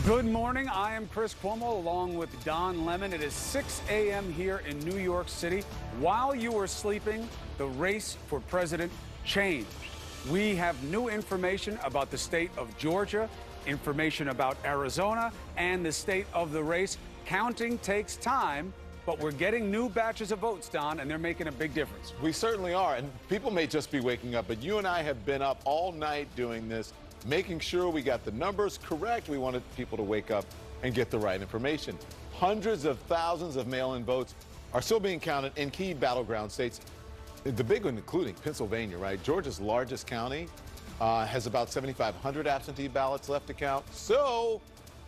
Good morning. I am Chris Cuomo along with Don Lemon. It is 6 a.m. here in New York City. While you were sleeping, the race for president changed. We have new information about the state of Georgia, information about Arizona, and the state of the race. Counting takes time, but we're getting new batches of votes, Don, and they're making a big difference. We certainly are, and people may just be waking up, but you and I have been up all night doing this, making sure we got the numbers correct. We wanted people to wake up and get the right information. Hundreds of thousands of mail-in votes are still being counted in key battleground states. The big one including Pennsylvania, right? Georgia's largest county has about 7,500 absentee ballots left to count. So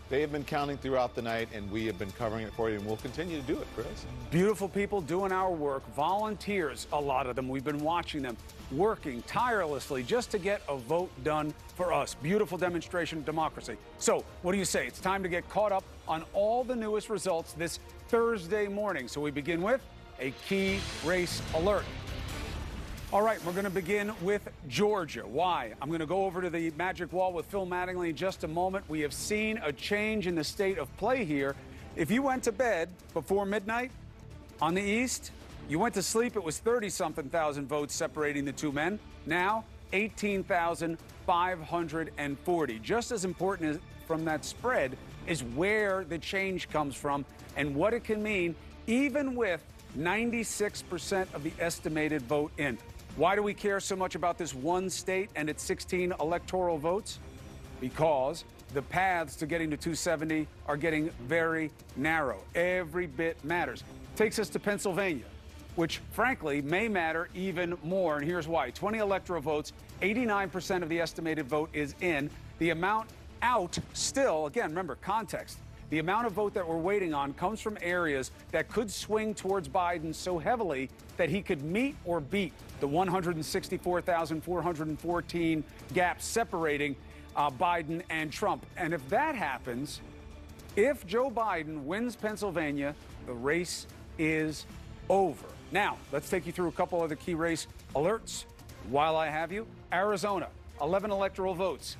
they have been counting throughout the night, and we have been covering it for you, and we'll continue to do it, Chris. Beautiful people doing our work, volunteers, a lot of them. We've been watching them working tirelessly just to get a vote done for us. Beautiful demonstration of democracy. So what do you say? It's time to get caught up on all the newest results this Thursday morning. So we begin with a key race alert. All right, we're going to begin with Georgia. Why? I'm going to go over to the magic wall with Phil Mattingly in just a moment. We have seen a change in the state of play here. If you went to bed before midnight on the East, you went to sleep, it was 30-something thousand votes separating the two men. Now, 18,540. Just as important as from that spread is where the change comes from and what it can mean, even with 96% of the estimated vote in. Why do we care so much about this one state and its 16 electoral votes? Because the paths to getting to 270 are getting very narrow. Every bit matters. Takes us to Pennsylvania, which frankly may matter even more. And here's why. 20 electoral votes, 89% of the estimated vote is in. The amount out still, again, remember context. The amount of vote that we're waiting on comes from areas that could swing towards Biden so heavily that he could meet or beat the 164,414 gap separating Biden and Trump. And if that happens, if Joe Biden wins Pennsylvania, the race is over. Now, let's take you through a couple other key race alerts while I have you. Arizona, 11 electoral votes.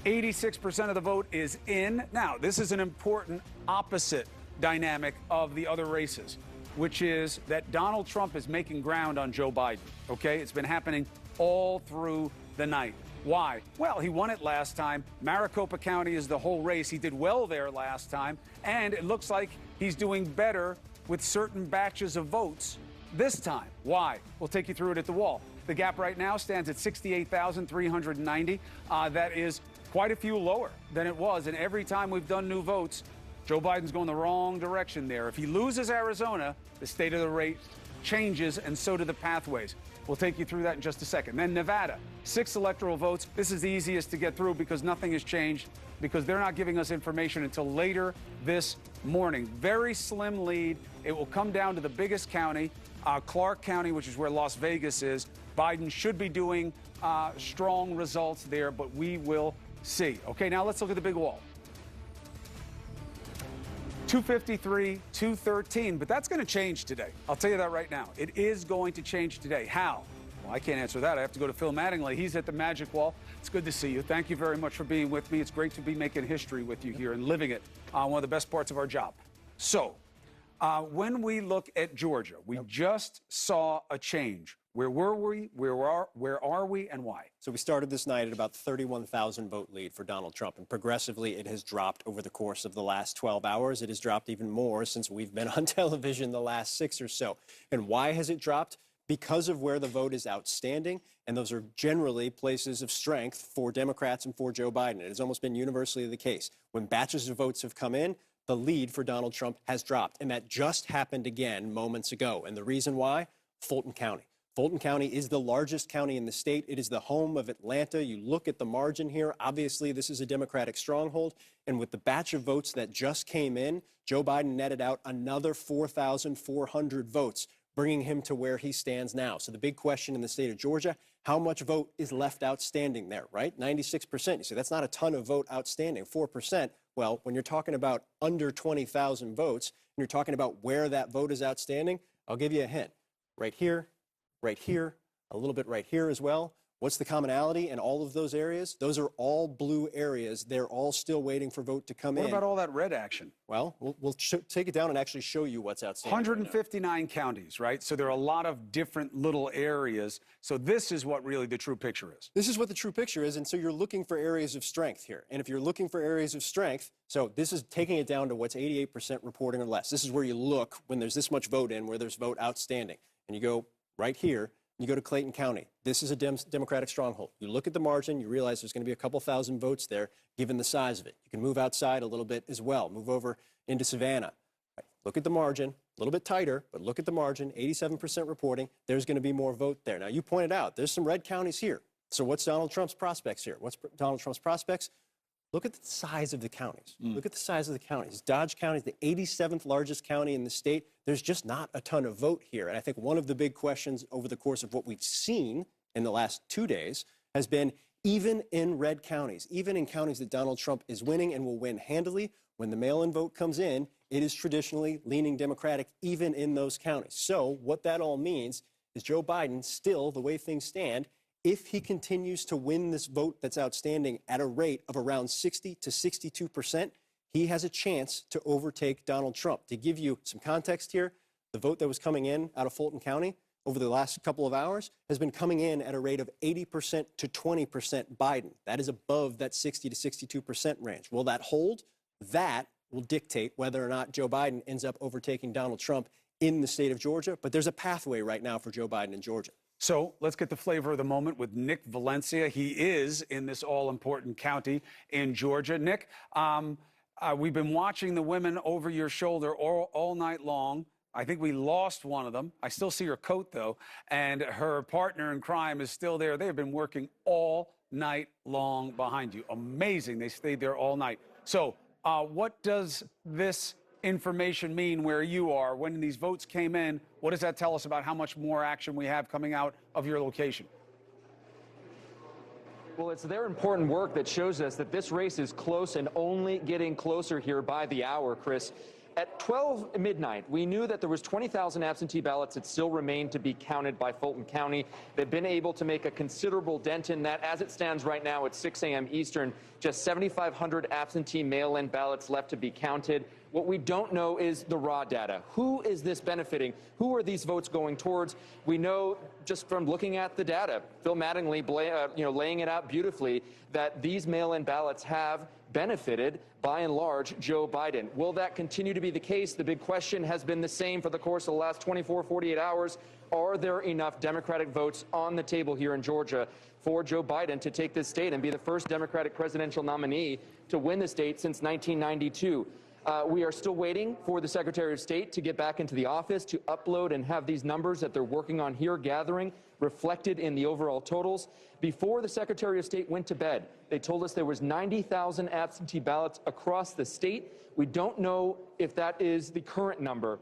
86% of the vote is in. Now, this is an important opposite dynamic of the other races, which is that Donald Trump is making ground on Joe Biden, okay? It's been happening all through the night. Why? Well, he won it last time. Maricopa County is the whole race. He did well there last time, and it looks like he's doing better with certain batches of votes this time. Why? We'll take you through it at the wall. The gap right now stands at 68,390. That is quite a few lower than it was. And every time we've done new votes, Joe Biden's going the wrong direction there. If he loses Arizona, the state of the rate changes, and so do the pathways. We'll take you through that in just a second. Then Nevada, 6 electoral votes. This is the easiest to get through because nothing has changed, because they're not giving us information until later this morning. Very slim lead. It will come down to the biggest county, Clark County, which is where Las Vegas is. Biden should be doing strong results there, but we will see. Okay, now let's look at the big wall. 253, 213, but that's going to change today. I'll tell you that right now. It is going to change today. How? Well, I can't answer that. I have to go to Phil Mattingly. He's at the magic wall. It's good to see you. Thank you very much for being with me. It's great to be making history with you here and living it. One of the best parts of our job. So, when we look at Georgia, we just saw a change. Where were we? Where are we, and why? So we started this night at about 31,000 vote lead for Donald Trump, and progressively it has dropped over the course of the last 12 hours. It has dropped even more since we've been on television the last 6 or so. And why has it dropped? Because of where the vote is outstanding, and those are generally places of strength for Democrats and for Joe Biden. It has almost been universally the case. When batches of votes have come in, the lead for Donald Trump has dropped, and that just happened again moments ago. And the reason why? Fulton County. Fulton County is the largest county in the state. It is the home of Atlanta. You look at the margin here. Obviously, this is a Democratic stronghold. And with the batch of votes that just came in, Joe Biden netted out another 4,400 votes, bringing him to where he stands now. So the big question in the state of Georgia, how much vote is left outstanding there, right? 96%. You say that's not a ton of vote outstanding, 4%. Well, when you're talking about under 20,000 votes, and you're talking about where that vote is outstanding, I'll give you a hint. Right here, a little bit right here as well. What's the commonality in all of those areas? Those are all blue areas. They're all still waiting for vote to come in. What about all that red action? Well, we'll take it down and actually show you what's outstanding. 159 counties, right? So there are a lot of different little areas. So this is what really the true picture is. This is what the true picture is, and so you're looking for areas of strength here. And if you're looking for areas of strength, so this is taking it down to what's 88% reporting or less. This is where you look when there's this much vote in, where there's vote outstanding. And you go right here, you go to Clayton County. This is a Democratic stronghold. You look at the margin, you realize there's going to be a couple thousand votes there, given the size of it. You can move outside a little bit as well. Move over into Savannah. Right. Look at the margin, a little bit tighter, but look at the margin, 87% reporting. There's going to be more vote there. Now, you pointed out, there's some red counties here. So what's Donald Trump's prospects here? What's Donald Trump's prospects? Look at the size of the counties. Look at the size of the counties. Dodge County is the 87th largest county in the state. There's just not a ton of vote here. And I think one of the big questions over the course of what we've seen in the last 2 days has been, even in red counties, even in counties that Donald Trump is winning and will win handily, when the mail-in vote comes in, it is traditionally leaning Democratic even in those counties. So what that all means is Joe Biden still, the way things stand, if he continues to win this vote that's outstanding at a rate of around 60 to 62%, he has a chance to overtake Donald Trump. To give you some context here, the vote that was coming in out of Fulton County over the last couple of hours has been coming in at a rate of 80% to 20% Biden. That is above that 60 to 62% range. Will that hold? That will dictate whether or not Joe Biden ends up overtaking Donald Trump in the state of Georgia. But there's a pathway right now for Joe Biden in Georgia. So let's get the flavor of the moment with Nick Valencia. He is in this all-important county in Georgia. Nick, we've been watching the women over your shoulder all night long. I think we lost one of them. I still see her coat, though, and her partner in crime is still there. They have been working all night long behind you. Amazing. They stayed there all night. So what does this information mean where you are when these votes came in? What does that tell us about how much more action we have coming out of your location? Well, it's their important work that shows us that this race is close and only getting closer here by the hour, Chris. At 12 midnight, we knew that there was 20,000 absentee ballots that still remained to be counted by Fulton County. They've been able to make a considerable dent in that. As it stands right now at 6 a.m. Eastern, just 7,500 absentee mail-in ballots left to be counted. What we don't know is the raw data. Who is this benefiting? Who are these votes going towards? We know just from looking at the data, Phil Mattingly, laying it out beautifully, that these mail-in ballots have benefited, by and large, Joe Biden. Will that continue to be the case? The big question has been the same for the course of the last 24, 48 hours. Are there enough Democratic votes on the table here in Georgia for Joe Biden to take this state and be the first Democratic presidential nominee to win the state since 1992? We are still waiting for the Secretary of State to get back into the office to upload and have these numbers that they're working on here gathering reflected in the overall totals. Before the Secretary of State went to bed, they told us there was 90,000 absentee ballots across the state. We don't know if that is the current number.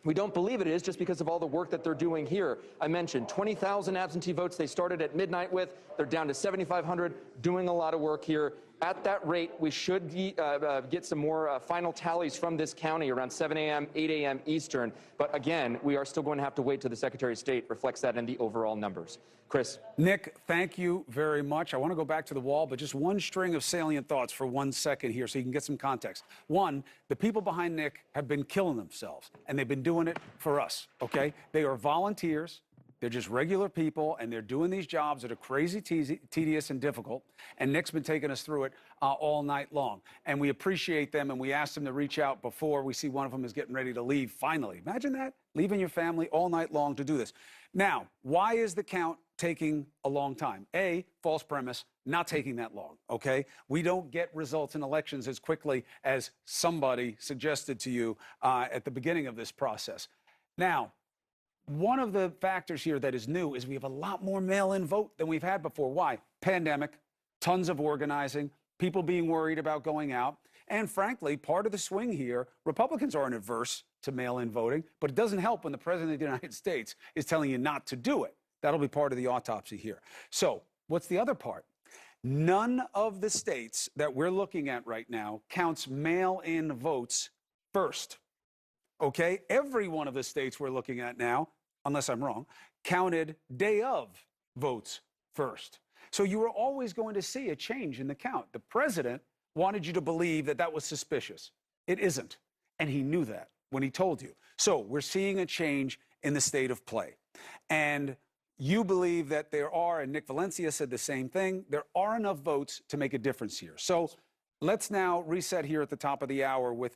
We don't believe it is, just because of all the work that they're doing here. I mentioned 20,000 absentee votes they started at midnight with. They're down to 7,500, doing a lot of work here. At that rate, we should get some more final tallies from this county around 7 a.m., 8 a.m. Eastern. But again, we are still going to have to wait till the Secretary of State reflects that in the overall numbers. Chris. Nick, thank you very much. I want to go back to the wall, but just one string of salient thoughts for 1 second here so you can get some context. One, the people behind Nick have been killing themselves, and they've been doing it for us, okay? They are volunteers. They're just regular people, and they're doing these jobs that are crazy, tedious, and difficult. And Nick's been taking us through it all night long. And we appreciate them, and we asked them to reach out before we see one of them is getting ready to leave, finally. Imagine that, leaving your family all night long to do this. Now, why is the count taking a long time? A, false premise, not taking that long, okay? We don't get results in elections as quickly as somebody suggested to you at the beginning of this process. Now, one of the factors here that is new is we have a lot more mail-in vote than we've had before. Why? Pandemic, tons of organizing, people being worried about going out. And frankly, part of the swing here, Republicans aren't adverse to mail-in voting, but it doesn't help when the President of the United States is telling you not to do it. That'll be part of the autopsy here. So what's the other part? None of the states that we're looking at right now counts mail-in votes first. Okay, every one of the states we're looking at now, unless I'm wrong, counted day of votes first. So you were always going to see a change in the count. The president wanted you to believe that that was suspicious. It isn't. And he knew that when he told you. So we're seeing a change in the state of play. And you believe that there are, and Nick Valencia said the same thing, there are enough votes to make a difference here. So let's now reset here at the top of the hour with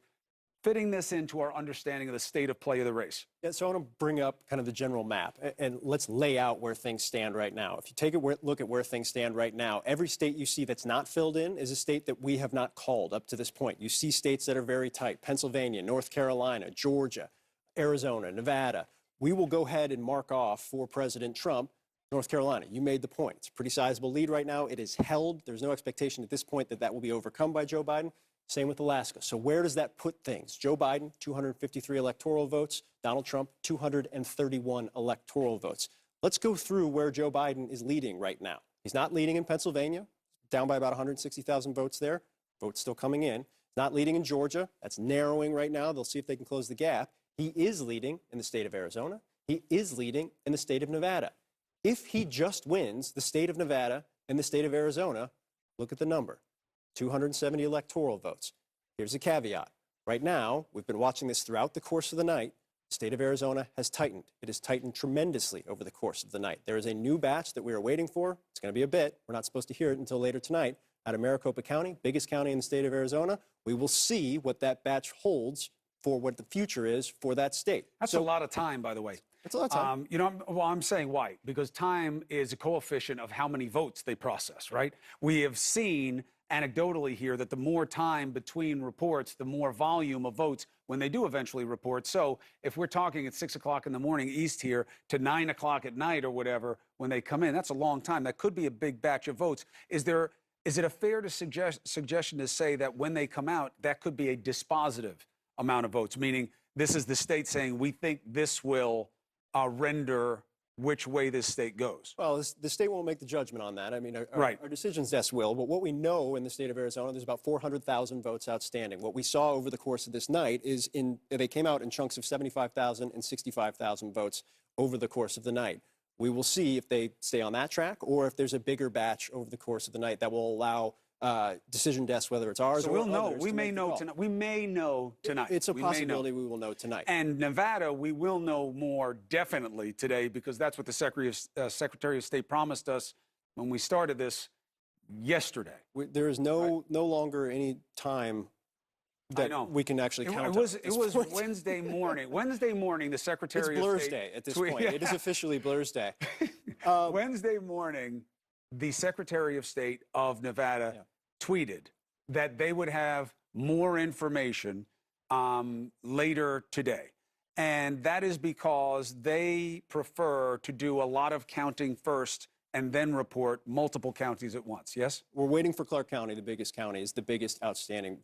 fitting this into our understanding of the state of play of the race. Yeah, so I want to bring up kind of the general map, and let's lay out where things stand right now. If you take a look at where things stand right now, every state you see that's not filled in is a state that we have not called up to this point. You see states that are very tight: Pennsylvania, North Carolina, Georgia, Arizona, Nevada. We will go ahead and mark off for President Trump North Carolina. You made the point. It's a pretty sizable lead right now. It is held. There's no expectation at this point that that will be overcome by Joe Biden. Same with Alaska. So where does that put things? Joe Biden, 253 electoral votes. Donald Trump, 231 electoral votes. Let's go through where Joe Biden is leading right now. He's not leading in Pennsylvania, down by about 160,000 votes there. Votes still coming in. He's not leading in Georgia. That's narrowing right now. They'll see if they can close the gap. He is leading in the state of Arizona. He is leading in the state of Nevada. If he just wins the state of Nevada and the state of Arizona, look at the number. 270 electoral votes. Here's a caveat. Right now, we've been watching this throughout the course of the night. The state of Arizona has tightened. It has tightened tremendously over the course of the night. There is a new batch that we are waiting for. It's going to be a bit. We're not supposed to hear it until later tonight. Out of Maricopa County, biggest county in the state of Arizona, we will see what that batch holds for what the future is for that state. That's a lot of time, by the way. That's a lot of time. You know, I'm saying why? Because time is a coefficient of how many votes they process, right? We have seen anecdotally here that the more time between reports, the more volume of votes when they do eventually report. So if we're talking at 6 o'clock in the morning East here to 9 o'clock at night or whatever when they come in, that's a long time. That could be a big batch of votes. Is it a fair suggestion to say that when they come out, that could be a dispositive amount of votes, meaning this is the state saying we think this will render which way this state goes? Well, the state won't make the judgment on that. I mean, Right. our decisions desk will. But what we know in the state of Arizona, there's about 400,000 votes outstanding. What we saw over the course of this night is they came out in chunks of 75,000 and 65,000 votes over the course of the night. We will see if they stay on that track or if there's a bigger batch over the course of the night that will allow decision desks, whether it's ours So or we'll know. others, We to may make the know call. tonight. We may know tonight. It's a We may know. possibility we will know tonight. And Nevada, we will know more definitely today because that's what the Secretary of State promised us when we started this yesterday. There is no longer any time I that know. we can actually count on. It was Wednesday morning. Wednesday morning, the Secretary It's of Blur's State Day at this tweet- point. It is officially Blur's Day. Wednesday morning, the Secretary of State of Nevada tweeted that they would have more information later today. And that is because they prefer to do a lot of counting first and then report multiple counties at once. Yes? We're waiting for Clark County, the biggest county, is the biggest outstanding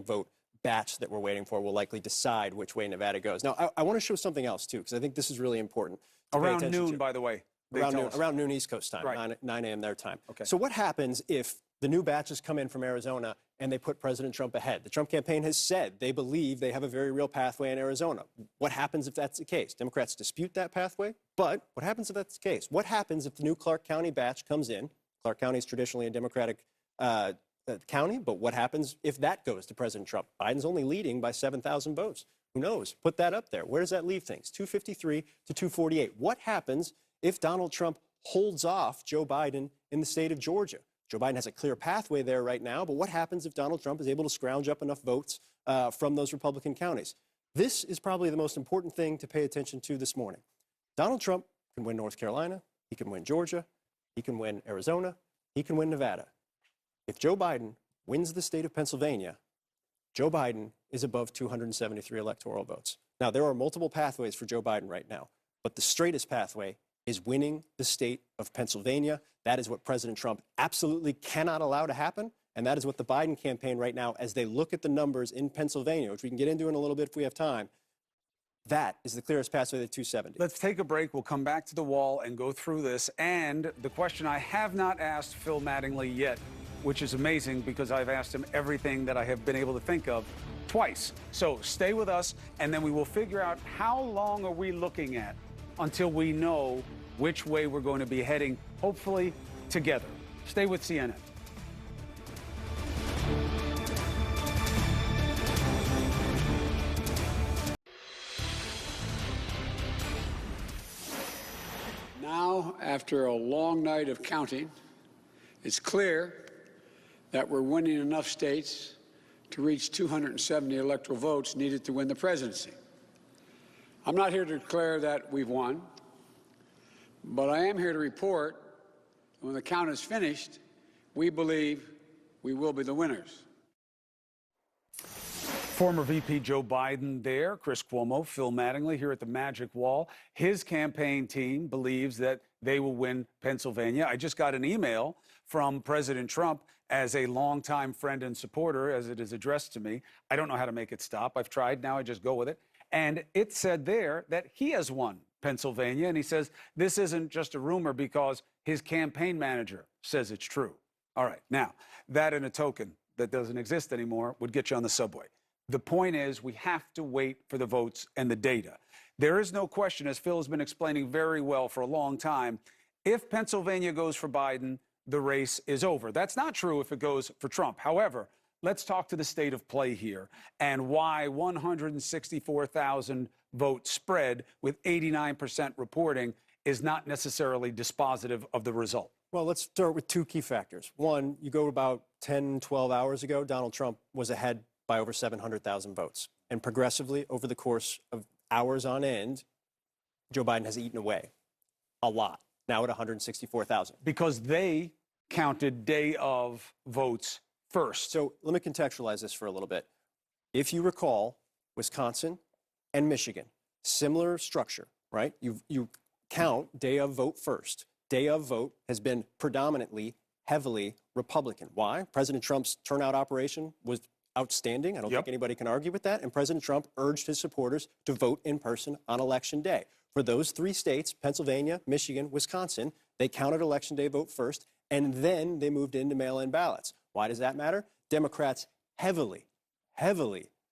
vote batch that we're waiting for. Will likely decide which way Nevada goes. Now, I want to show something else, too, because I think this is really important. to pay Around attention noon, to. by the way. they tell us. Around noon East Coast time, Right. 9 a.m. their time. Okay. So what happens if the new batches come in from Arizona and they put President Trump ahead? The Trump campaign has said they believe they have a very real pathway in Arizona. What happens if that's the case? Democrats dispute that pathway, but what happens if that's the case? What happens if the new Clark County batch comes in? Clark County is traditionally a Democratic county, but what happens if that goes to President Trump? Biden's only leading by 7,000 votes. Who knows? Put that up there. Where does that leave things? 253 to 248. What happens if Donald Trump holds off Joe Biden in the state of Georgia? Joe Biden has a clear pathway there right now, but what happens if Donald Trump is able to scrounge up enough votes from those Republican counties? This is probably the most important thing to pay attention to this morning. Donald Trump can win North Carolina, he can win Georgia, he can win Arizona, he can win Nevada. If Joe Biden wins the state of Pennsylvania, Joe Biden is above 273 electoral votes. Now, there are multiple pathways for Joe Biden right now, but the straightest pathway is winning the state of Pennsylvania. That is what President Trump absolutely cannot allow to happen, and that is what the Biden campaign right now, as they look at the numbers in Pennsylvania, which we can get into in a little bit if we have time, that is the clearest pathway to 270. Let's take a break. We'll come back to the wall and go through this. And the question I have not asked Phil Mattingly yet, which is amazing because I've asked him everything that I have been able to think of twice. So stay with us, and then we will figure out how long are we looking at until we know which way we're going to be heading hopefully together. Stay with CNN. Now, after a long night of counting, it's clear that we're winning enough states to reach 270 electoral votes needed to win the presidency. I'm not here to declare that we've won, but I am here to report that when the count is finished, we believe we will be the winners. Former VP Joe Biden there, Chris Cuomo, Phil Mattingly here at the Magic Wall. His campaign team believes that they will win Pennsylvania. I just got an email from President Trump as a longtime friend and supporter, as it is addressed to me. I don't know how to make it stop. I've tried. Now I just go with it. And it said there that he has won Pennsylvania. And he says this isn't just a rumor because his campaign manager says it's true. All right. Now, that and a token that doesn't exist anymore would get you on the subway. The point is, we have to wait for the votes and the data. There is no question, as Phil has been explaining very well for a long time, if Pennsylvania goes for Biden, the race is over. That's not true if it goes for Trump. However, let's talk to the state of play here and why 164,000 vote spread with 89% reporting is not necessarily dispositive of the result. Well, let's start with two key factors. One, you go about 10, 12 hours ago, Donald Trump was ahead by over 700,000 votes. And progressively, over the course of hours on end, Joe Biden has eaten away a lot, now at 164,000. Because they counted day of votes first. So let me contextualize this for a little bit. If you recall, Wisconsin and Michigan, similar structure, right? You count day of vote first. Day of vote has been predominantly, heavily Republican. Why? President Trump's turnout operation was outstanding. I don't think anybody can argue with that. And President Trump urged his supporters to vote in person on Election Day. For those three states, Pennsylvania, Michigan, Wisconsin, they counted Election Day vote first, and then they moved into mail-in ballots. Why does that matter? Democrats heavily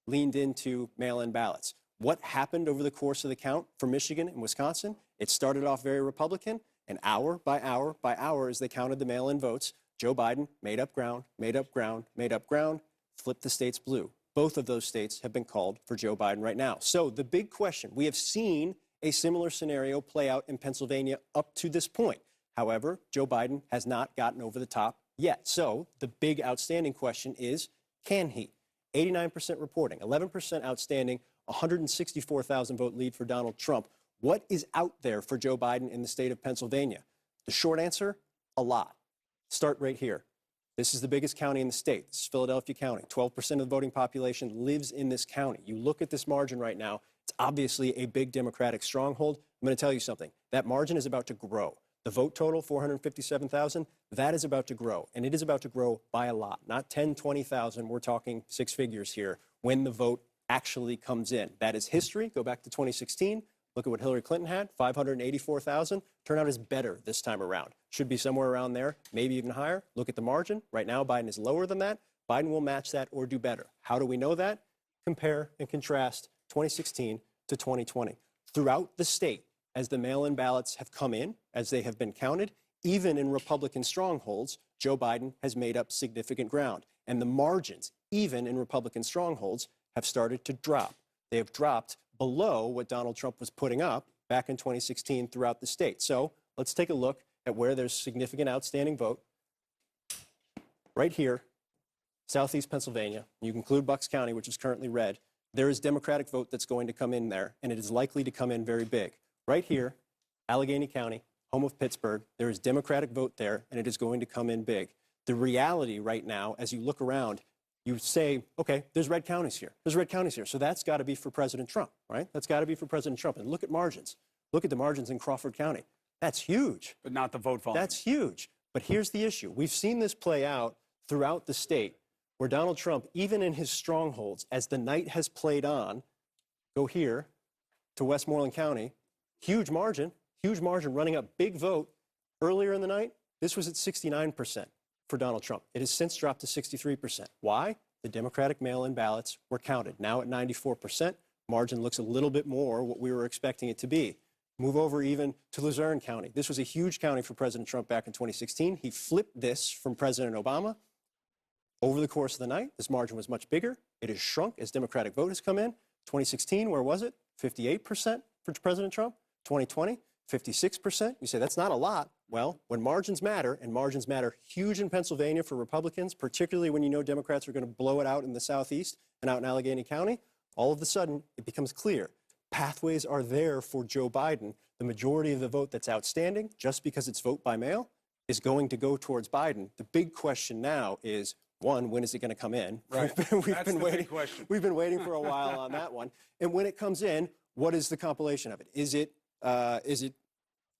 leaned into mail-in ballots. What happened over the course of the count for Michigan and Wisconsin? It started off very Republican, and hour by hour by hour as they counted the mail-in votes, Joe Biden made up ground, made up ground, made up ground, flipped the states blue. Both of those states have been called for Joe Biden right now. So the big question, we have seen a similar scenario play out in Pennsylvania up to this point. However, Joe Biden has not gotten over the top yet. So the big outstanding question is, can he? 89% reporting, 11% outstanding, 164,000 vote lead for Donald Trump. What is out there for Joe Biden in the state of Pennsylvania? The short answer, a lot. Start right here. This is the biggest county in the state. This is Philadelphia County. 12% of the voting population lives in this county. You look at this margin right now, it's obviously a big Democratic stronghold. I'm going to tell you something. That margin is about to grow. The vote total, 457,000, that is about to grow. And it is about to grow by a lot. Not 10, 20,000. We're talking six figures here when the vote actually comes in. That is history. Go back to 2016. Look at what Hillary Clinton had, 584,000. Turnout is better this time around. Should be somewhere around there, maybe even higher. Look at the margin. Right now, Biden is lower than that. Biden will match that or do better. How do we know that? Compare and contrast 2016 to 2020. Throughout the state, as the mail-in ballots have come in, as they have been counted, even in Republican strongholds, Joe Biden has made up significant ground. And the margins, even in Republican strongholds, have started to drop. They have dropped below what Donald Trump was putting up back in 2016 throughout the state. So let's take a look at where there's significant outstanding vote. Right here, Southeast Pennsylvania, you can include Bucks County, which is currently red. There is Democratic vote that's going to come in there, and it is likely to come in very big. Right here, Allegheny County, home of Pittsburgh, there is Democratic vote there, and it is going to come in big. The reality right now, as you look around, you say, okay, there's red counties here. There's red counties here. So that's got to be for President Trump, right? That's got to be for President Trump. And look at margins. Look at the margins in Crawford County. That's huge. But not the vote volume. That's huge. But here's the issue. We've seen this play out throughout the state where Donald Trump, even in his strongholds, as the night has played on, go here to Westmoreland County, huge margin running up big vote. Earlier in the night, this was at 69% for Donald Trump. It has since dropped to 63%. Why? The Democratic mail-in ballots were counted. Now at 94%, margin looks a little bit more what we were expecting it to be. Move over even to Luzerne County. This was a huge county for President Trump back in 2016. He flipped this from President Obama. Over the course of the night, this margin was much bigger. It has shrunk as Democratic vote has come in. 2016, where was it? 58% for President Trump. 2020, 56%. You say that's not a lot. Well, when margins matter, and margins matter huge in Pennsylvania for Republicans, particularly when you know Democrats are going to blow it out in the Southeast and out in Allegheny County, all of a sudden it becomes clear. Pathways are there for Joe Biden. The majority of the vote that's outstanding, just because it's vote by mail, is going to go towards Biden. The big question now is, one, when is it going to come in? Right. We've been waiting. We've been waiting for a while on that one. And when it comes in, what is the compilation of it? Is it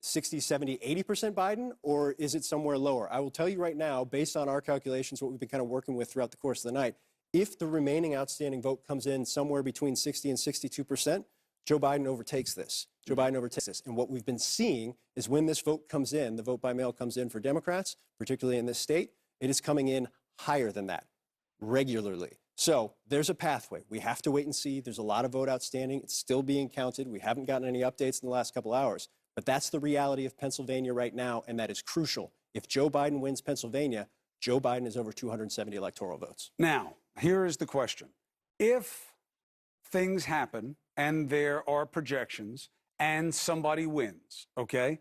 60, 70, 80% Biden, or is it somewhere lower? I will tell you right now, based on our calculations, what we've been kind of working with throughout the course of the night, if the remaining outstanding vote comes in somewhere between 60 and 62%, Joe Biden overtakes this. Joe Biden overtakes this. And what we've been seeing is when this vote comes in, the vote by mail comes in for Democrats, particularly in this state, it is coming in higher than that regularly. So there's a pathway. We have to wait and see. There's a lot of vote outstanding. It's still being counted. We haven't gotten any updates in the last couple hours. But that's the reality of Pennsylvania right now, and that is crucial. If Joe Biden wins Pennsylvania, Joe Biden is over 270 electoral votes. Now, here is the question. If things happen and there are projections and somebody wins, okay,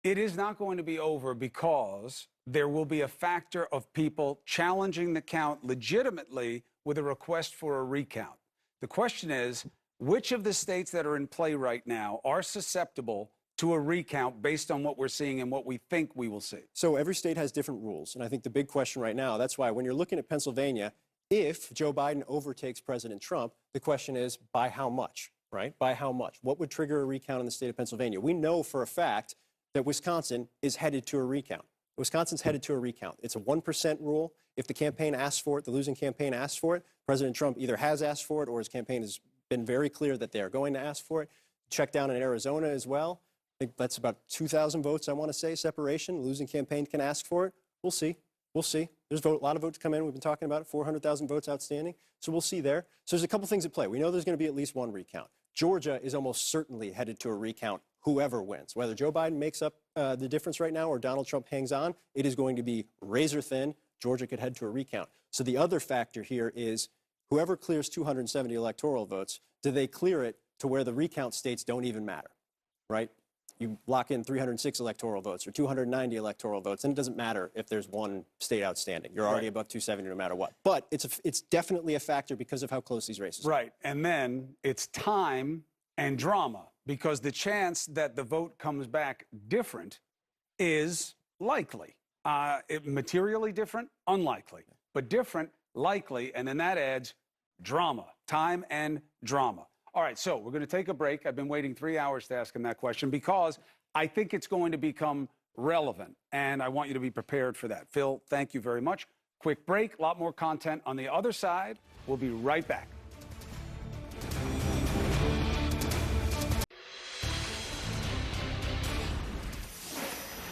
it is not going to be over because there will be a factor of people challenging the count legitimately with a request for a recount. The question is, which of the states that are in play right now are susceptible to a recount based on what we're seeing and what we think we will see? So every state has different rules. And I think the big question right now, that's why when you're looking at Pennsylvania, if Joe Biden overtakes President Trump, the question is by how much, right? By how much? What would trigger a recount in the state of Pennsylvania? We know for a fact that Wisconsin is headed to a recount. Wisconsin's headed to a recount. It's a 1% rule. If the campaign asks for it, the losing campaign asks for it, President Trump either has asked for it or his campaign has been very clear that they are going to ask for it. Check down in Arizona as well. I think that's about 2,000 votes, I want to say, separation. The losing campaign can ask for it. We'll see. We'll see. There's a lot of votes come in. We've been talking about it, 400,000 votes outstanding. So we'll see there. So there's a couple things at play. We know there's going to be at least one recount. Georgia is almost certainly headed to a recount, whoever wins. Whether Joe Biden makes up the difference right now or Donald Trump hangs on, it is going to be razor thin. Georgia could head to a recount. So the other factor here is whoever clears 270 electoral votes, do they clear it to where the recount states don't even matter, right? You lock in 306 electoral votes or 290 electoral votes, and it doesn't matter if there's one state outstanding. You're already above 270 no matter what. But it's definitely a factor because of how close these races are. Right. And then it's time and drama, because the chance that the vote comes back different is likely. Materially different, unlikely. But different, likely, and then that adds drama, time and drama. All right, so we're going to take a break. I've been waiting 3 hours to ask him that question because I think it's going to become relevant, and I want you to be prepared for that. Phil, thank you very much. Quick break, a lot more content on the other side. We'll be right back.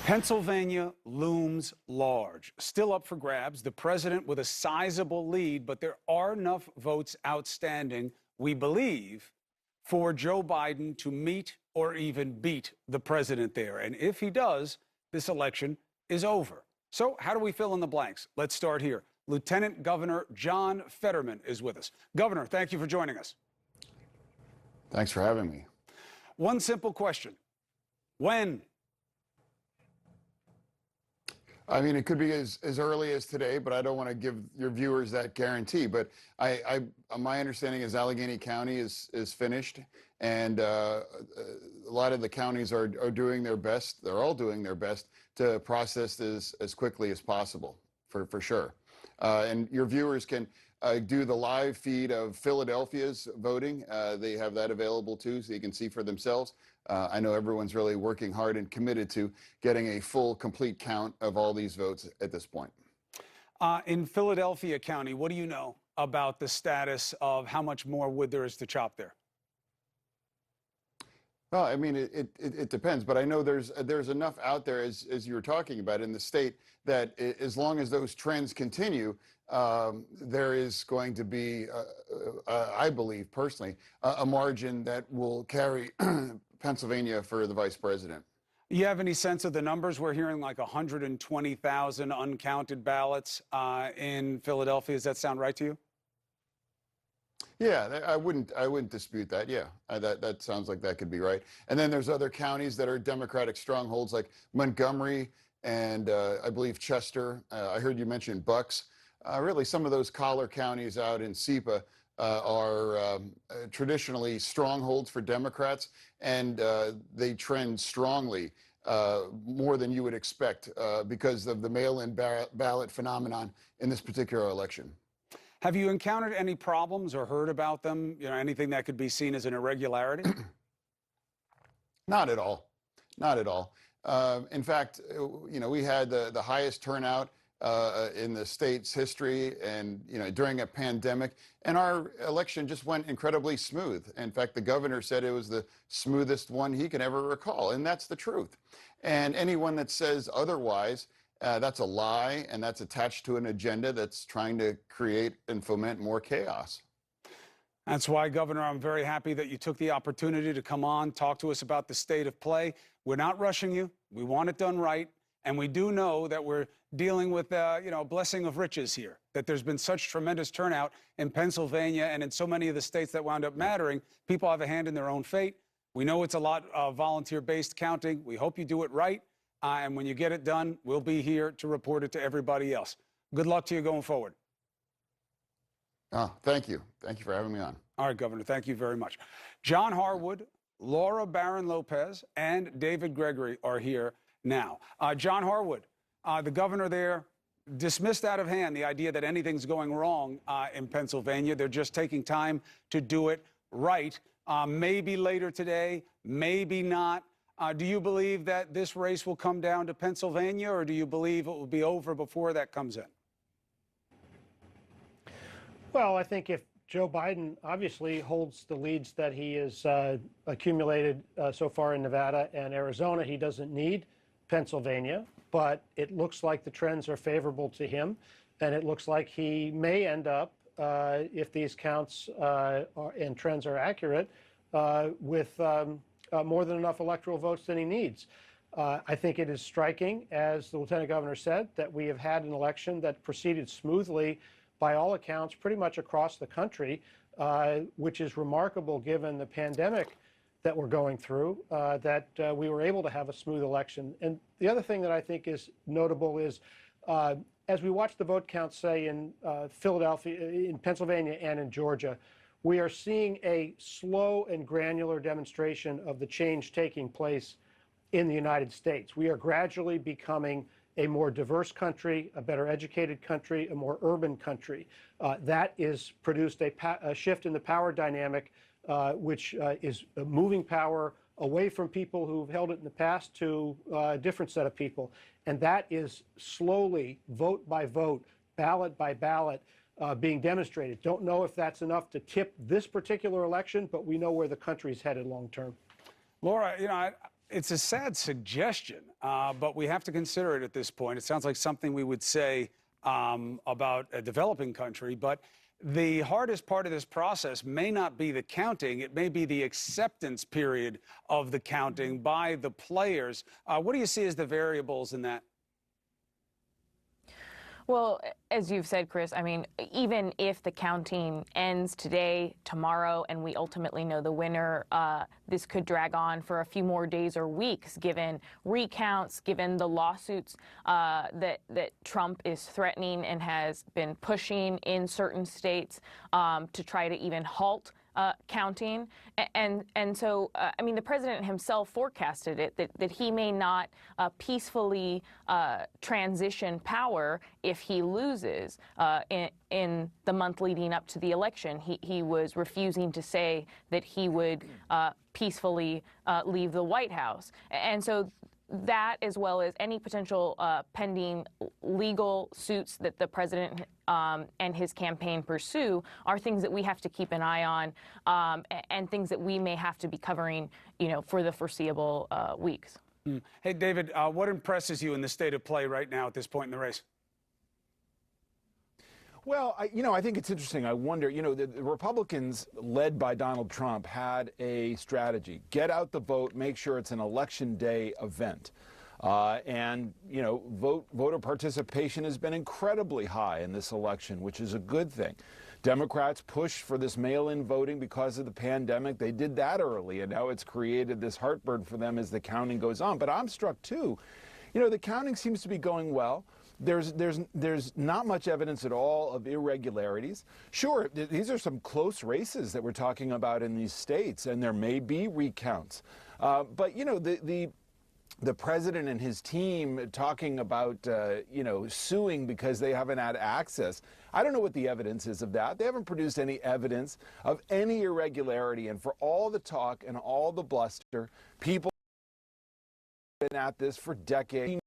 Pennsylvania looms large. Still up for grabs. The president with a sizable lead, but there are enough votes outstanding, we believe, for Joe Biden to meet or even beat the president there. And if he does, this election is over. So how do we fill in the blanks? Let's start here. Lieutenant Governor John Fetterman is with us. Governor, thank you for joining us. Thanks for having me. One simple question. When? I mean, it could be as early as today, but I don't want to give your viewers that guarantee. But my understanding is Allegheny County is finished, and a lot of the counties are doing their best. They're all doing their best to process this as quickly as possible, for sure. And your viewers can do the live feed of Philadelphia's voting. They have that available too, so you can see for themselves. I know everyone's really working hard and committed to getting a full, complete count of all these votes at this point. In Philadelphia County, what do you know about the status of how much more wood there is to chop there? Well, I mean, it depends, but I know there's enough out there, as you were talking about, in the state that as long as those trends continue, there is going to be, I believe personally, a margin that will carry Pennsylvania for the vice president. You have any sense of the numbers? We're hearing like 120,000 uncounted ballots in Philadelphia. Does that sound right to you? Yeah, I wouldn't dispute that. Yeah, that sounds like that could be right. And then there's other counties that are Democratic strongholds like Montgomery and I believe Chester. I heard you mention Bucks. Really, some of those collar counties out in SEPA are traditionally strongholds for Democrats, and they trend strongly more than you would expect because of the mail-in ballot phenomenon in this particular election. Have you encountered any problems or heard about them? You know, anything that could be seen as an irregularity? Not at all. Not at all. In fact, you know, we had the highest turnout in the state's history, and you know, during a pandemic, and our election just went incredibly smooth. In fact, the governor said it was the smoothest one he can ever recall, and that's the truth. And anyone that says otherwise, that's a lie, and that's attached to an agenda that's trying to create and foment more chaos. That's why, Governor, I'm very happy that you took the opportunity to come on, talk to us about the state of play. We're not rushing you. We want it done right. And we do know that we're dealing with, you know, a blessing of riches here, that there's been such tremendous turnout in Pennsylvania and in so many of the states that wound up mattering. People have a hand in their own fate. We know it's a lot of volunteer-based counting. We hope you do it right. And when you get it done, we'll be here to report it to everybody else. Good luck to you going forward. Oh, thank you. Thank you for having me on. All right, Governor, thank you very much. John Harwood, Laura Barron Lopez, and David Gregory are here now. John Harwood, the governor there, dismissed out of hand the idea that anything's going wrong in Pennsylvania. They're just taking time to do it right. Maybe later today, maybe not. Do you believe that this race will come down to Pennsylvania, or do you believe it will be over before that comes in? Well, I think if Joe Biden obviously holds the leads that he has accumulated so far in Nevada and Arizona, he doesn't need Pennsylvania, but it looks like the trends are favorable to him, and it looks like he may end up, if these counts and trends are accurate, with more than enough electoral votes than he needs. I think it is striking, as the Lieutenant Governor said, that we have had an election that proceeded smoothly by all accounts pretty much across the country, which is remarkable given the pandemic that we're going through, that we were able to have a smooth election. And the other thing that I think is notable is as we watch the vote count, say, in Philadelphia, in Pennsylvania and in Georgia, we are seeing a slow and granular demonstration of the change taking place in the United States. We are gradually becoming a more diverse country, a better educated country, a more urban country. That is produced a shift in the power dynamic, which is moving power away from people who've held it in the past to a different set of people. And that is slowly, vote by vote, ballot by ballot, being demonstrated. Don't know if that's enough to tip this particular election, but we know where the country's headed long term. Laura, you know, it's a sad suggestion, but we have to consider it at this point. It sounds like something we would say about a developing country, but the hardest part of this process may not be the counting. It may be the acceptance period of the counting by the players. What do you see as the variables in that? Well, as you've said, Chris, I mean, even if the counting ends today, tomorrow, and we ultimately know the winner, this could drag on for a few more days or weeks, given recounts, given the lawsuits that Trump is threatening and has been pushing in certain states to try to even halt counting. And so, I mean, the president himself forecasted it, that he may not peacefully transition power if he loses in the month leading up to the election. He was refusing to say that he would peacefully leave the White House. And so that, as well as any potential pending legal suits that the president and his campaign pursue, are things that we have to keep an eye on, and things that we may have to be covering, you know, for the foreseeable weeks. Hey, David, what impresses you in the state of play right now at this point in the race? Well, I think it's interesting. I wonder, the Republicans, led by Donald Trump, had a strategy. Get out the vote, make sure it's an election day event. Voter participation has been incredibly high in this election, which is a good thing. Democrats pushed for this mail-in voting because of the pandemic. They did that early, and now it's created this heartburn for them as the counting goes on. But I'm struck, too. The counting seems to be going well. There's not much evidence at all of irregularities. Sure, these are some close races that we're talking about in these states, and there may be recounts. But the president and his team talking about suing because they haven't had access. I don't know what the evidence is of that. They haven't produced any evidence of any irregularity. And for all the talk and all the bluster, people have been at this for decades.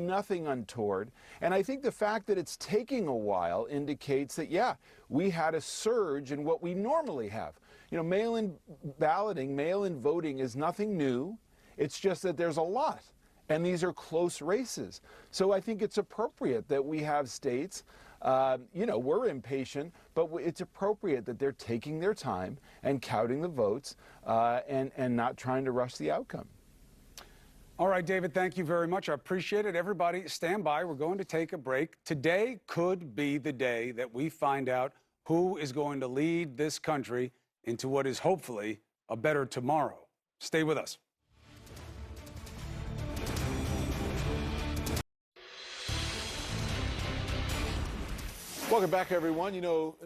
Nothing untoward. And I think the fact that it's taking a while indicates that, yeah, we had a surge in what we normally have. Mail-in balloting, mail-in voting is nothing new. It's just that there's a lot, and these are close races. So I think it's appropriate that we have states, we're impatient, but it's appropriate that they're taking their time and counting the votes and not trying to rush the outcome. All right, David, thank you very much. I appreciate it. Everybody, stand by. We're going to take a break. Today could be the day that we find out who is going to lead this country into what is hopefully a better tomorrow. Stay with us. Welcome back, everyone.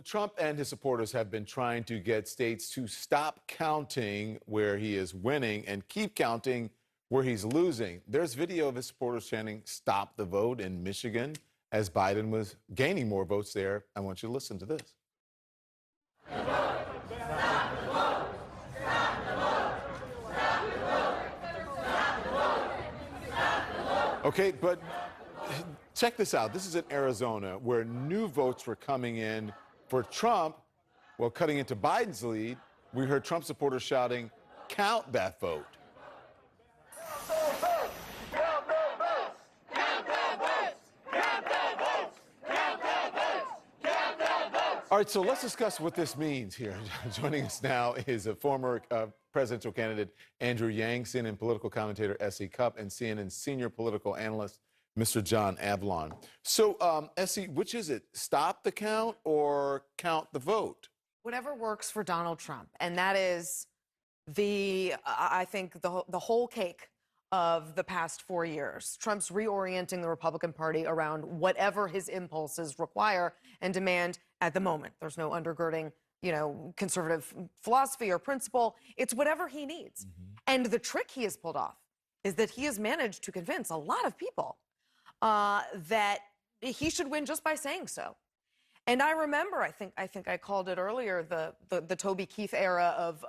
Trump and his supporters have been trying to get states to stop counting where he is winning and keep counting where he's losing. There's video of his supporters chanting, "Stop the vote" in Michigan as Biden was gaining more votes there. I want you to listen to this. Okay, but check this out. This is in Arizona, where new votes were coming in for Trump. Well, cutting into Biden's lead, we heard Trump supporters shouting, "Count that vote." All right, so let's discuss what this means here. Joining us now is a former presidential candidate, Andrew Yang, and political commentator, S.E. Cupp, and CNN senior political analyst, Mr. John Avlon. So, S.E., which is it? Stop the count or count the vote? Whatever works for Donald Trump. And that is I think, the whole cake of the past 4 years. Trump's reorienting the Republican Party around whatever his impulses require and demand at the moment. There's no undergirding, conservative philosophy or principle. It's whatever he needs. And the trick he has pulled off is that he has managed to convince a lot of people that he should win just by saying so. And I remember, I think I called it earlier, the Toby Keith era of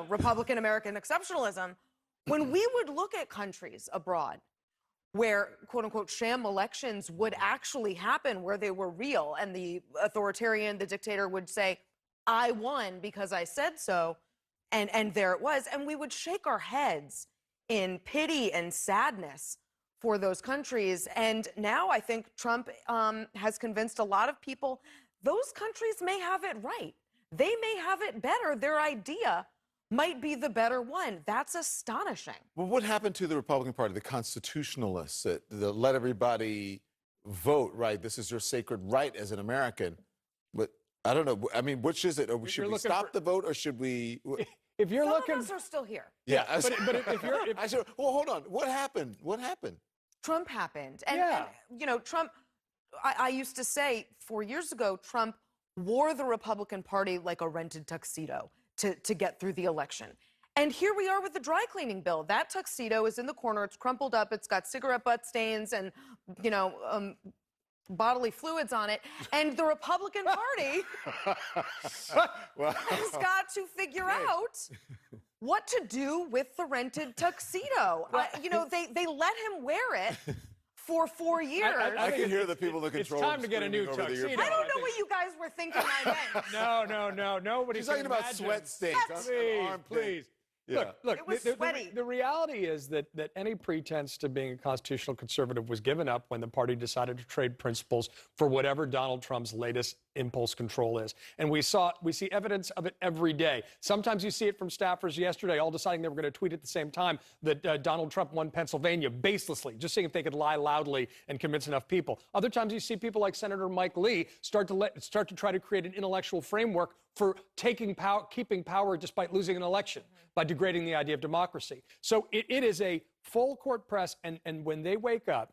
Republican American exceptionalism, when we would look at countries abroad where, quote unquote, sham elections would actually happen, where they were real, and the authoritarian, the dictator would say, "I won because I said so," and there it was. And we would shake our heads in pity and sadness for those countries. And now I think Trump has convinced a lot of people those countries may have it right. They may have it better. Their idea might be the better one. That's astonishing. Well, what happened to the Republican Party, the constitutionalists that let everybody vote, right? This is your sacred right as an American. But I don't know. I mean, which is it? Should we stop the vote, or should we? If you're looking, some of us are still here. Yeah. But if you're, I said, well, hold on. What happened? What happened? Trump happened, and Trump. I used to say 4 years ago, Trump wore the Republican Party like a rented tuxedo to get through the election. And here we are with the dry cleaning bill. That tuxedo is in the corner. It's crumpled up. It's got cigarette butt stains and, bodily fluids on it. And the Republican Party has got to figure out what to do with the rented tuxedo. They let him wear it for 4 years. I can hear the people in the control room. It's time to get a new tuxedo. I don't know what you guys were thinking I meant. No. Nobody. She's talking about sweat stains. Please. Yeah. Look, It was the sweaty. the reality is that any pretense to being a constitutional conservative was given up when the party decided to trade principles for whatever Donald Trump's latest impulse control is. And we see evidence of it every day. Sometimes you see it from staffers yesterday, all deciding they were going to tweet at the same time that Donald Trump won Pennsylvania baselessly, just seeing if they could lie loudly and convince enough people. Other times you see people like Senator Mike Lee start to try to create an intellectual framework for keeping power despite losing an election by degrading the idea of democracy. So it is a full court press, and when they wake up,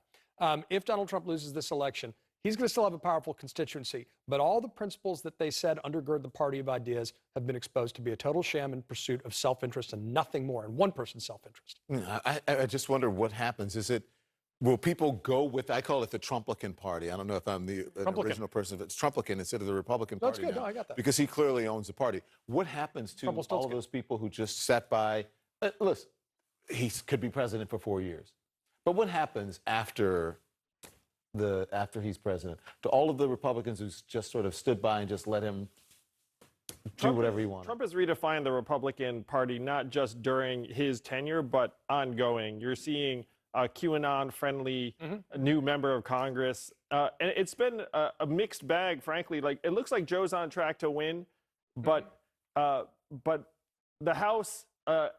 if Donald Trump loses this election, he's going to still have a powerful constituency, but all the principles that they said undergird the party of ideas have been exposed to be a total sham in pursuit of self-interest and nothing more, and one person's self-interest. I just wonder what happens. Will people go with, I call it the Trumplican party. I don't know if I'm the original person. If it's Trumplican instead of the Republican Party. That's good. Now, No, I got that. Because he clearly owns the party. What happens to all of those people who just sat by? Listen, he could be president for 4 years. But what happens after he's president to all of the Republicans who just sort of stood by and just let him do whatever he wanted? Trump has redefined the Republican Party not just during his tenure, but ongoing. You're seeing a QAnon-friendly new member of Congress. And it's been a mixed bag, frankly. Like, it looks like Joe's on track to win, but the House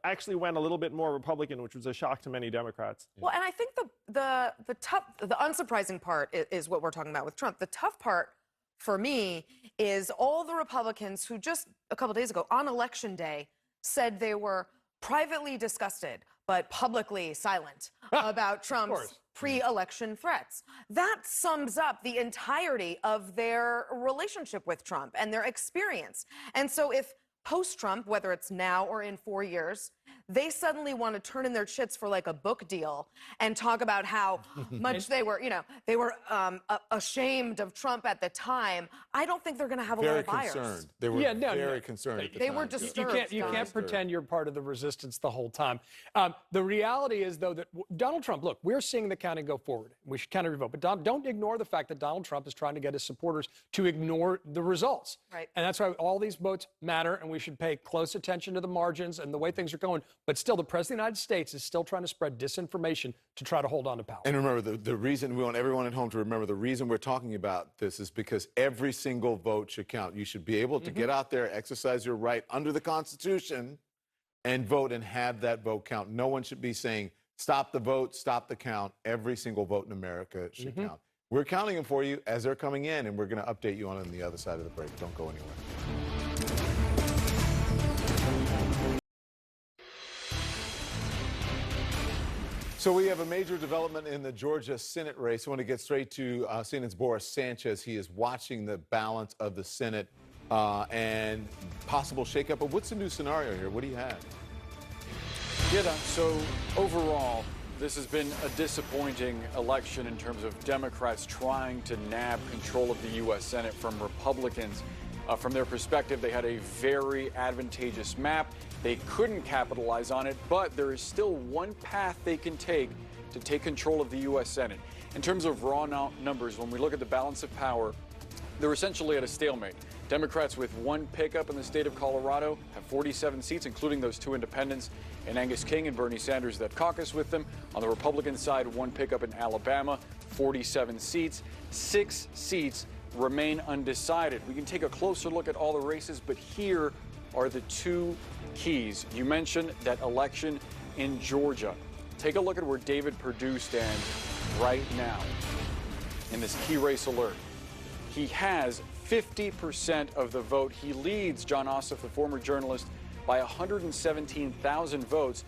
actually went a little bit more Republican, which was a shock to many Democrats. Well, and I think the unsurprising part is what we're talking about with Trump. The tough part for me is all the Republicans who just a couple days ago on Election Day said they were privately disgusted but publicly silent about Trump's pre-election threats. That sums up the entirety of their relationship with Trump and their experience. And so if post-Trump, whether it's now or in 4 years, they suddenly want to turn in their chits for like a book deal and talk about how much they were ashamed of Trump at the time. I don't think they're going to have a lot of buyers. Very concerned. They were very concerned at the They time. were disturbed. You can't pretend you're part of the resistance the whole time. The reality is, though, that Donald Trump, look, we're seeing the counting go forward. We should counter revote. But don't ignore the fact that Donald Trump is trying to get his supporters to ignore the results. Right. And that's why all these votes matter, and we should pay close attention to the margins and the way things are going. But still, the President of the United States is still trying to spread disinformation to try to hold on to power. And remember, the reason we want everyone at home to remember the reason we're talking about this is because every single vote should count. You should be able to get out there, exercise your right under the Constitution, and vote and have that vote count. No one should be saying, stop the vote, stop the count. Every single vote in America should count. We're counting them for you as they're coming in, and we're going to update you on the other side of the break. Don't go anywhere. So we have a major development in the Georgia Senate race. I want to get straight to CNN's Boris Sanchez. He is watching the balance of the Senate and possible shakeup. But what's the new scenario here? What do you have? Yeah, Don, so overall, this has been a disappointing election in terms of Democrats trying to nab control of the U.S. Senate from Republicans. From their perspective, they had a very advantageous map. They couldn't capitalize on it, but there is still one path they can take to take control of the U.S. Senate. In terms of raw numbers, when we look at the balance of power, they're essentially at a stalemate. Democrats with one pickup in the state of Colorado have 47 seats, including those two independents, and Angus King and Bernie Sanders that caucus with them. On the Republican side, one pickup in Alabama, 47 seats. 6 seats remain undecided. We can take a closer look at all the races, but here are the two keys. You mentioned that election in Georgia. Take a look at where David Perdue stands right now in this key race alert. He has 50% of the vote. He leads John Ossoff, the former journalist, by 117,000 votes.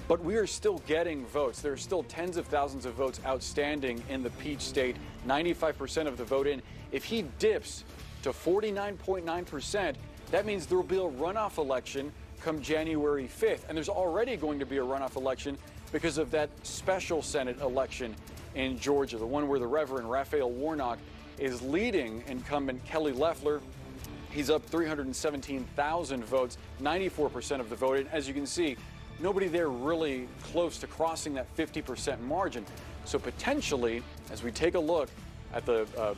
But we are still getting votes. There are still tens of thousands of votes outstanding in the Peach State, 95% of the vote in. If he dips to 49.9%, that means there will be a runoff election come January 5th. And there's already going to be a runoff election because of that special Senate election in Georgia, the one where the Reverend Raphael Warnock is leading incumbent Kelly Loeffler. He's up 317,000 votes, 94% of the vote. And as you can see, nobody there really close to crossing that 50% margin. So potentially, as we take a look at the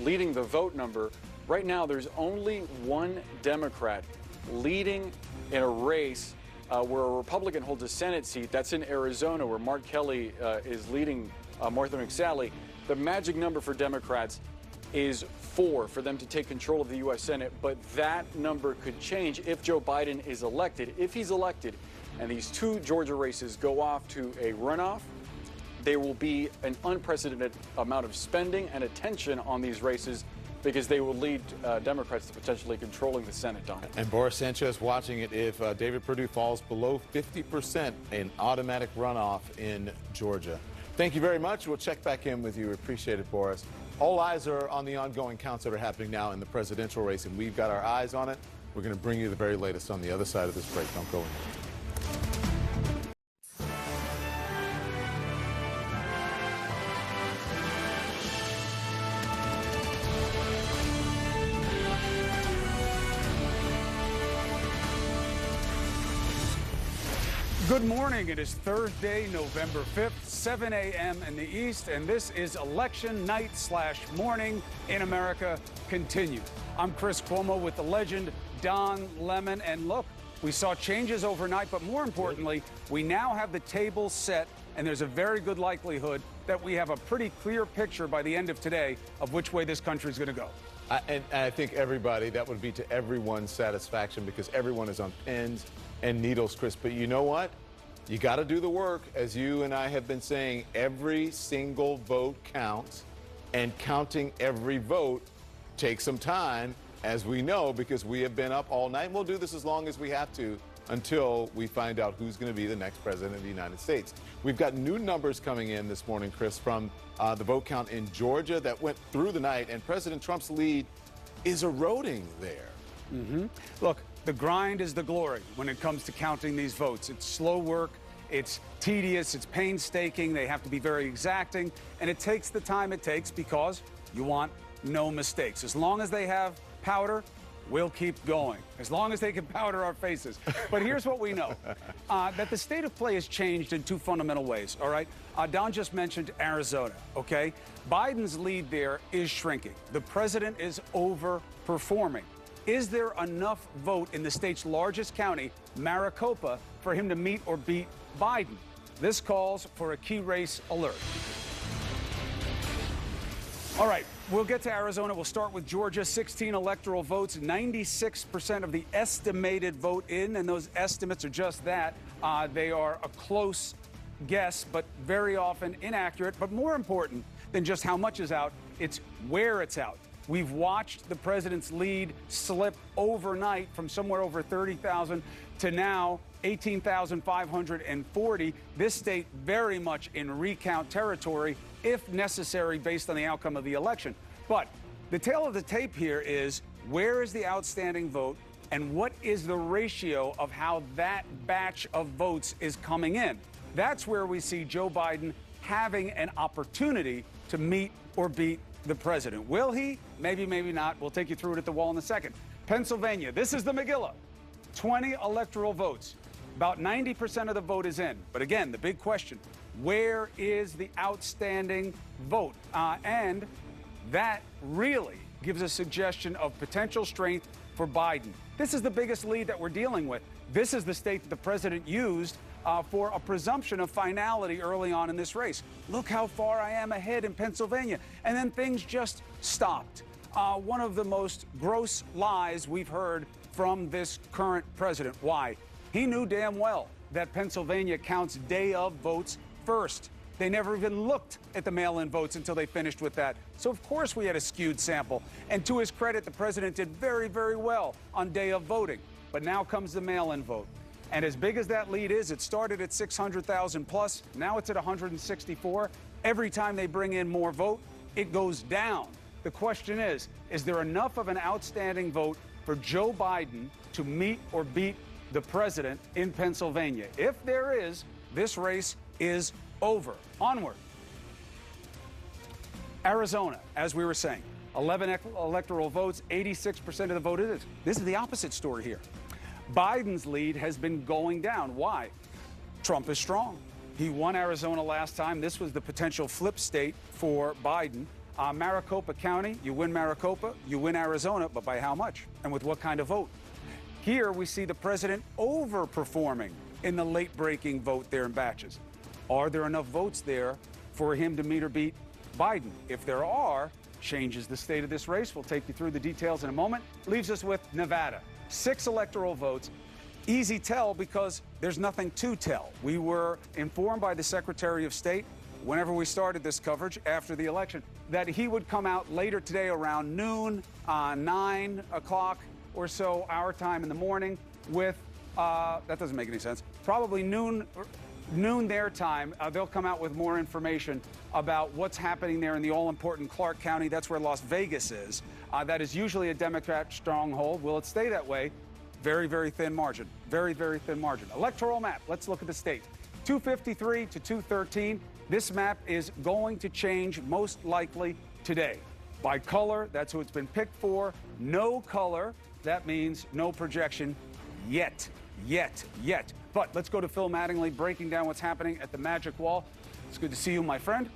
leading the vote number, right now there's only one Democrat leading in a race where a Republican holds a Senate seat. That's in Arizona, where Mark Kelly is leading Martha McSally. The magic number for Democrats is 4 for them to take control of the U.S. Senate, but that number could change if Joe Biden is elected. If he's elected and these 2 Georgia races go off to a runoff, there will be an unprecedented amount of spending and attention on these races because they will lead Democrats to potentially controlling the Senate, Don. And Boris Sanchez watching it. If David Perdue falls below 50%, an automatic runoff in Georgia. Thank you very much. We'll check back in with you. Appreciate it, Boris. All eyes are on the ongoing counts that are happening now in the presidential race, and we've got our eyes on it. We're going to bring you the very latest on the other side of this break. Don't go anywhere. Good morning. It is Thursday, November 5th, 7 a.m. in the East, and this is election night / morning in America continued. I'm Chris Cuomo with the legend Don Lemon, and look, we saw changes overnight, but more importantly, we now have the table set, and there's a very good likelihood that we have a pretty clear picture by the end of today of which way this country is going to go. And I think everybody, that would be to everyone's satisfaction because everyone is on pins and needles, Chris. But you know what? You got to do the work. As you and I have been saying, every single vote counts, and counting every vote takes some time, as we know, because we have been up all night. We'll do this as long as we have to until we find out who's going to be the next president of the United States. We've got new numbers coming in this morning, Chris, from the vote count in Georgia that went through the night, and President Trump's lead is eroding there. Look, the grind is the glory when it comes to counting these votes. It's slow work, it's tedious, it's painstaking, they have to be very exacting, and it takes the time it takes because you want no mistakes. As long as they have powder, we'll keep going. As long as they can powder our faces. But here's what we know, that the state of play has changed in 2 fundamental ways, all right? Don just mentioned Arizona, okay? Biden's lead there is shrinking. The president is overperforming. Is there enough vote in the state's largest county, Maricopa, for him to meet or beat Biden? This calls for a key race alert. All right, we'll get to Arizona. We'll start with Georgia. 16 electoral votes, 96% of the estimated vote in, and those estimates are just that. They are a close guess, but very often inaccurate. But more important than just how much is out, it's where it's out. We've watched the president's lead slip overnight from somewhere over 30,000 to now 18,540. This state very much in recount territory, if necessary, based on the outcome of the election. But the tale of the tape here is, where is the outstanding vote and what is the ratio of how that batch of votes is coming in? That's where we see Joe Biden having an opportunity to meet or beat the president. Will he? Maybe, maybe not. We'll take you through it at the wall in a second. Pennsylvania, this is the Megillah. 20 electoral votes. About 90% of the vote is in. But again, the big question, where is the outstanding vote? And that really gives a suggestion of potential strength for Biden. This is the biggest lead that we're dealing with. This is the state that the president used for a presumption of finality early on in this race. Look how far I am ahead in Pennsylvania. And then things just stopped. One of the most gross lies we've heard from this current president. Why? He knew damn well that Pennsylvania counts day of votes first. They never even looked at the mail-in votes until they finished with that. So, of course, we had a skewed sample. And to his credit, the president did very, very well on day of voting. But now comes the mail-in vote. And as big as that lead is, it started at 600,000 plus. Now it's at 164. Every time they bring in more vote, it goes down. The question is there enough of an outstanding vote for Joe Biden to meet or beat the president in Pennsylvania? If there is, this race is over. Onward. Arizona, as we were saying, 11 electoral votes, 86% of the vote is. This is the opposite story here. Biden's lead has been going down. Why? Trump is strong. He won Arizona last time. This was the potential flip state for Biden. Maricopa County, you win Maricopa, you win Arizona, but by how much? And with what kind of vote? Here we see the president overperforming in the late-breaking vote there in batches. Are there enough votes there for him to meet or beat Biden? If there are, changes the state of this race. We'll take you through the details in a moment. Leaves us with Nevada. 6 electoral votes. Easy tell because there's nothing to tell. We were informed by the Secretary of State whenever we started this coverage after the election that he would come out later today around noon, 9 o'clock or so our time in the morning with, that doesn't make any sense, probably noon their time. They'll come out with more information about what's happening there in the all-important Clark County. That's where Las Vegas is. That is usually a Democrat stronghold. Will it stay that way? Very, very thin margin. Very, very thin margin. Electoral map. Let's look at the state. 253 to 213. This map is going to change most likely today. By color, that's who it's been picked for. No color, that means no projection yet. But let's go to Phil Mattingly breaking down what's happening at the Magic Wall. It's good to see you, my friend.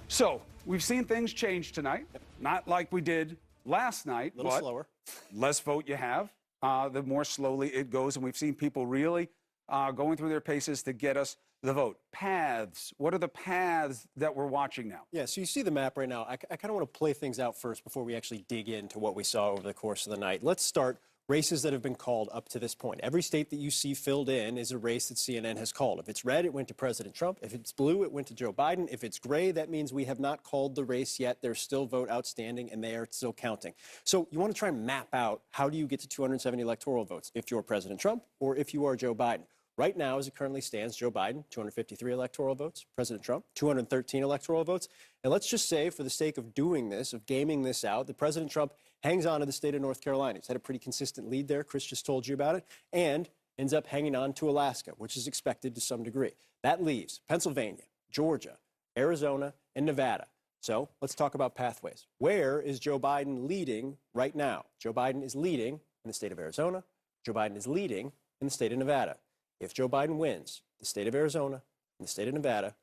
So we've seen things change tonight. Not like we did last night. A little slower. Less vote you have, the more slowly it goes. And we've seen people really going through their paces to get us the vote. Paths. What are the paths that we're watching now? Yeah, so you see the map right now. I kind of want to play things out first before we actually dig into what we saw over the course of the night. Let's start races that have been called up to this point. Every state that you see filled in is a race that CNN has called. If it's red, it went to President Trump. If it's blue, it went to Joe Biden. If it's gray, that means we have not called the race yet. There's still vote outstanding, and they are still counting. So you want to try and map out how do you get to 270 electoral votes if you're President Trump or if you are Joe Biden. Right now, as it currently stands, Joe Biden, 253 electoral votes. President Trump, 213 electoral votes. And let's just say, for the sake of doing this, of gaming this out, that President Trump hangs on to the state of North Carolina. He's had a pretty consistent lead there. Chris just told you about it. And ends up hanging on to Alaska, which is expected to some degree. That leaves Pennsylvania, Georgia, Arizona, and Nevada. So let's talk about pathways. Where is Joe Biden leading right now? Joe Biden is leading in the state of Arizona. Joe Biden is leading in the state of Nevada. If Joe Biden wins the state of Arizona and the state of Nevada,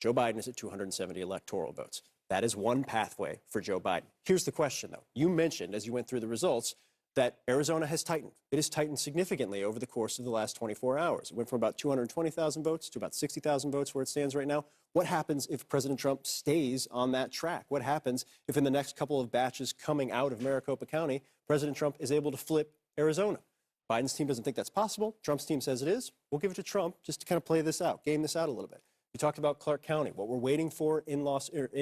Joe Biden is at 270 electoral votes. That is one pathway for Joe Biden. Here's the question, though. You mentioned, as you went through the results, that Arizona has tightened. It has tightened significantly over the course of the last 24 hours. It went from about 220,000 votes to about 60,000 votes where it stands right now. What happens if President Trump stays on that track? What happens if in the next couple of batches coming out of Maricopa County, President Trump is able to flip Arizona? Biden's team doesn't think that's possible. Trump's team says it is. We'll give it to Trump just to kind of play this out, game this out a little bit. You talked about Clark County, what we're waiting for in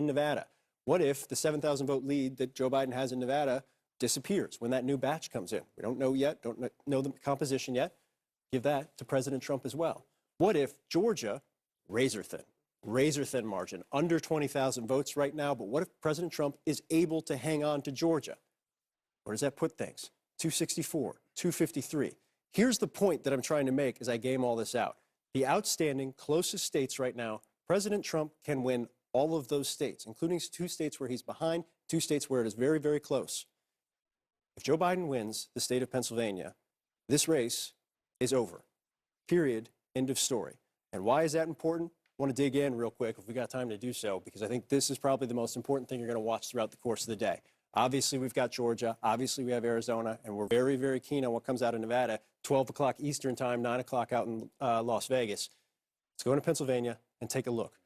Nevada. What if the 7,000 vote lead that Joe Biden has in Nevada disappears when that new batch comes in? We don't know yet, don't know the composition yet. Give that to President Trump as well. What if Georgia, razor thin margin, under 20,000 votes right now, but what if President Trump is able to hang on to Georgia? Where does that put things? 264, 253. Here's the point that I'm trying to make as I game all this out. The outstanding closest states right now, President Trump can win all of those states, including 2 states where he's behind, 2 states where it is very, very close. If Joe Biden wins the state of Pennsylvania, this race is over. Period. End of story. And why is that important? I want to dig in real quick if we got time to do so, because I think this is probably the most important thing you're going to watch throughout the course of the day. Obviously, we've got Georgia. Obviously, we have Arizona. And we're very, very keen on what comes out of Nevada, 12 o'clock Eastern time, 9 o'clock out in Las Vegas. Let's go into Pennsylvania and take a look.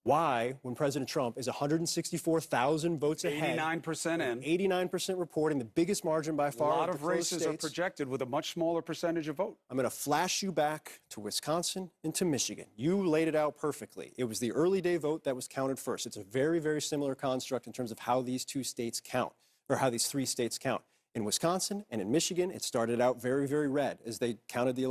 Why, when President Trump is 164,000 votes ahead, 89% in, 89% reporting, the biggest margin by far. A lot of races are projected with a much smaller percentage of vote. I'm going to flash you back to Wisconsin and to Michigan. You laid it out perfectly. It was the early day vote that was counted first. It's a very, very similar construct in terms of how these 2 states count, or how these 3 states count. In Wisconsin and in Michigan, it started out very, very red as they counted the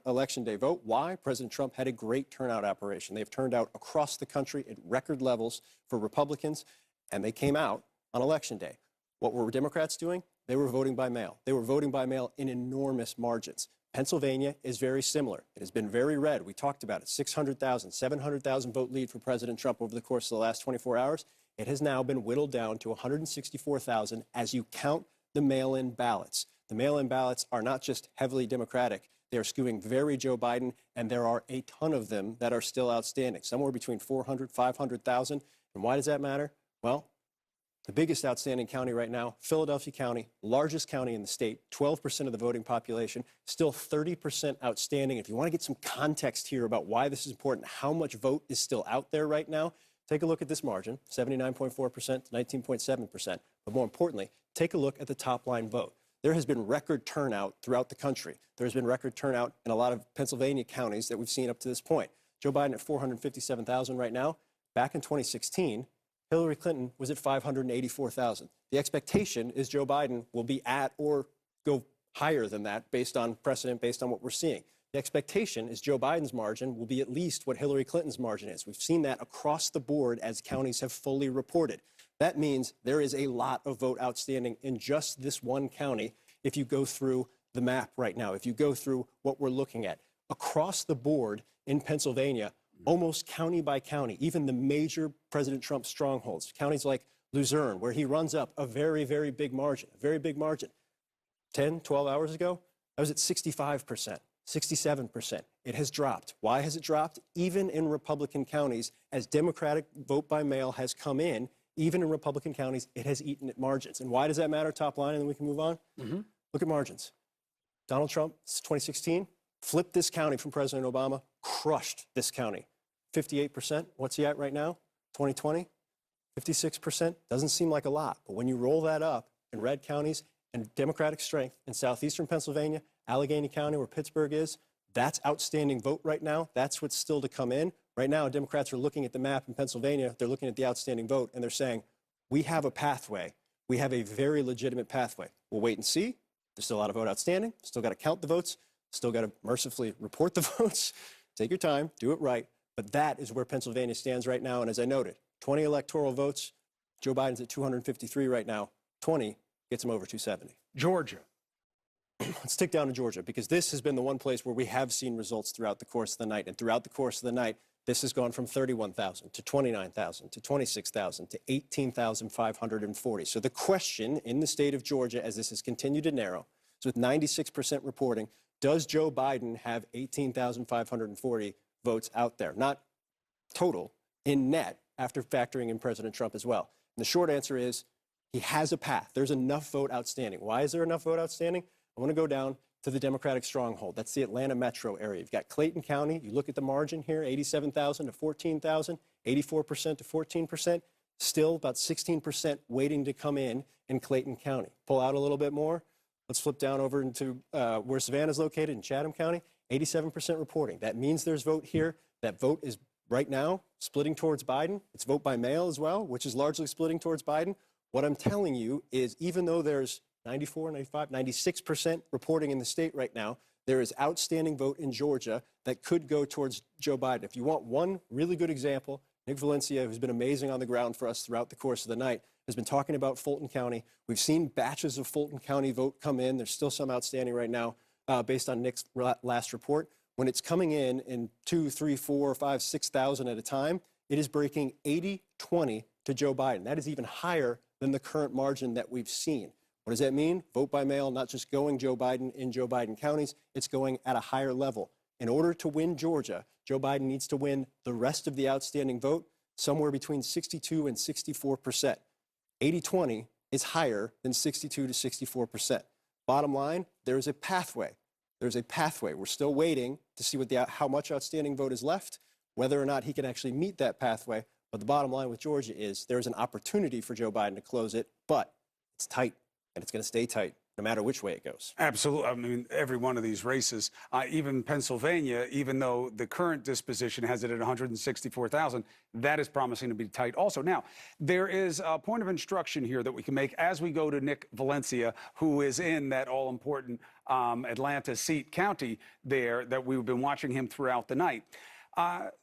election day vote. Why? President Trump had a great turnout operation. They've turned out across the country at record levels for Republicans, and they came out on election day. What were Democrats doing? They were voting by mail. They were voting by mail in enormous margins. Pennsylvania is very similar. It has been very red. We talked about it. 600,000, 700,000 vote lead for President Trump over the course of the last 24 hours. It has now been whittled down to 164,000 as you count the mail-in ballots. The mail-in ballots are not just heavily Democratic. They are skewing very Joe Biden, and there are a ton of them that are still outstanding, somewhere between 400, 500,000. And why does that matter? Well, The biggest outstanding county right now, Philadelphia County, largest county in the state, 12% of the voting population, still 30% outstanding. If you want to get some context here about why this is important, how much vote is still out there right now, take a look at this margin, 79.4% to 19.7%. But more importantly, take a look at the top line vote. There has been record turnout throughout the country. There has been record turnout in a lot of Pennsylvania counties that we've seen up to this point. Joe Biden at 457,000 right now. Back in 2016, Hillary Clinton was at 584,000. The expectation is Joe Biden will be at or go higher than that based on precedent, based on what we're seeing. The expectation is Joe Biden's margin will be at least what Hillary Clinton's margin is. We've seen that across the board as counties have fully reported. That means there is a lot of vote outstanding in just this one county if you go through the map right now, if you go through what we're looking at. Across the board in Pennsylvania, almost county by county, even the major President Trump strongholds, counties like Luzerne, where he runs up a very, very big margin, 10, 12 hours ago, I was at 65%, 67%. It has dropped. Why has it dropped? Even in Republican counties, as Democratic vote by mail has come in, even in Republican counties, it has eaten at margins. And why does that matter, top line, and then we can move on? Look at margins. Donald Trump, 2016, flipped this county from President Obama, crushed this county. 58%. What's he at right now? 2020, 56%. Doesn't seem like a lot, but when you roll that up in red counties and Democratic strength in southeastern Pennsylvania, Allegheny County, where Pittsburgh is, that's outstanding vote right now. That's what's still to come in. Right now, Democrats are looking at the map in Pennsylvania. They're looking at the outstanding vote, and they're saying, we have a pathway. We have a very legitimate pathway. We'll wait and see. There's still a lot of vote outstanding. Still got to count the votes. Still got to mercifully report the votes. Take your time. Do it right. But that is where Pennsylvania stands right now. And as I noted, 20 electoral votes. Joe Biden's at 253 right now. 20 gets him over 270. Georgia. Let's tick down to Georgia, because this has been the one place where we have seen results throughout the course of the night. And throughout the course of the night, this has gone from 31,000 to 29,000 to 26,000 to 18,540. So the question in the state of Georgia, as this has continued to narrow, is with 96% reporting, does Joe Biden have 18,540 votes out there? Not total, in net, after factoring in President Trump as well. And the short answer is he has a path. There's enough vote outstanding. Why is there enough vote outstanding? I want to go down to the Democratic stronghold. That's the Atlanta metro area. You've got Clayton County. You look at the margin here, 87,000 to 14,000, 84% to 14%. Still about 16% waiting to come in Clayton County. Pull out a little bit more. Let's flip down over into where Savannah is located in Chatham County, 87% reporting. That means there's vote here. That vote is right now splitting towards Biden. It's vote by mail as well, which is largely splitting towards Biden. What I'm telling you is even though there's 94, 95, 96% reporting in the state right now, there is outstanding vote in Georgia that could go towards Joe Biden. If you want one really good example, Nick Valencia, who's been amazing on the ground for us throughout the course of the night, has been talking about Fulton County. We've seen batches of Fulton County vote come in. There's still some outstanding right now based on Nick's last report. When it's coming in 2, 3, 4, 5, 6,000 at a time, it is breaking 80-20 to Joe Biden. That is even higher than the current margin that we've seen. What does that mean? Vote by mail, not just going Joe Biden in Joe Biden counties, it's going at a higher level. In order to win Georgia, Joe Biden needs to win the rest of the outstanding vote, somewhere between 62 and 64%. 80-20 is higher than 62 to 64%. Bottom line, there is a pathway. There's a pathway. We're still waiting to see how much outstanding vote is left, whether or not he can actually meet that pathway. But the bottom line with Georgia is there's an opportunity for Joe Biden to close it, but it's tight, and it's going to stay tight no matter which way it goes. Absolutely. I mean, every one of these races, even Pennsylvania, even though the current disposition has it at 164,000, that is promising to be tight also. Now, there is a point of instruction here that we can make as we go to Nick Valencia, who is in that all-important Atlanta seat county there that we've been watching him throughout the night.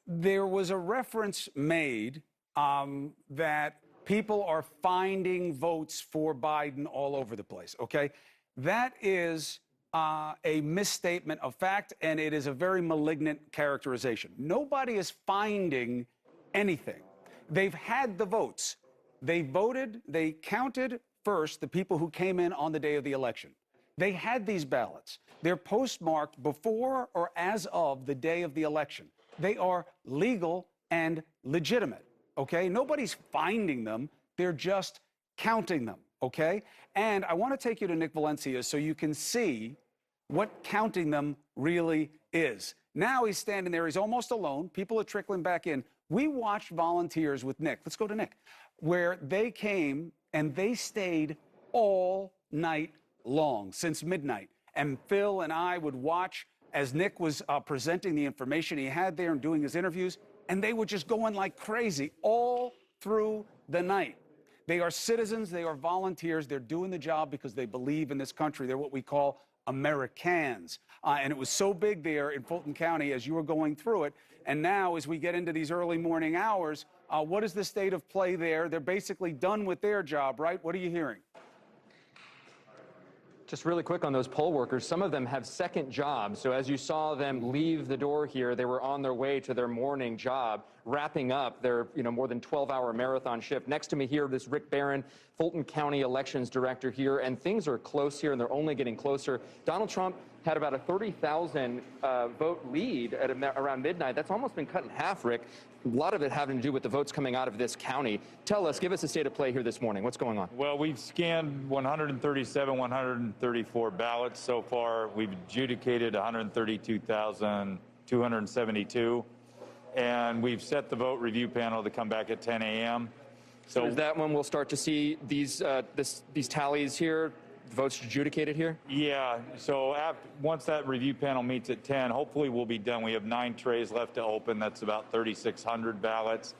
There was a reference made that people are finding votes for Biden all over the place, okay? That is a misstatement of fact, and it is a very malignant characterization. Nobody is finding anything. They've had the votes. They voted, they counted first the people who came in on the day of the election. They had these ballots. They're postmarked before or as of the day of the election. They are legal and legitimate. Okay, nobody's finding them. They're just counting them, okay? And I want to take you to Nick Valencia so you can see what counting them really is. Now he's standing there. He's almost alone. People are trickling back in. We watched volunteers with Nick. Let's go to Nick, where they came and they stayed all night long, since midnight. And Phil and I would watch as Nick was presenting the information he had there and doing his interviews, and they were just going like crazy all through the night. They are citizens. They are volunteers. They're doing the job because they believe in this country. They're what we call Americans. And it was so big there in Fulton County as you were going through it. And now, as we get into these early morning hours, what is the state of play there? They're basically done with their job, right? What are you hearing? Just really quick on those poll workers, some of them have second jobs. So as you saw them leave the door here, they were on their way to their morning job, wrapping up their more than 12-hour marathon shift. Next to me here, this Rick Barron, Fulton County Elections Director here, and things are close here, and they're only getting closer. Donald Trump had about a 30,000 vote lead at around midnight. That's almost been cut in half, Rick. A lot of it having to do with the votes coming out of this county. Tell us, give us a state of play here this morning. What's going on? Well, we've scanned 134 ballots so far. We've adjudicated 132,272. And we've set the vote review panel to come back at 10 a.m. So is that when we'll start to see these tallies here? Votes adjudicated here? Yeah, so once that review panel meets at 10, hopefully we'll be done. We have 9 trays left to open. That's about 3,600 ballots.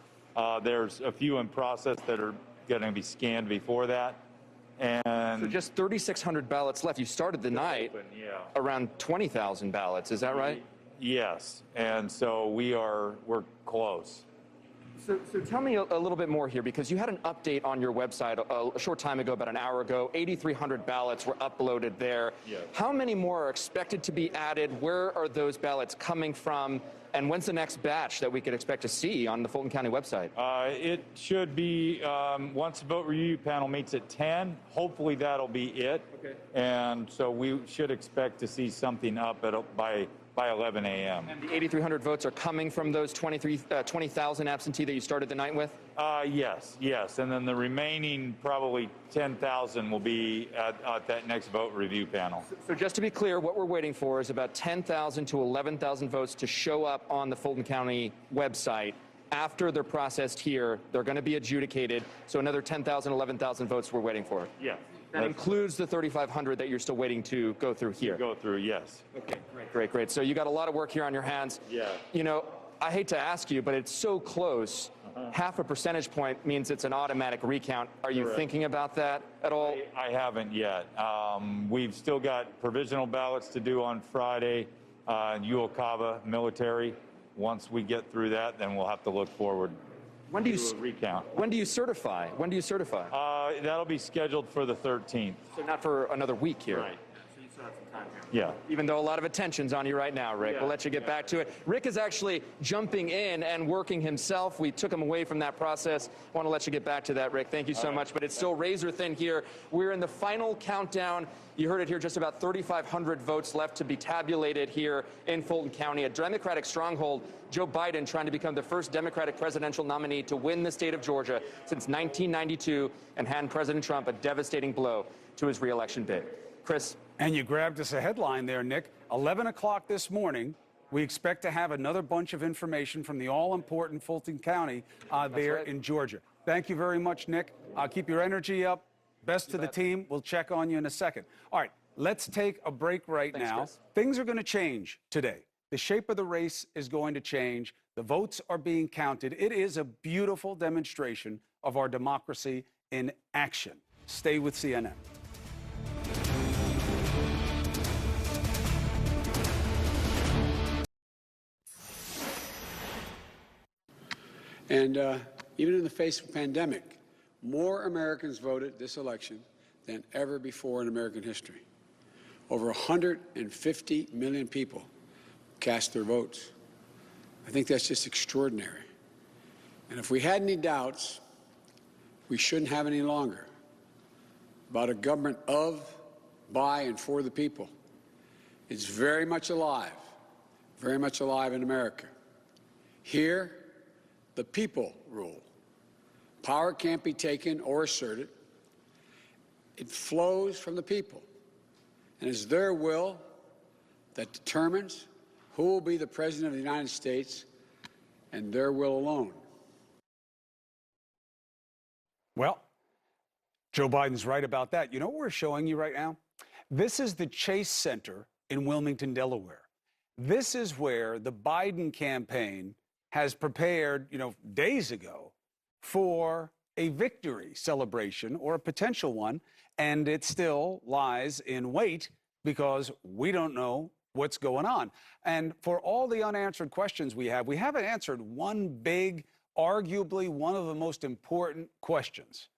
There's a few in process that are going to be scanned before that. And so just 3,600 ballots left. You started the night around 20,000 ballots. Is that right? Yes, and so we're close. So tell me a little bit more here, because you had an update on your website a short time ago, about an hour ago. 8,300 ballots were uploaded there. Yes. How many more are expected to be added? Where are those ballots coming from? And when's the next batch that we could expect to see on the Fulton County website? It should be once the vote review panel meets at 10. Hopefully that'll be it. Okay. And so we should expect to see something up by 11 a.m. And the 8,300 votes are coming from those 20,000 absentee that you started the night with? Yes. And then the remaining probably 10,000 will be at that next vote review panel. So just to be clear, what we're waiting for is about 10,000 to 11,000 votes to show up on the Fulton County website. After they're processed here, they're going to be adjudicated. So another 10,000, 11,000 votes we're waiting for. Yeah. That includes the 3,500 that you're still waiting to go through here. Go through, yes. Okay, great. So you got a lot of work here on your hands. Yeah. I hate to ask you, but it's so close. Half a percentage point means it's an automatic recount. Are you thinking about that at all? I haven't yet. We've still got provisional ballots to do on Friday, UOCAVA military. Once we get through that, then we'll have to look forward. When do you recount? When do you certify? That'll be scheduled for the 13th. So not for another week here. Right. So you still have some time here. Yeah. Even though a lot of attention's on you right now, Rick. Yeah. We'll let you get back to it. Rick is actually jumping in and working himself. We took him away from that process. I want to let you get back to that, Rick. Thank you so much. But it's still razor thin here. We're in the final countdown. You heard it here, just about 3,500 votes left to be tabulated here in Fulton County. A Democratic stronghold. Joe Biden trying to become the first Democratic presidential nominee to win the state of Georgia since 1992 and hand President Trump a devastating blow to his re-election bid. Chris? And you grabbed us a headline there, Nick. 11 o'clock this morning, we expect to have another bunch of information from the all-important Fulton County in Georgia. Thank you very much, Nick. Keep your energy up. Best to the team. We'll check on you in a second. All right, let's take a break now. Chris. Things are going to change today. The shape of the race is going to change. The votes are being counted. It is a beautiful demonstration of our democracy in action. Stay with CNN. And even in the face of a pandemic, more Americans voted this election than ever before in American history. Over 150 million people cast their votes. I think that's just extraordinary. And if we had any doubts, we shouldn't have any longer about a government of, by, and for the people. It's very much alive in America. Here, the people rule. Power can't be taken or asserted It flows from the people, and it's their will that determines who will be the President of the United States, and their will alone. Well, Joe Biden's right about that. You know what we're showing you right now? This is the Chase Center in Wilmington, Delaware. This is where the Biden campaign has prepared, days ago for a victory celebration or a potential one, and it still lies in wait because we don't know what's going on. And for all the unanswered questions we haven't answered one big, arguably one of the most important questions.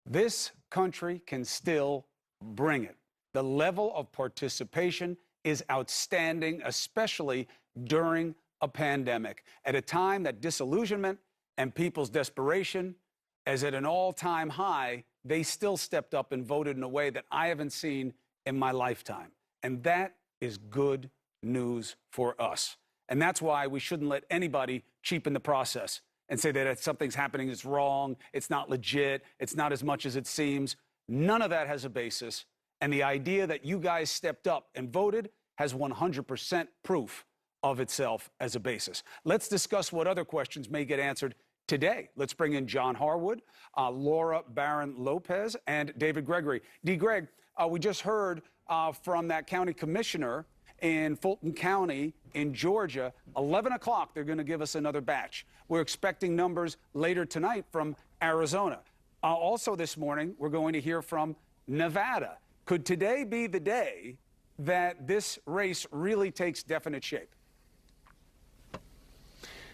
This country can still bring it. The level of participation is outstanding, especially during a pandemic, at a time that disillusionment and people's desperation is at an all-time high. They still stepped up and voted in a way that I haven't seen in my lifetime. And that is good news for us. And that's why we shouldn't let anybody cheapen the process and say that something's happening that's wrong, it's not legit, it's not as much as it seems. None of that has a basis. And the idea that you guys stepped up and voted has 100% proof of itself as a basis. Let's discuss what other questions may get answered today. Let's bring in John Harwood, Laura Barron Lopez, and David Gregory. Greg, we just heard from that county commissioner in Fulton County in Georgia. 11 o'clock, they're going to give us another batch. We're expecting numbers later tonight from Arizona. Also this morning, we're going to hear from Nevada. Could today be the day that this race really takes definite shape?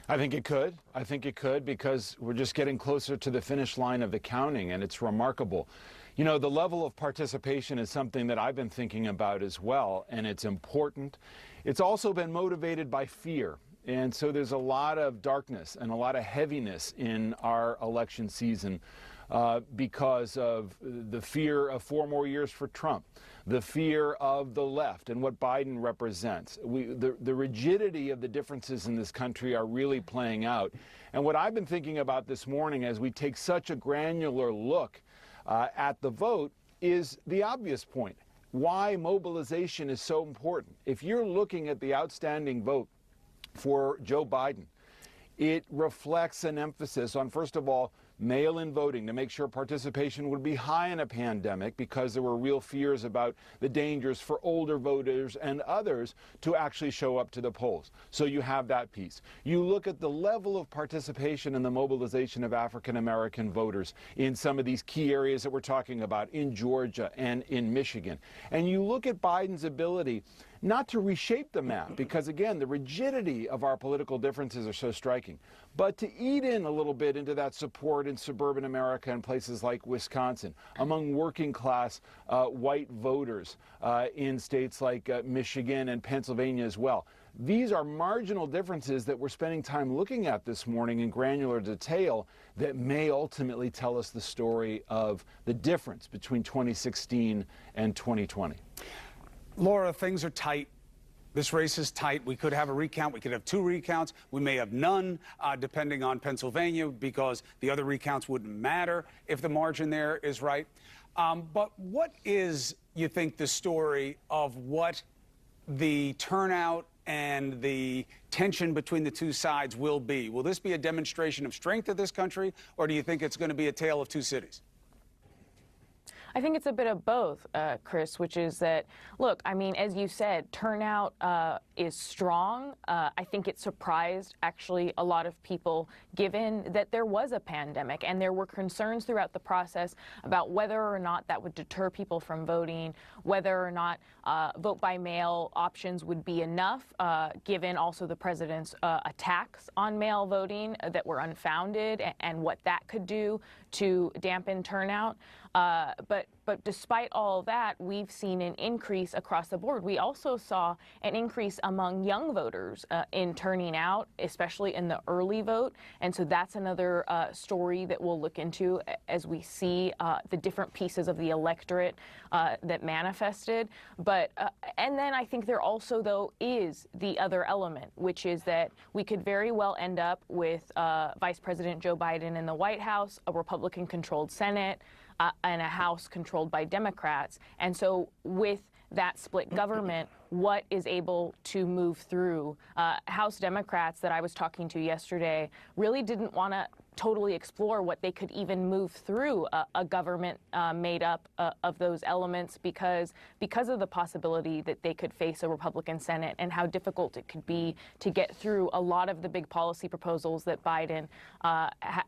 I think it could. I think it could because we're just getting closer to the finish line of the counting, and it's remarkable. You know, the level of participation is something that I've been thinking about as well, and it's important. It's also been motivated by fear. And so there's a lot of darkness and a lot of heaviness in our election season because of the fear of 4 more years for Trump, the fear of the left and what Biden represents. The rigidity of the differences in this country are really playing out. And what I've been thinking about this morning as we take such a granular look at the vote is the obvious point. Why mobilization is so important. If you're looking at the outstanding vote for Joe Biden, it reflects an emphasis on, first of all, mail-in voting to make sure participation would be high in a pandemic because there were real fears about the dangers for older voters and others to actually show up to the polls. So you have that piece. You look at the level of participation and the mobilization of African-American voters in some of these key areas that we're talking about in Georgia and in Michigan. And you look at Biden's ability not to reshape the map, because again, the rigidity of our political differences are so striking, but to eat in a little bit into that support in suburban America and places like Wisconsin, among working class white voters in states like Michigan and Pennsylvania as well. These are marginal differences that we're spending time looking at this morning in granular detail that may ultimately tell us the story of the difference between 2016 and 2020. Laura, things are tight. This race is tight. We could have a recount. We could have 2 recounts. We may have none, depending on Pennsylvania, because the other recounts wouldn't matter if the margin there is right. But what is, you think, the story of what the turnout and the tension between the two sides will be? Will this be a demonstration of strength of this country, or do you think it's going to be a tale of 2 cities? I think it's a bit of both, Chris, which is that, look, I mean, as you said, turnout is strong. I think it surprised actually a lot of people, given that there was a pandemic and there were concerns throughout the process about whether or not that would deter people from voting, whether or not vote by mail options would be enough, given also the president's attacks on mail voting that were unfounded and what that could do to dampen turnout. But despite all of that, we've seen an increase across the board. We also saw an increase among young voters in turning out, especially in the early vote. And so that's another story that we'll look into as we see the different pieces of the electorate that manifested. But and then I think there also, though, is the other element, which is that we could very well end up with Vice President Joe Biden in the White House, a Republican-controlled Senate, and a House controlled by Democrats. And so with that split government, what is able to move through? House Democrats that I was talking to yesterday really didn't want to totally explore what they could even move through a government made up of those elements because of the possibility that they could face a Republican Senate and how difficult it could be to get through a lot of the big policy proposals that Biden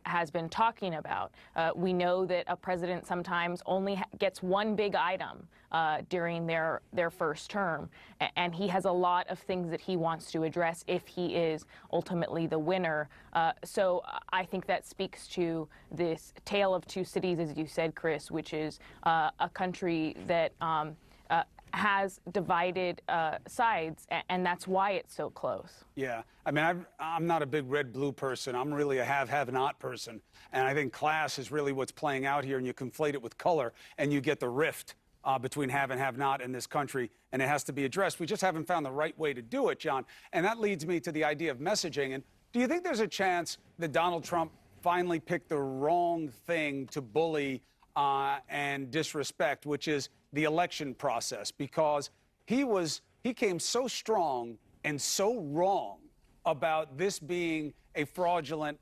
has been talking about. We know that a president sometimes only gets one big item during their first term, and he has a lot of things that he wants to address if he is ultimately the winner. So I think that speaks to this tale of two cities, as you said, Chris, which is a country that has divided sides, and that's why it's so close. Yeah, I mean, I'm not a big red-blue person. I'm really a have-not person. And I think class is really what's playing out here, and you conflate it with color, and you get the rift between have and have-not in this country, and it has to be addressed. We just haven't found the right way to do it, John. And that leads me to the idea of messaging. And do you think there's a chance that Donald Trump finally picked the wrong thing to bully and disrespect, which is the election process? Because he came so strong and so wrong about this being a fraudulent,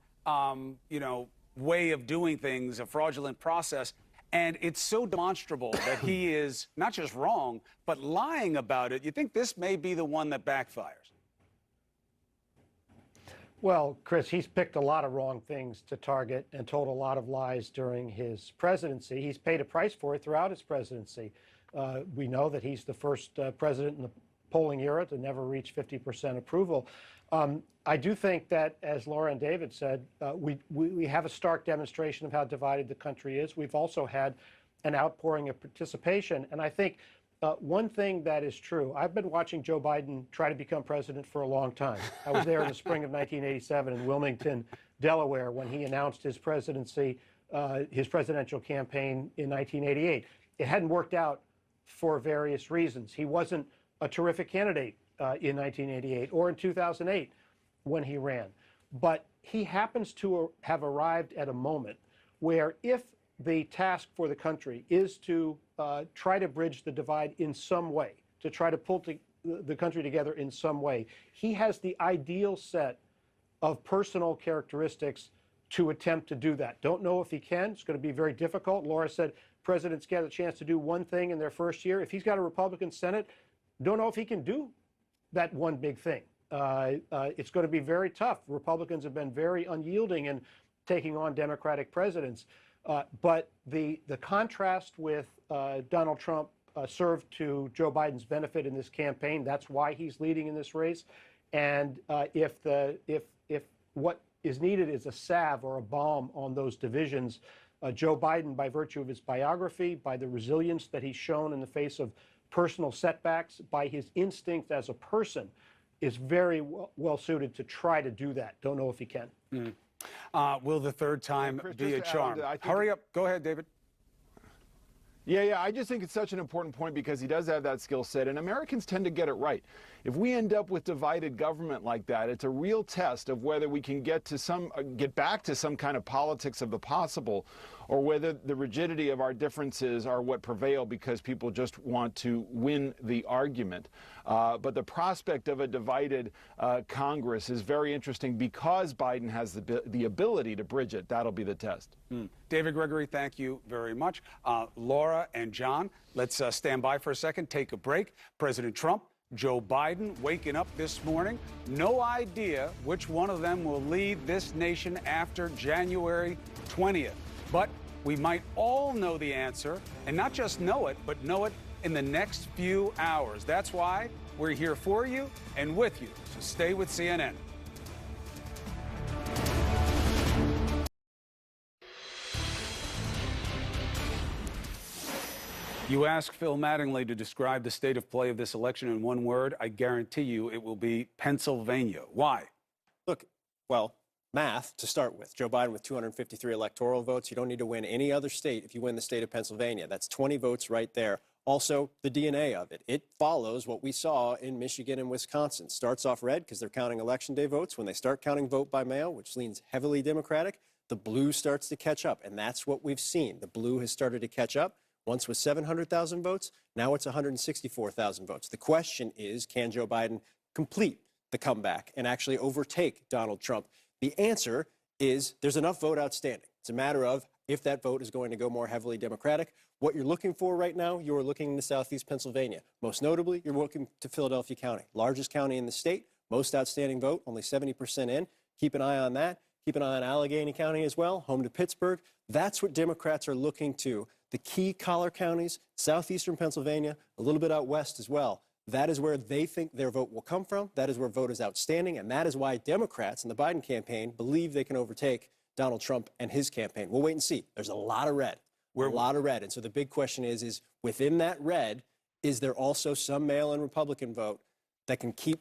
way of doing things, a fraudulent process. And it's so demonstrable that he is not just wrong, but lying about it. You think this may be the one that backfires? Well, Chris, he's picked a lot of wrong things to target and told a lot of lies during his presidency. He's paid a price for it throughout his presidency. We know that he's the first president in the polling era to never reach 50% approval. I do think that, as Laura and David said, we have a stark demonstration of how divided the country is. We've also had an outpouring of participation. And I think one thing that is true, I've been watching Joe Biden try to become president for a long time. I was there in the spring of 1987 in Wilmington, Delaware, when he announced his presidency, his presidential campaign in 1988. It hadn't worked out for various reasons. He wasn't a terrific candidate in 1988 or in 2008 when he ran. But he happens to have arrived at a moment where if the task for the country is to try to bridge the divide in some way, to try to pull the country together in some way, he has the ideal set of personal characteristics to attempt to do that. Don't know if he can. It's going to be very difficult. Laura said presidents get a chance to do one thing in their first year. If he's got a Republican Senate, don't know if he can do that one big thing. It's going to be very tough. Republicans have been very unyielding in taking on Democratic presidents. But the contrast with Donald Trump served to Joe Biden's benefit in this campaign. That's why he's leading in this race. And if what is needed is a salve or a balm on those divisions, Joe Biden, by virtue of his biography, by the resilience that he's shown in the face of personal setbacks, by his instinct as a person, is very well suited to try to do that. Don't know if he can. Will the third time be a charm? Hurry up. Go ahead, David. Yeah, I just think it's such an important point because he does have that skill set, and Americans tend to get it right. If we end up with divided government like that, it's a real test of whether we can get back to some kind of politics of the possible, or whether the rigidity of our differences are what prevail because people just want to win the argument. But the prospect of a divided Congress is very interesting because Biden has the ability to bridge it. That'll be the test. David Gregory, thank you very much. Laura and John, let's stand by for a second, take a break. President Trump, Joe Biden waking up this morning. No idea which one of them will lead this nation after January 20th. But we might all know the answer, and not just know it, but know it in the next few hours. That's why we're here for you and with you. So stay with CNN. You ask Phil Mattingly to describe the state of play of this election in one word, I guarantee you it will be Pennsylvania. Why? Look, well, math to start with. Joe Biden with 253 electoral votes. You don't need to win any other state if you win the state of Pennsylvania. That's 20 votes right there. Also, the DNA of it. It follows what we saw in Michigan and Wisconsin. Starts off red because they're counting Election Day votes. When they start counting vote by mail, which leans heavily Democratic, the blue starts to catch up. And that's what we've seen. The blue has started to catch up. Once was 700,000 votes. Now it's 164,000 votes. The question is, can Joe Biden complete the comeback and actually overtake Donald Trump? The answer is there's enough vote outstanding. It's a matter of if that vote is going to go more heavily Democratic. What you're looking for right now, you're looking into Southeast Pennsylvania. Most notably, you're looking to Philadelphia County, largest county in the state, most outstanding vote, only 70% in. Keep an eye on that. Keep an eye on Allegheny County as well, home to Pittsburgh. That's what Democrats are looking to. The key collar counties, southeastern Pennsylvania, a little bit out west as well. That is where they think their vote will come from. That is where vote is outstanding. And that is why Democrats in the Biden campaign believe they can overtake Donald Trump and his campaign. We'll wait and see. There's a lot of red. A lot of red. And so the big question is within that red, is there also some mail-in Republican vote that can keep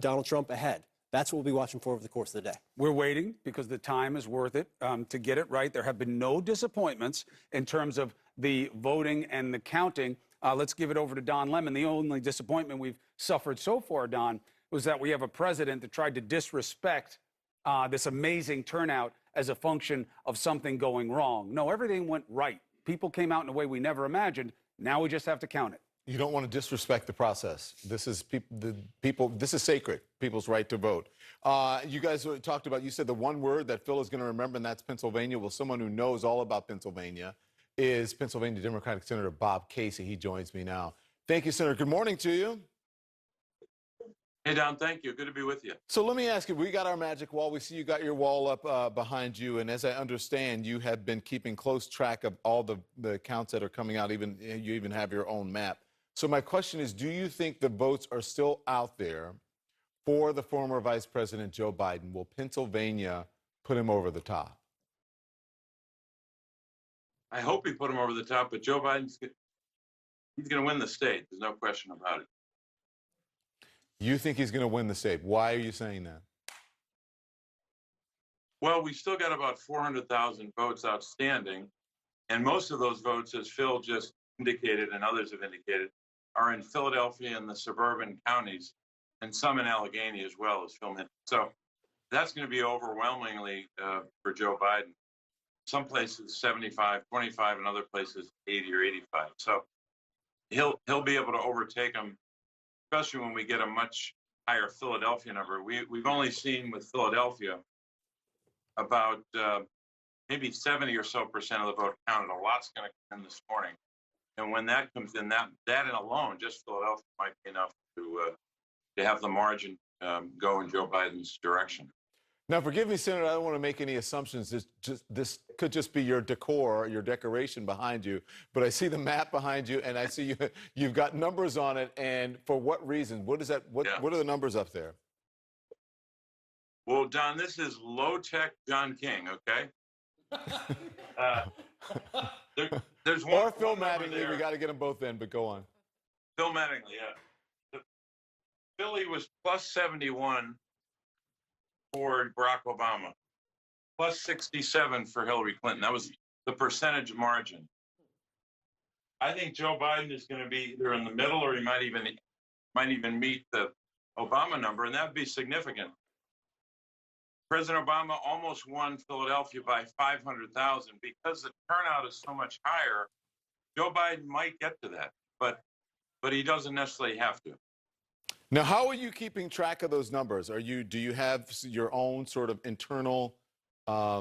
Donald Trump ahead? That's what we'll be watching for over the course of the day. We're waiting because the time is worth it to get it right. There have been no disappointments in terms of the voting and the counting. Let's give it over to Don Lemon. The only disappointment we've suffered so far, Don, was that we have a president that tried to disrespect this amazing turnout as a function of something going wrong. No, everything went right. People came out in a way we never imagined. Now we just have to count it. You don't want to disrespect the process. This is this is sacred, people's right to vote. You guys talked about, you said the one word that Phil is going to remember, and that's Pennsylvania. Well, someone who knows all about Pennsylvania is Pennsylvania Democratic Senator Bob Casey. He joins me now. Thank you, Senator. Good morning to you. Hey, Don, thank you. Good to be with you. So let me ask you, we got our magic wall. We see you got your wall up behind you. And as I understand, you have been keeping close track of all the counts that are coming out. You even have your own map. So my question is, do you think the votes are still out there for the former Vice President Joe Biden? Will Pennsylvania put him over the top? I hope he put him over the top, but Joe Biden's he's going to win the state. There's no question about it. You think he's going to win the state. Why are you saying that? Well, we still got about 400,000 votes outstanding, and most of those votes, as Phil just indicated and others have indicated, are in Philadelphia and the suburban counties, and some in Allegheny as well, as Phil mentioned. So that's going to be overwhelmingly for Joe Biden. Some places 75, 25, and other places 80 or 85. So he'll be able to overtake him, especially when we get a much higher Philadelphia number. We've only seen with Philadelphia about maybe 70 or so % of the vote counted. A lot's going to come in this morning. And when that comes in, that in alone, just Philadelphia might be enough to have the margin go in Joe Biden's direction. Now, forgive me, Senator, I don't want to make any assumptions. This could just be your decor, your decoration behind you. But I see the map behind you, and I see you've got numbers on it. And for what reason? What is that? What are the numbers up there? Well, Don, this is low-tech John King, okay? There's one. Or Phil Mattingly. We got to get them both in, but go on. Phil Mattingly, yeah. Philly was plus 71 for Barack Obama, plus 67 for Hillary Clinton. That was the percentage margin. I think Joe Biden is going to be either in the middle, or he might even meet the Obama number, and that would be significant. President Obama almost won Philadelphia by 500,000. Because the turnout is so much higher, Joe Biden might get to that, but he doesn't necessarily have to. Now, how are you keeping track of those numbers? Do you have your own sort of internal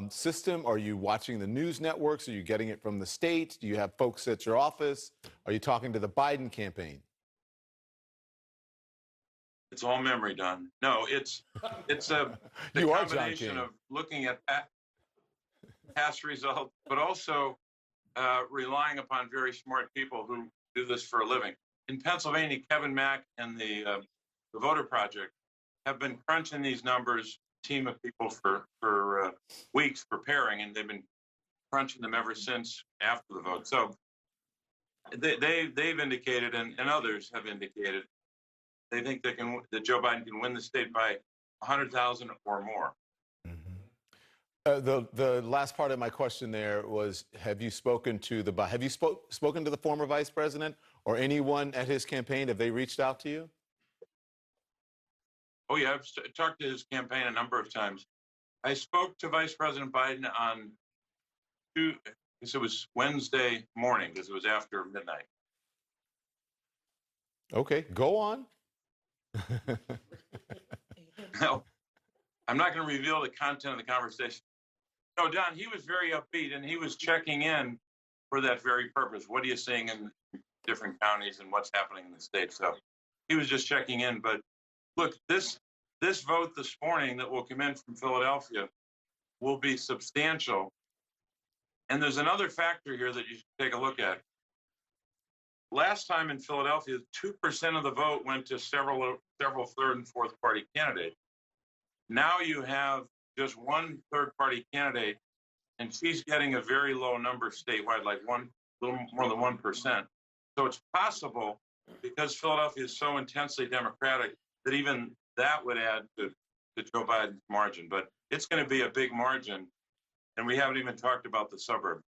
system? Are you watching the news networks? Are you getting it from the state? Do you have folks at your office? Are you talking to the Biden campaign? It's all memory, Don. No, it's a combination of looking at past results, but also relying upon very smart people who do this for a living. In Pennsylvania, Kevin Mack and the Voter Project have been crunching these numbers, team of people for weeks preparing, and they've been crunching them ever since after the vote. So they've indicated, and others have indicated, they think that Joe Biden can win the state by 100,000 or more. The last part of my question there was: have you spoken to spoken to the former vice president or anyone at his campaign? Have they reached out to you? Oh yeah, I've talked to his campaign a number of times. I spoke to Vice President Biden on it was Wednesday morning because it was after midnight. Okay, go on. No, I'm not going to reveal the content of the conversation. No, Don, he was very upbeat, and he was checking in for that very purpose. What are you seeing in different counties and what's happening in the state? So he was just checking in. But look, this vote this morning that will come in from Philadelphia will be substantial. And there's another factor here that you should take a look at. Last time in Philadelphia, 2% of the vote went to several third and fourth party candidates. Now you have just one third party candidate, and she's getting a very low number statewide, like a little more than 1%. So it's possible, because Philadelphia is so intensely Democratic, that even that would add to Joe Biden's margin. But it's going to be a big margin, and we haven't even talked about the suburbs.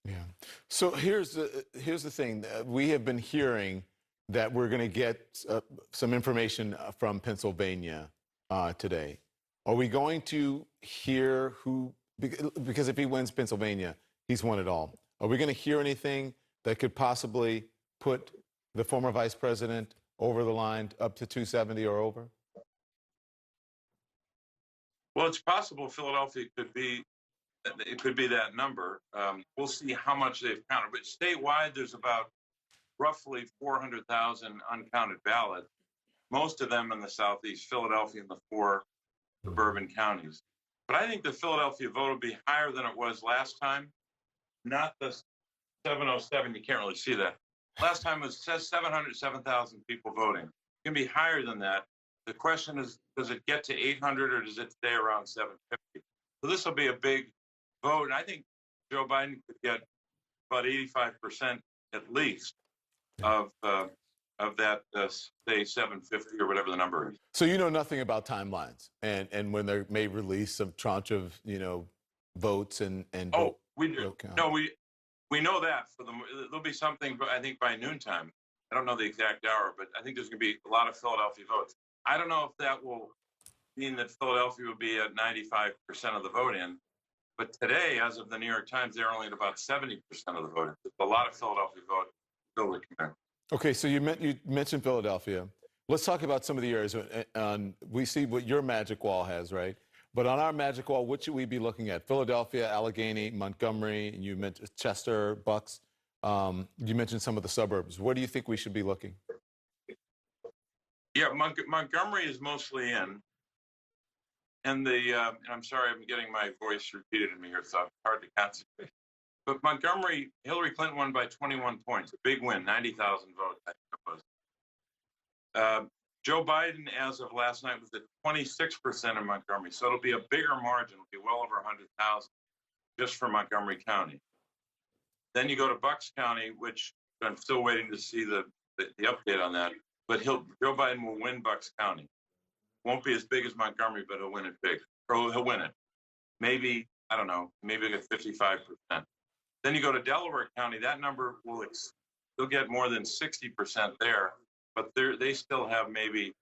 Yeah. So here's the thing. We have been hearing that we're going to get some information from Pennsylvania today. Are we going to hear who, because if he wins Pennsylvania, he's won it all. Are we going to hear anything that could possibly put the former vice president over the line up to 270 or over? Well, it's possible Philadelphia could be that number. We'll see how much they've counted. But statewide, there's about roughly 400,000 uncounted ballots, most of them in the Southeast, Philadelphia and the 4 suburban counties. But I think the Philadelphia vote will be higher than it was last time, not the 707. You can't really see that. Last time it was 707,000 people voting. It can be higher than that. The question is, does it get to 800 or does it stay around 750? So this will be a big vote. And I think Joe Biden could get about 85% at least of that, say, 750 or whatever the number is. So you know nothing about timelines and when they may release some tranche of, votes and oh, we do. No, we know that there'll be something, I think, by noontime. I don't know the exact hour, but I think there's going to be a lot of Philadelphia votes. I don't know if that will mean that Philadelphia will be at 95% of the vote in, but today, as of the New York Times, they're only at about 70% of the vote in. It's a lot of Philadelphia vote still to come in. Okay, so you mentioned Philadelphia. Let's talk about some of the areas. We see what your magic wall has, right? But on our magic wall, what should we be looking at? Philadelphia, Allegheny, Montgomery, you mentioned Chester, Bucks. You mentioned some of the suburbs. Where do you think we should be looking? Yeah, Montgomery is mostly in. And I'm sorry, I'm getting my voice repeated in me here, so it's hard to concentrate. But Montgomery, Hillary Clinton won by 21 points, a big win, 90,000 votes, I think it was. Joe Biden, as of last night, was at 26% in Montgomery. So it'll be a bigger margin. It'll be well over 100,000 just for Montgomery County. Then you go to Bucks County, which I'm still waiting to see the update on that. But Joe Biden will win Bucks County. Won't be as big as Montgomery, but he'll win it big. Or he'll win it. Maybe, I don't know, maybe like 55%. Then you go to Delaware County, that number they'll get more than 60% there, but they still have maybe,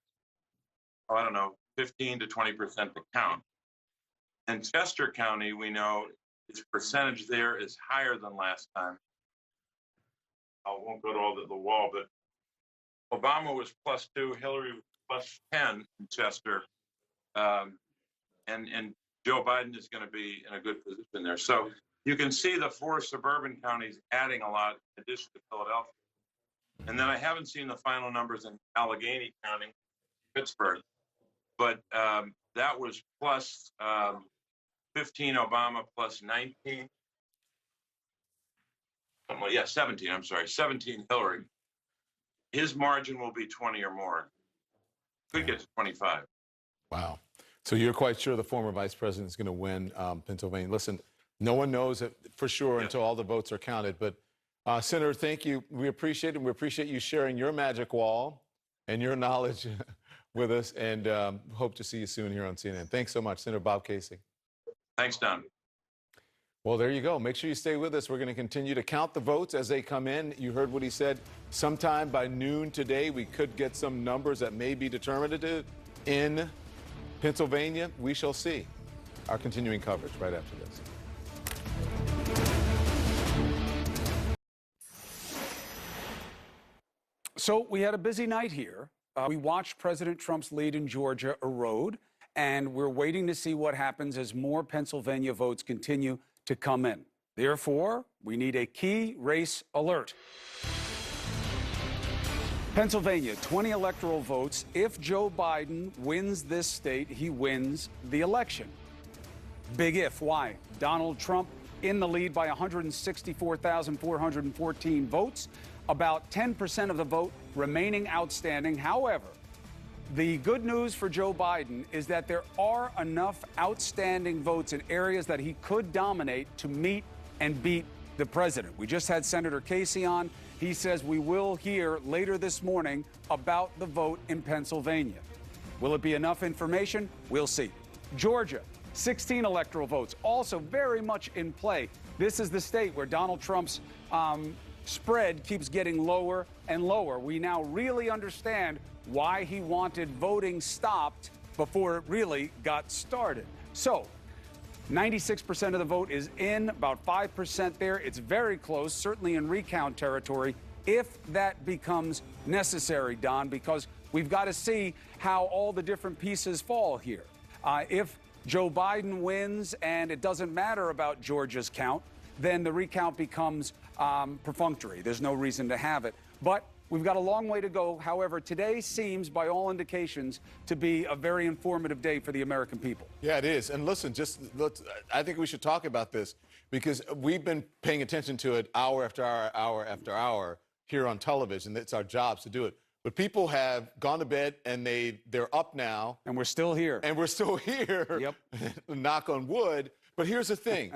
I don't know, 15 to 20% to count. And Chester County, we know its percentage there is higher than last time. I won't go to all the wall, but Obama was +2, Hillary was +10 in Chester, and Joe Biden is going to be in a good position there. So you can see the 4 suburban counties adding a lot in addition to Philadelphia. And then I haven't seen the final numbers in Allegheny County, Pittsburgh, but that was +15 Obama, +19. Well, yeah, 17, I'm sorry, 17 Hillary. His margin will be 20 or more. Could get to 25. Wow. So you're quite sure the former vice president is going to win Pennsylvania. Listen, no one knows it for sure until all the votes are counted. But Senator, thank you. We appreciate it. We appreciate you sharing your magic wall and your knowledge with us, and hope to see you soon here on CNN. Thanks so much, Senator Bob Casey. Thanks, Don. Well, there you go. Make sure you stay with us. We're going to continue to count the votes as they come in. You heard what he said. Sometime by noon today, we could get some numbers that may be determinative in Pennsylvania. We shall see. our continuing coverage right after this. So we had a busy night here. We watched President Trump's lead in Georgia erode, and we're waiting to see what happens as more Pennsylvania votes continue to come in. Therefore, we need a key race alert. Pennsylvania, 20 electoral votes. If Joe Biden wins this state, he wins the election. Big if. Why? Donald Trump in the lead by 164,414 votes. About 10% of the vote remaining outstanding. However, the good news for Joe Biden is that there are enough outstanding votes in areas that he could dominate to meet and beat the president. We just had Senator Casey on. He says we will hear later this morning about the vote in Pennsylvania. Will it be enough information? We'll see. Georgia, 16 electoral votes, also very much in play. This is the state where Donald Trump's spread keeps getting lower and lower. We now really understand why he wanted voting stopped before it really got started. So 96% of the vote is in, about 5% there. It's very close, certainly in recount territory, if that becomes necessary, Don, because we've got to see how all the different pieces fall here. If Joe Biden wins and it doesn't matter about Georgia's count, then the recount becomes perfunctory. There's no reason to have it. But we've got a long way to go. However, today seems, by all indications, to be a very informative day for the American people. Yeah, it is. And listen, I think we should talk about this because we've been paying attention to it hour after hour, hour after hour here on television. It's our jobs to do it. But people have gone to bed and they're up now. And we're still here. And we're still here. Yep. Knock on wood. But here's the thing.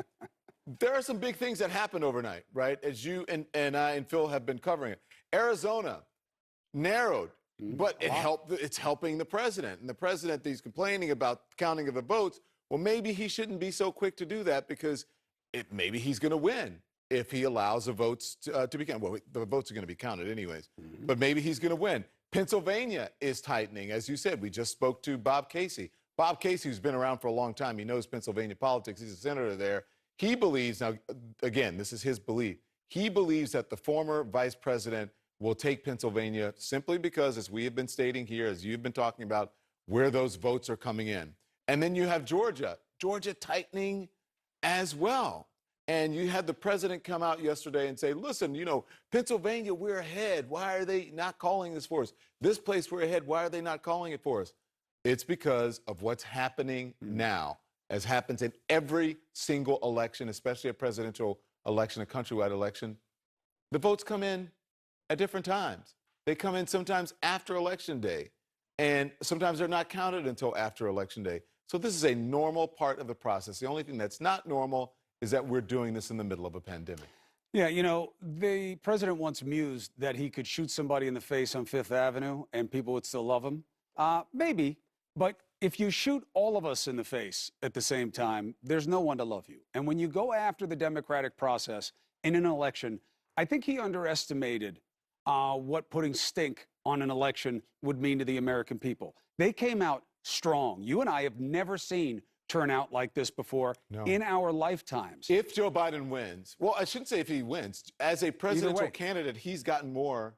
There are some big things that happened overnight, right? As you and I and Phil have been covering it. Arizona narrowed, but it's helping the president. And the president, he's complaining about counting of the votes. Well, maybe he shouldn't be so quick to do that because maybe he's going to win if he allows the votes to be counted. Well, the votes are going to be counted anyways, but maybe he's going to win. Pennsylvania is tightening. As you said, we just spoke to Bob Casey. Bob Casey, who's been around for a long time, he knows Pennsylvania politics. He's a senator there. He believes, now, again, this is his belief, he believes that the former vice president will take Pennsylvania simply because, as we have been stating here, as you've been talking about, where those votes are coming in. And then you have Georgia tightening as well. And you had the president come out yesterday and say, listen, Pennsylvania, we're ahead. Why are they not calling this for us? This place, we're ahead. Why are they not calling it for us? It's because of what's happening now, as happens in every single election, especially a presidential election, a countrywide election. The votes come in at different times. They come in sometimes after Election Day, and sometimes they're not counted until after Election Day. So this is a normal part of the process. The only thing that's not normal is that we're doing this in the middle of a pandemic. Yeah, the president once mused that he could shoot somebody in the face on Fifth Avenue and people would still love him. Maybe, but if you shoot all of us in the face at the same time, there's no one to love you. And when you go after the democratic process in an election, I think he underestimated what putting stink on an election would mean to the American people. They came out strong. You and I have never seen turnout like this before in our lifetimes. If Joe Biden wins, well, I shouldn't say if he wins. As a presidential candidate, he's gotten more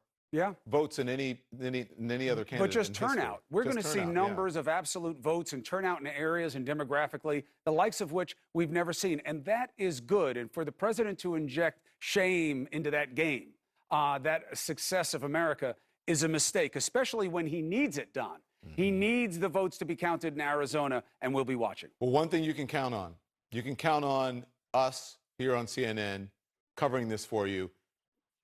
votes than any other candidate. But just turnout. We're going to see numbers of absolute votes and turnout in areas and demographically, the likes of which we've never seen. And that is good. And for the president to inject shame into that game, that success of America is a mistake, especially when he needs it done. He needs the votes to be counted in Arizona, and we'll be watching. Well, one thing you can count on us here on CNN covering this for you.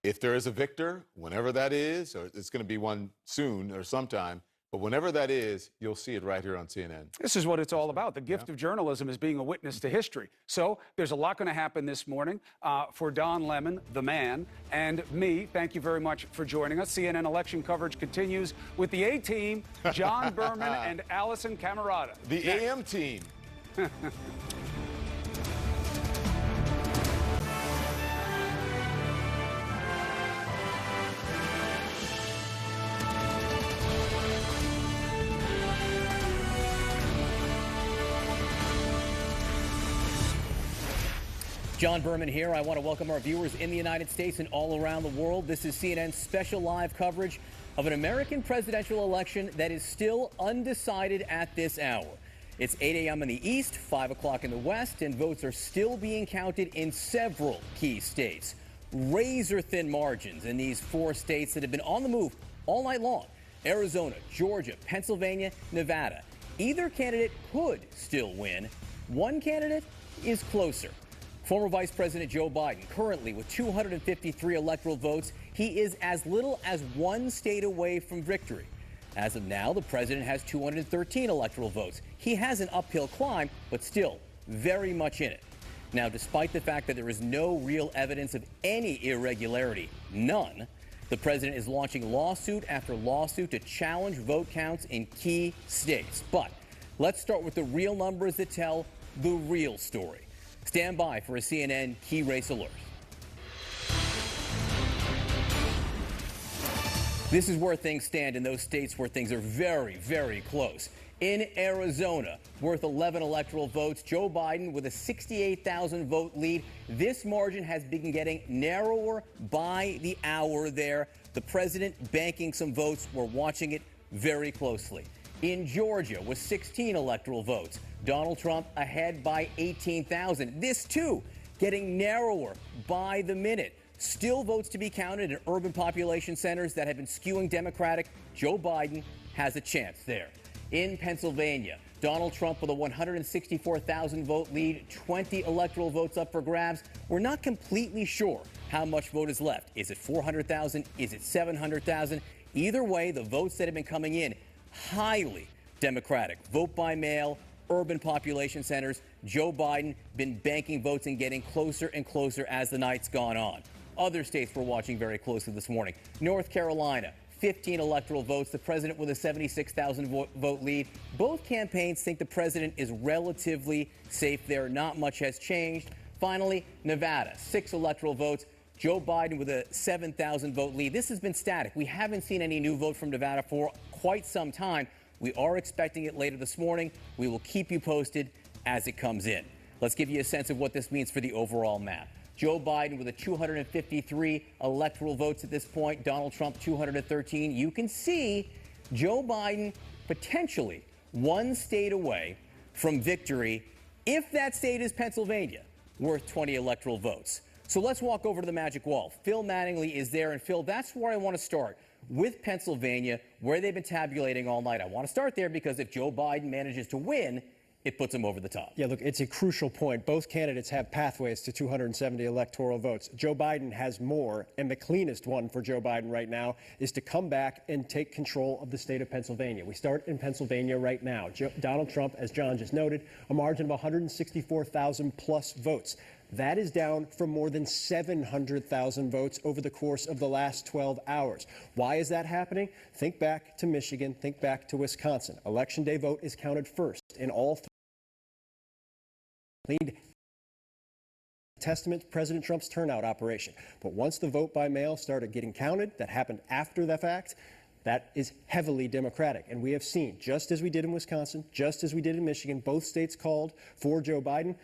If there is a victor, whenever that is, or it's going to be one soon or sometime, but whenever that is, you'll see it right here on CNN. This is what it's all about. The gift of journalism is being a witness to history. So there's a lot going to happen this morning. For Don Lemon, the man, and me, thank you very much for joining us. CNN election coverage continues with the A-Team, John Berman and Allison Camerata. The AM team. John Berman here. I want to welcome our viewers in the United States and all around the world. This is CNN's special live coverage of an American presidential election that is still undecided at this hour. It's 8 a.m. in the East, 5 o'clock in the West, and votes are still being counted in several key states. Razor-thin margins in these 4 states that have been on the move all night long: Arizona, Georgia, Pennsylvania, Nevada. Either candidate could still win. One candidate is closer. Former Vice President Joe Biden, currently with 253 electoral votes, he is as little as 1 state away from victory. As of now, the president has 213 electoral votes. He has an uphill climb, but still very much in it. Now, despite the fact that there is no real evidence of any irregularity, none, the president is launching lawsuit after lawsuit to challenge vote counts in key states. But let's start with the real numbers that tell the real story. Stand by for a CNN Key Race Alert. This is where things stand in those states where things are very, very close. In Arizona, worth 11 electoral votes, Joe Biden with a 68,000 vote lead. This margin has been getting narrower by the hour there. The president banking some votes. We're watching it very closely. In Georgia, with 16 electoral votes, Donald Trump ahead by 18,000. This, too, getting narrower by the minute. Still votes to be counted in urban population centers that have been skewing Democratic. Joe Biden has a chance there. In Pennsylvania, Donald Trump with a 164,000 vote lead, 20 electoral votes up for grabs. We're not completely sure how much vote is left. Is it 400,000? Is it 700,000? Either way, the votes that have been coming in, highly Democratic. Vote by mail, urban population centers. Joe Biden been banking votes and getting closer and closer as the night's gone on. Other states we're watching very closely this morning. North Carolina, 15 electoral votes. The president with a 76,000 vote lead. Both campaigns think the president is relatively safe there. Not much has changed. Finally, Nevada, 6 electoral votes. Joe Biden with a 7,000 vote lead. This has been static. We haven't seen any new vote from Nevada for quite some time. We are expecting it later this morning. We will keep you posted as it comes in. Let's give you a sense of what this means for the overall map. Joe Biden with a 253 electoral votes at this point. Donald Trump 213. You can see Joe Biden potentially 1 state away from victory if that state is Pennsylvania, worth 20 electoral votes. So let's walk over to the magic wall. Phil Mattingly is there. And Phil, that's where I want to start, with Pennsylvania, where they've been tabulating all night. I want to start there because if Joe Biden manages to win, it puts him over the top. Yeah, look, it's a crucial point. Both candidates have pathways to 270 electoral votes. Joe Biden has more, and the cleanest one for Joe Biden right now is to come back and take control of the state of Pennsylvania. We start in Pennsylvania right now. Donald Trump, as John just noted, a margin of 164,000 plus votes. That is down from more than 700,000 votes over the course of the last 12 hours. Why is that happening? Think back to Michigan. Think back to Wisconsin. Election day vote is counted first in all 3. Testament to President Trump's turnout operation. But once the vote by mail started getting counted, that happened after the fact, that is heavily Democratic. And we have seen, just as we did in Wisconsin, just as we did in Michigan, both states called for Joe Biden.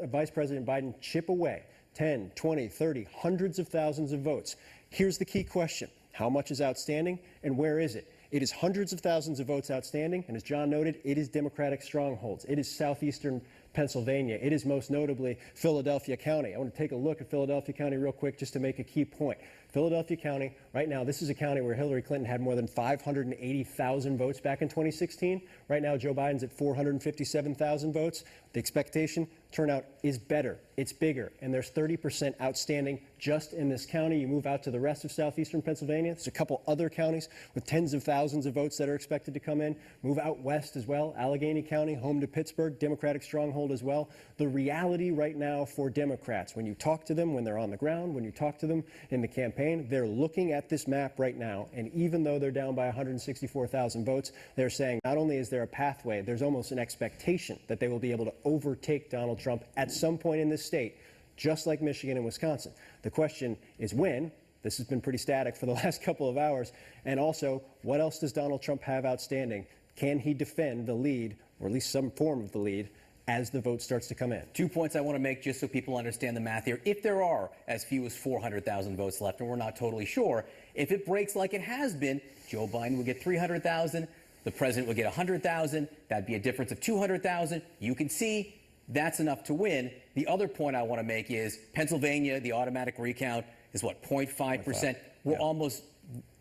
Vice President Biden chip away 10, 20, 30, hundreds of thousands of votes. Here's the key question. How much is outstanding and where is it? It is hundreds of thousands of votes outstanding. And as John noted, it is Democratic strongholds. It is southeastern Pennsylvania. It is most notably Philadelphia County. I want to take a look at Philadelphia County real quick just to make a key point. Philadelphia County, right now, this is a county where Hillary Clinton had more than 580,000 votes back in 2016. Right now, Joe Biden's at 457,000 votes. The expectation, turnout is better. It's bigger. And there's 30% outstanding just in this county. You move out to the rest of southeastern Pennsylvania. There's a couple other counties with tens of thousands of votes that are expected to come in. Move out west as well. Allegheny County, home to Pittsburgh, Democratic stronghold as well. The reality right now for Democrats, when you talk to them, when they're on the ground, when you talk to them in the campaign, they're looking at this map right now, and even though they're down by 164,000 votes, they're saying not only is there a pathway, there's almost an expectation that they will be able to overtake Donald Trump at some point in this state, just like Michigan and Wisconsin. The question is when. This has been pretty static for the last couple of hours. And also, what else does Donald Trump have outstanding? Can he defend the lead, or at least some form of the lead, as the vote starts to come in. 2 points I want to make just so people understand the math here. If there are as few as 400,000 votes left, and we're not totally sure, if it breaks like it has been, Joe Biden would get 300,000, the president would get 100,000. That'd be a difference of 200,000. You can see that's enough to win. The other point I want to make is Pennsylvania, the automatic recount is what, 0.5%? We're almost,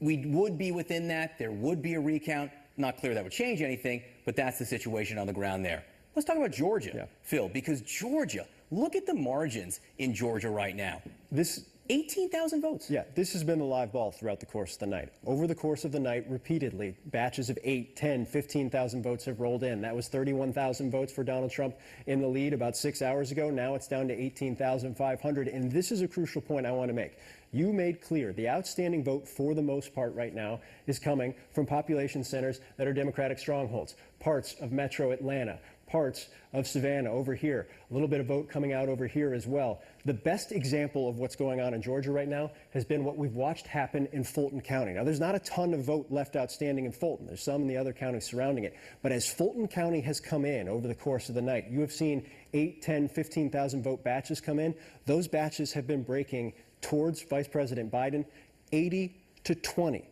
we would be within that. There would be a recount. Not clear that would change anything, but that's the situation on the ground there. Let's talk about Georgia, Phil, because Georgia, look at the margins in Georgia right now. This 18,000 votes. Yeah, this has been the live ball throughout the course of the night. Over the course of the night, repeatedly, batches of 8, 10, 15,000 votes have rolled in. That was 31,000 votes for Donald Trump in the lead about 6 hours ago. Now it's down to 18,500. And this is a crucial point I want to make. You made clear the outstanding vote for the most part right now is coming from population centers that are Democratic strongholds, parts of metro Atlanta, parts of Savannah over here, a little bit of vote coming out over here as well. The best example of what's going on in Georgia right now has been what we've watched happen in Fulton County. Now, there's not a ton of vote left outstanding in Fulton. There's some in the other counties surrounding it. But as Fulton County has come in over the course of the night, you have seen 8, 10, 15,000 vote batches come in. Those batches have been breaking towards Vice President Biden 80 to 20.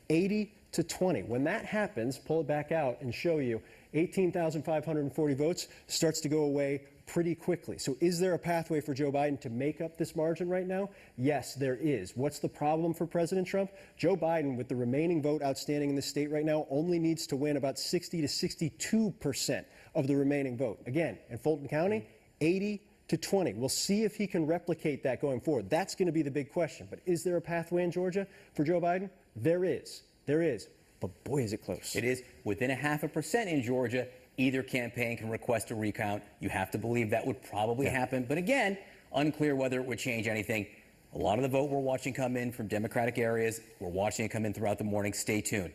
80 to 20. When that happens, pull it back out and show you 18,540 votes starts to go away pretty quickly. So is there a pathway for Joe Biden to make up this margin right now? Yes, there is. What's the problem for President Trump? Joe Biden, with the remaining vote outstanding in the state right now, only needs to win about 60 to 62% of the remaining vote. Again, in Fulton County, 80 to 20. We'll see if he can replicate that going forward. That's going to be the big question. But is there a pathway in Georgia for Joe Biden? There is. There is. But boy, is it close. It is within 0.5% in Georgia. Either campaign can request a recount. You have to believe that would probably happen. But again, unclear whether it would change anything. A lot of the vote we're watching come in from Democratic areas. We're watching it come in throughout the morning. Stay tuned.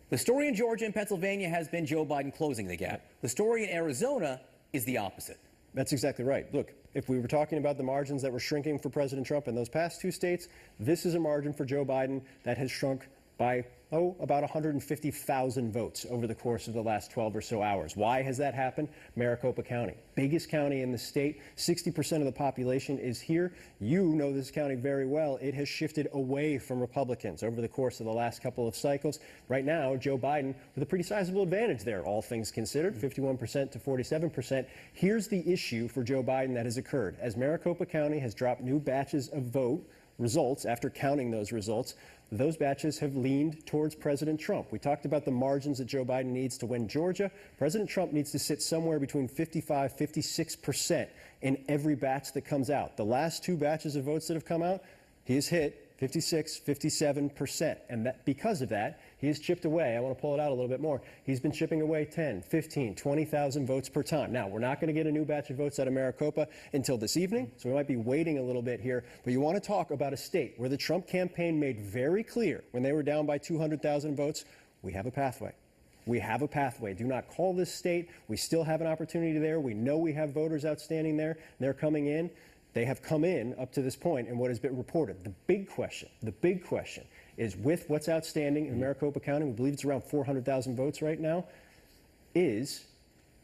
The story in Georgia and Pennsylvania has been Joe Biden closing the gap. The story in Arizona is the opposite. That's exactly right. Look, if we were talking about the margins that were shrinking for President Trump in those past two states, this is a margin for Joe Biden that has shrunk by about 150,000 votes over the course of the last 12 or so hours. Why has that happened? Maricopa County, biggest county in the state, 60% of the population is here. You know this county very well. It has shifted away from Republicans over the course of the last couple of cycles. Right now, Joe Biden with a pretty sizable advantage there, all things considered, 51% to 47%. Here's the issue for Joe Biden that has occurred. As Maricopa County has dropped new batches of vote results after counting those results, those batches have leaned towards President Trump. We talked about the margins that Joe Biden needs to win Georgia. President Trump needs to sit somewhere between 55, 56% in every batch that comes out. The last two batches of votes that have come out, he has hit 56, 57%. And that, because of that, he has chipped away. I want to pull it out a little bit more. He's been chipping away 10, 15, 20,000 votes per time. Now, we're not going to get a new batch of votes out of Maricopa until this evening, so we might be waiting a little bit here. But you want to talk about a state where the Trump campaign made very clear when they were down by 200,000 votes, we have a pathway. We have a pathway. Do not call this state. We still have an opportunity there. We know we have voters outstanding there. They're coming in. They have come in up to this point in what has been reported. The big question is with what's outstanding in Maricopa County, we believe it's around 400,000 votes right now, is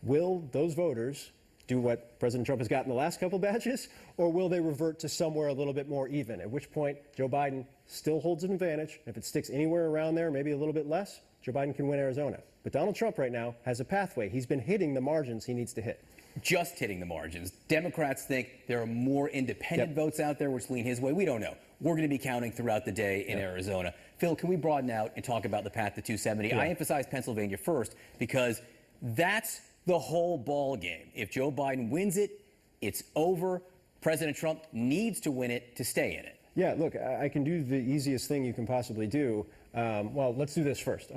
will those voters do what President Trump has got in the last couple batches, or will they revert to somewhere a little bit more even, at which point Joe Biden still holds an advantage. If it sticks anywhere around there, maybe a little bit less, Joe Biden can win Arizona. But Donald Trump right now has a pathway. He's been hitting the margins he needs to hit. Just hitting the margins. Democrats think there are more independent votes out there which lean his way. We don't know. We're going to be counting throughout the day in Arizona. Phil, can we broaden out and talk about the path to 270? I emphasize Pennsylvania first because that's the whole ball game. If Joe Biden wins it, it's over. President Trump needs to win it to stay in it. Yeah, look, I can do the easiest thing you can possibly do. Well, let's do this first.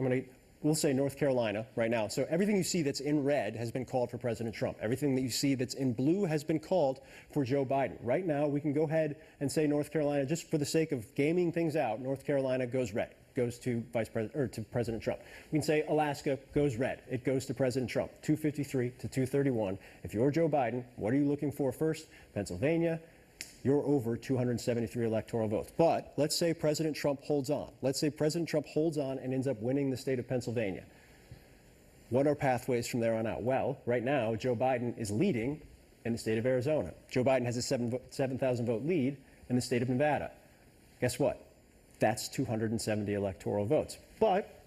We'll say North Carolina right now. So everything you see that's in red has been called for President Trump. Everything that you see that's in blue has been called for Joe Biden. Right now, we can go ahead and say North Carolina, just for the sake of gaming things out, North Carolina goes red, goes to President Trump. We can say Alaska goes red, it goes to President Trump, 253 to 231. If you're Joe Biden, what are you looking for first? Pennsylvania. You're over 273 electoral votes. But let's say President Trump holds on. Let's say President Trump holds on and ends up winning the state of Pennsylvania. What are pathways from there on out? Well, right now, Joe Biden is leading in the state of Arizona. Joe Biden has a 7,000 vote lead in the state of Nevada. Guess what? That's 270 electoral votes. But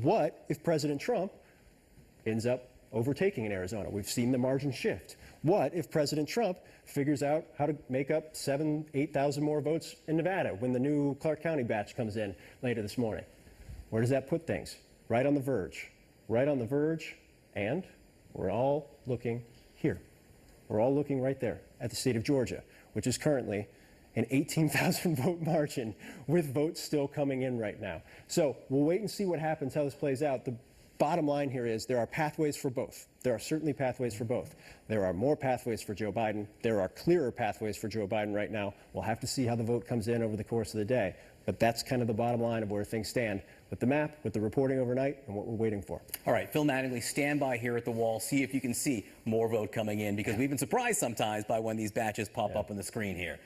what if President Trump ends up overtaking in Arizona? We've seen the margin shift. What if President Trump figures out how to make up 7,000, 8,000 more votes in Nevada when the new Clark County batch comes in later this morning? Where does that put things? Right on the verge. Right on the verge, and we're all looking here. We're all looking right there at the state of Georgia, which is currently an 18,000 vote margin with votes still coming in right now. So we'll wait and see what happens, how this plays out. The bottom line here is there are pathways for both. There are certainly pathways for both. There are more pathways for Joe Biden. There are clearer pathways for Joe Biden right now. We'll have to see how the vote comes in over the course of the day. But that's kind of the bottom line of where things stand with the map, with the reporting overnight, and what we're waiting for. All right, Phil Mattingly, stand by here at the wall, see if you can see more vote coming in, because we've been surprised sometimes by when these batches pop up on the screen here.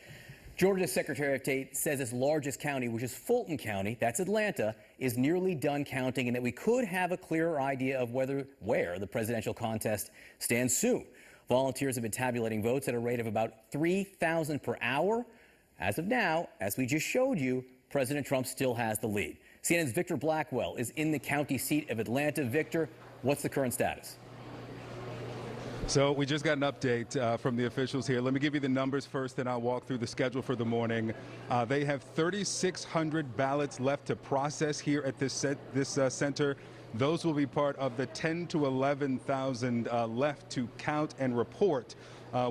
Georgia's Secretary of State says its largest county, which is Fulton County, that's Atlanta, is nearly done counting, and that we could have a clearer idea of where the presidential contest stands soon. Volunteers have been tabulating votes at a rate of about 3,000 per hour. As of now, as we just showed you, President Trump still has the lead. CNN's Victor Blackwell is in the county seat of Atlanta. Victor, what's the current status? So we just got an update from the officials here. Let me give you the numbers first, then I'll walk through the schedule for the morning. They have 3,600 ballots left to process here at this center. Those will be part of the 10 to 11,000 left to count and report.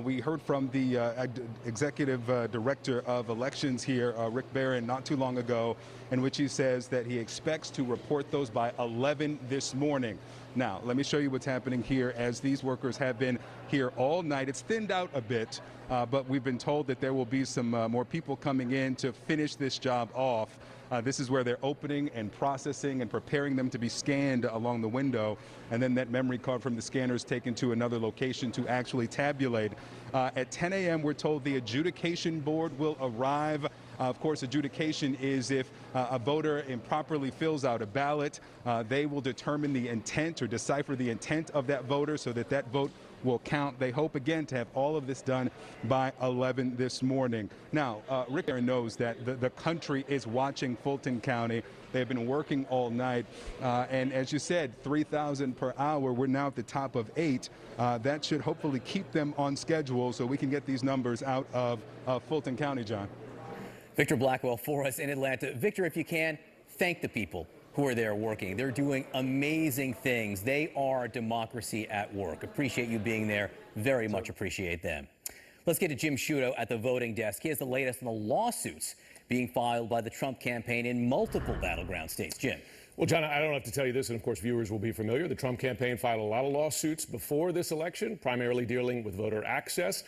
We heard from the executive director of elections here, Rick Barron, not too long ago, in which he says that he expects to report those by 11 this morning. Now, let me show you what's happening here as these workers have been here all night. It's thinned out a bit, but we've been told that there will be some more people coming in to finish this job off. This is where they're opening and processing and preparing them to be scanned along the window, and then that memory card from the scanner is taken to another location to actually tabulate. At 10 a.m., we're told the adjudication board will arrive. Of course, adjudication is if a voter improperly fills out a ballot, they will determine the intent or decipher the intent of that voter so that that vote will count. They hope, again, to have all of this done by 11 this morning. Now, Rick Barron knows that the country is watching Fulton County. They've been working all night. And as you said, 3,000 per hour. We're now at the top of 8. That should hopefully keep them on schedule so we can get these numbers out of Fulton County, John. Victor Blackwell for us in Atlanta. Victor, if you can, thank the people who are there working. They're doing amazing things. They are democracy at work. Appreciate you being there. Very much appreciate them. Let's get to Jim Sciutto at the voting desk. He has the latest on the lawsuits being filed by the Trump campaign in multiple battleground states. Jim. Well, John, I don't have to tell you this, and of course viewers will be familiar. The Trump campaign filed a lot of lawsuits before this election, primarily dealing with voter access.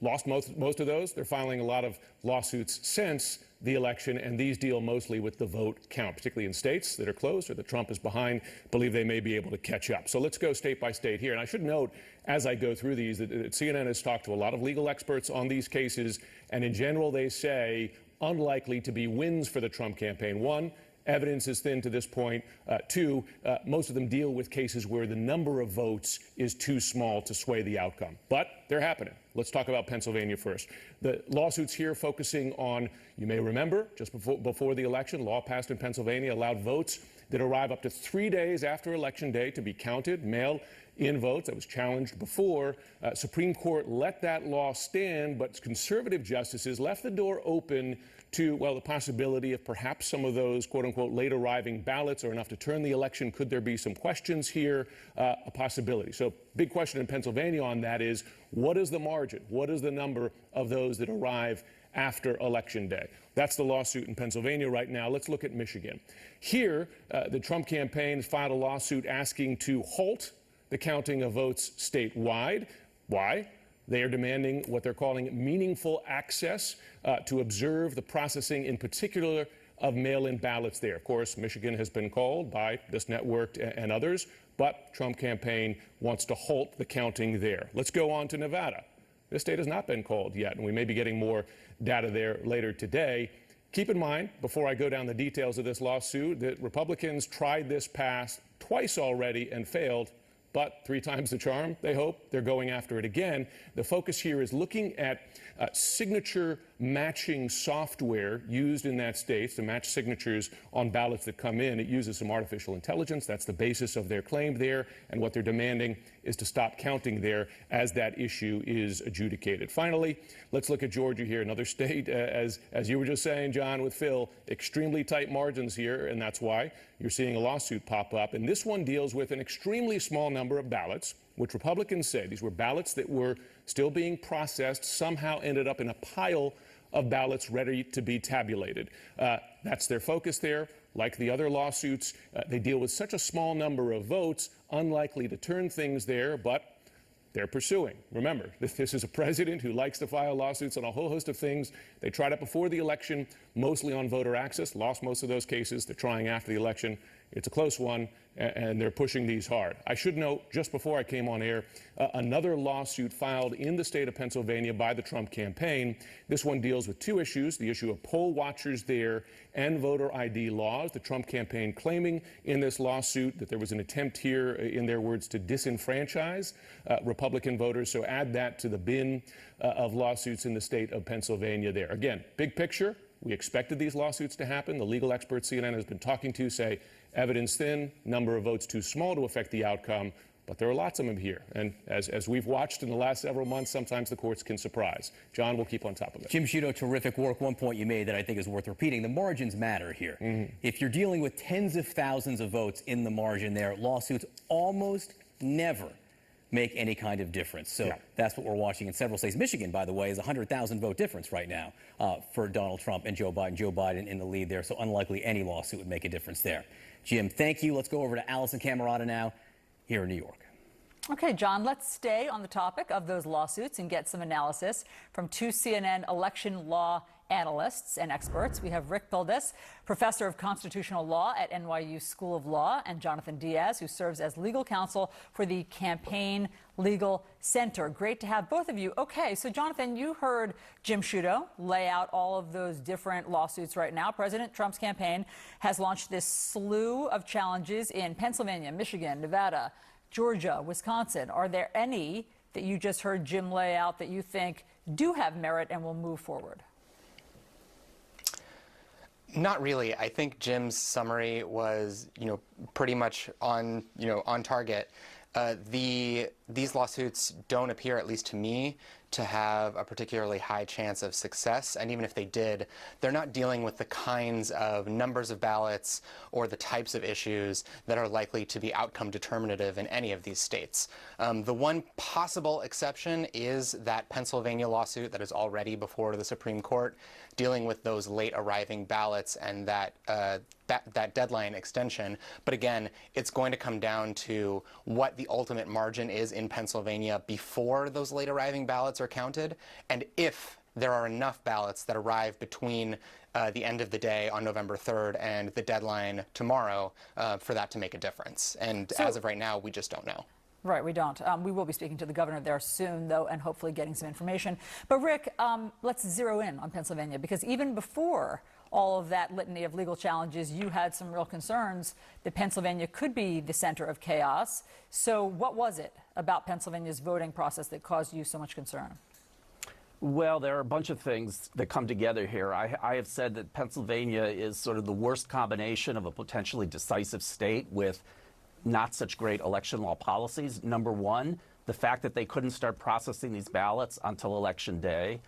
Lost most of those. They're filing a lot of lawsuits since the election, and these deal mostly with the vote count, particularly in states that are closed or that Trump is behind, believe they may be able to catch up. So let's go state by state here. And I should note, as I go through these, that CNN has talked to a lot of legal experts on these cases, and in general they say unlikely to be wins for the Trump campaign. One, evidence is thin to this point. Two, most of them deal with cases where the number of votes is too small to sway the outcome. But they're happening. Let's talk about Pennsylvania first. The lawsuits here focusing on, you may remember, just before the election, law passed in Pennsylvania allowed votes that arrive up to 3 days after Election Day to be counted, mail-in votes. That was challenged before. Supreme Court let that law stand, but conservative justices left the door open to, well, the possibility of perhaps some of those, quote-unquote, late arriving ballots are enough to turn the election. Could there be some questions here? A possibility. So big question in Pennsylvania on that is, what is the margin? What is the number of those that arrive after Election Day? That's the lawsuit in Pennsylvania right now. Let's look at Michigan. Here, the Trump campaign has filed a lawsuit asking to halt the counting of votes statewide. Why? They are demanding what they're calling meaningful access to observe the processing, in particular, of mail-in ballots there. Of course, Michigan has been called by this network and others, but Trump campaign wants to halt the counting there. Let's go on to Nevada. This state has not been called yet, and we may be getting more data there later today. Keep in mind, before I go down the details of this lawsuit, that Republicans tried this twice already and failed. But 3 times the charm, they hope. They're going after it again. The focus here is looking at signature matching software used in that state to match signatures on ballots that come in. It uses some artificial intelligence. That's the basis of their claim there. And what they're demanding is to stop counting there as that issue is adjudicated. Finally, let's look at Georgia here, another state, as you were just saying, John, with Phil, extremely tight margins here, and that's why you're seeing a lawsuit pop up. And this one deals with an extremely small number of ballots, which Republicans say these were ballots that were still being processed, somehow ended up in a pile of ballots ready to be tabulated. That's their focus there. Like the other lawsuits, they deal with such a small number of votes, unlikely to turn things there, but they're pursuing. Remember, this is a president who likes to file lawsuits on a whole host of things. They tried it before the election, mostly on voter access, lost most of those cases. They're trying after the election. It's a close one, and they're pushing these hard. I should note, just before I came on air, another lawsuit filed in the state of Pennsylvania by the Trump campaign. This one deals with 2 issues, the issue of poll watchers there and voter ID laws. The Trump campaign claiming in this lawsuit that there was an attempt here, in their words, to disenfranchise Republican voters. So add that to the bin of lawsuits in the state of Pennsylvania there. Again, big picture, we expected these lawsuits to happen. The legal experts CNN has been talking to say evidence thin, number of votes too small to affect the outcome, but there are lots of them here. And as we've watched in the last several months, sometimes the courts can surprise. John, we'll keep on top of it. Jim Sciutto, terrific work. One point you made that I think is worth repeating. The margins matter here. If you're dealing with tens of thousands of votes in the margin there, lawsuits almost never make any kind of difference. So that's what we're watching in several states. Michigan, by the way, is a 100,000 vote difference right now for Donald Trump and Joe Biden. Joe Biden in the lead there, so unlikely any lawsuit would make a difference there. Jim, thank you. Let's go over to Allison Camerata now here in New York. Okay, John, let's stay on the topic of those lawsuits and get some analysis from 2 CNN election law analysts and experts. We have Rick Pildes, professor of constitutional law at NYU School of Law, and Jonathan Diaz, who serves as legal counsel for the Campaign Legal Center. Great to have both of you. Okay, so Jonathan, you heard Jim Sciutto lay out all of those different lawsuits right now. President Trump's campaign has launched this slew of challenges in Pennsylvania, Michigan, Nevada, Georgia, Wisconsin. Are there any that you just heard Jim lay out that you think do have merit and will move forward? Not really. I think Jim's summary was, pretty much on target. These lawsuits don't appear, at least to me, to have a particularly high chance of success. And even if they did, they're not dealing with the kinds of numbers of ballots or the types of issues that are likely to be outcome determinative in any of these states. The one possible exception is that Pennsylvania lawsuit that is already before the Supreme Court, dealing with those late arriving ballots and that deadline extension. But again, it's going to come down to what the ultimate margin is in Pennsylvania before those late arriving ballots are counted, and if there are enough ballots that arrive between the end of the day on November 3rd and the deadline tomorrow for that to make a difference. And as of right now, we just don't know. Right, we don't. We will be speaking to the governor there soon, though, and hopefully getting some information. But Rick, let's zero in on Pennsylvania, because even before all of that litany of legal challenges, you had some real concerns that Pennsylvania could be the center of chaos. So what was it about Pennsylvania's voting process that caused you so much concern? Well, there are a bunch of things that come together here. I have said that Pennsylvania is sort of the worst combination of a potentially decisive state with not such great election law policies. Number one, the fact that they couldn't start processing these ballots until Election Day.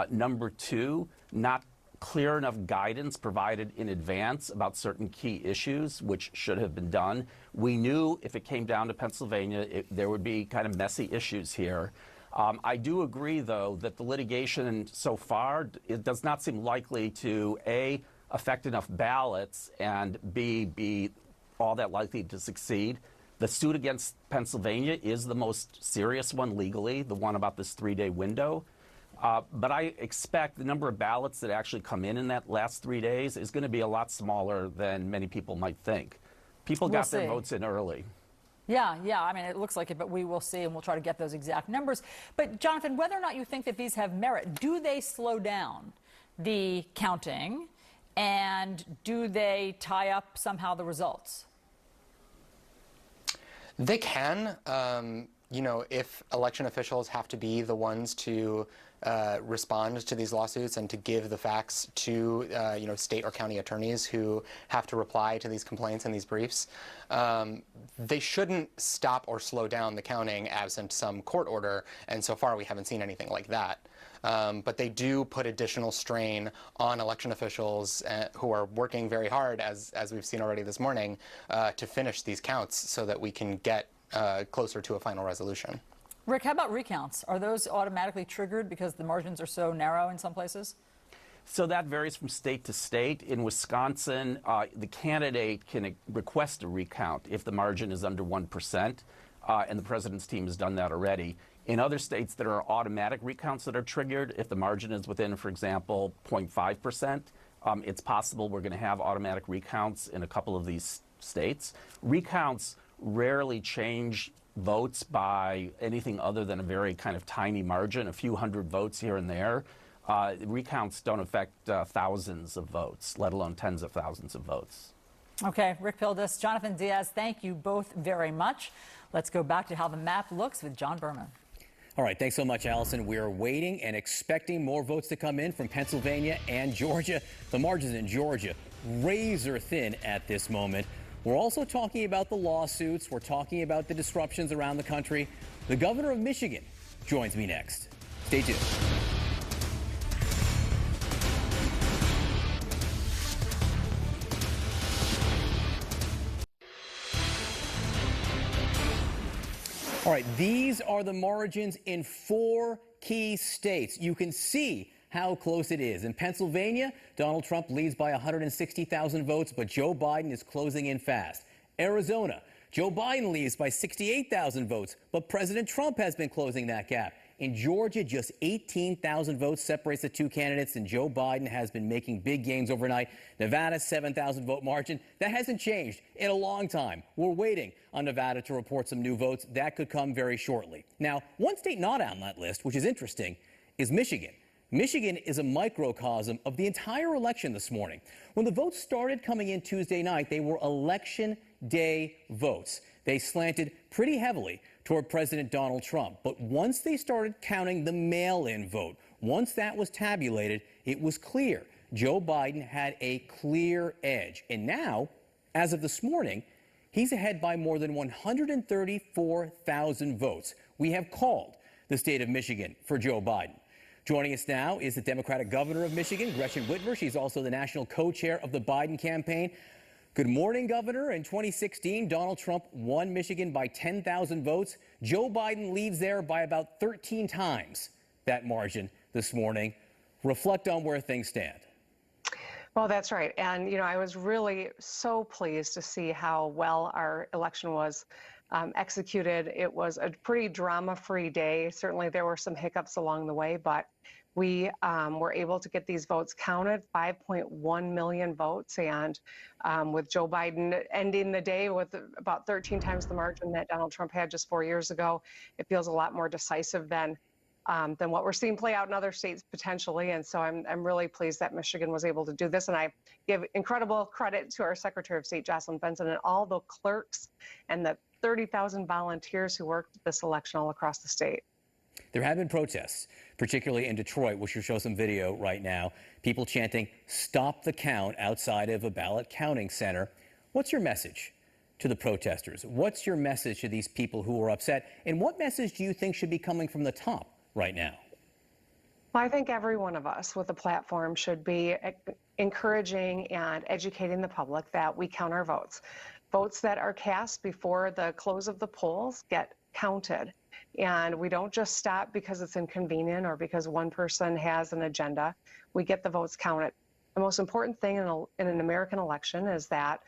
Number two, not clear enough guidance provided in advance about certain key issues, which should have been done. We knew if it came down to Pennsylvania, there would be kind of messy issues here. I do agree, though, that the litigation so far, it does not seem likely to, A, affect enough ballots, and B, be all that likely to succeed. The suit against Pennsylvania is the most serious one legally, the one about this 3-day window. But I expect the number of ballots that actually come in that last 3 days is going to be a lot smaller than many people might think. People got their votes in early. Yeah, I mean, it looks like it, but we will see, and we'll try to get those exact numbers. But, Jonathan, whether or not you think that these have merit, do they slow down the counting, and do they tie up somehow the results? They can. You know, if election officials have to be the ones to respond to these lawsuits and to give the facts to, you know, state or county attorneys who have to reply to these complaints and these briefs, they shouldn't stop or slow down the counting absent some court order. And so far, we haven't seen anything like that. But they do put additional strain on election officials who are working very hard, as we've seen already this morning, to finish these counts so that we can get closer to a final resolution. Rick, how about recounts? Are those automatically triggered because the margins are so narrow in some places? So that varies from state to state. In Wisconsin, the candidate can request a recount if the margin is under 1%, and the president's team has done that already. In other states, there are automatic recounts that are triggered if the margin is within, for example, 0.5%. It's possible we're going to have automatic recounts in a couple of these states. Recounts rarely change votes by anything other than a very kind of tiny margin, a few hundred votes here and there. Recounts don't affect thousands of votes, let alone tens of thousands of votes. Okay, Rick Pildes, Jonathan Diaz, thank you both very much. Let's go back to how the map looks with John Berman. All right, thanks so much, Allison. We are waiting and expecting more votes to come in from Pennsylvania and Georgia. The margins in Georgia razor thin at this moment. We're also talking about the lawsuits. We're talking about the disruptions around the country. The governor of Michigan joins me next. Stay tuned. All right, these are the margins in 4 key states. You can see how close it is. In Pennsylvania, Donald Trump leads by 160,000 votes, but Joe Biden is closing in fast. Arizona, Joe Biden leads by 68,000 votes, but President Trump has been closing that gap. In Georgia, just 18,000 votes separates the two candidates, and Joe Biden has been making big gains overnight. Nevada, 7,000 vote margin. That hasn't changed in a long time. We're waiting on Nevada to report some new votes. That could come very shortly. Now, one state not on that list, which is interesting, is Michigan. Michigan is a microcosm of the entire election this morning. When the votes started coming in Tuesday night, they were election day votes. They slanted pretty heavily toward President Donald Trump. But once they started counting the mail-in vote, once that was tabulated, it was clear Joe Biden had a clear edge. And now, as of this morning, he's ahead by more than 134,000 votes. We have called the state of Michigan for Joe Biden. Joining us now is the Democratic governor of Michigan, Gretchen Whitmer. She's also the national co-chair of the Biden campaign. Good morning, Governor. In 2016, Donald Trump won Michigan by 10,000 votes. Joe Biden leads there by about 13 times that margin this morning. Reflect on where things stand. Well, that's right. And, you know, I was really so pleased to see how well our election was executed. It was a pretty drama-free day. Certainly there were some hiccups along the way, but we were able to get these votes counted, 5.1 million votes, and with Joe Biden ending the day with about 13 times the margin that Donald Trump had just 4 years ago, it feels a lot more decisive than what we're seeing play out in other states potentially. And so I'm really pleased that Michigan was able to do this. And I give incredible credit to our Secretary of State, Jocelyn Benson, and all the clerks and the 30,000 volunteers who worked this election all across the state. There have been protests, particularly in Detroit, which will show some video right now. People chanting, "Stop the count," outside of a ballot counting center. What's your message to the protesters? What's your message to these people who are upset? And what message do you think should be coming from the top right now? Well, I think every one of us with a platform should be encouraging and educating the public that we count our votes. Votes that are cast before the close of the polls get counted. And we don't just stop because it's inconvenient or because one person has an agenda. We get the votes counted. The most important thing in an American election is that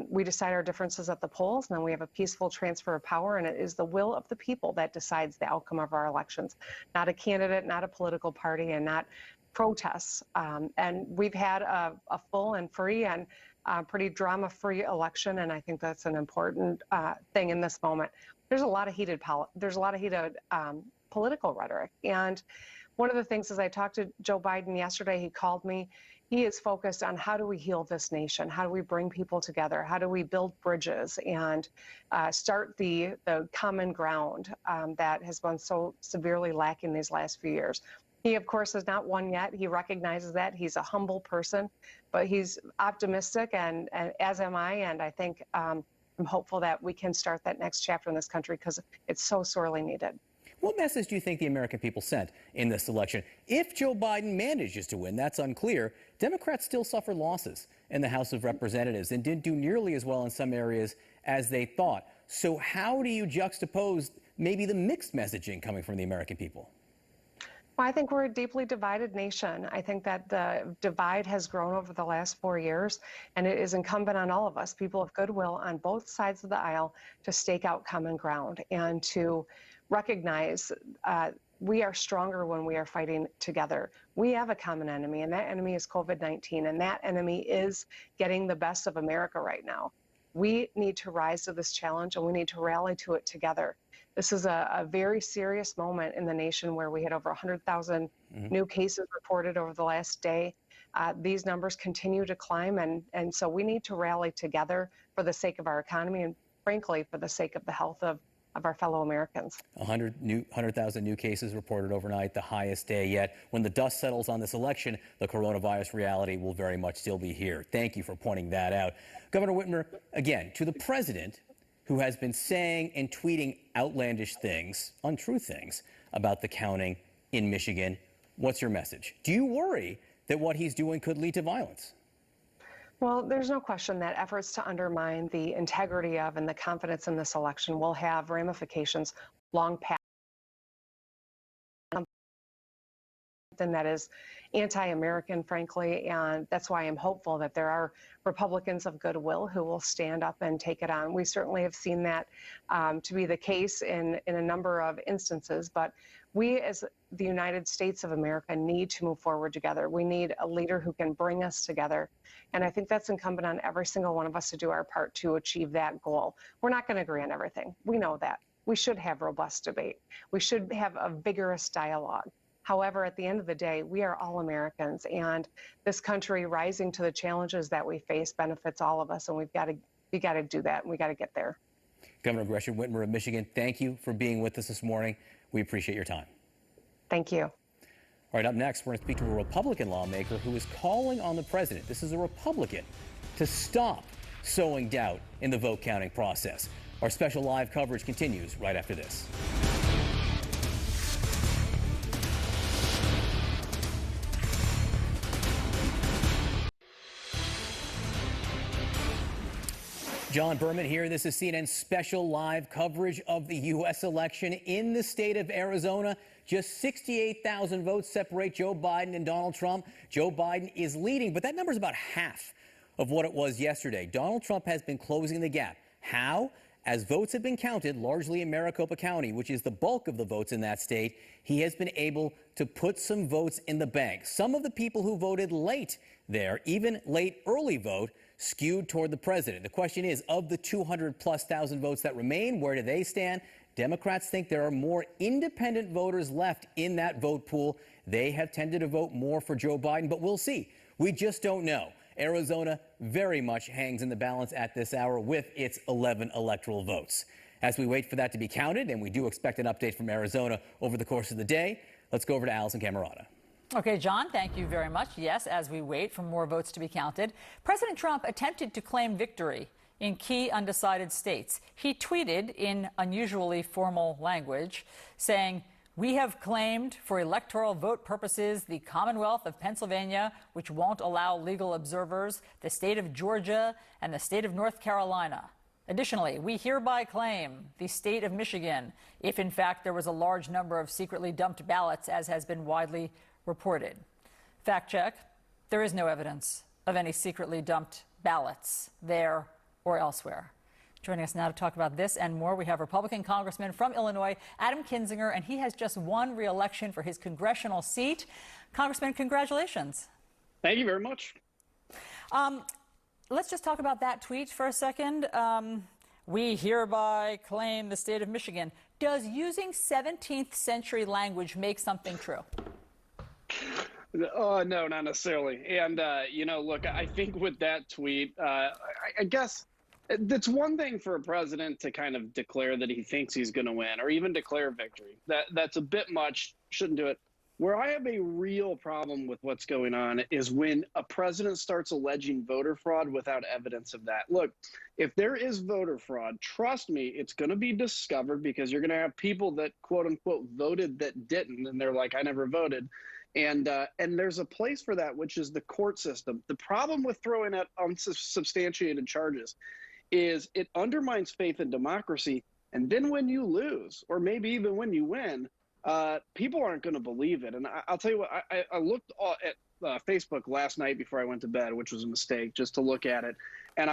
we decide our differences at the polls, and then we have a peaceful transfer of power, and it is the will of the people that decides the outcome of our elections, not a candidate, not a political party, and not protests. And we've had a full and free and pretty drama-free election, and I think that's an important thing in this moment. There's a lot of heated political rhetoric, and one of the things is I talked to Joe Biden yesterday. He called me. he is focused on how do we heal this nation? How do we bring people together? How do we build bridges and start the common ground that has been so severely lacking these last few years? He, of course, has not won yet. He recognizes that. He's a humble person, but he's optimistic, and as am I. And I think I'm hopeful that we can start that next chapter in this country because it's so sorely needed. What message do you think the American people sent in this election? If Joe Biden manages to win, that's unclear. Democrats still suffered losses in the House of Representatives and didn't do nearly as well in some areas as they thought. So how do you juxtapose maybe the mixed messaging coming from the American people? Well, I think we're a deeply divided nation. I think that the divide has grown over the last 4 years, and it is incumbent on all of us, people of goodwill on both sides of the aisle, to stake out common ground and to recognize we are stronger when we are fighting together. We have a common enemy, and that enemy is COVID-19, and that enemy is getting the best of America right now. We need to rise to this challenge, and we need to rally to it together. This is a very serious moment in the nation where we had over 100,000 new cases reported over the last day. These numbers continue to climb, and so we need to rally together for the sake of our economy and, frankly, for the sake of the health of our fellow Americans. 100,000 new cases reported overnight, the highest day yet. When the dust settles on this election, the coronavirus reality will very much still be here. Thank you for pointing that out. Governor Whitmer, again, to the president, who has been saying and tweeting outlandish things, untrue things, about the counting in Michigan, what's your message? Do you worry that what he's doing could lead to violence? Well, there's no question that efforts to undermine the integrity of and the confidence in this election will have ramifications long past something that is anti-American, frankly, and that's why I'm hopeful that there are Republicans of goodwill who will stand up and take it on. We certainly have seen that to be the case in a number of instances, but we as the United States of America need to move forward together. We need a leader who can bring us together, and I think that's incumbent on every single one of us to do our part to achieve that goal. We're not going to agree on everything. We know that. We should have robust debate. We should have a vigorous dialogue. However, at the end of the day, we are all Americans, and this country rising to the challenges that we face benefits all of us, and we got to do that, and we got to get there. Governor Gretchen Whitmer of Michigan, thank you for being with us this morning. We appreciate your time. Thank you. All right, up next, we're going to speak to a Republican lawmaker who is calling on the president, this is a Republican, to stop sowing doubt in the vote counting process. Our special live coverage continues right after this. John Berman here. This is CNN's special live coverage of the U.S. election in the state of Arizona. Just 68,000 votes separate Joe Biden and Donald Trump. Joe Biden is leading, but that number is about half of what it was yesterday. Donald Trump has been closing the gap. How? As votes have been counted, largely in Maricopa County, which is the bulk of the votes in that state, he has been able to put some votes in the bank. Some of the people who voted late there, even late early vote, skewed toward the president. The question is, of the 200,000+ votes that remain, where do they stand? Democrats think there are more independent voters left in that vote pool. They have tended to vote more for Joe Biden, but we'll see. We just don't know. Arizona very much hangs in the balance at this hour with its 11 electoral votes. As we wait for that to be counted, and we do expect an update from Arizona over the course of the day, let's go over to Allison Camerata. Okay, John, thank you very much. Yes, as we wait for more votes to be counted, President Trump attempted to claim victory in key undecided states. He tweeted in unusually formal language saying, "We have claimed for electoral vote purposes the Commonwealth of Pennsylvania, which won't allow legal observers, the state of Georgia, and the state of North Carolina. Additionally, we hereby claim the state of Michigan, if in fact there was a large number of secretly dumped ballots, as has been widely reported." Fact check, there is no evidence of any secretly dumped ballots there or elsewhere. Joining us now to talk about this and more, we have Republican Congressman from Illinois, Adam Kinzinger, and he has just won re-election for his congressional seat. Congressman, congratulations. Thank you very much. Let's just talk about that tweet for a second. We hereby claim the state of Michigan. Does using 17th century language make something true? No, not necessarily. And, look, I think with that tweet, I guess it's one thing for a president to kind of declare that he thinks he's going to win or even declare victory. That's a bit much. Shouldn't do it. Where I have a real problem with what's going on is when a president starts alleging voter fraud without evidence of that. Look, if there is voter fraud, trust me, it's going to be discovered because you're going to have people that, quote unquote, voted that didn't. And they're like, I never voted. And there's a place for that, which is the court system. The problem with throwing out unsubstantiated charges is it undermines faith in democracy. And then when you lose, or maybe even when you win, people aren't going to believe it. And I'll tell you what, I looked at Facebook last night before I went to bed, which was a mistake, just to look at it. And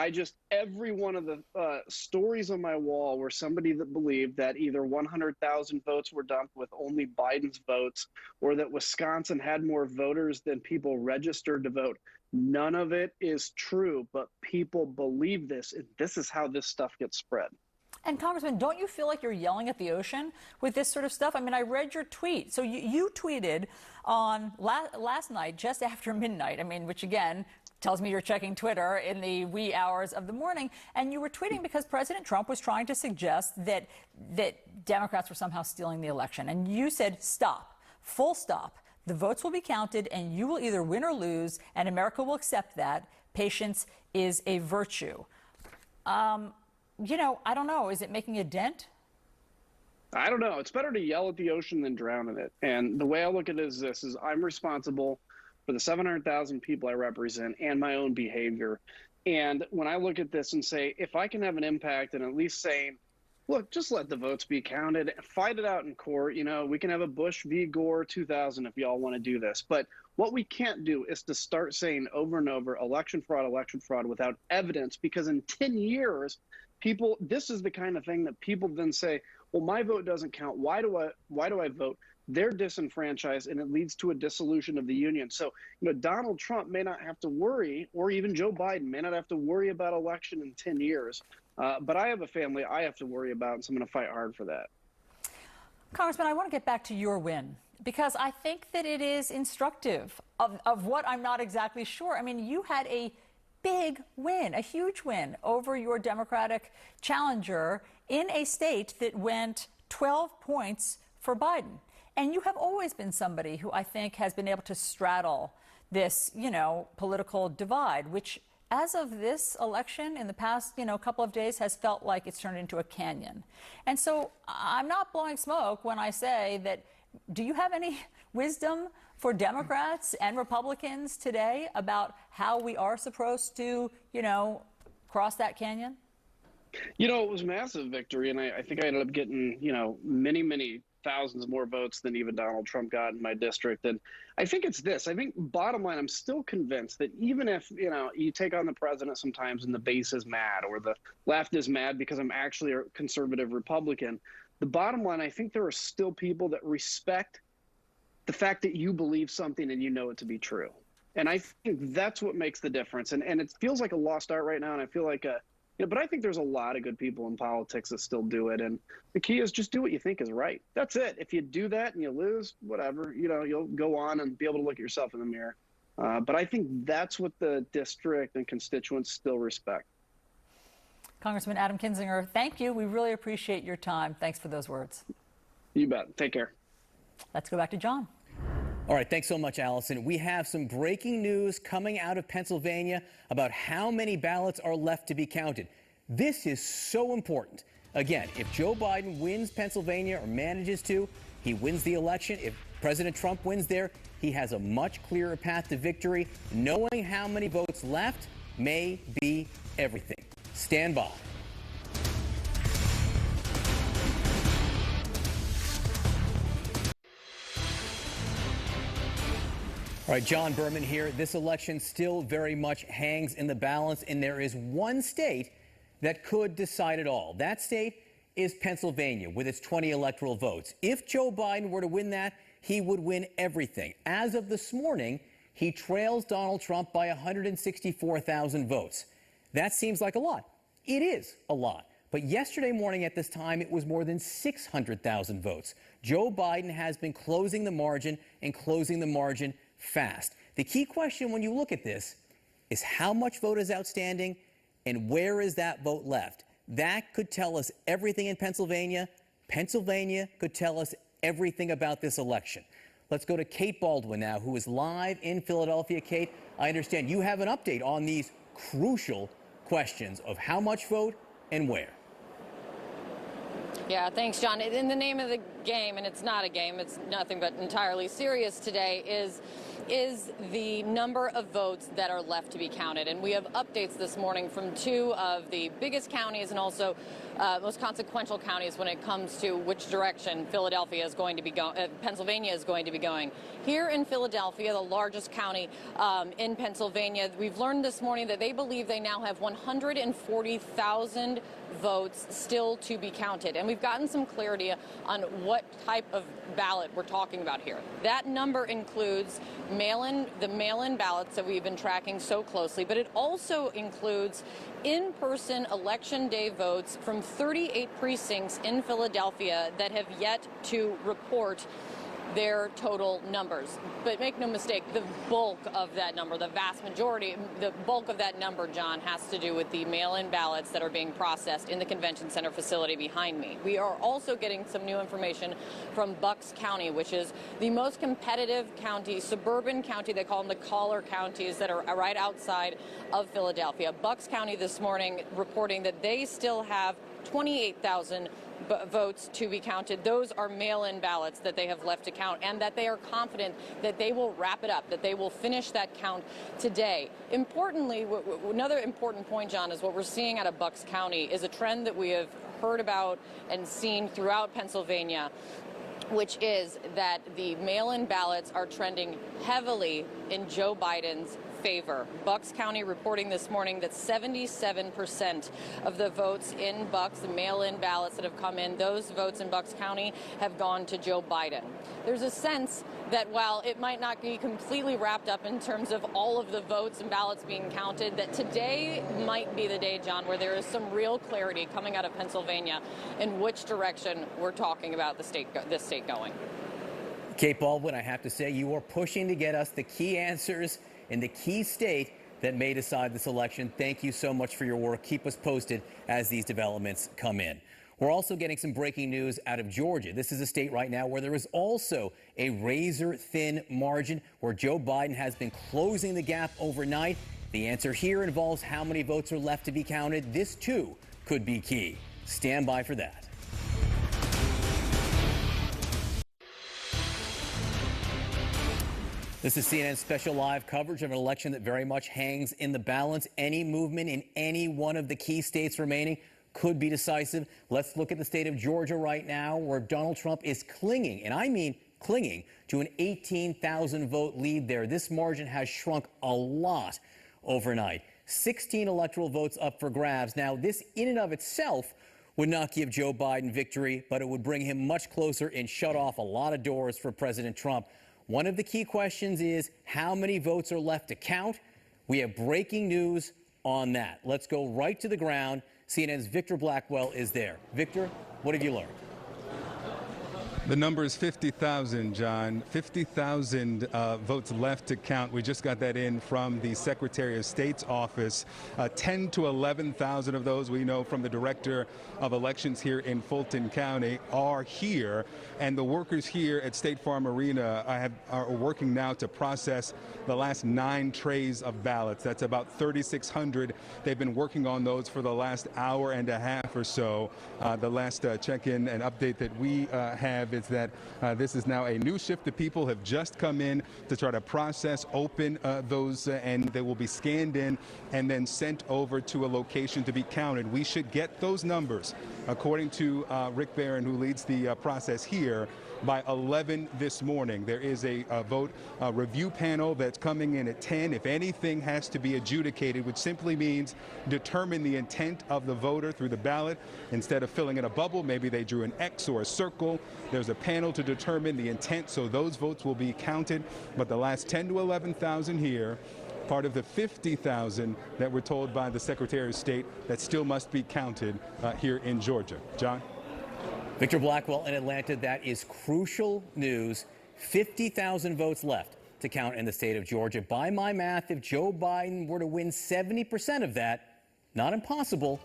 every one of the stories on my wall were somebody that believed that either 100,000 votes were dumped with only Biden's votes, or that Wisconsin had more voters than people registered to vote. None of it is true, but people believe this. And this is how this stuff gets spread. And Congressman, don't you feel like you're yelling at the ocean with this sort of stuff? I mean, I read your tweet. So you tweeted on last night, just after midnight, which again tells me you're checking Twitter in the wee hours of the morning. And you were tweeting because President Trump was trying to suggest that Democrats were somehow stealing the election. And you said, stop, full stop. The votes will be counted and you will either win or lose, and America will accept that. Patience is a virtue. I don't know. Is it making a dent? I don't know. It's better to yell at the ocean than drown in it. And the way I look at it is this: I'm responsible for the 700,000 people I represent and my own behavior. And when I look at this and say, if I can have an impact and at least saying, look, just let the votes be counted, fight it out in court. We can have a Bush v. Gore 2000 if y'all want to do this. But what we can't do is to start saying over and over, election fraud without evidence, because in 10 years, this is the kind of thing that people then say, well, my vote doesn't count. Why do I vote? They're disenfranchised, and it leads to a dissolution of the union. So, Donald Trump may not have to worry, or even Joe Biden may not have to worry about election in 10 years. But I have a family I have to worry about, and so I'm going to fight hard for that. Congressman, I want to get back to your win, because I think that it is instructive of what I'm not exactly sure. You had a big win, a huge win over your Democratic challenger in a state that went 12 points for Biden. And you have always been somebody who I think has been able to straddle this, political divide, which as of this election in the past, couple of days has felt like it's turned into a canyon. And so I'm not blowing smoke when I say that. Do you have any wisdom for Democrats and Republicans today about how we are supposed to, cross that canyon? It was a massive victory, and I think I ended up getting, many, many thousands more votes than even Donald Trump got in my district. And I think it's this. I think bottom line, I'm still convinced that even if, you take on the president sometimes and the base is mad, or the left is mad because I'm actually a conservative Republican, the bottom line, I think there are still people that respect the fact that you believe something and you know it to be true. And I think that's what makes the difference. And it feels like a lost art right now. And I feel like, but I think there's a lot of good people in politics that still do it. And the key is just do what you think is right. That's it. If you do that and you lose, whatever, you'll go on and be able to look at yourself in the mirror. But I think that's what the district and constituents still respect. Congressman Adam Kinzinger, thank you. We really appreciate your time. Thanks for those words. You bet. Take care. Let's go back to John. All right, thanks so much, Allison. We have some breaking news coming out of Pennsylvania about how many ballots are left to be counted. This is so important. Again, if Joe Biden wins Pennsylvania or manages to, he wins the election. If President Trump wins there, he has a much clearer path to victory. Knowing how many votes left may be everything. Stand by. All right, John Berman here. This election still very much hangs in the balance, and there is one state that could decide it all. That state is Pennsylvania, with its 20 electoral votes. If Joe Biden were to win that, he would win everything. As of this morning, he trails Donald Trump by 164,000 votes. That seems like a lot. It is a lot. But yesterday morning at this time, it was more than 600,000 votes. Joe Biden has been closing the margin and closing the margin fast. The key question when you look at this is how much vote is outstanding and where is that vote left? That could tell us everything in Pennsylvania. Pennsylvania could tell us everything about this election. Let's go to Kate Baldwin now, who is live in Philadelphia. Kate, I understand you have an update on these crucial questions of how much vote and where. Yeah, thanks, John. In the name of the game, and it's not a game, it's nothing but entirely serious today, is the number of votes that are left to be counted. And we have updates this morning from two of the biggest counties and also most consequential counties when it comes to which direction Philadelphia is going to be going, Pennsylvania is going to be going. Here in Philadelphia, the largest county in Pennsylvania, we've learned this morning that they believe they now have 140,000 votes still to be counted. And we've gotten some clarity on what type of ballot we're talking about here. That number includes the mail-in ballots that we've been tracking so closely, but it also includes in-person election day votes from 38 precincts in Philadelphia that have yet to report their total numbers. But make no mistake, the bulk of that number, the vast majority, the bulk of that number, John, has to do with the mail-in ballots that are being processed in the convention center facility behind me. We are also getting some new information from Bucks County, which is the most competitive county, suburban county. They call them the collar counties that are right outside of Philadelphia. Bucks County this morning reporting that they still have 28,000 votes to be counted. Those are mail-in ballots that they have left to count, and that they are confident that they will wrap it up, that they will finish that count today. Importantly, another important point, John, is what we're seeing out of Bucks County is a trend that we have heard about and seen throughout Pennsylvania, which is that the mail-in ballots are trending heavily in Joe Biden's favor. Bucks County reporting this morning that 77% of the votes in Bucks, the mail-in ballots that have come in, those votes in Bucks County have gone to Joe Biden. There's a sense that while it might not be completely wrapped up in terms of all of the votes and ballots being counted, that today might be the day, John, where there is some real clarity coming out of Pennsylvania in which direction we're talking about this state going. Kate Baldwin, I have to say, you are pushing to get us the key answers in the key state that may decide this election. Thank you so much for your work. Keep us posted as these developments come in. We're also getting some breaking news out of Georgia. This is a state right now where there is also a razor-thin margin where Joe Biden has been closing the gap overnight. The answer here involves how many votes are left to be counted. This, too, could be key. Stand by for that. This is CNN's special live coverage of an election that very much hangs in the balance. Any movement in any one of the key states remaining could be decisive. Let's look at the state of Georgia right now, where Donald Trump is clinging, and I mean clinging, to an 18,000 vote lead there. This margin has shrunk a lot overnight. 16 electoral votes up for grabs. Now, this in and of itself would not give Joe Biden victory, but it would bring him much closer and shut off a lot of doors for President Trump. One of the key questions is how many votes are left to count. We have breaking news on that. Let's go right to the ground. CNN's Victor Blackwell is there. Victor, what have you learned? The number is 50,000, John. 50,000 votes left to count. We just got that in from the Secretary of State's office. 10 to 11,000 of those, we know from the Director of Elections here in Fulton County, are here. And the workers here at State Farm Arena are working now to process the last 9 trays of ballots. That's about 3,600. They've been working on those for the last hour and a half or so. The last check-in and update that we have is that this is now a new shift. The people have just come in to try to process, open those, and they will be scanned in and then sent over to a location to be counted. We should get those numbers, according to Rick Barron, who leads the process here, by 11 this morning. There is a vote review panel that's coming in at 10. If anything has to be adjudicated, which simply means determine the intent of the voter through the ballot. Instead of filling in a bubble, maybe they drew an X or a circle. There's a panel to determine the intent, so those votes will be counted. But the last 10 to 11,000 here, part of the 50,000 that were told by the Secretary of State that still must be counted here in Georgia. John? Victor Blackwell in Atlanta. That is crucial news. 50,000 votes left. to count in the state of Georgia. By my math, if Joe Biden were to win 70% of that, not impossible,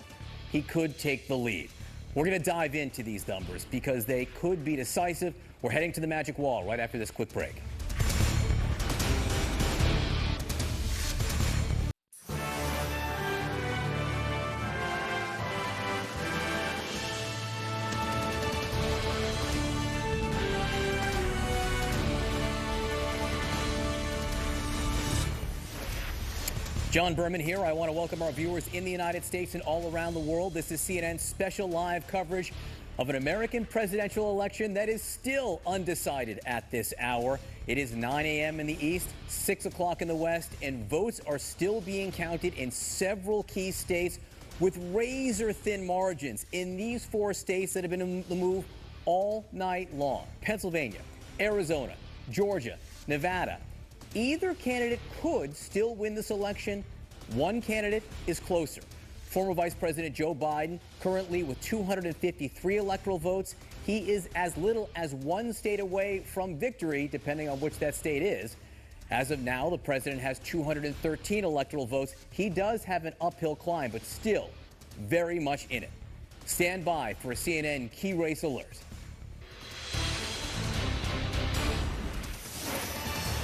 he could take the lead. We're going to dive into these numbers because they could be decisive. We're heading to the magic wall right after this quick break. John Berman here. I want to welcome our viewers in the United States and all around the world. This is CNN's special live coverage of an American presidential election that is still undecided at this hour. It is 9 a.m. in the East, 6 o'clock in the West, and votes are still being counted in several key states with razor-thin margins in these 4 states that have been in the move all night long. Pennsylvania, Arizona, Georgia, Nevada. Either candidate could still win this election. One candidate is closer. Former Vice President Joe Biden, currently with 253 electoral votes. He is as little as 1 state away from victory, depending on which that state is. As of now, the president has 213 electoral votes. He does have an uphill climb, but still very much in it. Stand by for a CNN Key Race Alert.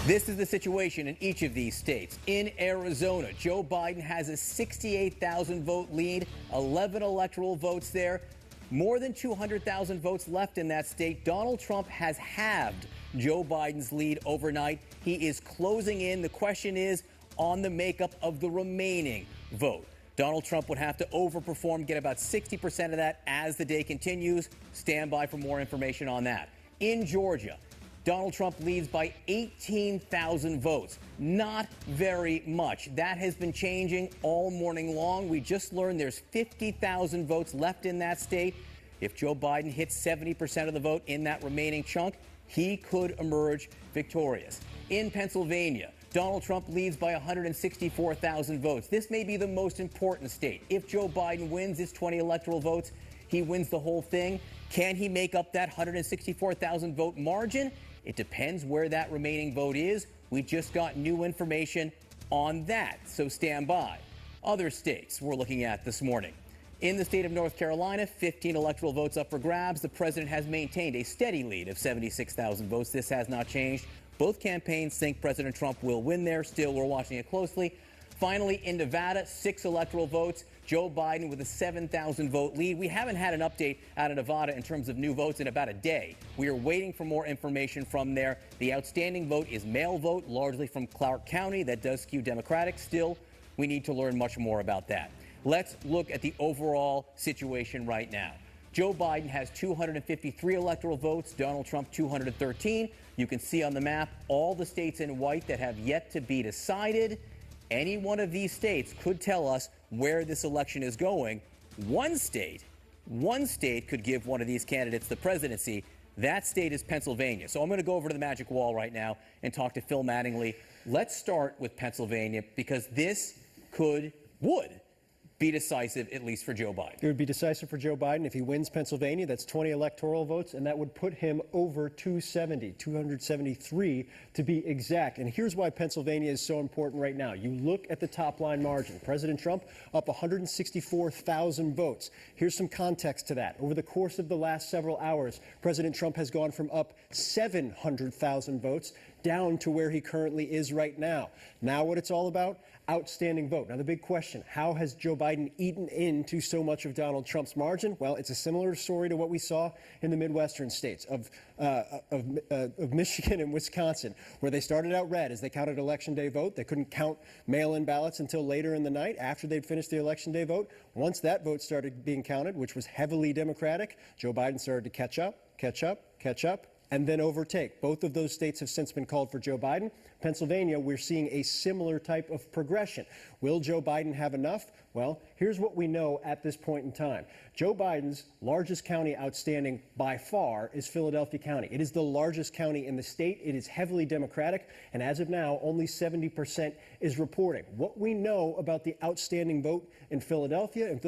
This is the situation in each of these states. In Arizona, Joe Biden has a 68,000 vote lead, 11 electoral votes there, more than 200,000 votes left in that state. Donald Trump has halved Joe Biden's lead overnight. He is closing in. The question is on the makeup of the remaining vote. Donald Trump would have to overperform, get about 60% of that as the day continues. Stand by for more information on that. In Georgia, Donald Trump leads by 18,000 votes. Not very much. That has been changing all morning long. We just learned there's 50,000 votes left in that state. If Joe Biden hits 70% of the vote in that remaining chunk, he could emerge victorious. In Pennsylvania, Donald Trump leads by 164,000 votes. This may be the most important state. If Joe Biden wins his 20 electoral votes, he wins the whole thing. Can he make up that 164,000 vote margin? It depends where that remaining vote is. We just got new information on that, so stand by. Other states we're looking at this morning. In the state of North Carolina, 15 electoral votes up for grabs. The president has maintained a steady lead of 76,000 votes. This has not changed. Both campaigns think President Trump will win there. Still, we're watching it closely. Finally, in Nevada, 6 electoral votes. Joe Biden with a 7,000 vote lead. We haven't had an update out of Nevada in terms of new votes in about a day. We are waiting for more information from there. The outstanding vote is mail vote, largely from Clark County. That does skew Democratic. Still, we need to learn much more about that. Let's look at the overall situation right now. Joe Biden has 253 electoral votes, Donald Trump 213. You can see on the map all the states in white that have yet to be decided. Any one of these states could tell us where this election is going. One state could give one of these candidates the presidency. That state is Pennsylvania. So I'm going to go over to the magic wall right now and talk to Phil Mattingly. Let's start with Pennsylvania because this would be decisive, at least for Joe Biden. It would be decisive for Joe Biden if he wins Pennsylvania. That's 20 electoral votes, and that would put him over 273 to be exact. And here's why Pennsylvania is so important right now. You look at the top line margin. President Trump up 164,000 votes. Here's some context to that. Over the course of the last several hours, President Trump has gone from up 700,000 votes down to where he currently is right now. Now what it's all about? Outstanding vote. Now the big question, how has Joe Biden eaten into so much of Donald Trump's margin? Well, it's a similar story to what we saw in the Midwestern states of Michigan and Wisconsin, where they started out red as they counted Election Day vote. They couldn't count mail-in ballots until later in the night after they'd finished the Election Day vote. Once that vote started being counted, which was heavily Democratic, Joe Biden started to catch up, and then overtake. Both of those states have since been called for Joe Biden. Pennsylvania, we're seeing a similar type of progression. Will Joe Biden have enough? Well, here's what we know at this point in time. Joe Biden's largest county outstanding by far is Philadelphia County. It is the largest county in the state. It is heavily Democratic, and as of now, only 70% is reporting. What we know about the outstanding vote in Philadelphia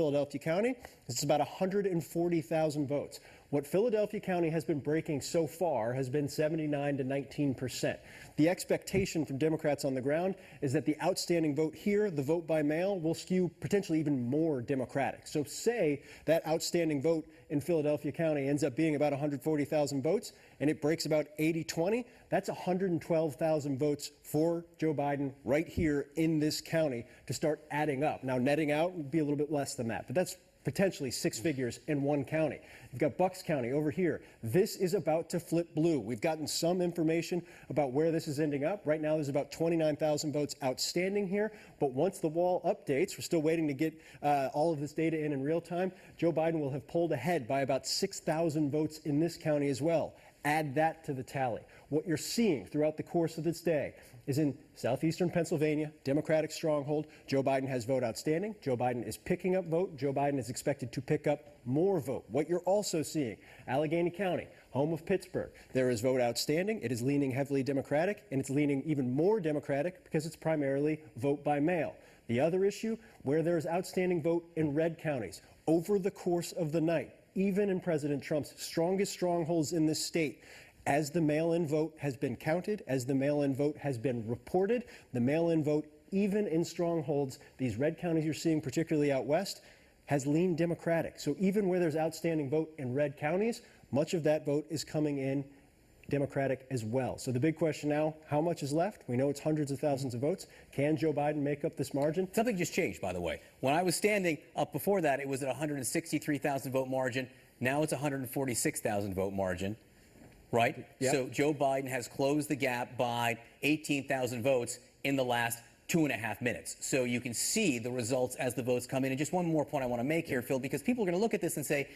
County is it's about 140,000 votes. What Philadelphia County has been breaking so far has been 79 to 19%. The expectation from Democrats on the ground is that the outstanding vote here, the vote by mail, will skew potentially even more Democratic. So say that outstanding vote in Philadelphia County ends up being about 140,000 votes and it breaks about 80-20. That's 112,000 votes for Joe Biden right here in this county to start adding up. Now, netting out would be a little bit less than that, but that's potentially six figures in one county. You've got Bucks County over here. This is about to flip blue. We've gotten some information about where this is ending up. Right now, there's about 29,000 votes outstanding here. But once the wall updates, we're still waiting to get all of this data in real time. Joe Biden will have pulled ahead by about 6,000 votes in this county as well. Add that to the tally. What you're seeing throughout the course of this day is in southeastern Pennsylvania, Democratic stronghold. Joe Biden has vote outstanding. Joe Biden is picking up vote. Joe Biden is expected to pick up more vote. What you're also seeing, Allegheny County, home of Pittsburgh, there is vote outstanding. It is leaning heavily Democratic, and it's leaning even more Democratic because it's primarily vote by mail. The other issue, where there is outstanding vote in red counties over the course of the night, even in President Trump's strongest strongholds in this state, as the mail-in vote has been counted, as the mail-in vote has been reported, the mail-in vote, even in strongholds, these red counties you're seeing, particularly out west, has leaned Democratic. So even where there's outstanding vote in red counties, much of that vote is coming in Democratic as well. So the big question now, how much is left? We know it's hundreds of thousands of votes. Can Joe Biden make up this margin? Something just changed, by the way. When I was standing up before that, it was at 163,000 vote margin. Now it's 146,000 vote margin. Right? Yep. So Joe Biden has closed the gap by 18,000 votes in the last 2.5 minutes. So you can see the results as the votes come in. And just one more point I want to make here, Phil, because people are going to look at this and say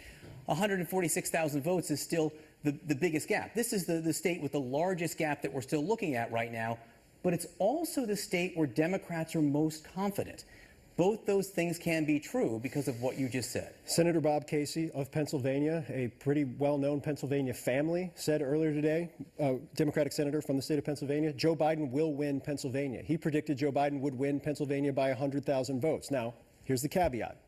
146,000 votes is still the biggest gap. This is the state with the largest gap that we're still looking at right now, but it's also the state where Democrats are most confident. Both those things can be true because of what you just said. Senator Bob Casey of Pennsylvania, a pretty well-known Pennsylvania family, said earlier today, Democratic senator from the state of Pennsylvania, Joe Biden will win Pennsylvania. He predicted Joe Biden would win Pennsylvania by 100,000 votes. Now, here's the caveat.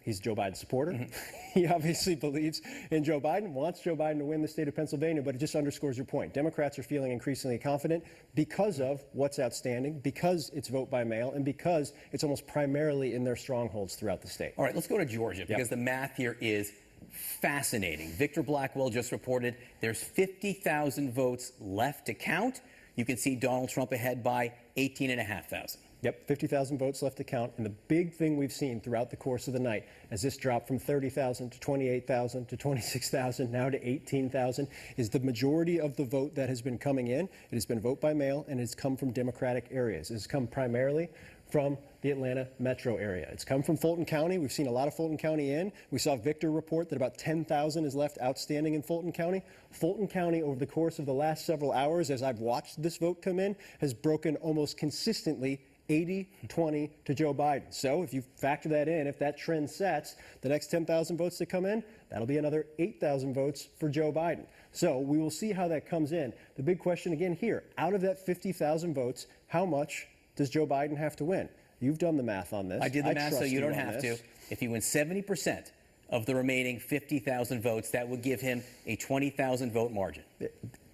He's a Joe Biden supporter. Mm-hmm. He obviously believes in Joe Biden, wants Joe Biden to win the state of Pennsylvania, but it just underscores your point. Democrats are feeling increasingly confident because of what's outstanding, because it's vote by mail, and because it's almost primarily in their strongholds throughout the state. All right, let's go to Georgia, because the math here is fascinating. Victor Blackwell just reported there's 50,000 votes left to count. You can see Donald Trump ahead by 18,500. Yep, 50,000 votes left to count. And the big thing we've seen throughout the course of the night, as this dropped from 30,000 to 28,000 to 26,000, now to 18,000, is the majority of the vote that has been coming in. It has been vote by mail, and it's come from Democratic areas. It has come primarily from the Atlanta metro area. It's come from Fulton County. We've seen a lot of Fulton County in. We saw Victor report that about 10,000 is left outstanding in Fulton County. Fulton County, over the course of the last several hours, as I've watched this vote come in, has broken almost consistently 80-20 to Joe Biden. So if you factor that in, if that trend sets, the next 10,000 votes to come in, that'll be another 8,000 votes for Joe Biden. So we will see how that comes in. The big question again here, out of that 50,000 votes, how much does Joe Biden have to win? You've done the math on this. I did the math, so you don't have to. If he wins 70% of the remaining 50,000 votes, that would give him a 20,000 vote margin.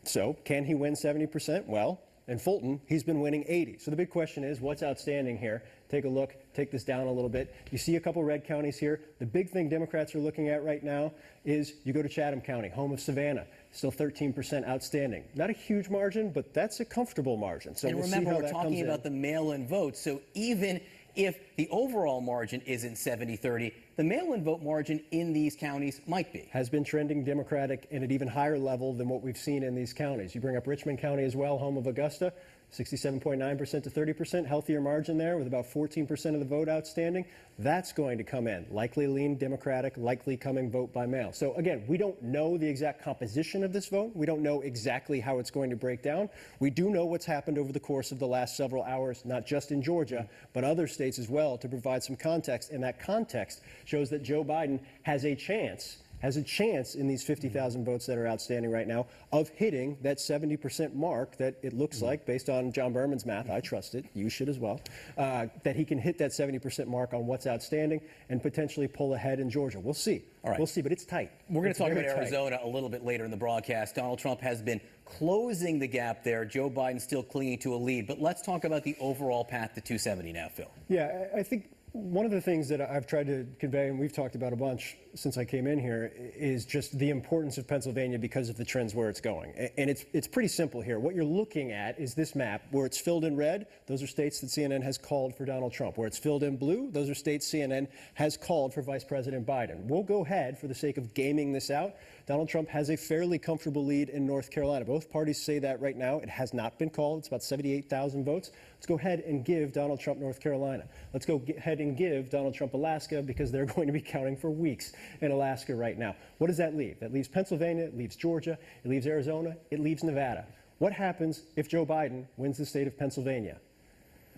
So can he win 70%? Well, in Fulton, he's been winning 80. So the big question is, what's outstanding here? Take a look, take this down a little bit. You see a couple red counties here. The big thing Democrats are looking at right now is you go to Chatham County, home of Savannah, still 13% outstanding. Not a huge margin, but that's a comfortable margin. So and we'll remember, see how we're that talking comes about the mail-in votes. So even if the overall margin isn't 70-30, the mail-in vote margin in these counties might be. Has been trending Democratic and at even higher level than what we've seen in these counties. You bring up Richmond County as well, home of Augusta, 67.9% to 30%, healthier margin there with about 14% of the vote outstanding. That's going to come in, likely lean Democratic, likely coming vote by mail. So again, we don't know the exact composition of this vote. We don't know exactly how it's going to break down. We do know what's happened over the course of the last several hours, not just in Georgia, but other states as well, to provide some context. And that context shows that Joe Biden has a chance has a chance in these 50,000 votes that are outstanding right now of hitting that 70% mark that it looks like, based on John Berman's math, I trust it, you should as well, that he can hit that 70% mark on what's outstanding and potentially pull ahead in Georgia. We'll see. All right. We'll see, but it's tight. We're going to talk about very tight. Arizona a little bit later in the broadcast. Donald Trump has been closing the gap there. Joe Biden still clinging to a lead. But let's talk about the overall path to 270 now, Phil. Yeah, I think one of the things that I've tried to convey, and we've talked about a bunch since I came in here, is just the importance of Pennsylvania because of the trends where it's going. And it's pretty simple here. What you're looking at is this map where it's filled in red. Those are states that CNN has called for Donald Trump. Where it's filled in blue, those are states CNN has called for Vice President Biden. We'll go ahead, for the sake of gaming this out. Donald Trump has a fairly comfortable lead in North Carolina. Both parties say that right now. It has not been called. It's about 78,000 votes. Let's go ahead and give Donald Trump North Carolina. Let's go ahead and give Donald Trump Alaska, because they're going to be counting for weeks in Alaska right now. What does that leave? That leaves Pennsylvania, it leaves Georgia, it leaves Arizona, it leaves Nevada. What happens if Joe Biden wins the state of Pennsylvania?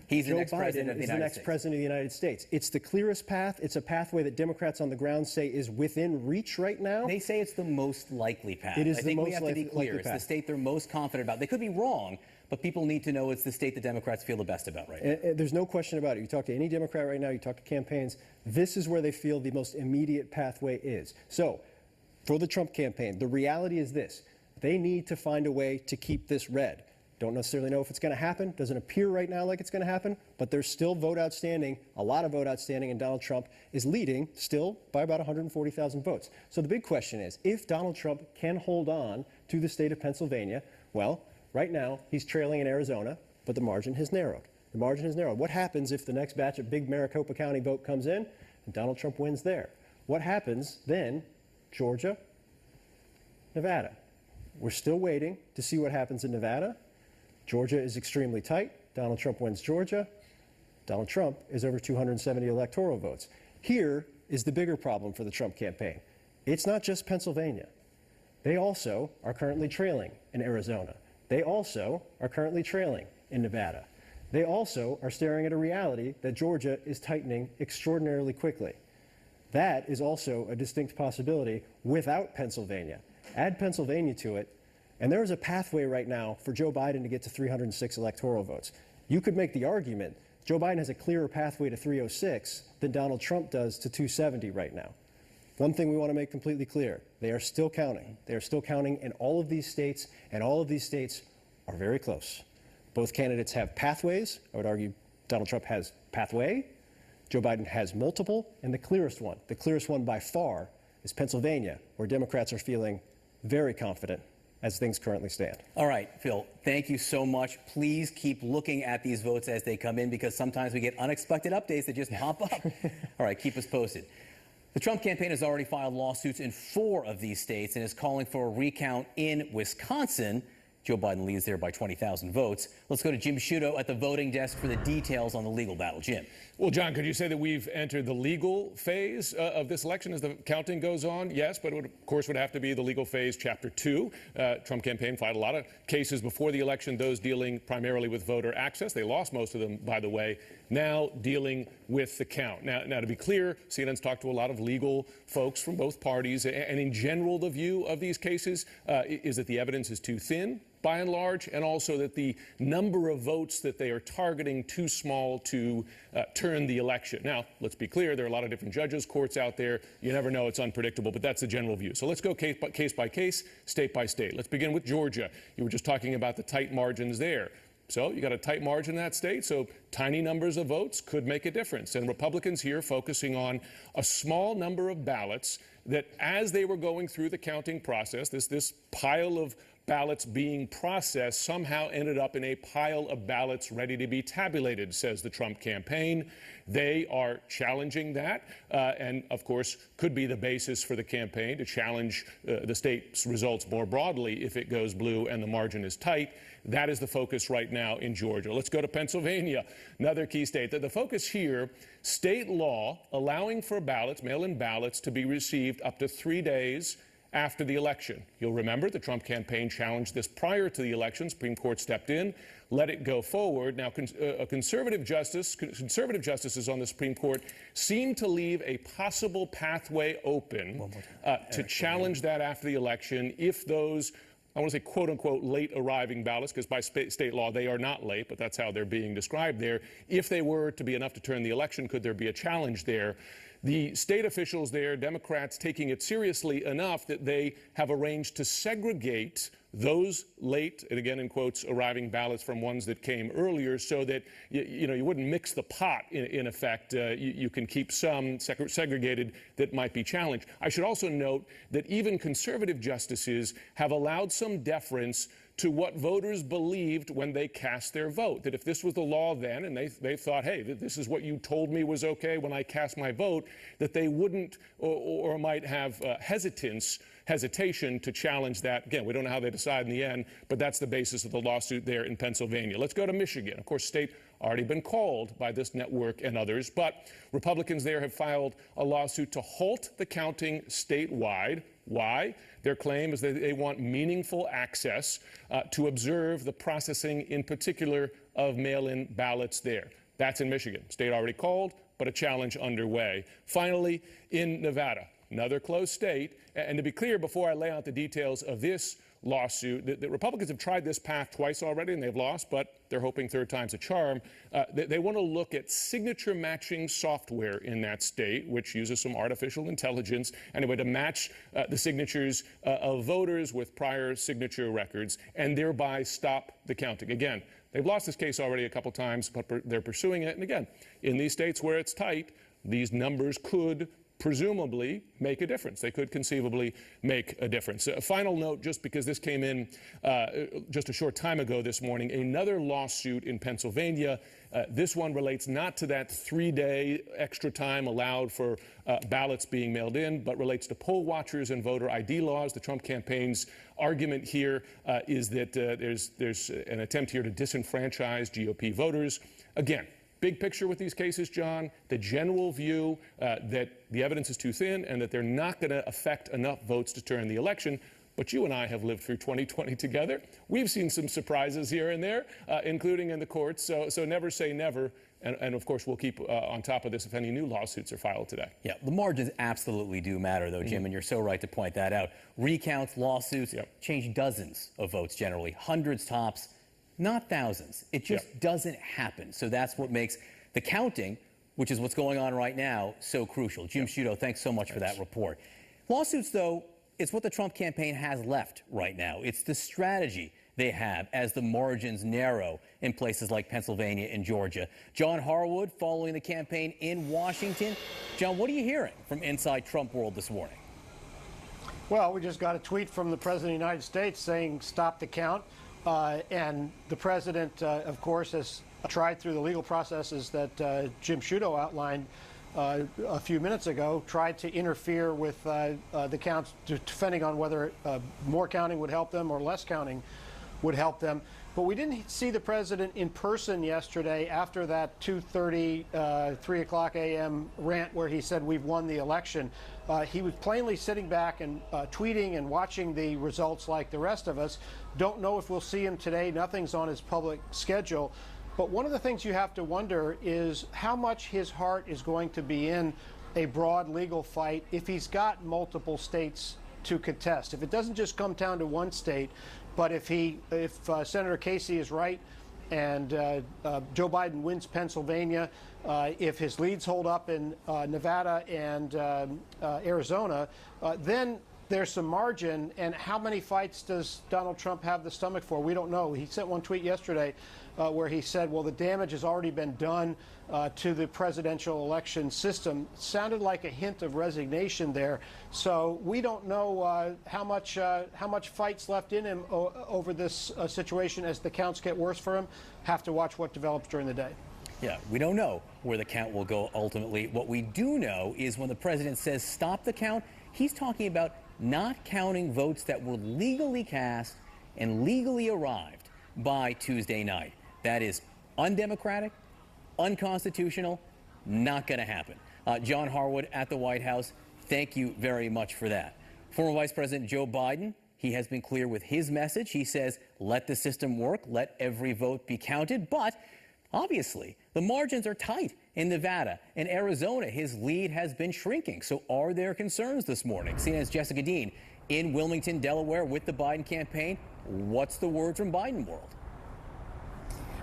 He's the next president of the United States. the next president of the United States. It's the clearest path. It's a pathway that Democrats on the ground say is within reach right now. They say it's the most likely path. It is I the think most we have to be clear. It's path. the state they're most confident about. They could be wrong, but people need to know it's the state the Democrats feel the best about right now. And there's no question about it. You talk to any Democrat right now, you talk to campaigns, this is where they feel the most immediate pathway is. So, for the Trump campaign, the reality is this. They need to find a way to keep this red. Don't necessarily know if it's going to happen. Doesn't appear right now like it's going to happen, but there's still vote outstanding, a lot of vote outstanding, and Donald Trump is leading still by about 140,000 votes. So the big question is, if Donald Trump can hold on to the state of Pennsylvania, well, right now he's trailing in Arizona, but the margin has narrowed. The margin has narrowed. What happens if the next batch of big Maricopa County vote comes in and Donald Trump wins there? What happens then? Georgia, Nevada. We're still waiting to see what happens in Nevada. Georgia is extremely tight. Donald Trump wins Georgia. Donald Trump is over 270 electoral votes. Here is the bigger problem for the Trump campaign. It's not just Pennsylvania. They also are currently trailing in Arizona. They also are currently trailing in Nevada. They also are staring at a reality that Georgia is tightening extraordinarily quickly. That is also a distinct possibility without Pennsylvania. Add Pennsylvania to it, and there is a pathway right now for Joe Biden to get to 306 electoral votes. You could make the argument Joe Biden has a clearer pathway to 306 than Donald Trump does to 270 right now. One thing we want to make completely clear, they are still counting. They are still counting in all of these states, and all of these states are very close. Both candidates have pathways. I would argue Donald Trump has pathway. Joe Biden has multiple, and the clearest one by far, is Pennsylvania, where Democrats are feeling very confident as things currently stand. All right, Phil, thank you so much. Please keep looking at these votes as they come in, because sometimes we get unexpected updates that just pop up. All right, keep us posted. The Trump campaign has already filed lawsuits in 4 of these states and is calling for a recount in Wisconsin. Joe Biden leads there by 20,000 votes. Let's go to Jim Sciutto at the voting desk for the details on the legal battle. Jim. Well, John, could you say that we've entered the legal phase of this election as the counting goes on? Yes, but it would, of course, would have to be the legal phase, Chapter 2. Trump campaign filed a lot of cases before the election, those dealing primarily with voter access. They lost most of them, by the way, now dealing with the count. Now, to be clear, CNN's talked to a lot of legal folks from both parties, and in general, the view of these cases is that the evidence is too thin, by and large, and also that the number of votes that they are targeting too small to turn the election. Now, let's be clear, there are a lot of different judges, courts out there. You never know, it's unpredictable, but that's the general view. So let's go case by case, state by state. Let's begin with Georgia. You were just talking about the tight margins there. So you got a tight margin in that state, so tiny numbers of votes could make a difference. And Republicans here focusing on a small number of ballots that, as they were going through the counting process, this pile of ballots being processed somehow ended up in a pile of ballots ready to be tabulated, says the Trump campaign. They are challenging that, and of course could be the basis for the campaign to challenge the state's results more broadly if it goes blue and the margin is tight. That is the focus right now in Georgia. Let's go to Pennsylvania, another key state. The focus here, state law allowing for ballots, mail-in ballots, to be received up to 3 days after the election. You'll remember the Trump campaign challenged this prior to the election. Supreme Court stepped in, let it go forward. Now, conservative justices on the Supreme Court seem to leave a possible pathway open to challenge that after the election if those, I want to say, quote-unquote, late-arriving ballots, because by state law they are not late, but that's how they're being described there. If they were to be enough to turn the election, could there be a challenge there? The state officials there, Democrats, taking it seriously enough that they have arranged to segregate those late, and again in quotes, arriving ballots from ones that came earlier, so that you wouldn't mix the pot. In effect, you can keep some segregated that might be challenged. I should also note that even conservative justices have allowed some deference to what voters believed when they cast their vote. That if this was the law then, and they thought, hey, this is what you told me was okay when I cast my vote, that they wouldn't or might have hesitation to challenge that. Again, we don't know how they decide in the end, but that's the basis of the lawsuit there in Pennsylvania. Let's go to Michigan. Of course, state already been called by this network and others, but Republicans there have filed a lawsuit to halt the counting statewide. Why? Their claim is that they want meaningful access to observe the processing, in particular, of mail-in ballots there. That's in Michigan. State already called, but a challenge underway. Finally, in Nevada, another close state. And to be clear, before I lay out the details of this lawsuit, the Republicans have tried this path twice already, and they've lost, but they're hoping third time's a charm. They want to look at signature matching software in that state, which uses some artificial intelligence, anyway, to match the signatures of voters with prior signature records, and thereby stop the counting. Again, they've lost this case already a couple times, but they're pursuing it. And again, in these states where it's tight, these numbers could presumably make a difference. They could conceivably make a difference. A final note, just because this came in just a short time ago this morning, another lawsuit in Pennsylvania. This one relates not to that 3-day extra time allowed for ballots being mailed in, but relates to poll watchers and voter ID laws. The Trump campaign's argument here is that there's an attempt here to disenfranchise GOP voters. Again, big picture with these cases, John, the general view that the evidence is too thin and that they're not going to affect enough votes to turn the election. But you and I have lived through 2020 together. We've seen some surprises here and there, including in the courts. So never say never. And of course, we'll keep on top of this if any new lawsuits are filed today. Yeah, the margins absolutely do matter, though, Jim, and you're so right to point that out. Recounts, lawsuits change dozens of votes generally, hundreds tops. Not thousands. It just doesn't happen. So that's what makes the counting, which is what's going on right now, so crucial. Jim Sciutto, thanks so much for that report. Lawsuits, though, it's what the Trump campaign has left right now. It's the strategy they have as the margins narrow in places like Pennsylvania and Georgia. John Harwood following the campaign in Washington. John, what are you hearing from inside Trump world this morning? Well, we just got a tweet from the President of the United States saying stop the count. And the president, of course, has tried through the legal processes that Jim Sciutto outlined a few minutes ago, tried to interfere with the counts, depending on whether more counting would help them or less counting would help them. But we didn't see the president in person yesterday after that 2:30, 3 o'clock a.m. rant where he said we've won the election. He was plainly sitting back and tweeting and watching the results like the rest of us. Don't know if we'll see him today. Nothing's on his public schedule. But one of the things you have to wonder is how much his heart is going to be in a broad legal fight if he's got multiple states to contest. If it doesn't just come down to one state, but if Senator Casey is right and Joe Biden wins Pennsylvania, if his leads hold up in Nevada and Arizona, then there's some margin. And how many fights does Donald Trump have the stomach for? We don't know. He sent one tweet yesterday where he said, well, the damage has already been done to the presidential election system. Sounded like a hint of resignation there. So we don't know how much fight's left in him over this situation as the counts get worse for him. Have to watch what develops during the day. Yeah, we don't know where the count will go ultimately. What we do know is when the president says stop the count, he's talking about not counting votes that were legally cast and legally arrived by Tuesday night. That is undemocratic, unconstitutional, not going to happen. John Harwood at the White House, thank you very much for that. Former Vice President Joe Biden, he has been clear with his message. He says, let the system work, let every vote be counted. But obviously, the margins are tight in Nevada and Arizona. His lead has been shrinking. So are there concerns this morning? CNN's Jessica Dean in Wilmington, Delaware with the Biden campaign. What's the word from Biden world?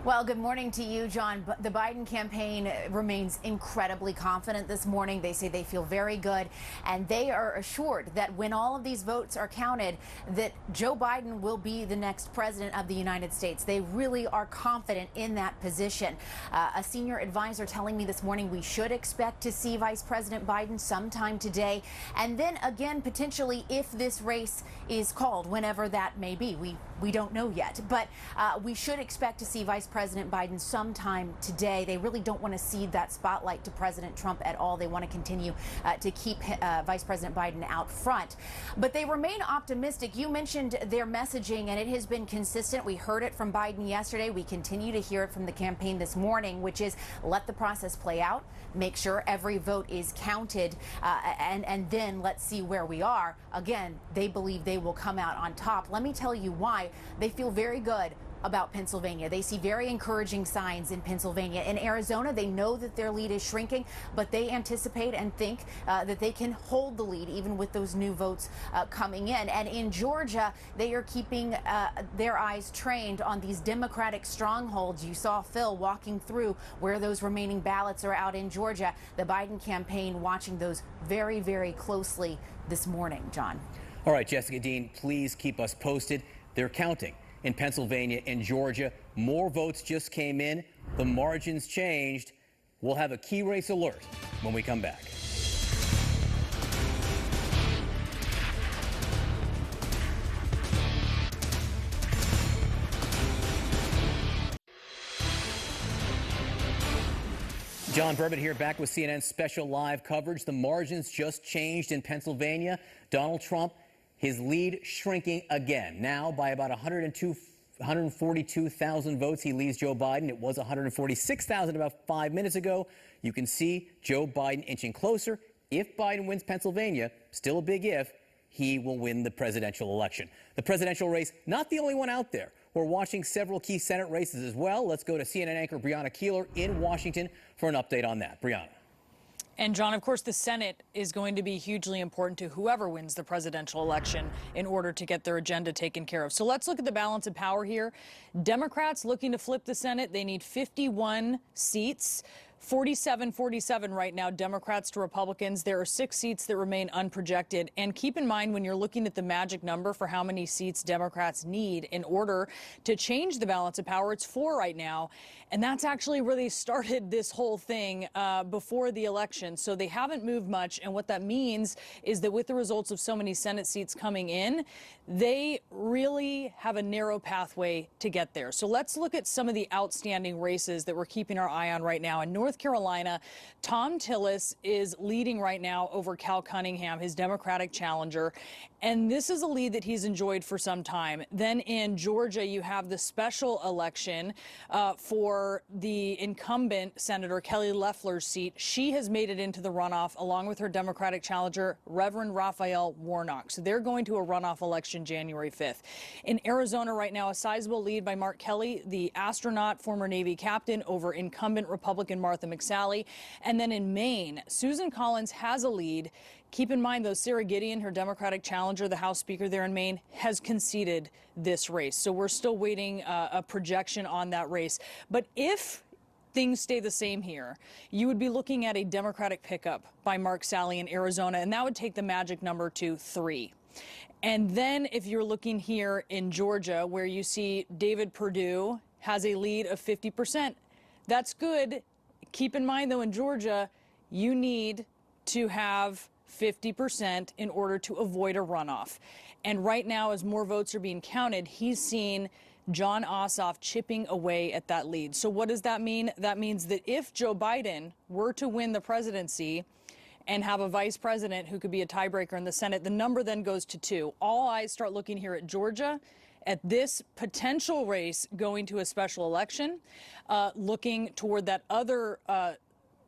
Well, good morning to you, John. The Biden campaign remains incredibly confident this morning. They say they feel very good, and they are assured that when all of these votes are counted, that Joe Biden will be the next president of the United States. They really are confident in that position. A senior advisor telling me this morning we should expect to see Vice President Biden sometime today, and then again, potentially, if this race is called, whenever that may be. We don't know yet, but we should expect to see Vice President Biden sometime today. They really don't want to cede that spotlight to President Trump at all. They want to continue to keep Vice President Biden out front. But they remain optimistic. You mentioned their messaging, and it has been consistent. We heard it from Biden yesterday. We continue to hear it from the campaign this morning, which is let the process play out, make sure every vote is counted, and then let's see where we are. Again, they believe they will come out on top. Let me tell you why. They feel very good about Pennsylvania. They see very encouraging signs in Pennsylvania. In Arizona, they know that their lead is shrinking, but they anticipate and think that they can hold the lead even with those new votes coming in. And in Georgia, they are keeping their eyes trained on these Democratic strongholds. You saw Phil walking through where those remaining ballots are out in Georgia. The Biden campaign watching those very, very closely this morning, John. All right, Jessica Dean, please keep us posted. They're counting in Pennsylvania and Georgia. More votes just came in. The margins changed. We'll have a key race alert when we come back. John Burbett here, back with CNN's special live coverage. The margins just changed in Pennsylvania. Donald Trump, his lead shrinking again, now by about 142,000 votes. He leads Joe Biden. It was 146,000 about 5 minutes ago. You can see Joe Biden inching closer. If Biden wins Pennsylvania, still a big if, he will win the presidential election. The presidential race, not the only one out there. We're watching several key Senate races as well. Let's go to CNN anchor Brianna Keilar in Washington for an update on that. Brianna. And John, of course, the Senate is going to be hugely important to whoever wins the presidential election in order to get their agenda taken care of. So let's look at the balance of power here. Democrats looking to flip the Senate. They need 51 seats. 47-47 right now, Democrats to Republicans. There are 6 seats that remain unprojected. And keep in mind, when you're looking at the magic number for how many seats Democrats need in order to change the balance of power, it's 4 right now. And that's actually where they started this whole thing before the election. So they haven't moved much. And what that means is that with the results of so many Senate seats coming in, they really have a narrow pathway to get there. So let's look at some of the outstanding races that we're keeping our eye on right now. In North Carolina, Thom Tillis is leading right now over Cal Cunningham, his Democratic challenger. And this is a lead that he's enjoyed for some time. Then in Georgia, you have the special election for the incumbent Senator Kelly Loeffler's seat. She has made it into the runoff along with her Democratic challenger, Reverend Raphael Warnock. So they're going to a runoff election January 5th. In Arizona right now, a sizable lead by Mark Kelly, the astronaut, former Navy captain, over incumbent Republican Martha McSally. And then in Maine, Susan Collins has a lead. Keep in mind, though, Sarah Gideon, her Democratic challenger, the House Speaker there in Maine, has conceded this race. So we're still waiting a projection on that race. But if things stay the same here, you would be looking at a Democratic pickup by Mark Sally in Arizona, and that would take the magic number to 3. And then if you're looking here in Georgia, where you see David Perdue has a lead of 50%, that's good. Keep in mind, though, in Georgia, you need to have 50% in order to avoid a runoff. And right now, as more votes are being counted, he's seen Jon Ossoff chipping away at that lead. So what does that mean? That means that if Joe Biden were to win the presidency and have a vice president who could be a tiebreaker in the Senate, the number then goes to 2. All eyes start looking here at Georgia, at this potential race going to a special election, looking toward that other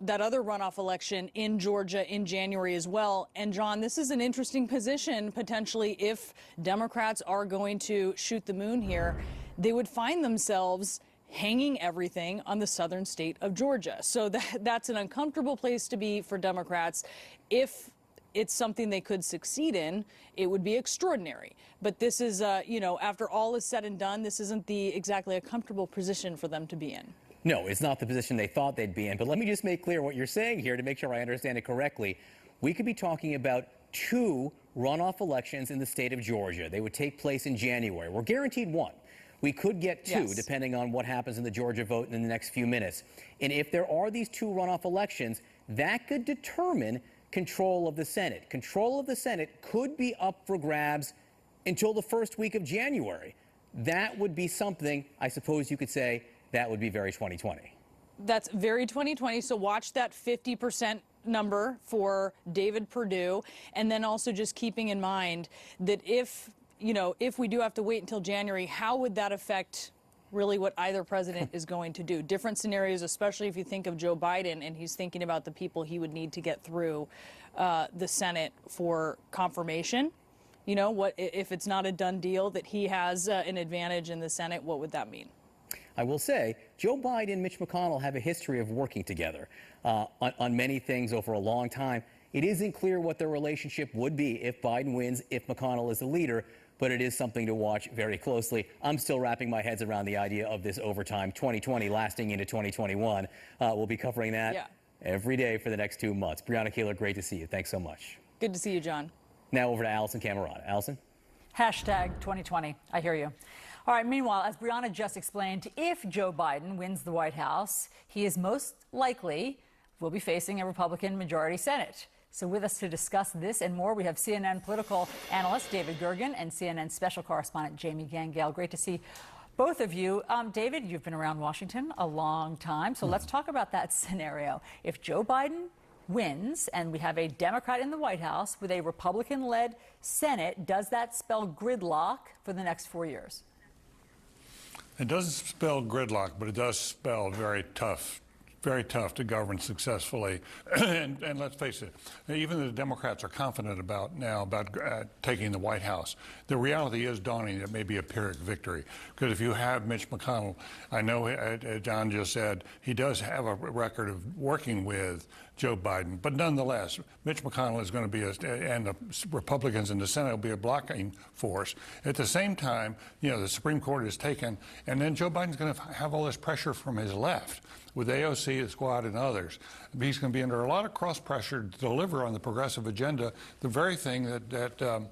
that other runoff election in Georgia in January as well. And John, this is an interesting position potentially if Democrats are going to shoot the moon here. They would find themselves hanging everything on the southern state of Georgia. So that's an uncomfortable place to be for Democrats. If it's something they could succeed in, it would be extraordinary. But this is, after all is said and done, this isn't exactly a comfortable position for them to be in. No, it's not the position they thought they'd be in. But let me just make clear what you're saying here to make sure I understand it correctly. We could be talking about 2 runoff elections in the state of Georgia. They would take place in January. We're guaranteed 1. We could get 2, yes, depending on what happens in the Georgia vote in the next few minutes. And if there are these 2 runoff elections, that could determine control of the Senate. Control of the Senate could be up for grabs until the first week of January. That would be something, I suppose you could say, that would be very 2020. That's very 2020. So watch that 50% number for David Perdue. And then also just keeping in mind that if we do have to wait until January, how would that affect really what either president is going to do? Different scenarios, especially if you think of Joe Biden and he's thinking about the people he would need to get through the Senate for confirmation. What if it's not a done deal that he has an advantage in the Senate? What would that mean? I will say, Joe Biden and Mitch McConnell have a history of working together on many things over a long time. It isn't clear what their relationship would be if Biden wins, if McConnell is the leader, but it is something to watch very closely. I'm still wrapping my head around the idea of this overtime 2020 lasting into 2021. We'll be covering that every day for the next 2 months. Brianna Keilar, great to see you. Thanks so much. Good to see you, John. Now over to Allison Camerata. Allison? Hashtag 2020. I hear you. All right, meanwhile, as Brianna just explained, if Joe Biden wins the White House, he is most likely will be facing a Republican majority Senate. So with us to discuss this and more, we have CNN political analyst David Gergen and CNN special correspondent Jamie Gangale. Great to see both of you. David, you've been around Washington a long time, so let's talk about that scenario. If Joe Biden wins and we have a Democrat in the White House with a Republican-led Senate, does that spell gridlock for the next 4 years? It doesn't spell gridlock, but it does spell very tough to govern successfully. and let's face it, even the Democrats are confident about taking the White House. The reality is dawning it may be a Pyrrhic victory. Because if you have Mitch McConnell, I know John just said he does have a record of working with Joe Biden, but nonetheless, Mitch McConnell is going to be, and the Republicans in the Senate will be a blocking force. At the same time, the Supreme Court is taken, and then Joe Biden's going to have all this pressure from his left with AOC, the Squad, and others. He's going to be under a lot of cross pressure to deliver on the progressive agenda, the very thing that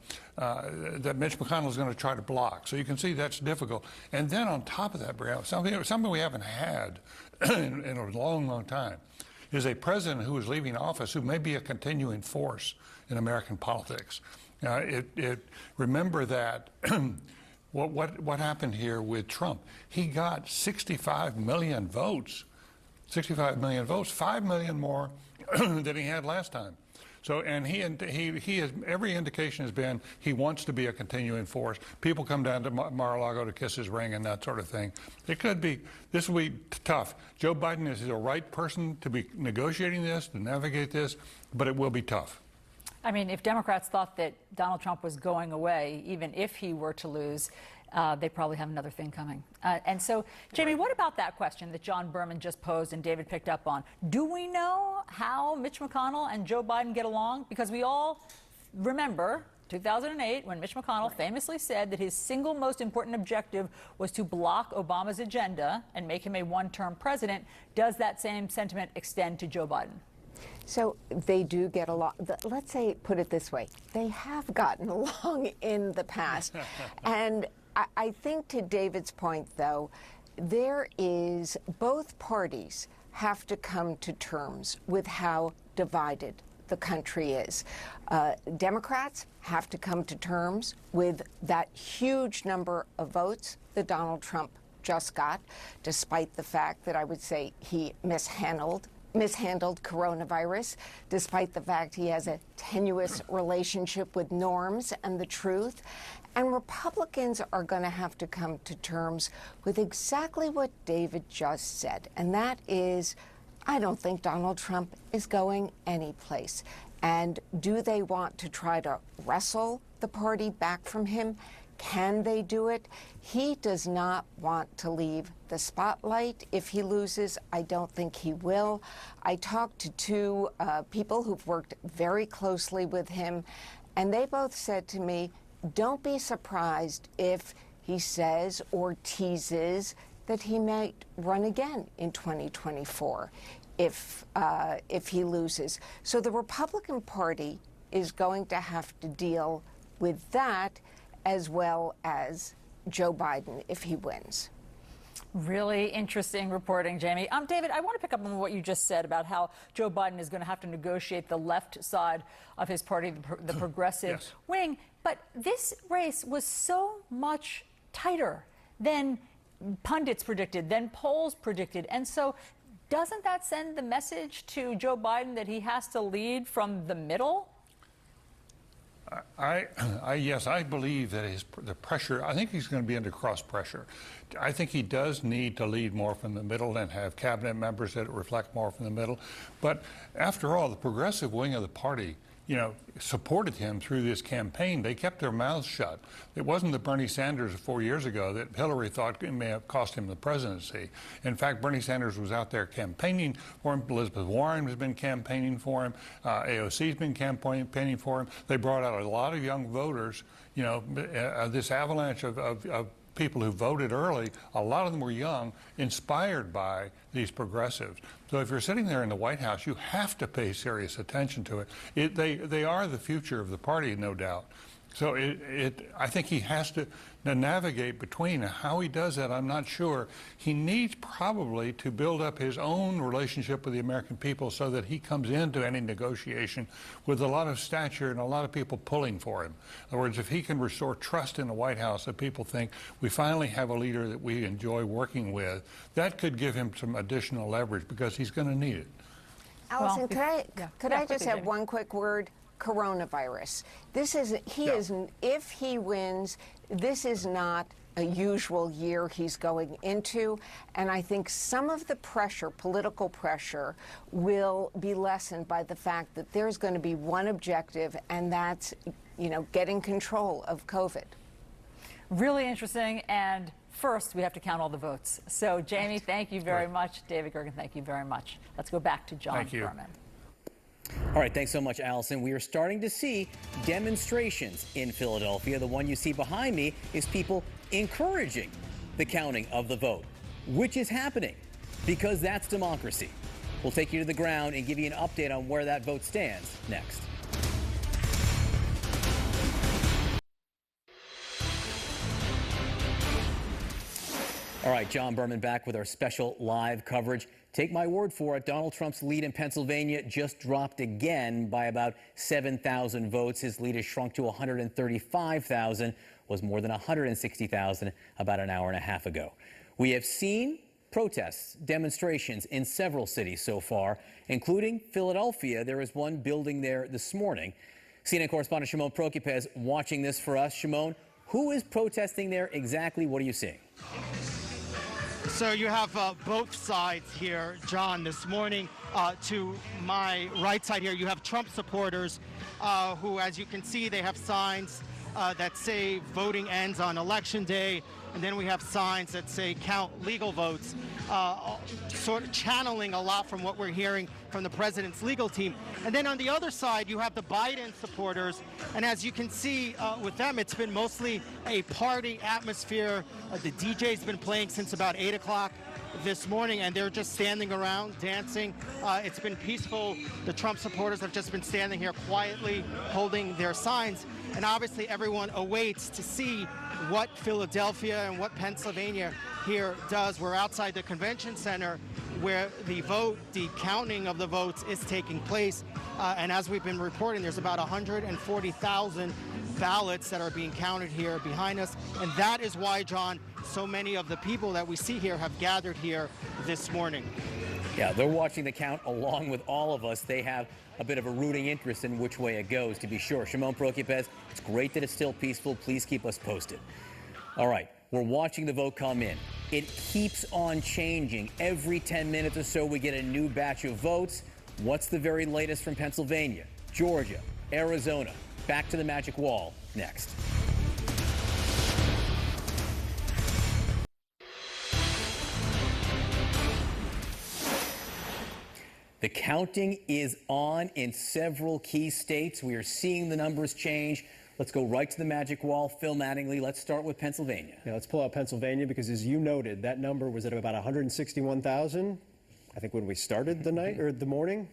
Mitch McConnell is going to try to block. So you can see that's difficult. And then on top of that, Brianna, something we haven't had in a long, long time, is a president who is leaving office who may be a continuing force in American politics. Remember that what happened here with Trump. He got 65 million votes. 65 million votes, 5 million more than he had last time. So, and he has, every indication has been he wants to be a continuing force. People come down to Mar-a-Lago to kiss his ring and that sort of thing. This will be tough. Joe Biden is the right person to be negotiating this, to navigate this, but it will be tough. I mean, if Democrats thought that Donald Trump was going away, even if he were to lose, they probably have another thing coming. And so, Jamie, what about that question that John Berman just posed and David picked up on? Do we know how Mitch McConnell and Joe Biden get along? Because we all remember 2008 when Mitch McConnell famously said that his single most important objective was to block Obama's agenda and make him a one-term president. Does that same sentiment extend to Joe Biden? So they do get along. Let's say, put it this way, they have gotten along in the past. And I think to David's point, though, both parties have to come to terms with how divided the country is. Democrats have to come to terms with that huge number of votes that Donald Trump just got, despite the fact that I would say he mishandled coronavirus, despite the fact he has a tenuous relationship with norms and the truth. And Republicans are going to have to come to terms with exactly what David just said, and that is I don't think Donald Trump is going anyplace. And do they want to try to wrestle the party back from him? Can they do it? He does not want to leave the spotlight. If he loses, I don't think he will. I talked to two people who've worked very closely with him, and they both said to me, don't be surprised if he says or teases that he might run again in 2024 if he loses. So the Republican Party is going to have to deal with that, as well as Joe Biden if he wins. Really interesting reporting, Jamie. David, I want to pick up on what you just said about how Joe Biden is going to have to negotiate the left side of his party, the progressive Yes. wing. But this race was so much tighter than pundits predicted, than polls predicted. And so doesn't that send the message to Joe Biden that he has to lead from the middle? Yes, I believe that the pressure, I think he's going to be under cross pressure. I think he does need to lead more from the middle and have cabinet members that reflect more from the middle. But after all, the progressive wing of the party, supported him through this campaign. They kept their mouths shut. It wasn't the Bernie Sanders 4 years ago that Hillary thought it may have cost him the presidency. In fact, Bernie Sanders was out there campaigning for him. Elizabeth Warren has been campaigning for him. AOC's been campaigning for him. They brought out a lot of young voters. This avalanche of people who voted early, a lot of them were young, inspired by these progressives. So if you're sitting there in the White House, you have to pay serious attention to it. They are the future of the party, no doubt. So I think he has to navigate between. How he does that, I'm not sure. He needs probably to build up his own relationship with the American people so that he comes into any negotiation with a lot of stature and a lot of people pulling for him. In other words, if he can restore trust in the White House, that people think we finally have a leader that we enjoy working with, that could give him some additional leverage because he's going to need it. Allison, could I just have one quick word? Coronavirus. If he wins, this is not a usual year he's going into, and I think some of the pressure, political pressure, will be lessened by the fact that there's going to be one objective, and that's, getting control of COVID. Really interesting, and first we have to count all the votes. So, Jamie, thank you very much. David Gergen, thank you very much. Let's go back to John Berman. All right, thanks so much, Allison. We are starting to see demonstrations in Philadelphia. The one you see behind me is people encouraging the counting of the vote, which is happening because that's democracy. We'll take you to the ground and give you an update on where that vote stands next. All right, John Berman back with our special live coverage. Take my word for it, Donald Trump's lead in Pennsylvania just dropped again by about 7,000 votes. His lead has shrunk to 135,000, was more than 160,000 about an hour and a half ago. We have seen protests, demonstrations in several cities so far, including Philadelphia. There is one building there this morning. CNN correspondent Shimon Prokupecz watching this for us. Shimon, who is protesting there exactly? What are you seeing? So you have both sides here, John. This morning, to my right side here, you have Trump supporters who, as you can see, they have signs that say voting ends on Election Day. And then we have signs that say count legal votes, sort of channeling a lot from what we're hearing from the president's legal team. And then on the other side, you have the Biden supporters. And as you can see with them, it's been mostly a party atmosphere. The DJ's been playing since about 8 o'clock this morning, and they're just standing around dancing. It's been peaceful. The Trump supporters have just been standing here quietly holding their signs. And obviously everyone awaits to see what Philadelphia and what Pennsylvania here does. We're outside the convention center where the counting of the votes is taking place. And as we've been reporting, there's about 140,000 ballots that are being counted here behind us. And that is why, John, so many of the people that we see here have gathered here this morning. Yeah, they're watching the count along with all of us. They have a bit of a rooting interest in which way it goes, to be sure. Shimon Prokupecz, it's great that it's still peaceful. Please keep us posted. All right, we're watching the vote come in. It keeps on changing. Every 10 minutes or so, we get a new batch of votes. What's the very latest from Pennsylvania, Georgia, Arizona? Back to the magic wall next. The counting is on in several key states. We are seeing the numbers change. Let's go right to the magic wall. Phil Mattingly, let's start with Pennsylvania. Yeah, let's pull out Pennsylvania because, as you noted, that number was at about 161,000. I think when we started the night or the morning,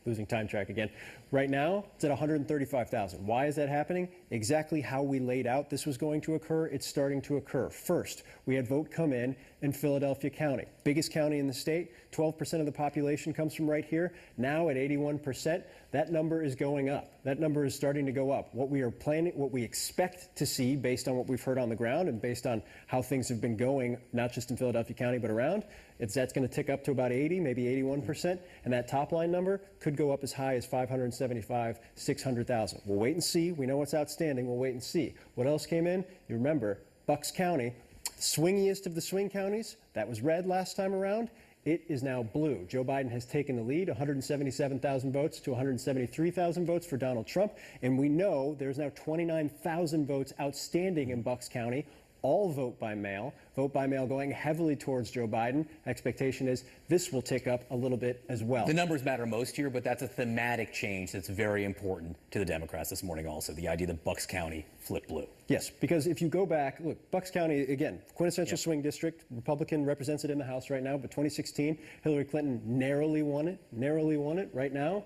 losing time track again. Right now, it's at 135,000. Why is that happening? Exactly how we laid out this was going to occur. It's starting to occur. First, we had vote come in Philadelphia County, biggest county in the state. 12% of the population comes from right here. Now at 81%, that number is going up. That number is starting to go up. What we are planning, what we expect to see based on what we've heard on the ground and based on how things have been going, not just in Philadelphia County, but around, that's going to tick up to about 80, maybe 81%. And that top line number could go up as high as 575, 600,000. We'll wait and see. We know what's outstanding. We'll wait and see. What else came in? You remember, Bucks County, swingiest of the swing counties. That was red last time around. It is now blue. Joe Biden has taken the lead, 177,000 votes to 173,000 votes for Donald Trump. And we know there's now 29,000 votes outstanding in Bucks County, all vote by mail going heavily towards Joe Biden. Expectation is this will tick up a little bit as well. The numbers matter most here, but that's a thematic change that's very important to the Democrats this morning also, the idea that Bucks County flipped blue. Yes, because if you go back, look, Bucks County, again, quintessential swing district, Republican represents it in the House right now, but 2016, Hillary Clinton narrowly won it. Right now,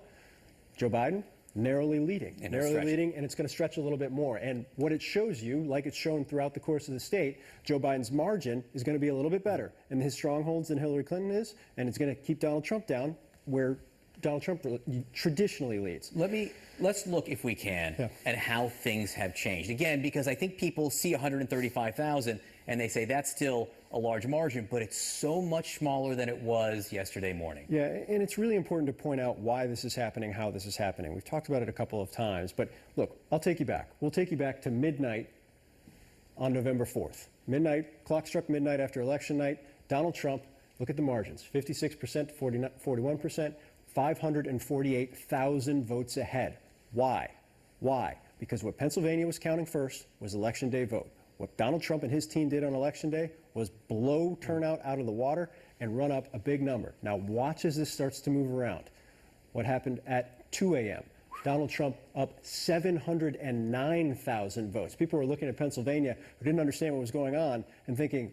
Joe Biden, narrowly leading, and it's going to stretch a little bit more. And what it shows you, like it's shown throughout the course of the state, Joe Biden's margin is going to be a little bit better in his strongholds than Hillary Clinton is, and it's going to keep Donald Trump down where Donald Trump traditionally leads. Let's look, if we can, at how things have changed. Again, because I think people see 135,000 and they say that's still a large margin, but it's so much smaller than it was yesterday morning. Yeah, and it's really important to point out why this is happening, how this is happening. We've talked about it a couple of times, but look, I'll take you back. We'll take you back to midnight on November 4th. Midnight, clock struck midnight after election night. Donald Trump, look at the margins, 56% to 41%, 548,000 votes ahead. Why? Because what Pennsylvania was counting first was Election Day vote. What Donald Trump and his team did on Election Day was blow turnout out of the water and run up a big number. Now watch as this starts to move around. What happened at 2 a.m.? Donald Trump up 709,000 votes. People were looking at Pennsylvania who didn't understand what was going on and thinking,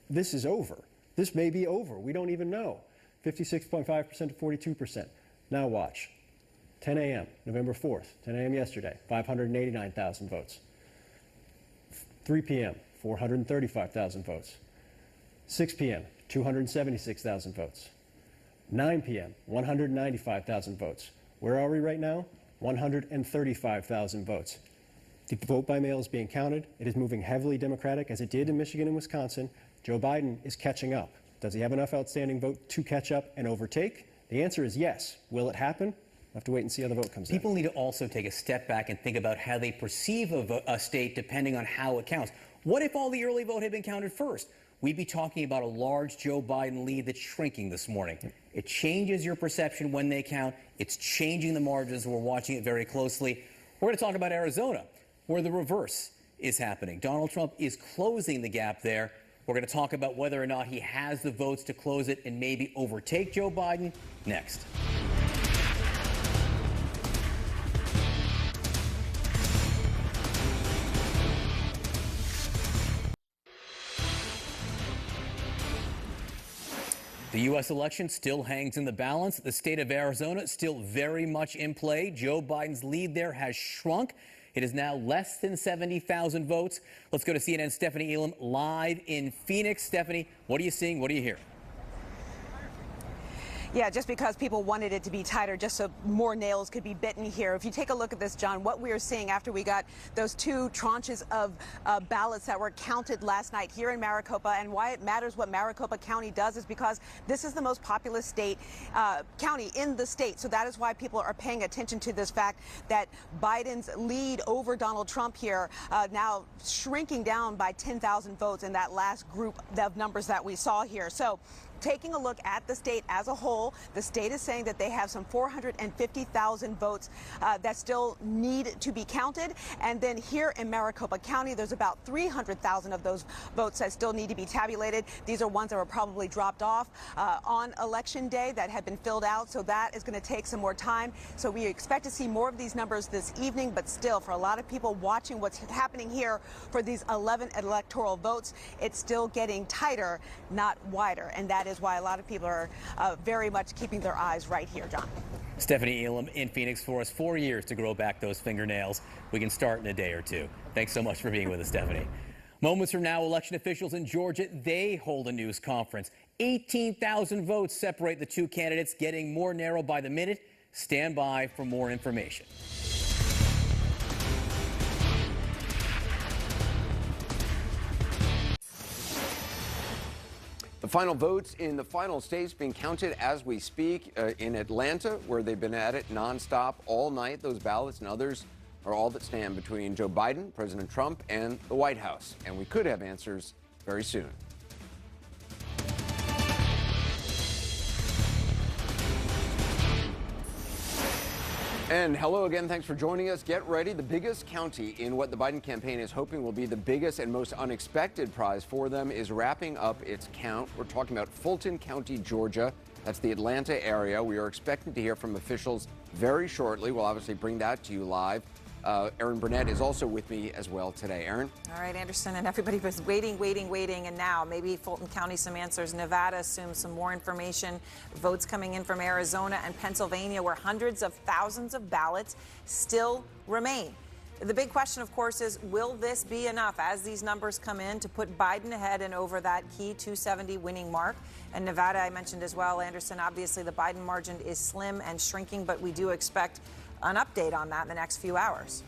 this is over. This may be over. We don't even know. 56.5% to 42%. Now watch. 10 a.m., November 4th, 10 a.m. yesterday, 589,000 votes. 3 p.m., 435,000 votes. 6 p.m., 276,000 votes. 9 p.m., 195,000 votes. Where are we right now? 135,000 votes. The vote by mail is being counted. It is moving heavily Democratic, as it did in Michigan and Wisconsin. Joe Biden is catching up. Does he have enough outstanding vote to catch up and overtake? The answer is yes. Will it happen? We'll have to wait and see how the vote comes in. People need to also take a step back and think about how they perceive a state depending on how it counts. What if all the early vote had been counted first? We'd be talking about a large Joe Biden lead that's shrinking this morning. It changes your perception when they count. It's changing the margins. We're watching it very closely. We're going to talk about Arizona, where the reverse is happening. Donald Trump is closing the gap there. We're going to talk about whether or not he has the votes to close it and maybe overtake Joe Biden next. The U.S. election still hangs in the balance. The state of Arizona still very much in play. Joe Biden's lead there has shrunk. It is now less than 70,000 votes. Let's go to CNN's Stephanie Elam live in Phoenix. Stephanie, what are you seeing? What are you hearing? Yeah, just because people wanted it to be tighter, just so more nails could be bitten here. If you take a look at this, John, what we are seeing after we got those 2 tranches of ballots that were counted last night here in Maricopa, and why it matters what Maricopa County does is because this is the most populous county in the state. So that is why people are paying attention to this fact that Biden's lead over Donald Trump here now shrinking down by 10,000 votes in that last group of numbers that we saw here. So taking a look at the state as a whole, the state is saying that they have some 450,000 votes that still need to be counted. And then here in Maricopa County, there's about 300,000 of those votes that still need to be tabulated. These are ones that were probably dropped off on election day that had been filled out. So that is going to take some more time. So we expect to see more of these numbers this evening. But still, for a lot of people watching what's happening here for these 11 electoral votes, it's still getting tighter, not wider. And that is why a lot of people are very much keeping their eyes right here, John. Stephanie Elam in Phoenix for us. 4 years to grow back those fingernails. We can start in a day or two. Thanks so much for being with us, Stephanie. Moments from now, election officials in Georgia, they hold a news conference. 18,000 votes separate the 2 candidates, getting more narrow by the minute. Stand by for more information. The final votes in the final states being counted as we speak in Atlanta, where they've been at it nonstop all night. Those ballots and others are all that stand between Joe Biden, President Trump, and the White House. And we could have answers very soon. And hello again. Thanks for joining us. Get ready. The biggest county in what the Biden campaign is hoping will be the biggest and most unexpected prize for them is wrapping up its count. We're talking about Fulton County, Georgia. That's the Atlanta area. We are expecting to hear from officials very shortly. We'll obviously bring that to you live. Erin Burnett is also with me as well today. Erin? All right, Anderson, and everybody was waiting, and now maybe Fulton County some answers. Nevada assumes some more information. Votes coming in from Arizona and Pennsylvania, where hundreds of thousands of ballots still remain. The big question, of course, is will this be enough as these numbers come in to put Biden ahead and over that key 270 winning mark? And Nevada, I mentioned as well, Anderson, obviously the Biden margin is slim and shrinking, but we do expect an update on that in the next few hours.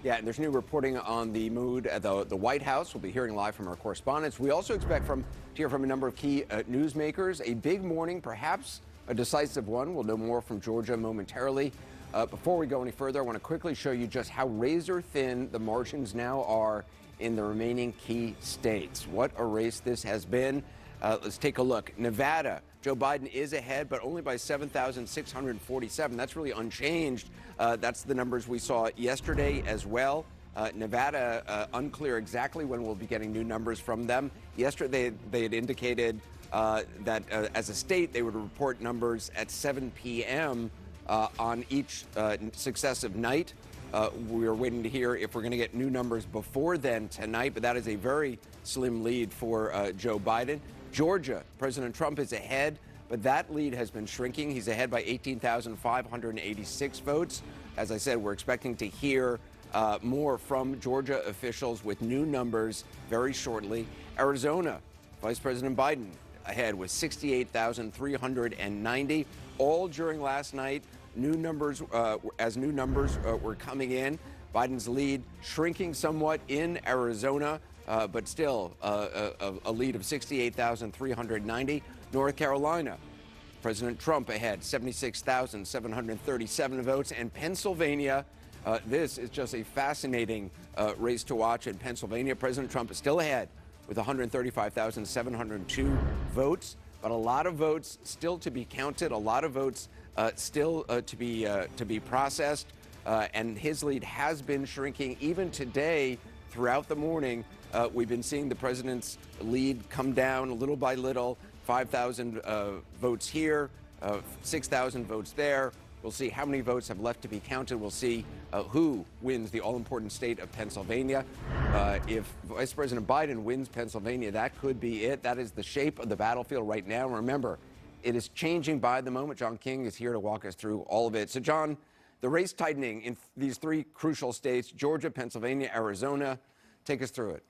Yeah, and there's new reporting on the mood at the White House. We'll be hearing live from our correspondents. We also expect to hear from a number of key newsmakers. A big morning, perhaps a decisive one. We'll know more from Georgia momentarily. Before we go any further, I want to quickly show you just how razor thin the margins now are in the remaining key states. What a race this has been. Let's take a look. Nevada, Joe Biden is ahead, but only by 7,647. That's really unchanged. That's the numbers we saw yesterday as well. Nevada, unclear exactly when we'll be getting new numbers from them. Yesterday, they had indicated that as a state, they would report numbers at 7 p.m. On each successive night. We're waiting to hear if we're going to get new numbers before then tonight, but that is a very slim lead for Joe Biden. Georgia, President Trump is ahead, but that lead has been shrinking. He's ahead by 18,586 votes. As I said, we're expecting to hear more from Georgia officials with new numbers very shortly. Arizona, Vice President Biden ahead with 68,390. All during last night, new numbers were coming in. Biden's lead shrinking somewhat in Arizona, but still a lead of 68,390. North Carolina, President Trump ahead, 76,737 votes. And Pennsylvania, this is just a fascinating race to watch in Pennsylvania. President Trump is still ahead with 135,702 votes, but a lot of votes still to be counted, a lot of votes still to be processed, and his lead has been shrinking. Even today, throughout the morning, we've been seeing the president's lead come down little by little. 5,000 votes here, 6,000 votes there. We'll see how many votes have left to be counted. We'll see who wins the all-important state of Pennsylvania. If Vice President Biden wins Pennsylvania, that could be it. That is the shape of the battlefield right now. Remember, it is changing by the moment. John King is here to walk us through all of it. So, John, the race tightening in these three crucial states, Georgia, Pennsylvania, Arizona. Take us through it.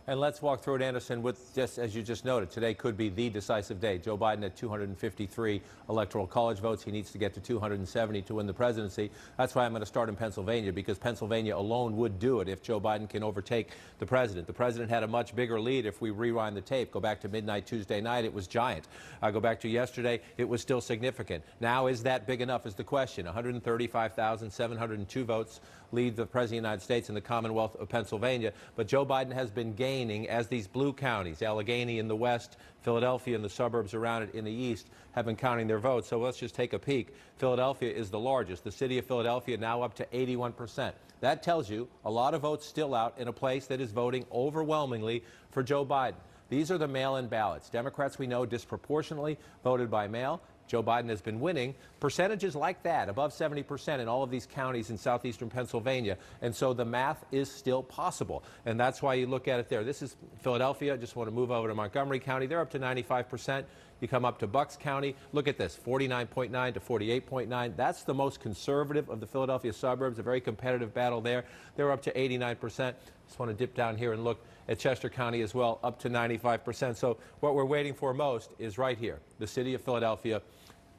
And let's walk through it, Anderson, with just as you just noted, today could be the decisive day. Joe Biden at 253 electoral college votes. He needs to get to 270 to win the presidency. That's why I'm going to start in Pennsylvania, because Pennsylvania alone would do it if Joe Biden can overtake the president. The president had a much bigger lead if we rewind the tape. Go back to midnight Tuesday night, it was giant. Go back to yesterday, it was still significant. Now, is that big enough is the question. 135,702 votes lead the President of the United States in the Commonwealth of Pennsylvania. But Joe Biden has been gaining as these blue counties, Allegheny in the west, Philadelphia and the suburbs around it in the east, have been counting their votes. So let's just take a peek. Philadelphia is the largest. The city of Philadelphia now up to 81%. That tells you a lot of votes still out in a place that is voting overwhelmingly for Joe Biden. These are the mail-in ballots. Democrats, we know, disproportionately voted by mail. Joe Biden has been winning percentages like that, above 70% in all of these counties in southeastern Pennsylvania. And so the math is still possible. And that's why you look at it there. This is Philadelphia. I just want to move over to Montgomery County. They're up to 95%. You come up to Bucks County. Look at this, 49.9 to 48.9. That's the most conservative of the Philadelphia suburbs, a very competitive battle there. They're up to 89%. Just want to dip down here and look at Chester County as well, up to 95%. So what we're waiting for most is right here, the city of Philadelphia.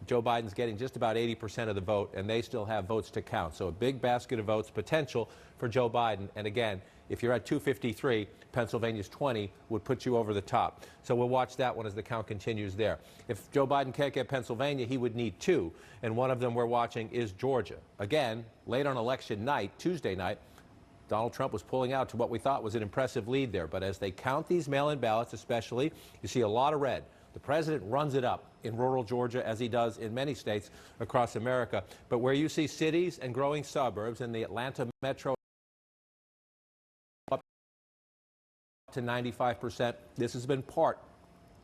Joe Biden's getting just about 80% of the vote, and they still have votes to count. So a big basket of votes potential for Joe Biden. And again, if you're at 253, Pennsylvania's 20 would put you over the top. So we'll watch that one as the count continues there. If Joe Biden can't get Pennsylvania, he would need 2. And one of them we're watching is Georgia. Again, late on election night, Tuesday night, Donald Trump was pulling out to what we thought was an impressive lead there. But as they count these mail-in ballots especially, you see a lot of red. The president runs it up in rural Georgia, as he does in many states across America. But where you see cities and growing suburbs in the Atlanta metro up to 95%, this has been part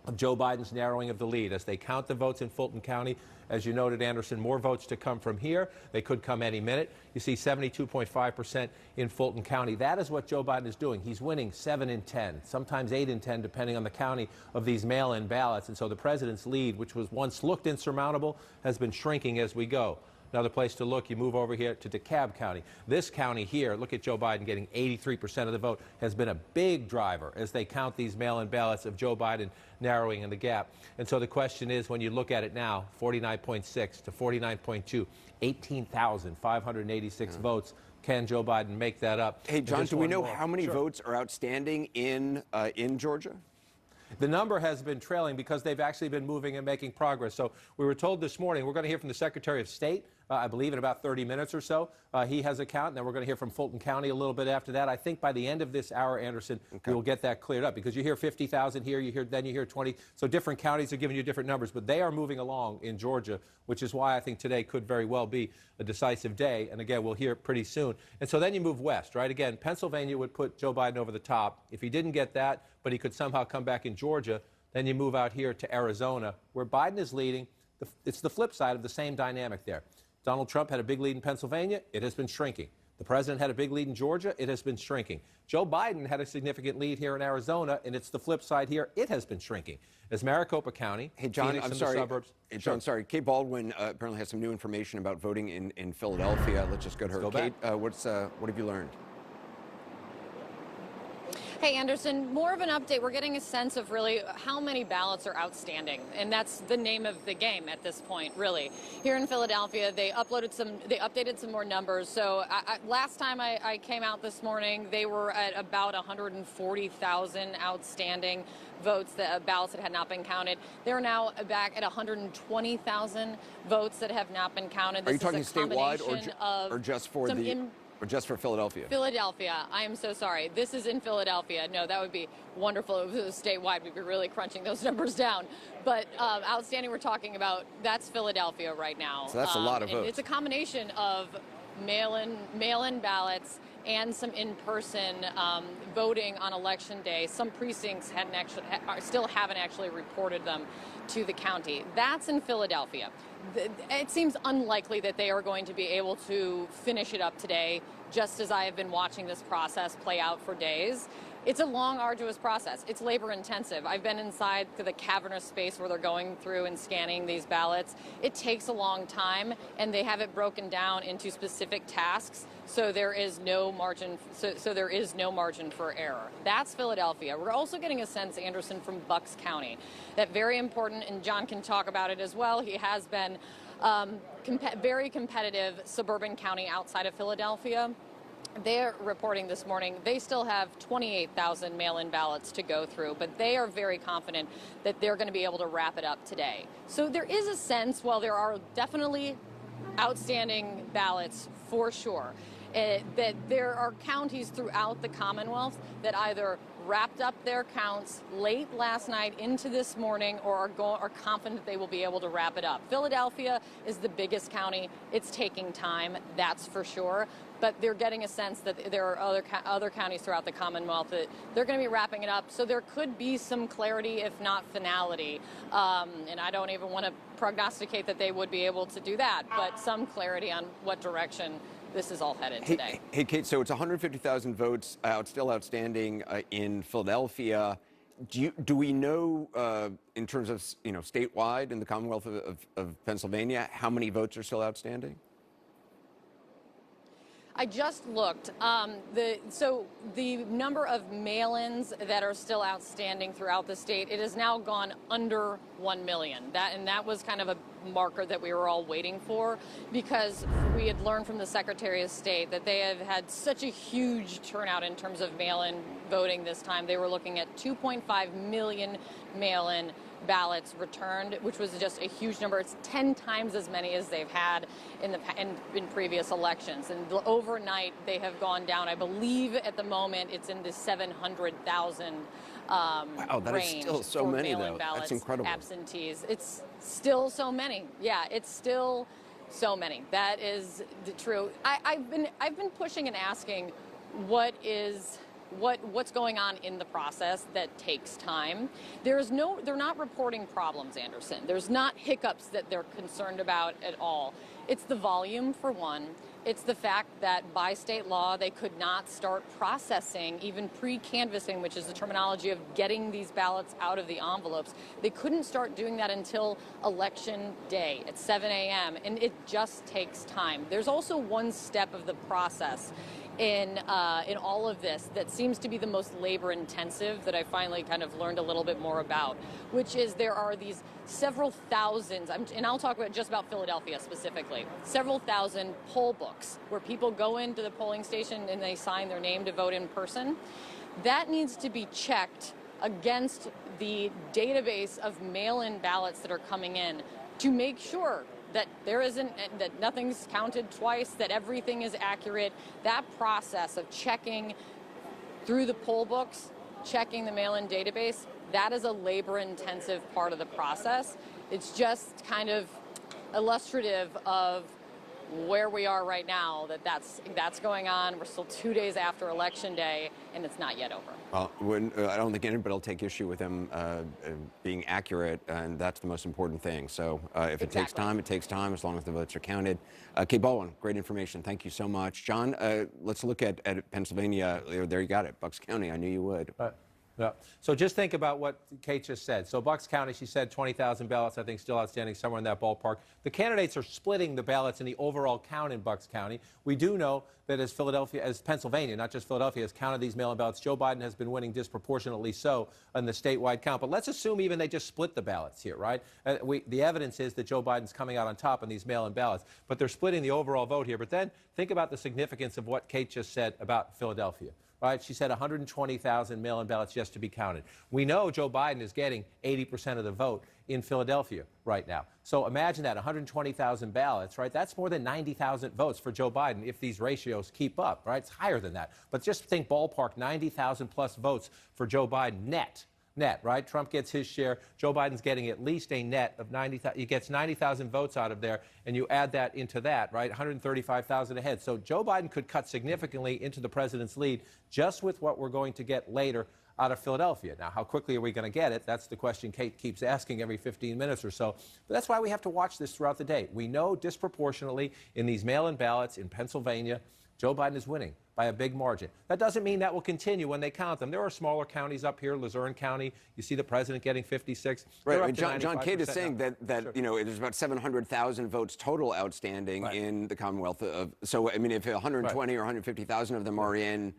of Joe Biden's narrowing of the lead. As they count the votes in Fulton County, as you noted, Anderson, more votes to come from here. They could come any minute. You see 72.5% in Fulton County. That is what Joe Biden is doing. He's winning 7 in 10, sometimes 8 in 10, depending on the county of these mail-in ballots. And so the president's lead, which was once looked insurmountable, has been shrinking as we go. Another place to look, you move over here to DeKalb County. This county here, look at Joe Biden getting 83% of the vote, has been a big driver as they count these mail-in ballots of Joe Biden narrowing in the gap. And so the question is, when you look at it now, 49.6 to 49.2, 18,586 votes. Can Joe Biden make that up? Hey, John, do we know how many votes are outstanding in Georgia? The number has been trailing because they've actually been moving and making progress. So we were told this morning, we're going to hear from the Secretary of State, I believe in about 30 minutes or so. He has a count, and then we're going to hear from Fulton County a little bit after that. I think by the end of this hour, Anderson, we will get that cleared up, because you hear 50,000 here, then you hear 20. So different counties are giving you different numbers, but they are moving along in Georgia, which is why I think today could very well be a decisive day. And again, we'll hear it pretty soon. And so then you move west, right? Again, Pennsylvania would put Joe Biden over the top. If he didn't get that, but he could somehow come back in Georgia, then you move out here to Arizona, where Biden is leading. It's the flip side of the same dynamic there. Donald Trump had a big lead in Pennsylvania. It has been shrinking. The president had a big lead in Georgia. It has been shrinking. Joe Biden had a significant lead here in Arizona, and it's the flip side here. It has been shrinking. As Maricopa County, hey, John, Phoenix I'm and sorry. the suburbs. Hey, John, sorry. Kate Baldwin apparently has some new information about voting in Philadelphia. Let's just go to her. Kate, what have you learned? Hey, Anderson, more of an update. We're getting a sense of really how many ballots are outstanding, and that's the name of the game at this point, really. Here in Philadelphia, they updated some more numbers. So last time I came out this morning, they were at about 140,000 outstanding votes, ballots that had not been counted. They're now back at 120,000 votes that have not been counted. Are you talking statewide or just for or just for Philadelphia? Philadelphia. I am so sorry. This is in Philadelphia. No, that would be wonderful if it was statewide. We'd be really crunching those numbers down. But outstanding, we're talking about, that's Philadelphia right now. So that's a lot of votes. It's a combination of mail-in ballots and some in-person voting on Election Day. Some precincts still haven't actually reported them to the county. That's in Philadelphia. It seems unlikely that they are going to be able to finish it up today, just as I have been watching this process play out for days. It's a long, arduous process. It's labor intensive. I've been inside the cavernous space where they're going through and scanning these ballots. It takes a long time, and they have it broken down into specific tasks, so there is no margin. So there is no margin for error. That's Philadelphia. We're also getting a sense, Anderson, from Bucks County, that very important, and John can talk about it as well. He has been very competitive suburban county outside of Philadelphia. They're reporting this morning they still have 28,000 mail-in ballots to go through, but they are very confident that they're going to be able to wrap it up today. So there is a sense, while there are definitely outstanding ballots for sure, that there are counties throughout the Commonwealth that either wrapped up their counts late last night into this morning or are confident they will be able to wrap it up. Philadelphia is the biggest county. It's taking time, that's for sure. But they're getting a sense that there are other counties throughout the Commonwealth that they're going to be wrapping it up. So there could be some clarity, if not finality. And I don't even want to prognosticate that they would be able to do that, but some clarity on what direction this is all headed today. Hey, Kate, so it's 150,000 votes still outstanding in Philadelphia. Do we know, in terms of statewide in the Commonwealth of Pennsylvania, how many votes are still outstanding? I just looked. So the number of mail-ins that are still outstanding throughout the state, it has now gone under 1 million. That was kind of a marker that we were all waiting for, because we had learned from the Secretary of State that they have had such a huge turnout in terms of mail-in voting this time. They were looking at 2.5 million mail-in ballots returned, which was just a huge number. It's 10 times as many as they've had in previous elections. And overnight, they have gone down. I believe at the moment it's in the 700,000 wow, that range is still so for many, mail-in though. ballots, That's incredible. absentees. It's still so many. Yeah, it's still so many. That is true. I've been pushing and asking what's going on in the process that takes time. They're not reporting problems, Anderson. There's not hiccups that they're concerned about at all. It's the volume, for one. It's the fact that by state law, they could not start processing, even pre-canvassing, which is the terminology of getting these ballots out of the envelopes. They couldn't start doing that until Election Day at 7 a.m., and it just takes time. There's also one step of the process in all of this that seems to be the most labor intensive that I finally kind of learned a little bit more about, which is there are these several thousands, and I'll talk about just about Philadelphia specifically, several thousand poll books where people go into the polling station and they sign their name to vote in person. That needs to be checked against the database of mail-in ballots that are coming in to make sure that that nothing's counted twice, that everything is accurate. That process of checking through the poll books, checking the mail-in database, that is a labor-intensive part of the process. It's just kind of illustrative of where we are right now, that's going on. We're still 2 days after Election Day, and it's not yet over. Well, I don't think anybody will take issue with them being accurate, and that's the most important thing. So if it takes time, it takes time, as long as the votes are counted. Kate Baldwin, great information. Thank you so much. John, let's look at Pennsylvania. There you got it, Bucks County. I knew you would. Yeah. So just think about what Kate just said. So Bucks County, she said 20,000 ballots, I think, still outstanding, somewhere in that ballpark. The candidates are splitting the ballots in the overall count in Bucks County. We do know that as Pennsylvania, not just Philadelphia, has counted these mail-in ballots, Joe Biden has been winning disproportionately so in the statewide count. But let's assume even they just split the ballots here, right? The evidence is that Joe Biden's coming out on top in these mail-in ballots, but they're splitting the overall vote here. But then think about the significance of what Kate just said about Philadelphia. Right? She said 120,000 mail-in ballots just to be counted. We know Joe Biden is getting 80% of the vote in Philadelphia right now. So imagine that, 120,000 ballots, right? That's more than 90,000 votes for Joe Biden if these ratios keep up, right? It's higher than that. But just think ballpark, 90,000 plus votes for Joe Biden net, right? Trump gets his share. Joe Biden's getting at least a net of 90,000. He gets 90,000 votes out of there, and you add that into that, right? 135,000 ahead. So Joe Biden could cut significantly into the president's lead just with what we're going to get later out of Philadelphia. Now, how quickly are we going to get it? That's the question Kate keeps asking every 15 minutes or so. But that's why we have to watch this throughout the day. We know disproportionately in these mail-in ballots in Pennsylvania, Joe Biden is winning by a big margin. That doesn't mean that will continue when they count them. There are smaller counties up here, Luzerne County. You see the president getting 56. Right. I mean, John Cade is saying that Sure. you know, there's about 700,000 votes total outstanding in the Commonwealth of. So I mean, if 120 or 150,000 of them are in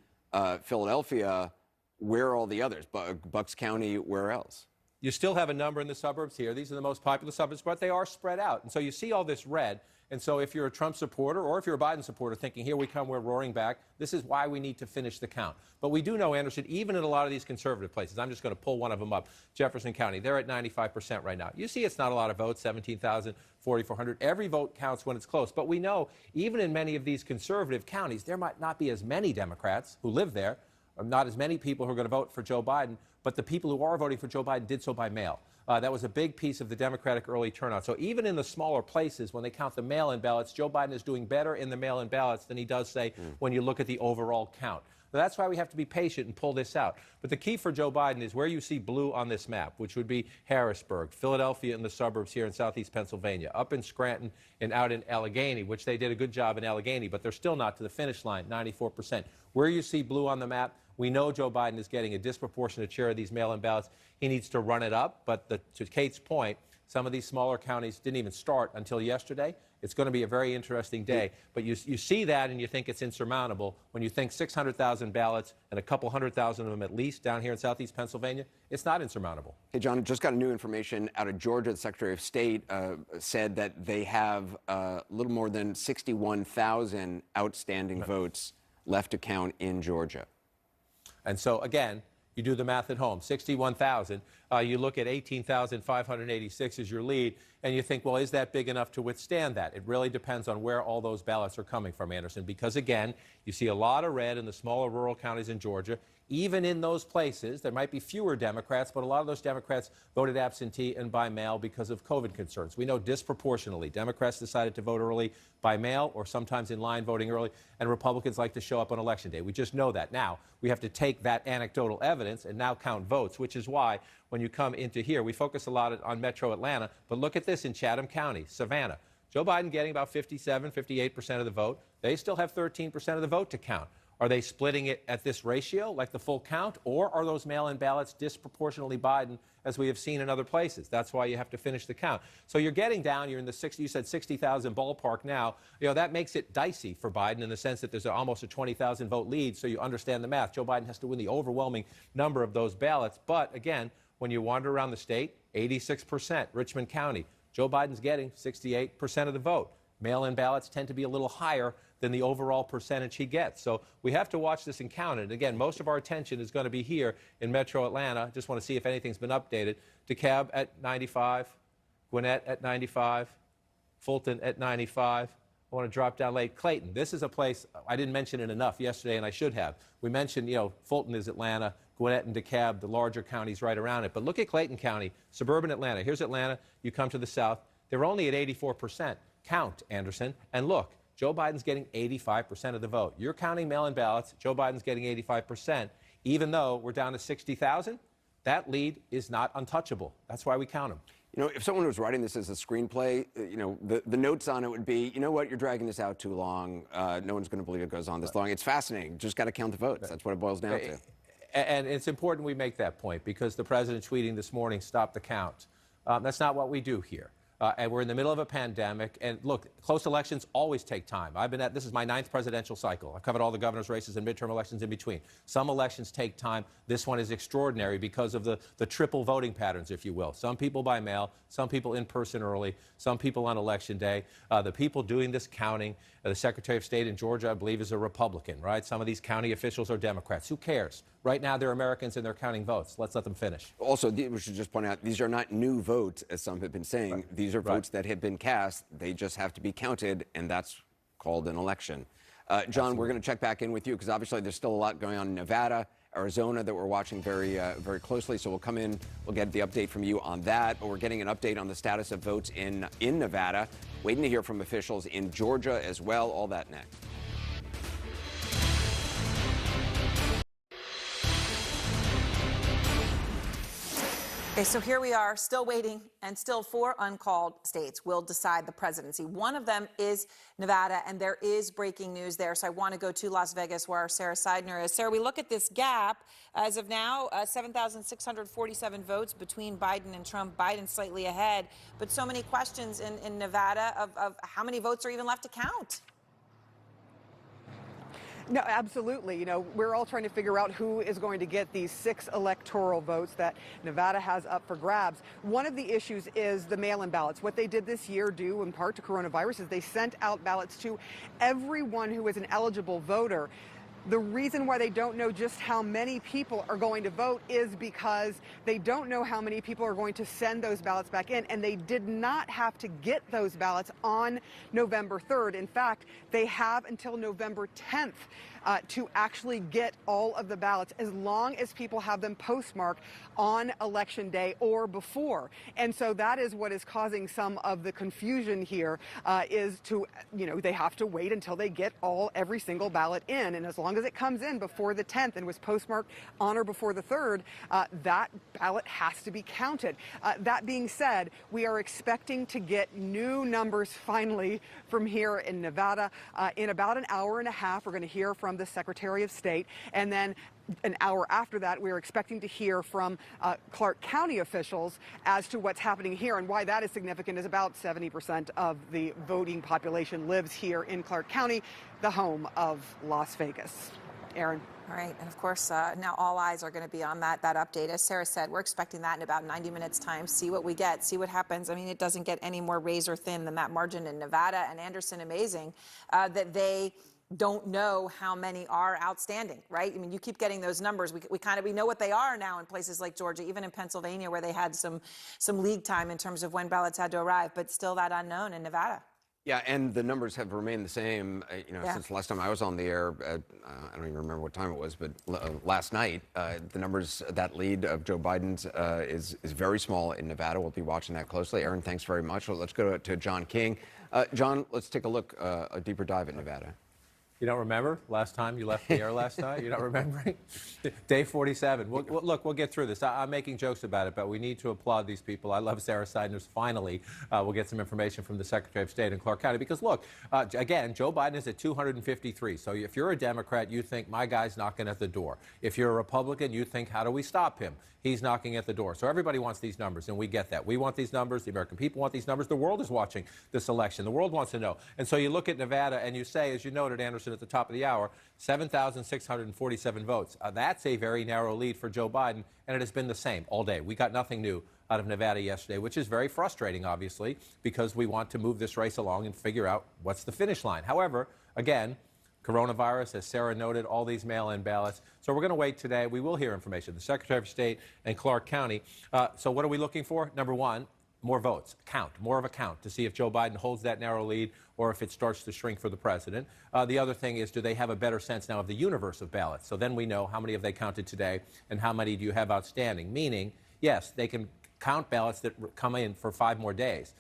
Philadelphia, where are all the others? Bucks County, where else? You still have a number in the suburbs here. These are the most popular suburbs, but they are spread out. And so you see all this red. And so if you're a Trump supporter or if you're a Biden supporter thinking, here we come, we're roaring back, this is why we need to finish the count. But we do know, Anderson, even in a lot of these conservative places, I'm just going to pull one of them up, Jefferson County, they're at 95% right now. You see it's not a lot of votes, 17,000, 4,400. Every vote counts when it's close. But we know even in many of these conservative counties, there might not be as many Democrats who live there, or not as many people who are going to vote for Joe Biden, but the people who are voting for Joe Biden did so by mail. That was a big piece of the Democratic early turnout. So even in the smaller places, when they count the mail-in ballots, Joe Biden is doing better in the mail-in ballots than he does, say, when you look at the overall count. So that's why we have to be patient and pull this out. But the key for Joe Biden is where you see blue on this map, which would be Harrisburg, Philadelphia, and the suburbs here in southeast Pennsylvania, up in Scranton and out in Allegheny, which they did a good job in Allegheny, but they're still not to the finish line, 94%. Where you see blue on the map, we know Joe Biden is getting a disproportionate share of these mail-in ballots. He needs to run it up. But to Kate's point, some of these smaller counties didn't even start until yesterday. It's going to be a very interesting day. But you see that and you think it's insurmountable. When you think 600,000 ballots and a couple 100,000 of them at least down here in southeast Pennsylvania, it's not insurmountable. Hey, John, just got new information out of Georgia. The Secretary of State said that they have a little more than 61,000 outstanding votes left to count in Georgia. And so, again, you do the math at home, 61,000. You look at 18,586 as your lead, and you think, well, is that big enough to withstand that? It really depends on where all those ballots are coming from, Anderson, because, again, you see a lot of red in the smaller rural counties in Georgia. Even in those places, there might be fewer Democrats, but a lot of those Democrats voted absentee and by mail because of COVID concerns. We know disproportionately Democrats decided to vote early by mail or sometimes in line voting early, and Republicans like to show up on Election Day. We just know that. Now, we have to take that anecdotal evidence and now count votes, which is why when you come into here, we focus a lot on Metro Atlanta, but look at this in Chatham County, Savannah. Joe Biden getting about 57, 58% of the vote. They still have 13% of the vote to count. Are they splitting it at this ratio, like the full count, or are those mail-in ballots disproportionately Biden, as we have seen in other places? That's why you have to finish the count. So you're getting down, you're in the 60, you said 60,000 ballpark now. You know, that makes it dicey for Biden in the sense that there's almost a 20,000 vote lead, so you understand the math. Joe Biden has to win the overwhelming number of those ballots. But again, when you wander around the state, 86%, Richmond County. Joe Biden's getting 68% of the vote. Mail-in ballots tend to be a little higher than the overall percentage he gets. So we have to watch this and count it. Again, most of our attention is going to be here in Metro Atlanta. Just want to see if anything's been updated. DeKalb at 95, Gwinnett at 95, Fulton at 95. I want to drop down late. Clayton, this is a place, I didn't mention it enough yesterday, and I should have. We mentioned, you know, Fulton is Atlanta, Gwinnett and DeKalb, the larger counties right around it. But look at Clayton County, suburban Atlanta. Here's Atlanta. You come to the south. They're only at 84%. Count, Anderson, and look. Joe Biden's getting 85% of the vote. You're counting mail-in ballots. Joe Biden's getting 85%. Even though we're down to 60,000, that lead is not untouchable. That's why we count them. You know, if someone was writing this as a screenplay, you know, the notes on it would be, you know what, you're dragging this out too long. No one's going to believe it goes on this long. It's fascinating. Just got to count the votes. That's what it boils down to. And it's important we make that point because the president tweeting this morning, stop the count. That's not what we do here. And we're in the middle of a pandemic. And look, close elections always take time. This is my 9th presidential cycle. I've covered all the governor's races and midterm elections in between. Some elections take time. This one is extraordinary because of the triple voting patterns, if you will. Some people by mail, some people in person early, some people on election day. The people doing this counting, the Secretary of State in Georgia, I believe, is a Republican, right? Some of these county officials are Democrats. Who cares? Right now, they're Americans and they're counting votes. Let's let them finish. Also, we should just point out, these are not new votes, as some have been saying. Right. These are votes that have been cast. They just have to be counted, and that's called an election. John, Absolutely. We're going to check back in with you because obviously there's still a lot going on in Nevada, Arizona that we're watching very closely. So we'll come in, we'll get the update from you on that. But we're getting an update on the status of votes in Nevada. Waiting to hear from officials in Georgia as well. All that next. Okay, so here we are, still waiting, and still 4 uncalled states will decide the presidency. One of them is Nevada, and there is breaking news there. So I want to go to Las Vegas, where our Sarah Seidner is. Sarah, we look at this gap. As of now, 7,647 votes between Biden and Trump. Biden slightly ahead, but so many questions in Nevada of how many votes are even left to count. No, absolutely. You know, we're all trying to figure out who is going to get these 6 electoral votes that Nevada has up for grabs. One of the issues is the mail-in ballots. What they did this year, due in part to coronavirus, is they sent out ballots to everyone who is an eligible voter. The reason why they don't know just how many people are going to vote is because they don't know how many people are going to send those ballots back in, and they did not have to get those ballots on November 3rd. In fact, they have until November 10th to actually get all of the ballots, as long as people have them postmarked on Election Day or before. And so that is what is causing some of the confusion here, is to, you know, they have to wait until they get every single ballot in. And as long as it comes in before the 10th and was postmarked on or before the 3rd, that ballot has to be counted. That being said, we are expecting to get new numbers finally from here in Nevada. In about an hour and a half, we're going to hear from the Secretary of State, and then an hour after that, we're expecting to hear from Clark County officials as to what's happening here. And why that is significant is about 70% of the voting population lives here in Clark County, the home of Las Vegas. Aaron. All right, and of course, now all eyes are going to be on that update. As Sarah said, we're expecting that in about 90 minutes' time. See what we get, see what happens. I mean, it doesn't get any more razor thin than that margin in Nevada. And Anderson, amazing that they don't know how many are outstanding, right? I mean, you keep getting those numbers. We know what they are now in places like Georgia, even in Pennsylvania, where they had some lead time in terms of when ballots had to arrive, but still that unknown in Nevada. Yeah, and the numbers have remained the same, since the last time I was on the air. I don't even remember what time it was, but last night, the numbers, that lead of Joe Biden's is very small in Nevada. We'll be watching that closely. Aaron, thanks very much. Well, let's go to John King. John, let's take a look, a deeper dive at Nevada. You don't remember last time you left the air last night? You're not remembering? Day 47. Look, we'll get through this. I'm making jokes about it, but we need to applaud these people. I love Sarah Seidner's. Finally, we'll get some information from the Secretary of State in Clark County. Because, look, again, Joe Biden is at 253. So if you're a Democrat, you think, my guy's knocking at the door. If you're a Republican, you think, how do we stop him? He's knocking at the door. So everybody wants these numbers, and we get that. We want these numbers. The American people want these numbers. The world is watching this election. The world wants to know. And so you look at Nevada, and you say, as you noted, Anderson, at the top of the hour, 7,647 votes. That's a very narrow lead for Joe Biden, and it has been the same all day. We got nothing new out of Nevada yesterday, which is very frustrating, obviously, because we want to move this race along and figure out what's the finish line. However, again, coronavirus, as Sarah noted, all these mail-in ballots. So we're going to wait today. We will hear information. The Secretary of State and Clark County. So what are we looking for? Number one, more votes, more of a count to see if Joe Biden holds that narrow lead or if it starts to shrink for the president. The other thing is, do they have a better sense now of the universe of ballots? So then we know how many have they counted today and how many do you have outstanding? Meaning, yes, they can count ballots that come in for 5 more days.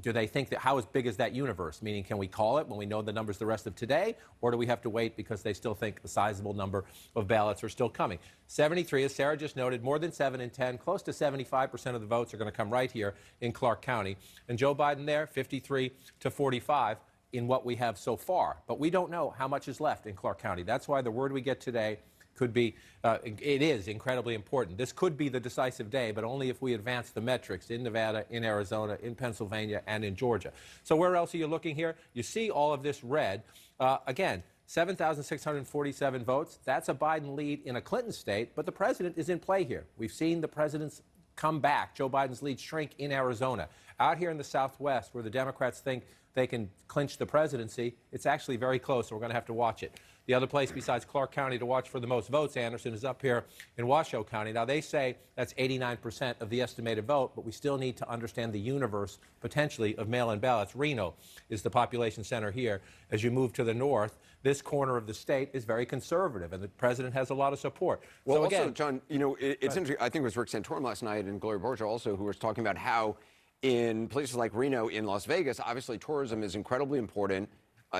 Do they think that, how big is that universe? Meaning, can we call it when we know the numbers the rest of today, or do we have to wait because they still think a sizable number of ballots are still coming? 73, as Sarah just noted, more than 7 in 10, close to 75% of the votes are going to come right here in Clark County. And Joe Biden there, 53 to 45 in what we have so far. But we don't know how much is left in Clark County. That's why the word we get today could be, it is incredibly important. This could be the decisive day, but only if we advance the metrics in Nevada, in Arizona, in Pennsylvania, and in Georgia. So where else are you looking here? You see all of this red. Again, 7,647 votes. That's a Biden lead in a Clinton state, but the president is in play here. We've seen the president's come back. Joe Biden's lead shrink in Arizona. Out here in the Southwest, where the Democrats think they can clinch the presidency, it's actually very close, so we're going to have to watch it. The other place besides Clark County to watch for the most votes, Anderson, is up here in Washoe County. Now, they say that's 89% of the estimated vote, but we still need to understand the universe, potentially, of mail-in ballots. Reno is the population center here. As you move to the north, this corner of the state is very conservative, and the president has a lot of support. Well, so also, again, John, it's interesting. I think it was Rick Santorum last night and Gloria Borgia also who was talking about how in places like Reno, in Las Vegas, obviously tourism is incredibly important.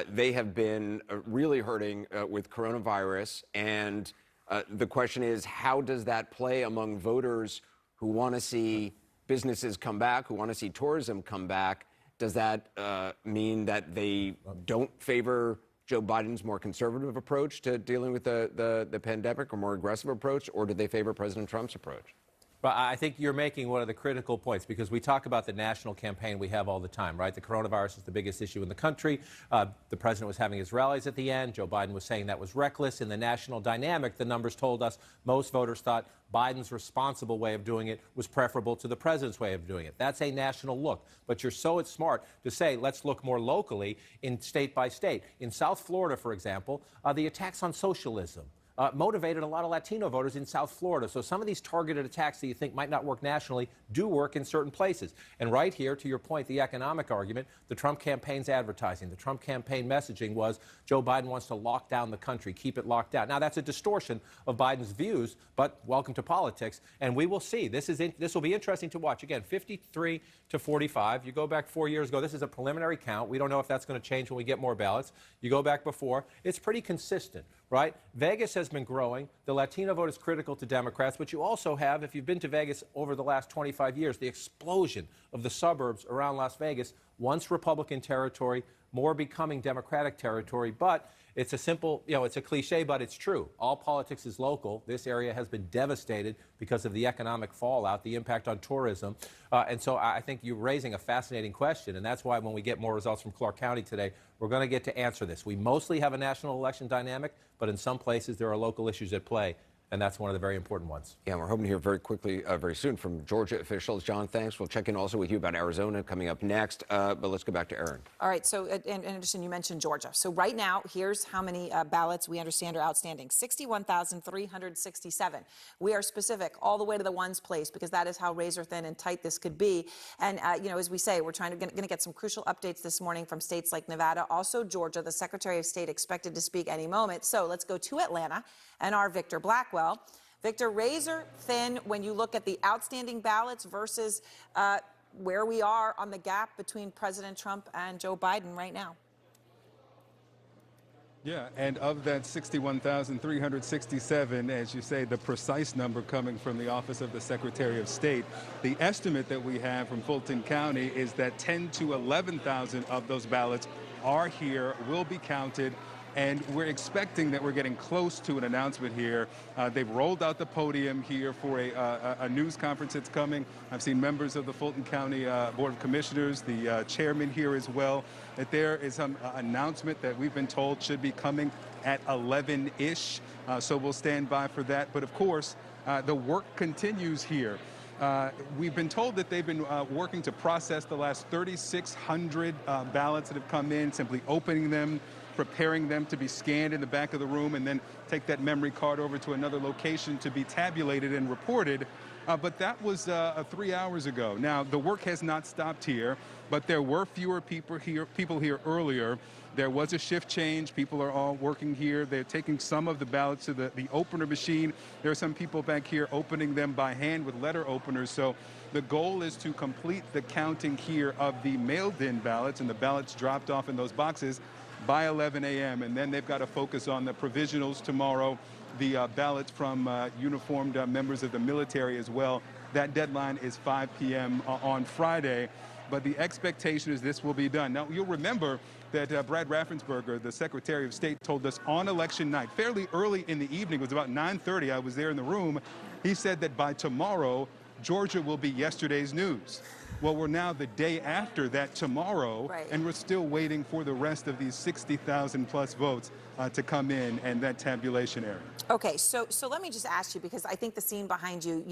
They have been really hurting with coronavirus, and the question is, how does that play among voters who want to see businesses come back, who want to see tourism come back. Does that mean that they don't favor Joe Biden's more conservative approach to dealing with the pandemic, or more aggressive approach, or do they favor President Trump's approach? But I think you're making one of the critical points, because we talk about the national campaign we have all the time, right? The coronavirus is the biggest issue in the country. The president was having his rallies at the end. Joe Biden was saying that was reckless. In the national dynamic, the numbers told us most voters thought Biden's responsible way of doing it was preferable to the president's way of doing it. That's a national look. But you're so smart to say, let's look more locally in state by state. In South Florida, for example, the attacks on socialism motivated a lot of Latino voters in South Florida. So some of these targeted attacks that you think might not work nationally do work in certain places. And right here, to your point, the economic argument, the Trump campaign's advertising, the Trump campaign messaging was Joe Biden wants to lock down the country, keep it locked down. Now, that's a distortion of Biden's views, but welcome to politics. And we will see. This will be interesting to watch. Again, 53 to 45. You go back 4 years ago. This is a preliminary count. We don't know if that's going to change when we get more ballots. You go back before. It's pretty consistent, right? Vegas has been growing. The Latino vote is critical to Democrats, but you also have, if you've been to Vegas over the last 25 years, the explosion of the suburbs around Las Vegas, once Republican territory, more becoming Democratic territory. But it's a simple, it's a cliche, but it's true. All politics is local. This area has been devastated because of the economic fallout, the impact on tourism. And so I think you're raising a fascinating question, and that's why when we get more results from Clark County today, we're going to get to answer this. We mostly have a national election dynamic, but in some places there are local issues at play. And that's one of the very important ones. Yeah, we're hoping to hear very quickly, very soon from Georgia officials. John, thanks. We'll check in also with you about Arizona coming up next. But let's go back to Aaron. All right. So, in addition, you mentioned Georgia. So right now, here's how many ballots we understand are outstanding: 61,367. We are specific all the way to the ones place, because that is how razor thin and tight this could be. And as we say, we're going to get some crucial updates this morning from states like Nevada, also Georgia. The Secretary of State expected to speak any moment. So let's go to Atlanta and our Victor Blackwell. Victor, razor thin when you look at the outstanding ballots versus where we are on the gap between President Trump and Joe Biden right now. Yeah, and of that 61,367, as you say, the precise number coming from the Office of the Secretary of State, the estimate that we have from Fulton County is that 10 to 11,000 of those ballots are here, will be counted. And we're expecting that we're getting close to an announcement here. They've rolled out the podium here for a news conference that's coming. I've seen members of the Fulton County Board of Commissioners, the chairman here as well, that there is some announcement that we've been told should be coming at 11-ish. So we'll stand by for that. But of course, the work continues here. We've been told that they've been working to process the last 3,600 ballots that have come in, simply opening them, preparing them to be scanned in the back of the room, and then take that memory card over to another location to be tabulated and reported. But that was 3 hours ago. Now, the work has not stopped here, but there were fewer people here earlier. There was a shift change. People are all working here. They're taking some of the ballots to the opener machine. There are some people back here opening them by hand with letter openers. So the goal is to complete the counting here of the mailed-in ballots and the ballots dropped off in those boxes by 11 a.m. And then they've got to focus on the provisionals tomorrow, the ballots from uniformed members of the military as well. That deadline is 5 p.m. on Friday. But the expectation is this will be done. Now, you'll remember that Brad Raffensperger, the Secretary of State, told us on election night, fairly early in the evening, it was about 9:30, I was there in the room, he said that by tomorrow, Georgia will be yesterday's news. Well, we're now the day after that tomorrow, right, and we're still waiting for the rest of these 60,000 plus votes to come in and that tabulation area. Okay, so let me just ask you, because I think the scene behind you,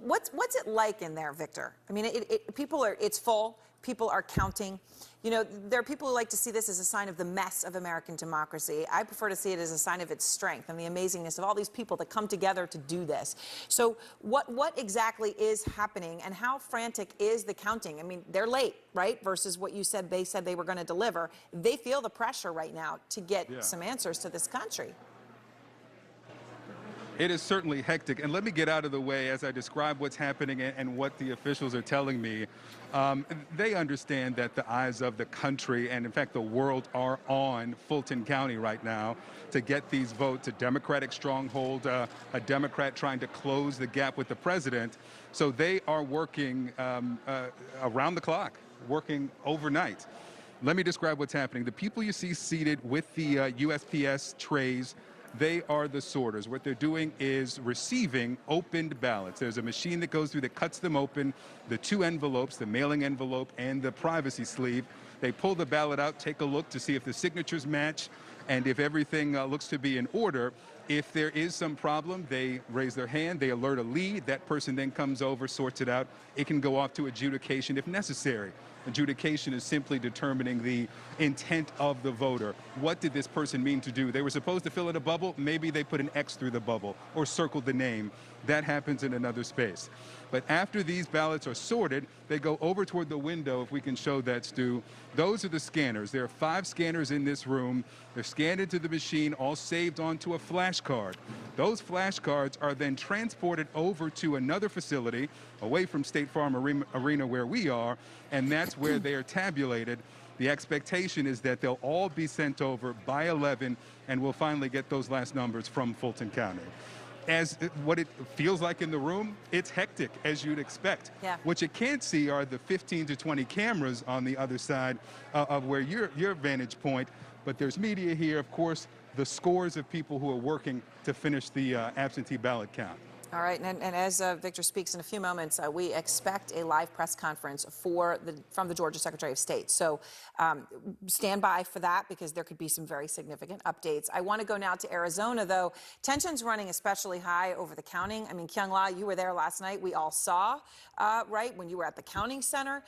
what's it like in there, Victor? I mean, it's full. People are counting. There are people who like to see this as a sign of the mess of American democracy. I prefer to see it as a sign of its strength and the amazingness of all these people that come together to do this. So what exactly is happening, and how frantic is the counting? I mean, they're late, right? Versus what you said they were going to deliver. They feel the pressure right now to get some answers to this country. It is certainly hectic. And let me get out of the way as I describe what's happening and what the officials are telling me. They understand that the eyes of the country and, in fact, the world are on Fulton County right now to get these votes. A Democratic stronghold, a Democrat trying to close the gap with the president. So they are working around the clock, working overnight. Let me describe what's happening. The people you see seated with the USPS trays, they are the sorters. What they're doing is receiving opened ballots. There's a machine that goes through that cuts them open, the two envelopes, the mailing envelope and the privacy sleeve. They pull the ballot out, take a look to see if the signatures match and if everything looks to be in order. If there is some problem, they raise their hand, they alert a lead. That person then comes over, sorts it out. It can go off to adjudication if necessary. Adjudication is simply determining the intent of the voter. What did this person mean to do? They were supposed to fill in a bubble. Maybe they put an X through the bubble or circled the name. That happens in another space. But after these ballots are sorted, they go over toward the window, if we can show that, Stu. Those are the scanners. There are 5 scanners in this room. They're scanned into the machine, all saved onto a flashcard. Those flashcards are then transported over to another facility away from State Farm Arena where we are, and that's where they are tabulated. The expectation is that they'll all be sent over by 11, and we'll finally get those last numbers from Fulton County. As what it feels like in the room, it's hectic, as you'd expect. Yeah. What you can't see are the 15 to 20 cameras on the other side of where your vantage point. But there's media here, of course, the scores of people who are working to finish the absentee ballot count. All right, and as Victor speaks in a few moments, we expect a live press conference from the Georgia Secretary of State. So stand by for that because there could be some very significant updates. I want to go now to Arizona, though. Tensions running especially high over the counting. I mean, Kyung-La, you were there last night. We all saw, right, when you were at the counting center.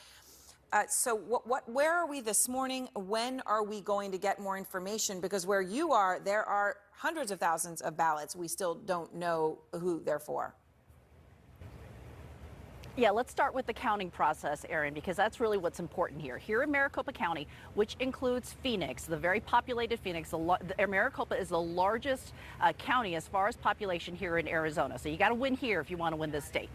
So where are we this morning? When are we going to get more information? Because where you are, there are hundreds of thousands of ballots. We still don't know who they're for. Yeah, let's start with the counting process, Erin, because that's really what's important here. Here in Maricopa County, which includes Phoenix, the very populated Phoenix, Maricopa is the largest county as far as population here in Arizona. So you got to win here if you want to win this state.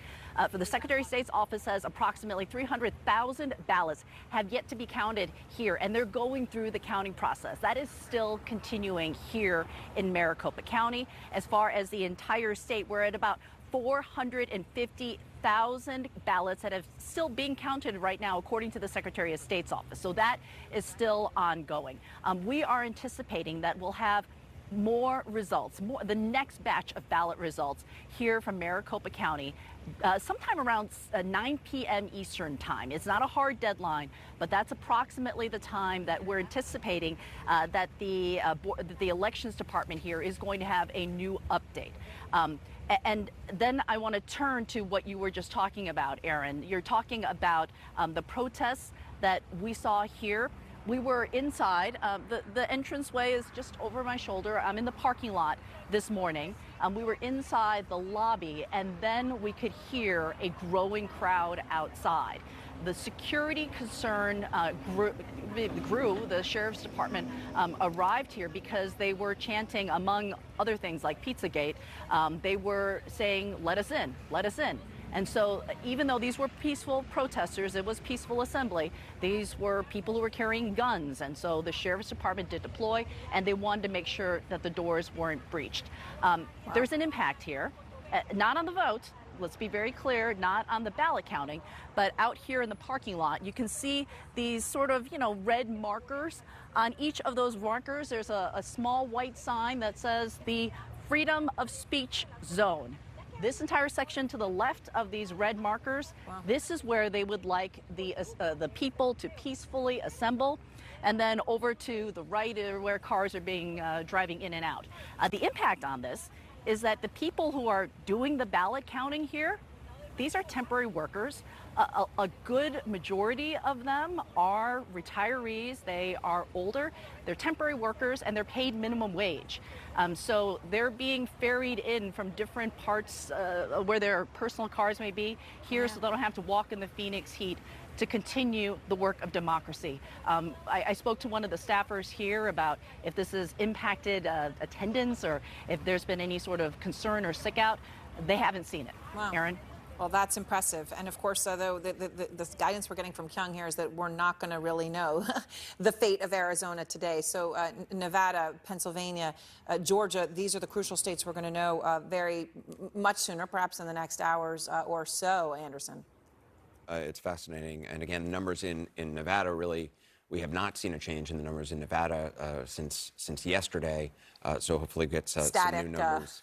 For the Secretary of State's office says approximately 300,000 ballots have yet to be counted here, and they're going through the counting process. That is still continuing here in Maricopa County. As far as the entire state, we're at about 450,000 ballots that have still being counted right now, according to the Secretary of State's office. So that is still ongoing. We are anticipating that we'll have more results, the next batch of ballot results here from Maricopa County sometime around 9 p.m. Eastern time. It's not a hard deadline, but that's approximately the time that we're anticipating that the Elections Department here is going to have a new update. And then I want to turn to what you were just talking about, Erin. You're talking about the protests that we saw here. We were inside. The entranceway is just over my shoulder. I'm in the parking lot this morning. We were inside the lobby, and then we could hear a growing crowd outside. The security concern grew. The Sheriff's Department arrived here because they were chanting, among other things like Pizzagate, they were saying, "Let us in, let us in." And so even though these were peaceful protesters, it was peaceful assembly, these were people who were carrying guns. And so the Sheriff's Department did deploy, and they wanted to make sure that the doors weren't breached. There's an impact here, not on the vote. Let's be very clear, not on the ballot counting, but out here in the parking lot, you can see these sort of, red markers. On each of those markers, there's a small white sign that says the Freedom of Speech Zone. This entire section to the left of these red markers, this is where they would like the people to peacefully assemble. And then over to the right where cars are being driving in and out. The impact on this is that the people who are doing the ballot counting here, these are temporary workers. a good majority of them are retirees. They are older, they're temporary workers, and they're paid minimum wage. So they're being ferried in from different parts where their personal cars may be here, so they don't have to walk in the Phoenix heat to continue the work of democracy. I spoke to one of the staffers here about if this has impacted attendance or if there's been any sort of concern or sick out. They haven't seen it. Wow. Aaron? Well, that's impressive. And of course, though, the guidance we're getting from Kyung here is that we're not going to really know the fate of Arizona today. So Nevada, Pennsylvania, Georgia, these are the crucial states we're going to know very much sooner, perhaps in the next hours or so, Anderson. It's fascinating. And again, numbers in Nevada really, we have not seen a change in the numbers in Nevada since yesterday. So hopefully get some new numbers.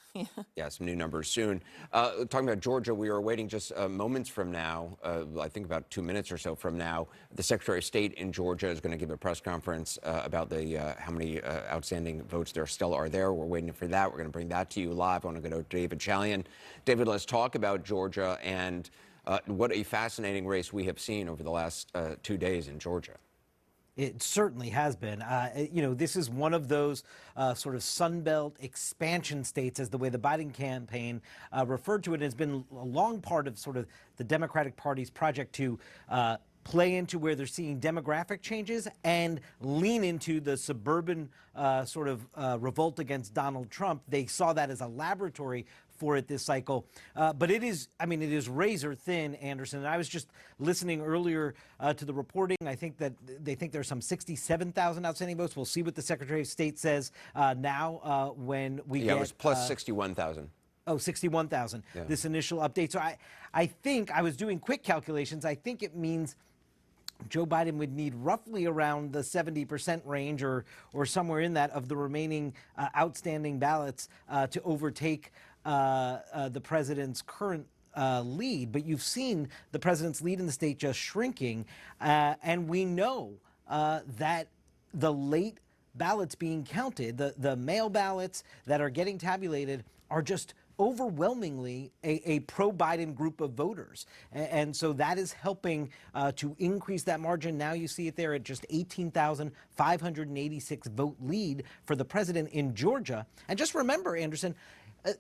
Yeah, some new numbers soon. Talking about Georgia, we are waiting just moments from now, I think about 2 minutes or so from now. The Secretary of State in Georgia is going to give a press conference about the how many outstanding votes there still are there. We're waiting for that. We're going to bring that to you live. I want to go to David Chalian. David, let's talk about Georgia and what a fascinating race we have seen over the last 2 days in Georgia. It certainly has been. You know, this is one of those sort of Sunbelt expansion states, as the way the Biden campaign referred to it. It has been a long part of sort of the Democratic Party's project to play into where they're seeing demographic changes and lean into the suburban sort of revolt against Donald Trump. They saw that as a laboratory for it this cycle. But it is, I mean, it is razor thin, Anderson. And I was just listening earlier to the reporting. I think that they think there's some 67,000 outstanding votes. We'll see what the Secretary of State says now when we get... it was plus 61,000. Oh, 61,000, yeah. This initial update. So I think, I was doing quick calculations, I think it means Joe Biden would need roughly around the 70% range or somewhere in that of the remaining outstanding ballots to overtake the president's current lead. But you've seen the president's lead in the state just shrinking. And we know that the late ballots being counted, the mail ballots that are getting tabulated are just overwhelmingly a pro-Biden group of voters. And so that is helping to increase that margin. Now you see it there at just 18,586 vote lead for the president in Georgia. And just remember, Anderson,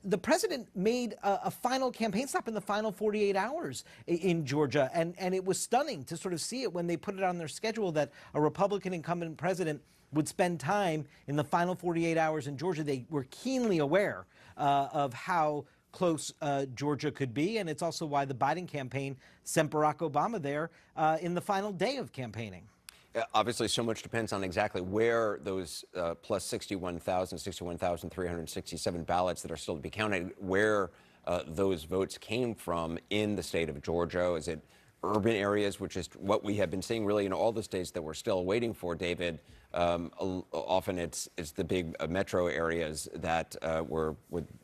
the president made a final campaign stop in the final 48 hours in Georgia. And it was stunning to sort of see it when they put it on their schedule that a Republican incumbent president would spend time in the final 48 hours in Georgia. They were keenly aware of how close Georgia could be. And it's also why the Biden campaign sent Barack Obama there in the final day of campaigning. Obviously, so much depends on exactly where those plus 61,367 ballots that are still to be counted, where those votes came from in the state of Georgia. Is it urban areas, which is what we have been seeing really in all the states that we're still waiting for, David? Often it's the big metro areas that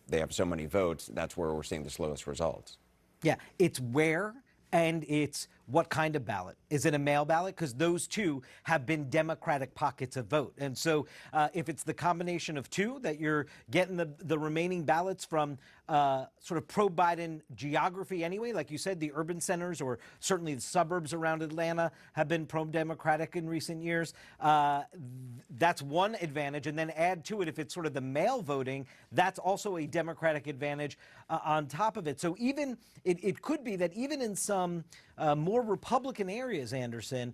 they have so many votes. That's where we're seeing the slowest results. Yeah, it's where and it's what kind of ballot. Is it a mail ballot? Because those two have been Democratic pockets of vote. And so if it's the combination of two, that you're getting the remaining ballots from sort of pro-Biden geography anyway, like you said, the urban centers or certainly the suburbs around Atlanta have been pro-Democratic in recent years. That's one advantage. And then add to it, if it's sort of the mail voting, that's also a Democratic advantage on top of it. So even it could be that even in some more Republican areas, Anderson,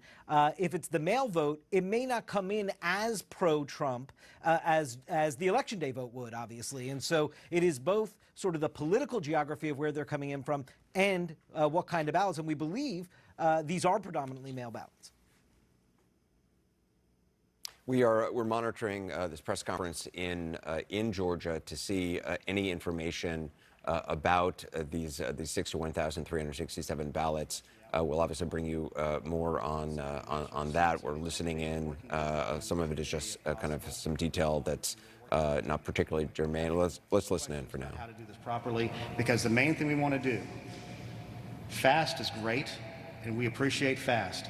if it's the mail vote, it may not come in as pro-Trump as the Election Day vote would, obviously. And so it is both sort of the political geography of where they're coming in from and what kind of ballots. And we believe these are predominantly mail ballots. We're monitoring this press conference in Georgia to see any information about these 61,367 ballots. We'll obviously bring you more on that. We're listening in. Some of it is just kind of some detail that's not particularly germane. Let's listen in for now. How to do this properly, because the main thing we want to do, fast is great, and we appreciate fast.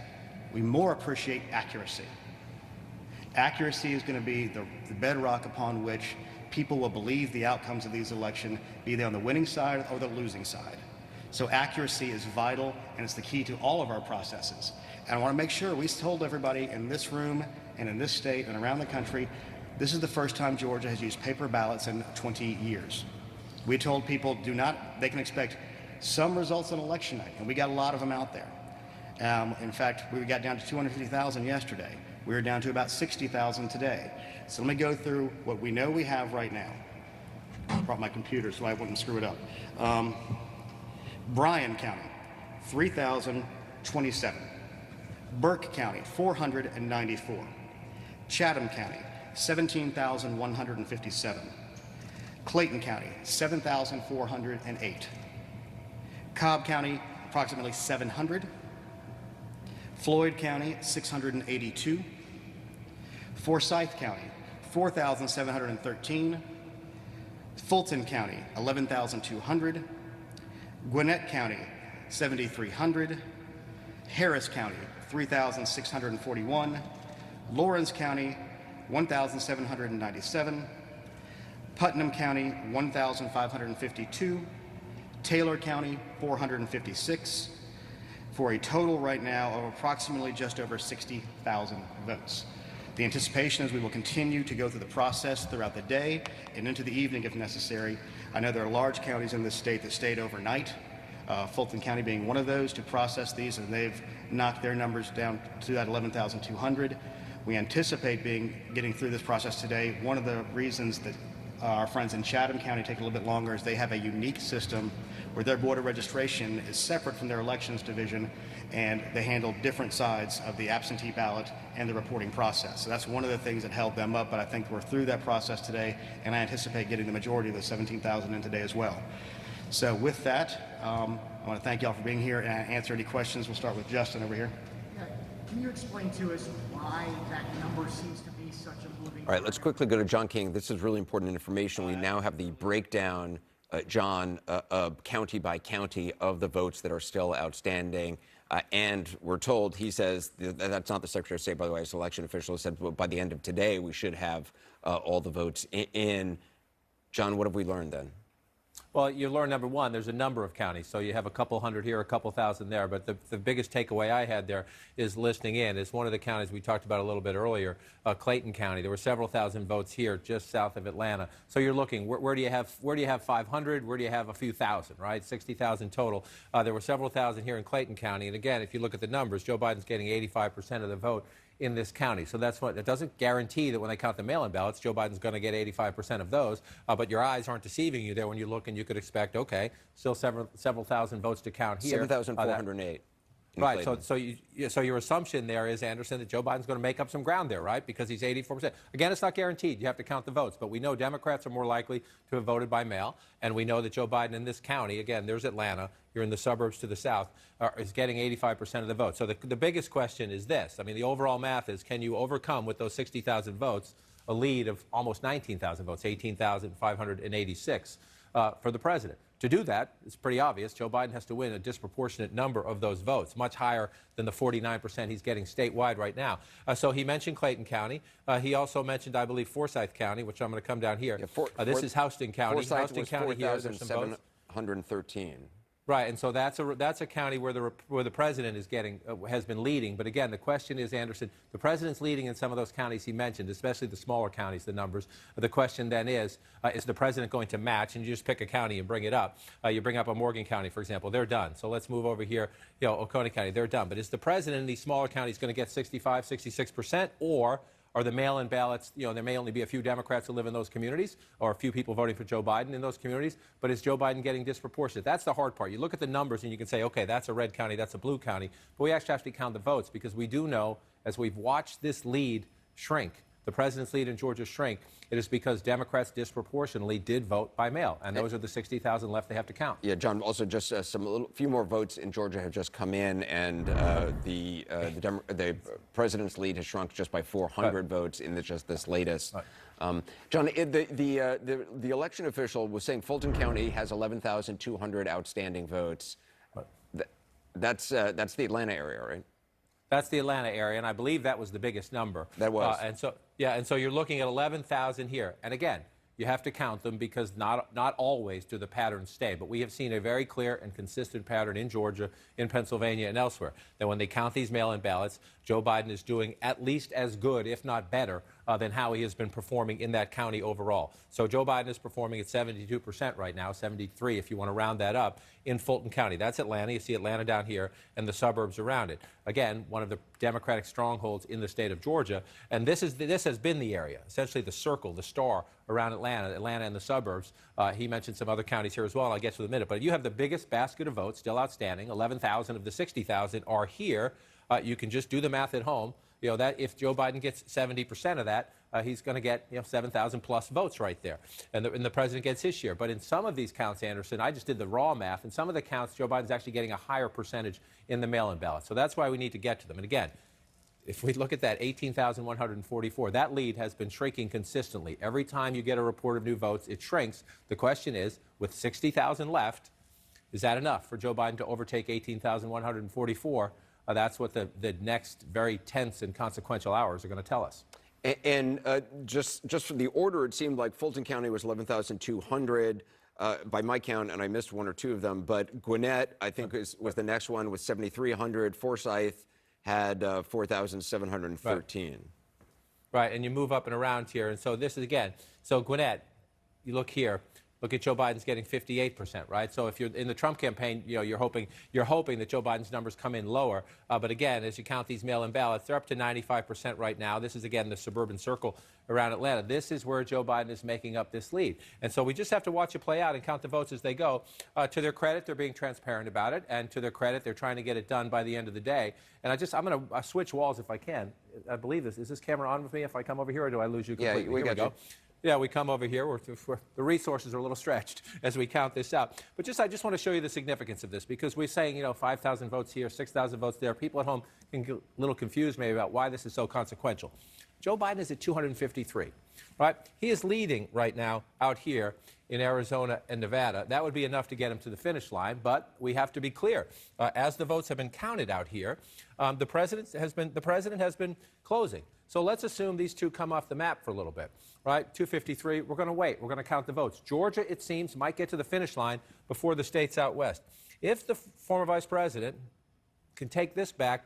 We more appreciate accuracy. Accuracy is going to be the bedrock upon which people will believe the outcomes of these elections, be they on the winning side or the losing side. So accuracy is vital, and it's the key to all of our processes. And I want to make sure we told everybody in this room and in this state and around the country, this is the first time Georgia has used paper ballots in 20 years. We told people they can expect some results on election night, and we got a lot of them out there. In fact, we got down to 250,000 yesterday. We were down to about 60,000 today. So let me go through what we know we have right now. I brought my computer so I wouldn't screw it up. Bryan County, 3,027. Burke County, 494. Chatham County, 17,157. Clayton County, 7,408. Cobb County, approximately 700. Floyd County, 682. Forsyth County, 4,713. Fulton County, 11,200. Gwinnett County, 7,300. Harris County, 3,641. Lawrence County, 1,797. Putnam County, 1,552. Taylor County, 456. For a total right now of approximately just over 60,000 votes. The anticipation is we will continue to go through the process throughout the day and into the evening if necessary. I know there are large counties in this state that stayed overnight, Fulton County being one of those, to process these, and they've knocked their numbers down to that 11,200. We anticipate getting through this process today. One of the reasons that our friends in Chatham County take a little bit longer is they have a unique system where their board of registration is separate from their elections division, and they handle different sides of the absentee ballot and the reporting process. So that's one of the things that held them up, but I think we're through that process today, and I anticipate getting the majority of the 17,000 in today as well. So with that, I want to thank y'all for being here and answer any questions. We'll start with Justin over here. Can you explain to us why that number seems to be such a moving? All right, let's quickly go to John King. This is really important information. We now have the breakdown, John, county by county of the votes that are still outstanding. And we're told, he says, that's not the Secretary of State, by the way, as election official said, by the end of today, we should have all the votes in. John, what have we learned then? Well, you learn, number one, there's a number of counties. So you have a couple hundred here, a couple thousand there. But the biggest takeaway I had there is listening in. It's one of the counties we talked about a little bit earlier, Clayton County. There were several thousand votes here just south of Atlanta. So you're looking, where do you have 500? Where do you have a few thousand, right? 60,000 total. There were several thousand here in Clayton County. And again, if you look at the numbers, Joe Biden's getting 85% of the vote in this county. So that's what, it doesn't guarantee that when they count the mail-in ballots, Joe Biden's going to get 85% of those. But your eyes aren't deceiving you there when you look, and you could expect, okay, still several thousand votes to count here. 7,408. Right. So your assumption there is, Anderson, that Joe Biden's going to make up some ground there, right? Because he's 84%. Again, it's not guaranteed. You have to count the votes. But we know Democrats are more likely to have voted by mail. And we know that Joe Biden in this county, again, there's Atlanta, you're in the suburbs to the south, is getting 85% of the votes. So the biggest question is this. I mean, the overall math is, can you overcome with those 60,000 votes a lead of almost 19,000 votes, 18,586 for the president? To do that, it's pretty obvious, Joe Biden has to win a disproportionate number of those votes, much higher than the 49% he's getting statewide right now. So he mentioned Clayton County. He also mentioned, I believe, Forsyth County, which I'm going to come down here. Yeah, this is Houston County. Forsyth Houston was County here, there's some votes. 4,713. Right, and so that's a county where the president is has been leading. But again, the question is, Anderson, the president's leading in some of those counties he mentioned, especially the smaller counties, the numbers. The question then is the president going to match? And you just pick a county and bring it up. You bring up a Morgan County, for example, they're done. So let's move over here, Oconee County, they're done. But is the president in these smaller counties going to get 65, 66%, or are the mail-in ballots, there may only be a few Democrats who live in those communities or a few people voting for Joe Biden in those communities, but is Joe Biden getting disproportionate? That's the hard part. You look at the numbers and you can say, okay, that's a red county, that's a blue county, but we actually have to count the votes because we do know, as we've watched this lead shrink, the president's lead in Georgia shrink, it is because Democrats disproportionately did vote by mail, and those are the 60,000 left they have to count. Yeah, John, also just few more votes in Georgia have just come in, and the president's lead has shrunk just by 400 votes in just this latest. Right. John, the election official was saying Fulton County has 11,200 outstanding votes. Right. That's the Atlanta area, right? That's the Atlanta area, and I believe that was the biggest number. That was. And so you're looking at 11,000 here. And again, you have to count them because not always do the patterns stay. But we have seen a very clear and consistent pattern in Georgia, in Pennsylvania, and elsewhere, that when they count these mail-in ballots, Joe Biden is doing at least as good, if not better, than how he has been performing in that county overall. So Joe Biden is performing at 72% right now, 73 if you want to round that up, in Fulton County. That's Atlanta. You see Atlanta down here and the suburbs around it. Again, one of the Democratic strongholds in the state of Georgia. And this has been the area, essentially the circle, the star around Atlanta and the suburbs. He mentioned some other counties here as well, and I'll get to in a minute. But you have the biggest basket of votes still outstanding. 11,000 of the 60,000 are here. You can just do the math at home. You know, that if Joe Biden gets 70% of that, he's going to get 7,000 plus votes right there. And the president gets his share. But in some of these counts, Anderson, I just did the raw math. In some of the counts, Joe Biden's actually getting a higher percentage in the mail-in ballot. So that's why we need to get to them. And again, if we look at that 18,144, that lead has been shrinking consistently. Every time you get a report of new votes, it shrinks. The question is, with 60,000 left, is that enough for Joe Biden to overtake 18,144? That's what the next very tense and consequential hours are going to tell us. And just for the order, it seemed like Fulton County was 11,200 by my count, and I missed one or two of them. But Gwinnett, I think, was the next one with 7,300. Forsyth had 4,713. Right, and you move up and around here. And so this is, again, so Gwinnett, you look here. Look at Joe Biden's getting 58%, right? So if you're in the Trump campaign, you're hoping that Joe Biden's numbers come in lower. But again, as you count these mail-in ballots, they're up to 95% right now. This is, again, the suburban circle around Atlanta. This is where Joe Biden is making up this lead. And so we just have to watch it play out and count the votes as they go. To their credit, they're being transparent about it. And to their credit, they're trying to get it done by the end of the day. And I'm going to switch walls if I can. I believe this. Is this camera on with me if I come over here, or do I lose you completely? Yeah, we got you. Yeah, we come over here. The resources are a little stretched as we count this out. But I just want to show you the significance of this, because we're saying, 5,000 votes here, 6,000 votes there. People at home can get a little confused maybe about why this is so consequential. Joe Biden is at 253, right? He is leading right now out here in Arizona and Nevada. That would be enough to get him to the finish line, but we have to be clear. As the votes have been counted out here, the president has been closing. So let's assume these two come off the map for a little bit, right? 253, we're going to wait. We're going to count the votes. Georgia, it seems, might get to the finish line before the states out west. If the former vice president can take this back,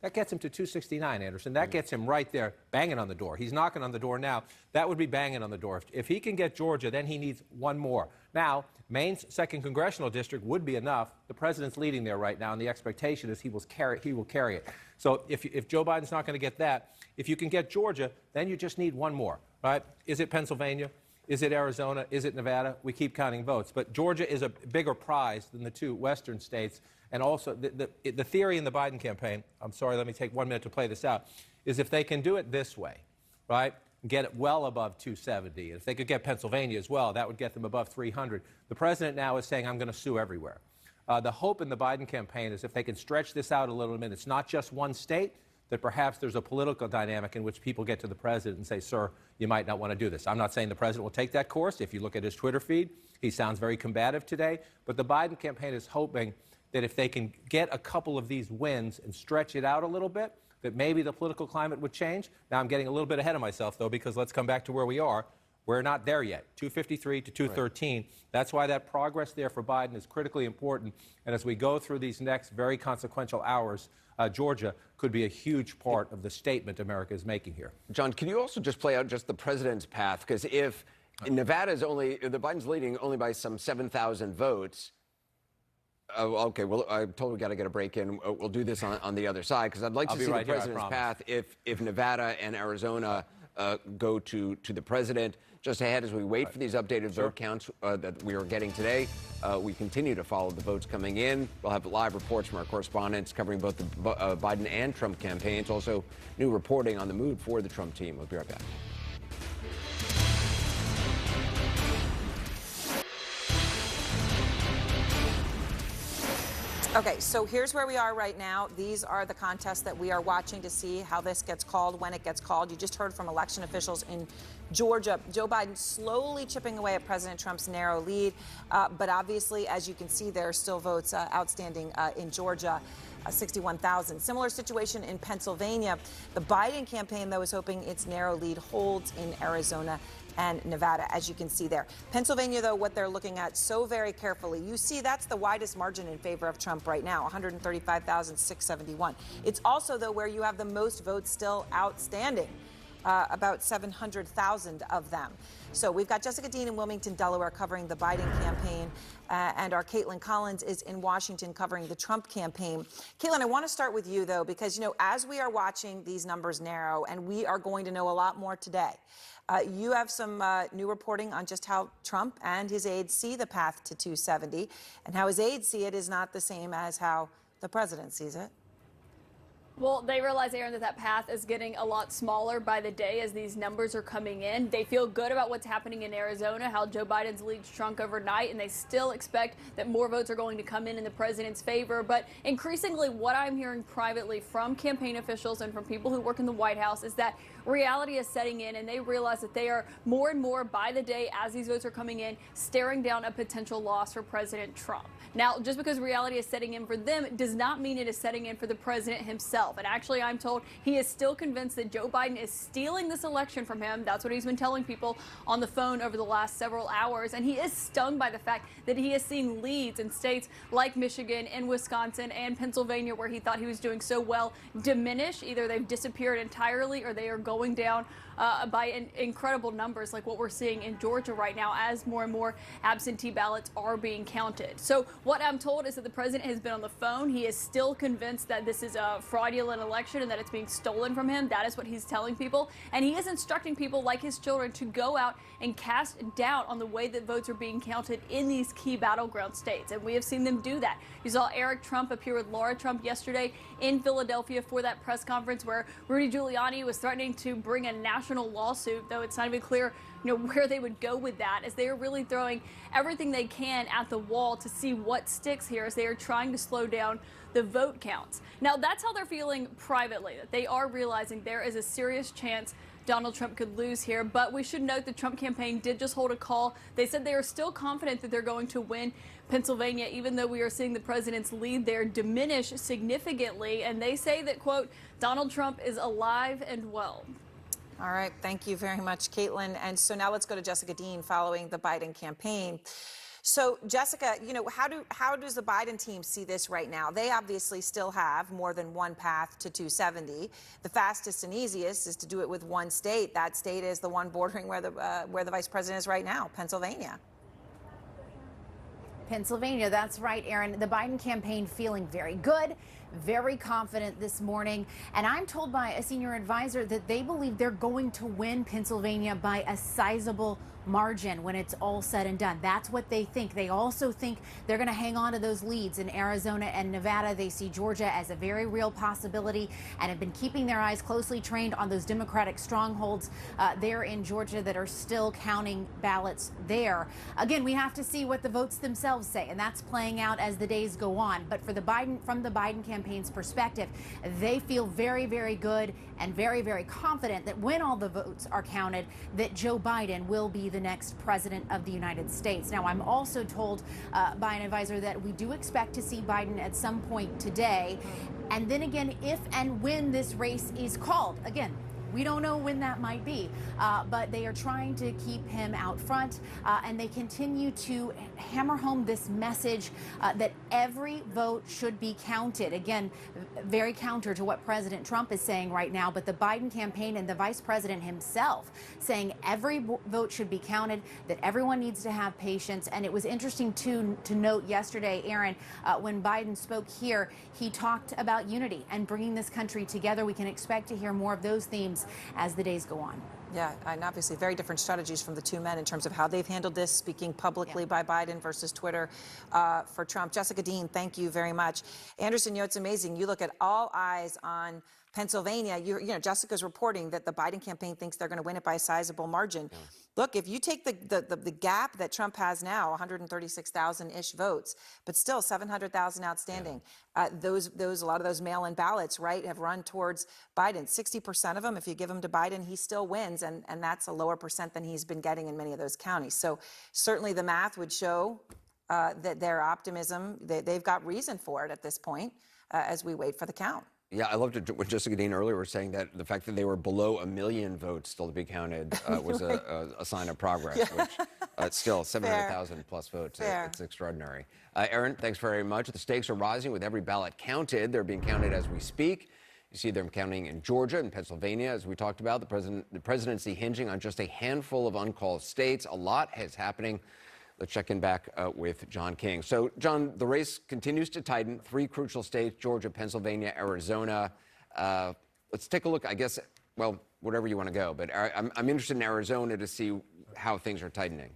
that gets him to 269, Anderson. That gets him right there, banging on the door. He's knocking on the door now. That would be banging on the door. If he can get Georgia, then he needs one more. Now, Maine's 2nd congressional district would be enough. The president's leading there right now, and the expectation is he will carry it. So if Joe Biden's not going to get that, if you can get Georgia, then you just need one more, right? Is it Pennsylvania? Is it Arizona? Is it Nevada? We keep counting votes. But Georgia is a bigger prize than the two western states. And also, the theory in the Biden campaign, I'm sorry, let me take 1 minute to play this out, is if they can do it this way, right, get it well above 270, and if they could get Pennsylvania as well, that would get them above 300. The president now is saying, I'm going to sue everywhere. The hope in the Biden campaign is if they can stretch this out a little bit, it's not just one state, that perhaps there's a political dynamic in which people get to the president and say, sir, you might not want to do this. I'm not saying the president will take that course. If you look at his Twitter feed, he sounds very combative today. But the Biden campaign is hoping that if they can get a couple of these wins and stretch it out a little bit, that maybe the political climate would change. Now, I'm getting a little bit ahead of myself, though, because let's come back to where we are. We're not there yet, 253 to 213. Right. That's why that progress there for Biden is critically important. And as we go through these next very consequential hours, Georgia could be a huge part of the statement America is making here. John, can you also just play out just the president's path? Because if Nevada's Biden's leading only by some 7,000 votes, okay, well, I totally got to get a break in. We'll do this on the other side, because I'd like to see the president's path if Nevada and Arizona go to the president. Just ahead, as we wait for these updated vote counts that we are getting today, we continue to follow the votes coming in. We'll have live reports from our correspondents covering both the Biden and Trump campaigns. Also, new reporting on the mood for the Trump team. We'll be right back. Okay, so here's where we are right now. These are the contests that we are watching to see how this gets called, when it gets called. You just heard from election officials in Georgia. Joe Biden slowly chipping away at President Trump's narrow lead. But obviously, as you can see, there are still votes outstanding in Georgia. 61,000. Similar situation in Pennsylvania. The Biden campaign, though, is hoping its narrow lead holds in Arizona and Nevada, as you can see there. Pennsylvania, though, what they're looking at so very carefully. You see that's the widest margin in favor of Trump right now, 135,671. It's also, though, where you have the most votes still outstanding. About 700,000 of them. So we've got Jessica Dean in Wilmington, Delaware, covering the Biden campaign, and our Caitlin Collins is in Washington covering the Trump campaign. Caitlin, I want to start with you, though, because, you know, as we are watching these numbers narrow, and we are going to know a lot more today, you have some new reporting on just how Trump and his aides see the path to 270, and how his aides see it is not the same as how the president sees it. Well, they realize, Aaron, that that path is getting a lot smaller by the day as these numbers are coming in. They feel good about what's happening in Arizona, how Joe Biden's lead shrunk overnight, and they still expect that more votes are going to come in the president's favor. But increasingly, what I'm hearing privately from campaign officials and from people who work in the White House is that reality is setting in, and they realize that they are more and more by the day as these votes are coming in, staring down a potential loss for President Trump. Now, just because reality is setting in for them does not mean it is setting in for the president himself. And actually, I'm told he is still convinced that Joe Biden is stealing this election from him. That's what he's been telling people on the phone over the last several hours. And he is stung by the fact that he has seen leads in states like Michigan and Wisconsin and Pennsylvania, where he thought he was doing so well, diminish. Either they've disappeared entirely or they are going down by incredible numbers, like what we're seeing in Georgia right now as more and more absentee ballots are being counted. So what I'm told is that the president has been on the phone. He is still convinced that this is a fraudulent election and that it's being stolen from him. That is what he's telling people. And he is instructing people like his children to go out and cast doubt on the way that votes are being counted in these key battleground states. And we have seen them do that. You saw Eric Trump appear with Laura Trump yesterday in Philadelphia for that press conference where Rudy Giuliani was threatening to bring a national lawsuit, though it's not even clear, where they would go with that, as they are really throwing everything they can at the wall to see what sticks here, as they are trying to slow down the vote counts. Now, that's how they're feeling privately, that they are realizing there is a serious chance Donald Trump could lose here. But we should note the Trump campaign did just hold a call. They said they are still confident that they're going to win Pennsylvania, even though we are seeing the president's lead there diminish significantly. And they say that, quote, Donald Trump is alive and well. All right. Thank you very much, Caitlin. And so now let's go to Jessica Dean following the Biden campaign. So, Jessica, how does the Biden team see this right now? They obviously still have more than one path to 270. The fastest and easiest is to do it with one state. That state is the one bordering where the vice president is right now, Pennsylvania. Pennsylvania, that's right, Aaron. The Biden campaign feeling very good, very confident this morning. And I'm told by a senior advisor that they believe they're going to win Pennsylvania by a sizable margin when it's all said and done. That's what they think. They also think they're going to hang on to those leads in Arizona and Nevada. They see Georgia as a very real possibility and have been keeping their eyes closely trained on those Democratic strongholds there in Georgia that are still counting ballots there. Again, we have to see what the votes themselves say, and that's playing out as the days go on. But from the Biden campaign's perspective, they feel very, very good and very, very confident that when all the votes are counted, that Joe Biden will be the next president of the United States. Now, I'm also told by an advisor that we do expect to see Biden at some point today. And then again, if and when this race is called, again, we don't know when that might be, but they are trying to keep him out front, and they continue to hammer home this message that every vote should be counted. Again, very counter to what President Trump is saying right now, but the Biden campaign and the vice president himself saying every vote should be counted, that everyone needs to have patience. And it was interesting to note yesterday, Aaron, when Biden spoke here, he talked about unity and bringing this country together. We can expect to hear more of those themes as the days go on. Yeah, and obviously very different strategies from the two men in terms of how they've handled this, speaking publicly by Biden versus Twitter for Trump. Jessica Dean, thank you very much. Anderson, it's amazing. You look at all eyes on Pennsylvania. Jessica's reporting that the Biden campaign thinks they're going to win it by a sizable margin. Yeah. Look, if you take the gap that Trump has now, 136,000-ish votes, but still 700,000 outstanding, a lot of those mail-in ballots, right, have run towards Biden. 60% of them, if you give them to Biden, he still wins, and that's a lower percent than he's been getting in many of those counties. So certainly the math would show that their optimism, they've got reason for it at this point as we wait for the count. Yeah, I loved it what Jessica Dean earlier was saying, that the fact that they were below 1 million votes still to be counted was a sign of progress, which still 700,000 plus votes. It's extraordinary. Aaron, thanks very much. The stakes are rising with every ballot counted. They're being counted as we speak. You see them counting in Georgia and Pennsylvania, as we talked about. The presidency hinging on just a handful of uncalled states. A lot is happening. Let's check in back with John King. So, John, the race continues to tighten. 3 crucial states, Georgia, Pennsylvania, Arizona. Let's take a look, I guess, well, whatever you want to go. But I'm interested in Arizona to see how things are tightening.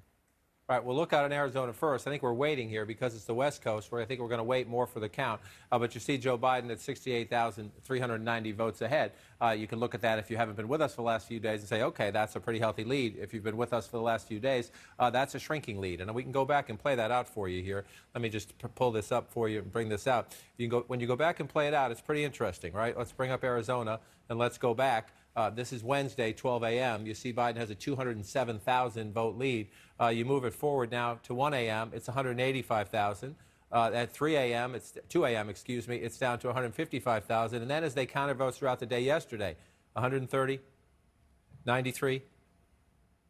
All right, we'll look out in Arizona first. I think we're waiting here because it's the West Coast, where I think we're going to wait more for the count. But you see Joe Biden at 68,390 votes ahead. You can look at that if you haven't been with us for the last few days and say, okay, that's a pretty healthy lead. If you've been with us for the last few days, that's a shrinking lead. And we can go back and play that out for you here. Let me just pull this up for you and bring this out. When you go back and play it out, it's pretty interesting, right? Let's bring up Arizona and let's go back. This is Wednesday, 12 a.m. You see Biden has a 207,000 vote lead. You move it forward now to 1 a.m. It's 185,000. At 3 a.m., it's 2 a.m., excuse me, it's down to 155,000. And then as they counted votes throughout the day yesterday, 130, 93,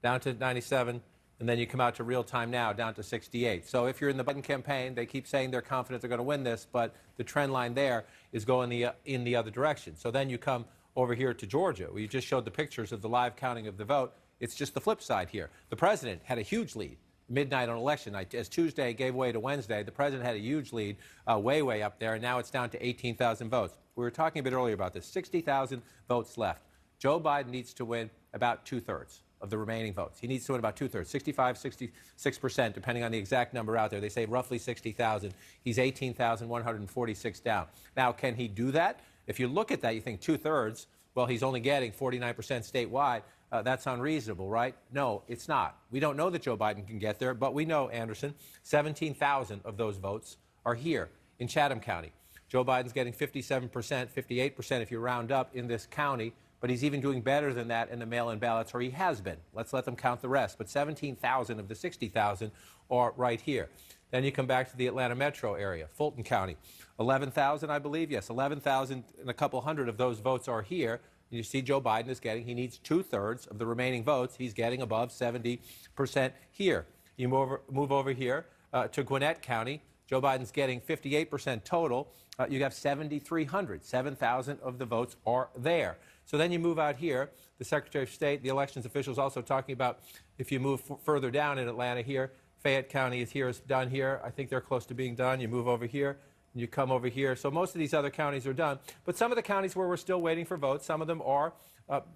down to 97. And then you come out to real time now, down to 68. So if you're in the Biden campaign, they keep saying they're confident they're going to win this, but the trend line there is going in the other direction. So then you come over here to Georgia. We just showed the pictures of the live counting of the vote. It's just the flip side here. The president had a huge lead midnight on election night. As Tuesday gave way to Wednesday, the president had a huge lead way up there, and now it's down to 18,000 votes. We were talking a bit earlier about this. 60,000 votes left. Joe Biden needs to win about 2/3 of the remaining votes. He needs to win about 2/3, 65, 66%, depending on the exact number out there. They say roughly 60,000. He's 18,146 down. Now, can he do that? If you look at that, you think 2/3, well, he's only getting 49% statewide. That's unreasonable, right? No, it's not. We don't know that Joe Biden can get there, but we know, Anderson, 17,000 of those votes are here in Chatham County. Joe Biden's getting 57%, 58% if you round up in this county, but he's even doing better than that in the mail-in ballots, or he has been. Let's let them count the rest. But 17,000 of the 60,000 are right here. Then you come back to the Atlanta metro area, Fulton County. 11,000, I believe. Yes, 11,000 and a couple hundred of those votes are here. You see Joe Biden is getting, he needs 2/3 of the remaining votes. He's getting above 70% here. You move over here to Gwinnett County. Joe Biden's getting 58% total. You have 7,300. 7,000 of the votes are there. So then you move out here. The Secretary of State, the elections officials also talking about if you move further down in Atlanta here, Fayette County is here, is done here. I think they're close to being done. You move over here, and you come over here. So most of these other counties are done. But some of the counties where we're still waiting for votes, some of them are,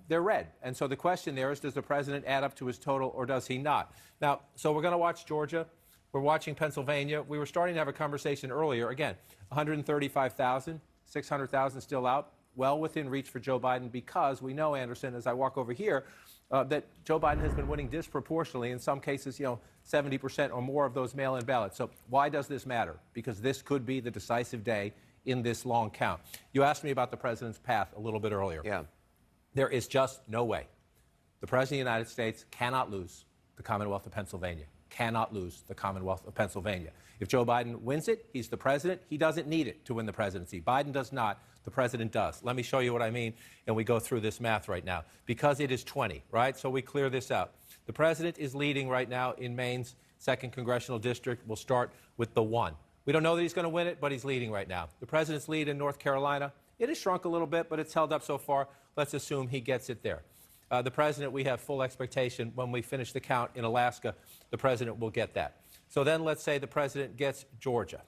they're red. And so the question there is, does the president add up to his total or does he not? Now, so we're going to watch Georgia. We're watching Pennsylvania. We were starting to have a conversation earlier. Again, 135,000, 600,000 still out, well within reach for Joe Biden because we know, Anderson, as I walk over here, that Joe Biden has been winning disproportionately, in some cases, 70% or more of those mail-in ballots. So why does this matter? Because this could be the decisive day in this long count. You asked me about the president's path a little bit earlier. Yeah. There is just no way. The president of the United States cannot lose the Commonwealth of Pennsylvania. Cannot lose the Commonwealth of Pennsylvania. If Joe Biden wins it, he's the president. He doesn't need it to win the presidency. Biden does not. The president does. Let me show you what I mean, and we go through this math right now. Because it is 20, right? So we clear this out. The president is leading right now in Maine's 2nd Congressional District. We'll start with the 1. We don't know that he's going to win it, but he's leading right now. The president's lead in North Carolina, it has shrunk a little bit, but it's held up so far. Let's assume he gets it there. The president, we have full expectation when we finish the count in Alaska, the president will get that. So then let's say the president gets Georgia.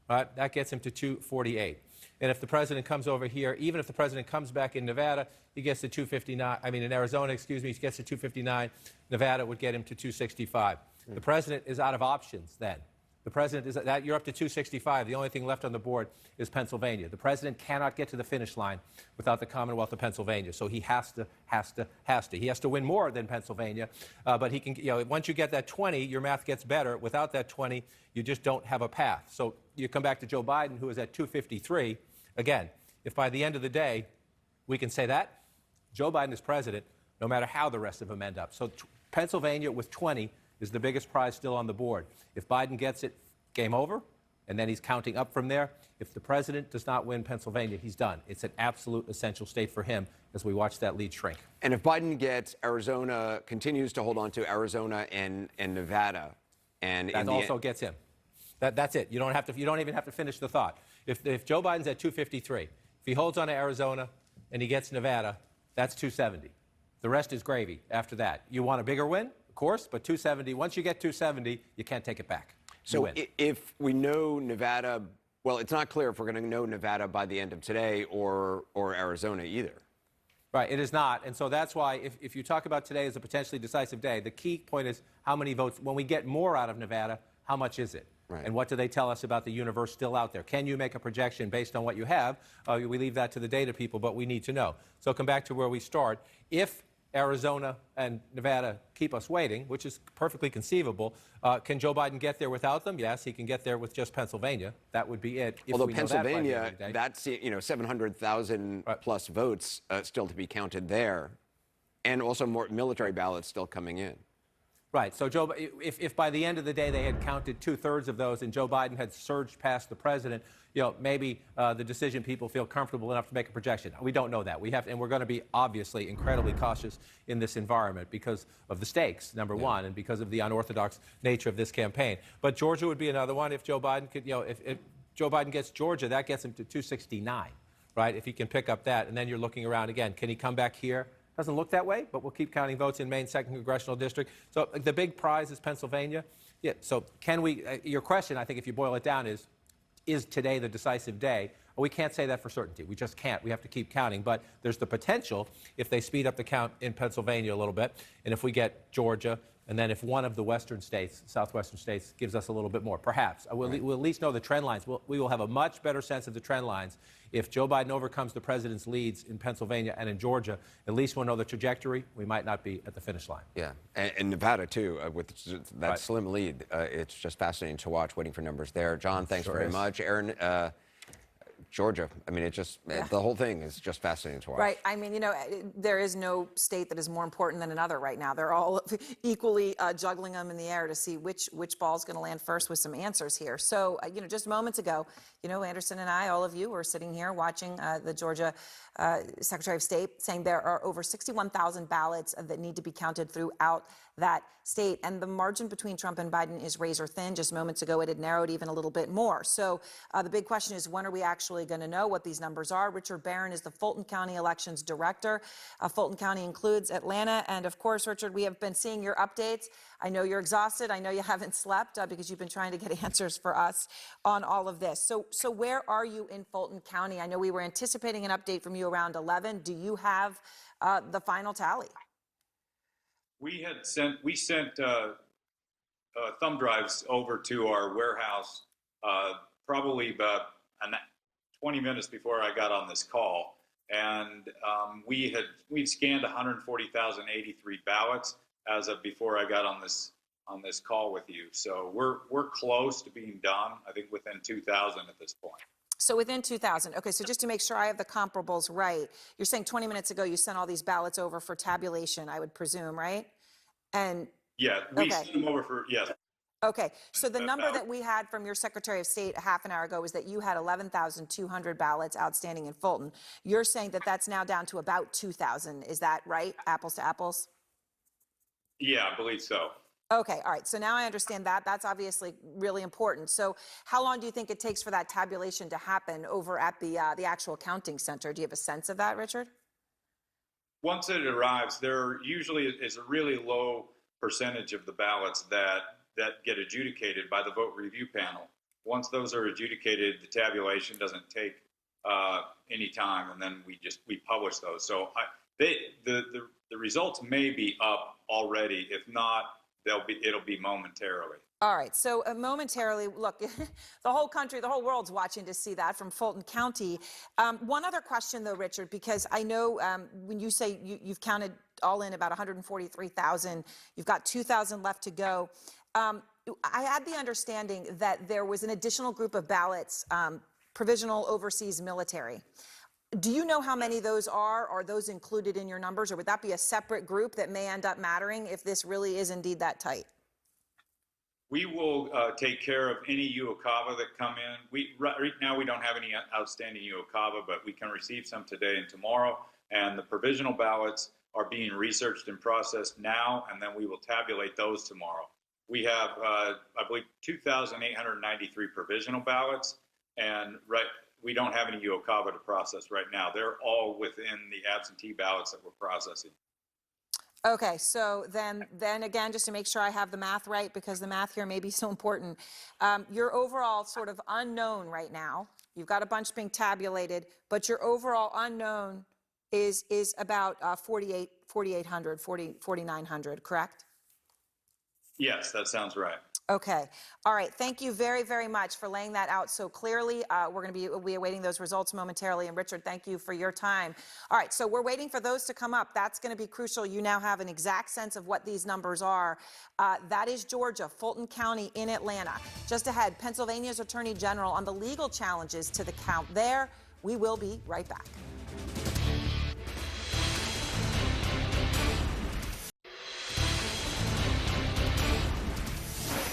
Right? That gets him to 248. And if the president comes over here, even if the president comes back in Nevada, he gets to 259. I mean, in Arizona, excuse me, he gets to 259. Nevada would get him to 265. The president is out of options then. The president is that you're up to 265. The only thing left on the board is Pennsylvania. The president cannot get to the finish line without the Commonwealth of Pennsylvania. So he has to. He has to win more than Pennsylvania. But he can, once you get that 20, your math gets better. Without that 20, you just don't have a path. So you come back to Joe Biden, who is at 253. Again, if by the end of the day we can say that, Joe Biden is president, no matter how the rest of them end up. So Pennsylvania with 20 is the biggest prize still on the board. If Biden gets it, game over. and then he's counting up from there. If the president does not win Pennsylvania, he's done. It's an absolute essential state for him as we watch that lead shrink. And if Biden gets Arizona, continues to hold on to Arizona and Nevada, and that also gets him. That's it. You don't even have to finish the thought. If Joe Biden's at 253, if he holds on to Arizona and he gets Nevada, that's 270. The rest is gravy after that. You want a bigger win, of course, but 270, once you get 270, you can't take it back. So if we know Nevada, well, it's not clear if we're going to know Nevada by the end of today or Arizona either. Right, it is not. And so that's why if you talk about today as a potentially decisive day, the key point is how many votes. When we get more out of Nevada, how much is it? Right. And what do they tell us about the universe still out there? Can you make a projection based on what you have? We leave that to the data people, but we need to know. So come back to where we start. If Arizona and Nevada keep us waiting, which is perfectly conceivable, can Joe Biden get there without them? Yes, he can get there with just Pennsylvania. That would be it. Although Pennsylvania, that's 700,000 plus votes still to be counted there, and also more military ballots still coming in. Right. So if by the end of the day they had counted 2/3 of those and Joe Biden had surged past the president, maybe the decision people feel comfortable enough to make a projection. We don't know that. And we're going to be obviously incredibly cautious in this environment because of the stakes, number one, and because of the unorthodox nature of this campaign. But Georgia would be another one. If Joe Biden could, if Joe Biden gets Georgia, that gets him to 269, right? If he can pick up that, and then you're looking around again. Can he come back here? Doesn't look that way, but we'll keep counting votes in Maine's 2nd congressional district. So the big prize is Pennsylvania. Yeah. So can we? Your question, I think, if you boil it down, is today the decisive day? We can't say that for certainty. We just can't. We have to keep counting. But there's the potential if they speed up the count in Pennsylvania a little bit, and if we get Georgia, and then if one of the western states, southwestern states, gives us a little bit more, perhaps. We'll at least know the trend lines. We will have a much better sense of the trend lines if Joe Biden overcomes the president's leads in Pennsylvania and in Georgia. At least we'll know the trajectory. We might not be at the finish line. Yeah, and Nevada, too, with that slim lead. It's just fascinating to watch, waiting for numbers there. John, thanks very much. Aaron, Georgia, I mean, the whole thing is just fascinating to watch. Right. I mean, there is no state that is more important than another right now. They're all equally juggling them in the air to see which ball's going to land first with some answers here. So, just moments ago, Anderson and I, all of you, were sitting here watching the Georgia Secretary of State saying there are over 61,000 ballots that need to be counted throughout that state. And the margin between Trump and Biden is razor thin. Just moments ago, it had narrowed even a little bit more. So the big question is, when are we actually going to know what these numbers are? Richard Barron is the Fulton County Elections Director. Fulton County includes Atlanta. And of course, Richard, we have been seeing your updates. I know you're exhausted. I know you haven't slept because you've been trying to get answers for us on all of this. So where are you in Fulton County? I know we were anticipating an update from you around 11. Do you have the final tally? We sent thumb drives over to our warehouse probably about 20 minutes before I got on this call, and we've scanned 140,083 ballots as of before I got on this call with you. So we're close to being done. I think within 2,000 at this point. So within 2,000. Okay, so just to make sure I have the comparables right, you're saying 20 minutes ago you sent all these ballots over for tabulation, I would presume, right? And yeah, we sent them over for, yes. Okay, so the number that we had from your Secretary of State a half an hour ago was that you had 11,200 ballots outstanding in Fulton. You're saying that that's now down to about 2,000. Is that right? Apples to apples? Yeah, I believe so. Okay, all right. So now I understand that. That's obviously really important. So how long do you think it takes for that tabulation to happen over at the actual counting center? Do you have a sense of that, Richard? Once it arrives, there usually is a really low percentage of the ballots that get adjudicated by the vote review panel. Once those are adjudicated, the tabulation doesn't take any time, and then we publish those. So the results may be up already. If not, it'll be momentarily. All right. So momentarily, look, the whole country, the whole world's watching to see that from Fulton County. One other question, though, Richard, because I know when you say you've counted all in about 143,000, you've got 2,000 left to go. I had the understanding that there was an additional group of ballots, provisional overseas military. Do you know how many those are? Are those included in your numbers, or would that be a separate group that may end up mattering if this really is indeed that tight? We will take care of any UOCAVA that come in. Right now we don't have any outstanding UOCAVA, but we can receive some today and tomorrow. And the provisional ballots are being researched and processed now, and then we will tabulate those tomorrow. We have, I believe, 2,893 provisional ballots, and we don't have any UOCAVA to process right now. They're all within the absentee ballots that we're processing. Okay, so then again, just to make sure I have the math right, because the math here may be so important, your overall sort of unknown right now, you've got a bunch being tabulated, but your overall unknown is about 4,800, 4,900, correct? Yes, that sounds right. Okay. All right. Thank you very, very much for laying that out so clearly. We're going to be awaiting those results momentarily. And Richard, thank you for your time. All right. So we're waiting for those to come up. That's going to be crucial. You now have an exact sense of what these numbers are. That is Georgia, Fulton County in Atlanta. Just ahead, Pennsylvania's Attorney General on the legal challenges to the count there. We will be right back.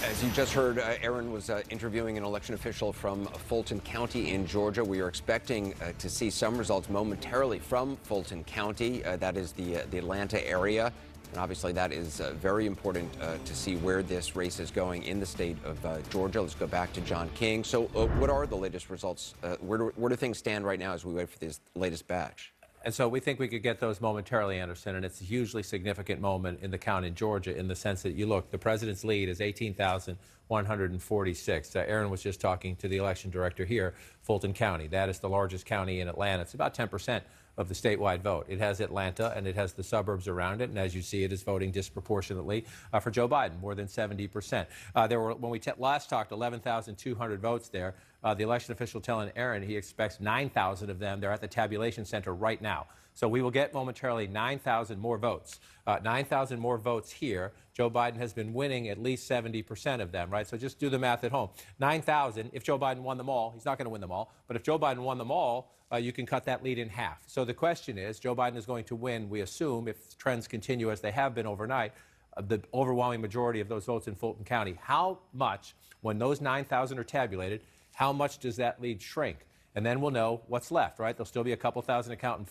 As you just heard, Aaron was interviewing an election official from Fulton County in Georgia. We are expecting to see some results momentarily from Fulton County. That is the Atlanta area. And obviously that is very important to see where this race is going in the state of Georgia. Let's go back to John King. So what are the latest results? Where do things stand right now as we wait for this latest batch? And so we think we could get those momentarily, Anderson, and it's a hugely significant moment in the count in Georgia in the sense that you look, the president's lead is 18,146. Aaron was just talking to the election director here, Fulton County. That is the largest county in Atlanta. It's about 10% of the statewide vote. It has Atlanta and it has the suburbs around it, and as you see, it is voting disproportionately for Joe Biden, more than 70%. There were, when we last talked, 11,200 votes there. The election official telling Aaron he expects 9,000 of them. They're at the tabulation center right now. So we will get momentarily 9,000 more votes. 9,000 more votes here. Joe Biden has been winning at least 70% of them, right? So just do the math at home. 9,000, if Joe Biden won them all, he's not going to win them all, but if Joe Biden won them all, you can cut that lead in half. So the question is, Joe Biden is going to win, we assume, if trends continue as they have been overnight, the overwhelming majority of those votes in Fulton County. How much, when those 9,000 are tabulated, how much does that lead shrink? And then we'll know what's left, right? There'll still be a couple thousand to count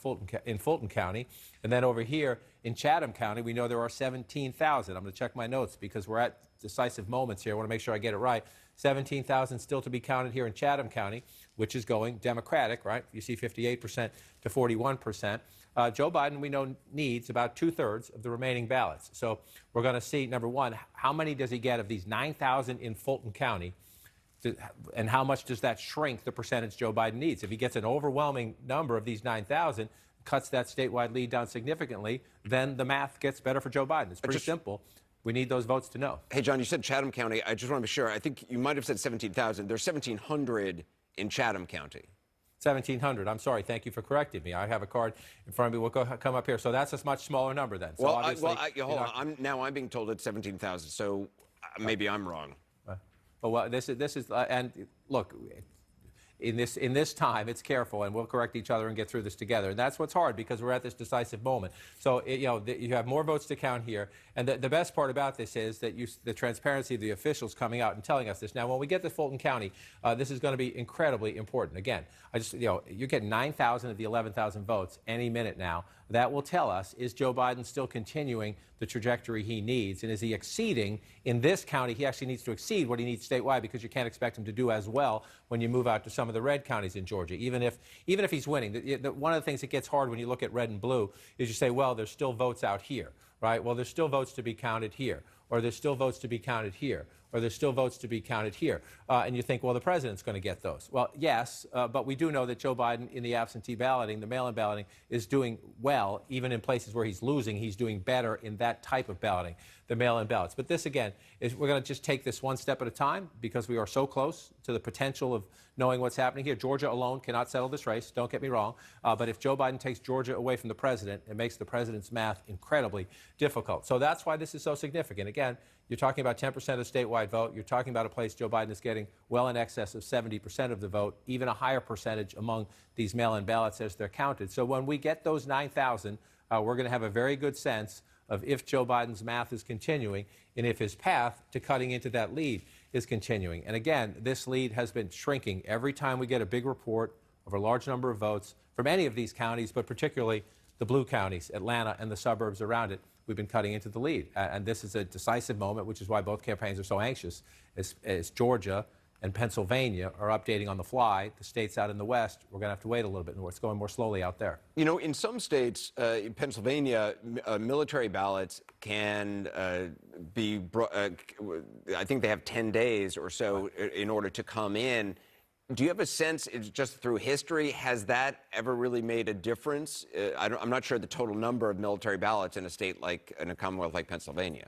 in Fulton County. And then over here in Chatham County, we know there are 17,000. I'm going to check my notes because we're at decisive moments here. I want to make sure I get it right. 17,000 still to be counted here in Chatham County, which is going Democratic, right? You see 58% to 41%. Joe Biden, we know, needs about 2/3 of the remaining ballots. So we're going to see, number one, how many does he get of these 9,000 in Fulton County? And how much does that shrink the percentage Joe Biden needs? If he gets an overwhelming number of these 9,000, cuts that statewide lead down significantly, then the math gets better for Joe Biden. It's pretty simple. We need those votes to know. Hey, John, you said Chatham County. I just want to be sure. I think you might have said 17,000. There's 1,700 in Chatham County. 1,700. I'm sorry. Thank you for correcting me. I have a card in front of me. We'll come up here. So that's a much smaller number then. So Well, obviously, hold on. I'm being told it's 17,000. So maybe I'm wrong. Well, this is, and look, in this time, it's careful, and we'll correct each other and get through this together. And that's what's hard because we're at this decisive moment. So, you have more votes to count here. And the best part about this is that the transparency of the officials coming out and telling us this. Now, when we get to Fulton County, this is going to be incredibly important. Again, you're getting 9,000 of the 11,000 votes any minute now. That will tell us, is Joe Biden still continuing the trajectory he needs? And is he exceeding, in this county, he actually needs to exceed what he needs statewide because you can't expect him to do as well when you move out to some of the red counties in Georgia, even if he's winning. One of the things that gets hard when you look at red and blue is you say, well, there's still votes out here, right? Well, there's still votes to be counted here, or there's still votes to be counted here, or there's still votes to be counted here. And you think, well, the president's going to get those. Well, yes, but we do know that Joe Biden in the absentee balloting, the mail-in balloting, is doing well. Even in places where he's losing, he's doing better in that type of balloting, the mail-in ballots. But this, again, is we're going to just take this one step at a time because we are so close to the potential of knowing what's happening here. Georgia alone cannot settle this race, don't get me wrong. But if Joe Biden takes Georgia away from the president, it makes the president's math incredibly difficult. So that's why this is so significant. Again, you're talking about 10% of the statewide vote. You're talking about a place Joe Biden is getting well in excess of 70% of the vote, even a higher percentage among these mail-in ballots as they're counted. So when we get those 9,000, we're going to have a very good sense of if Joe Biden's math is continuing and if his path to cutting into that lead is continuing. And again, this lead has been shrinking every time we get a big report of a large number of votes from any of these counties, but particularly the blue counties, Atlanta and the suburbs around it. We've been cutting into the lead. And this is a decisive moment, which is why both campaigns are so anxious, as Georgia and Pennsylvania are updating on the fly. The states out in the West, we're going to have to wait a little bit more. It's going more slowly out there. You know, in some states, in Pennsylvania, military ballots can be, I think they have 10 days or so in order to come in. Do you have a sense, just through history, has that ever really made a difference? I'm not sure the total number of military ballots in a state like, in a Commonwealth like Pennsylvania.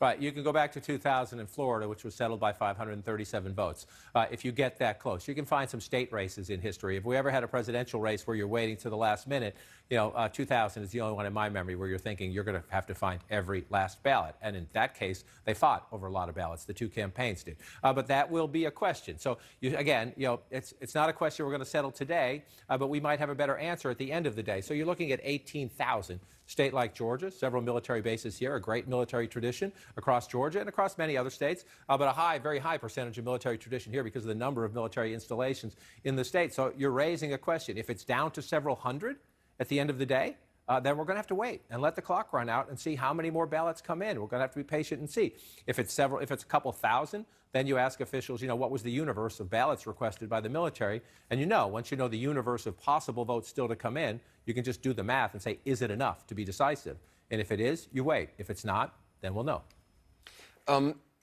Right. You can go back to 2000 in Florida, which was settled by 537 votes. If you get that close, you can find some state races in history. If we ever had a presidential race where you're waiting to the last minute, 2000 is the only one in my memory where you're thinking you're going to have to find every last ballot. And in that case, they fought over a lot of ballots. The two campaigns did. But that will be a question. So, again, it's not a question we're going to settle today, but we might have a better answer at the end of the day. So you're looking at 18,000. State like Georgia, several military bases here, a great military tradition across Georgia and across many other states, but a very high percentage of military tradition here because of the number of military installations in the state. So you're raising a question. If it's down to several hundred at the end of the day, then we're going to have to wait and let the clock run out and see how many more ballots come in. We're going to have to be patient and see. If it's a couple thousand, then you ask officials, what was the universe of ballots requested by the military? And once you know the universe of possible votes still to come in, you can just do the math and say, is it enough to be decisive? And if it is, you wait. If it's not, then we'll know.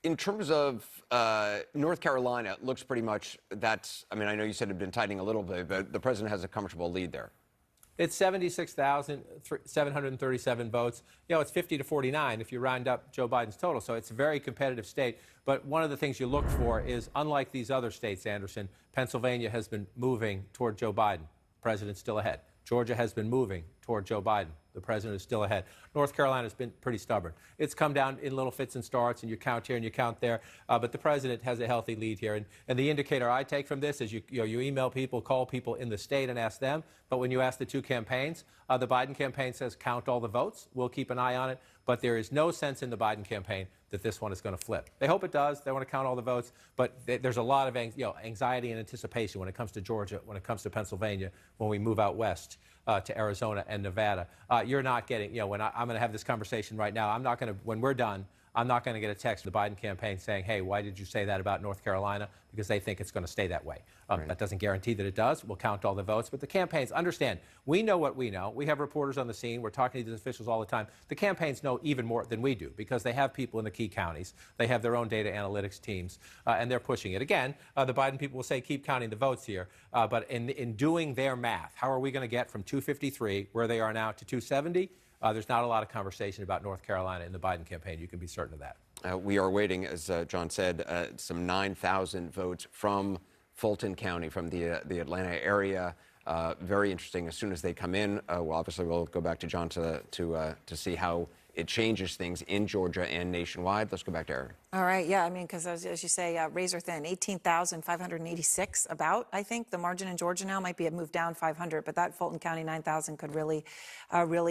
In terms of North Carolina, it looks pretty much I know you said it had been tightening a little bit, but the president has a comfortable lead there. It's 76,737 votes. It's 50 to 49 if you round up Joe Biden's total. So it's a very competitive state. But one of the things you look for is, unlike these other states, Anderson, Pennsylvania has been moving toward Joe Biden. The president's still ahead. Georgia has been moving toward Joe Biden. The president is still ahead. North Carolina has been pretty stubborn. It's come down in little fits and starts, and you count here and you count there. But the president has a healthy lead here. And the indicator I take from this is you email people, call people in the state and ask them. But when you ask the two campaigns, the Biden campaign says count all the votes. We'll keep an eye on it. But there is no sense in the Biden campaign that this one is going to flip. They hope it does. They want to count all the votes. But there's a lot of anxiety and anticipation when it comes to Georgia, when it comes to Pennsylvania, when we move out west to Arizona and Nevada. You're not getting, I'm going to have this conversation right now. When we're done, I'm not going to get a text from the Biden campaign saying, hey, why did you say that about North Carolina? Because they think it's going to stay that way. Right. That doesn't guarantee that it does. We'll count all the votes. But the campaigns understand. We know what we know. We have reporters on the scene. We're talking to these officials all the time. The campaigns know even more than we do because they have people in the key counties. They have their own data analytics teams, and they're pushing it. Again, the Biden people will say, keep counting the votes here. But in doing their math, how are we going to get from 253, where they are now, to 270? There's not a lot of conversation about North Carolina in the Biden campaign. You can be certain of that. We are waiting, as John said, some 9,000 votes from Fulton County, from the Atlanta area. Very interesting. As soon as they come in, we'll go back to John to see how it changes things in Georgia and nationwide. Let's go back to Erin. All right, yeah, because as you say, razor thin, 18,586 about, I think. The margin in Georgia now might be a move down 500, but that Fulton County 9,000 could really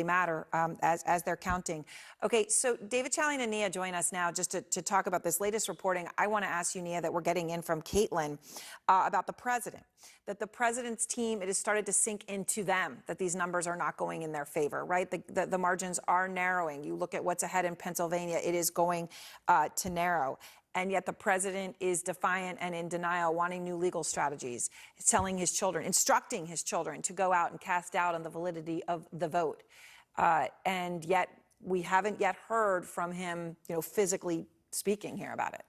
matter as they're counting. Okay, so David Chalian and Nia join us now just to talk about this latest reporting. I want to ask you, Nia, that we're getting in from Caitlin about the president, that the president's team, it has started to sink into them that these numbers are not going in their favor, right? The margins are narrowing. You look at what's ahead in Pennsylvania, it is going to narrow. And yet the president is defiant and in denial, wanting new legal strategies, telling his children, instructing his children to go out and cast doubt on the validity of the vote. And yet we haven't yet heard from him, physically speaking here about it.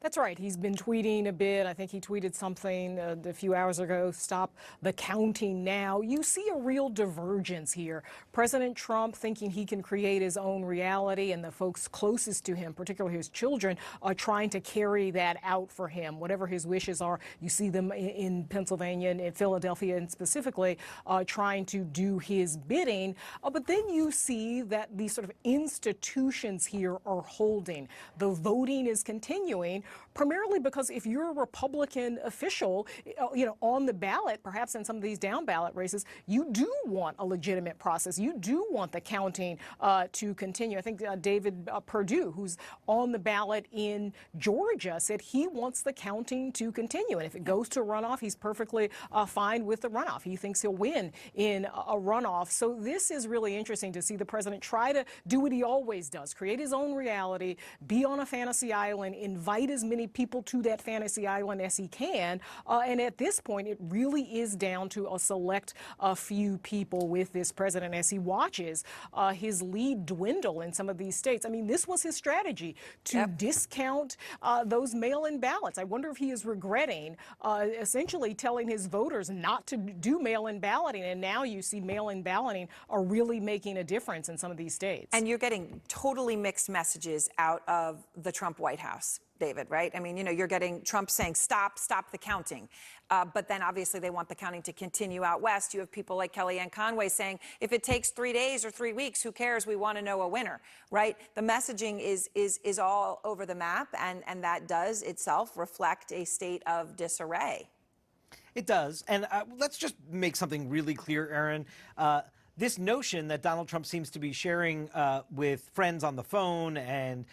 That's right. He's been tweeting a bit. I think he tweeted something a few hours ago, stop the counting now. You see a real divergence here. President Trump thinking he can create his own reality, and the folks closest to him, particularly his children, are trying to carry that out for him. Whatever his wishes are, you see them in Pennsylvania and in Philadelphia and specifically trying to do his bidding. But then you see that these sort of institutions here are holding. The voting is continuing. primarily because if you're a Republican official, on the ballot, perhaps in some of these down ballot races, you do want a legitimate process. You do want the counting to continue. I think David Perdue, who's on the ballot in Georgia, said he wants the counting to continue. And if it goes to a runoff, he's perfectly fine with the runoff. He thinks he'll win in a runoff. So this is really interesting to see the president try to do what he always does, create his own reality, be on a fantasy island, invite as many people to that fantasy island as he can. And at this point, it really is down to a select few people with this president as he watches his lead dwindle in some of these states. I mean, this was his strategy to discount those mail-in ballots. I wonder if he is regretting essentially telling his voters not to do mail-in balloting. And now you see mail-in balloting are really making a difference in some of these states. And you're getting totally mixed messages out of the Trump White House, David, right? I mean, you're getting Trump saying, stop the counting. But then obviously they want the counting to continue out west. You have people like Kellyanne Conway saying, if it takes 3 days or 3 weeks, who cares? We want to know a winner, right? The messaging is all over the map, and that does itself reflect a state of disarray. It does. And let's just make something really clear, Aaron. This notion that Donald Trump seems to be sharing with friends on the phone and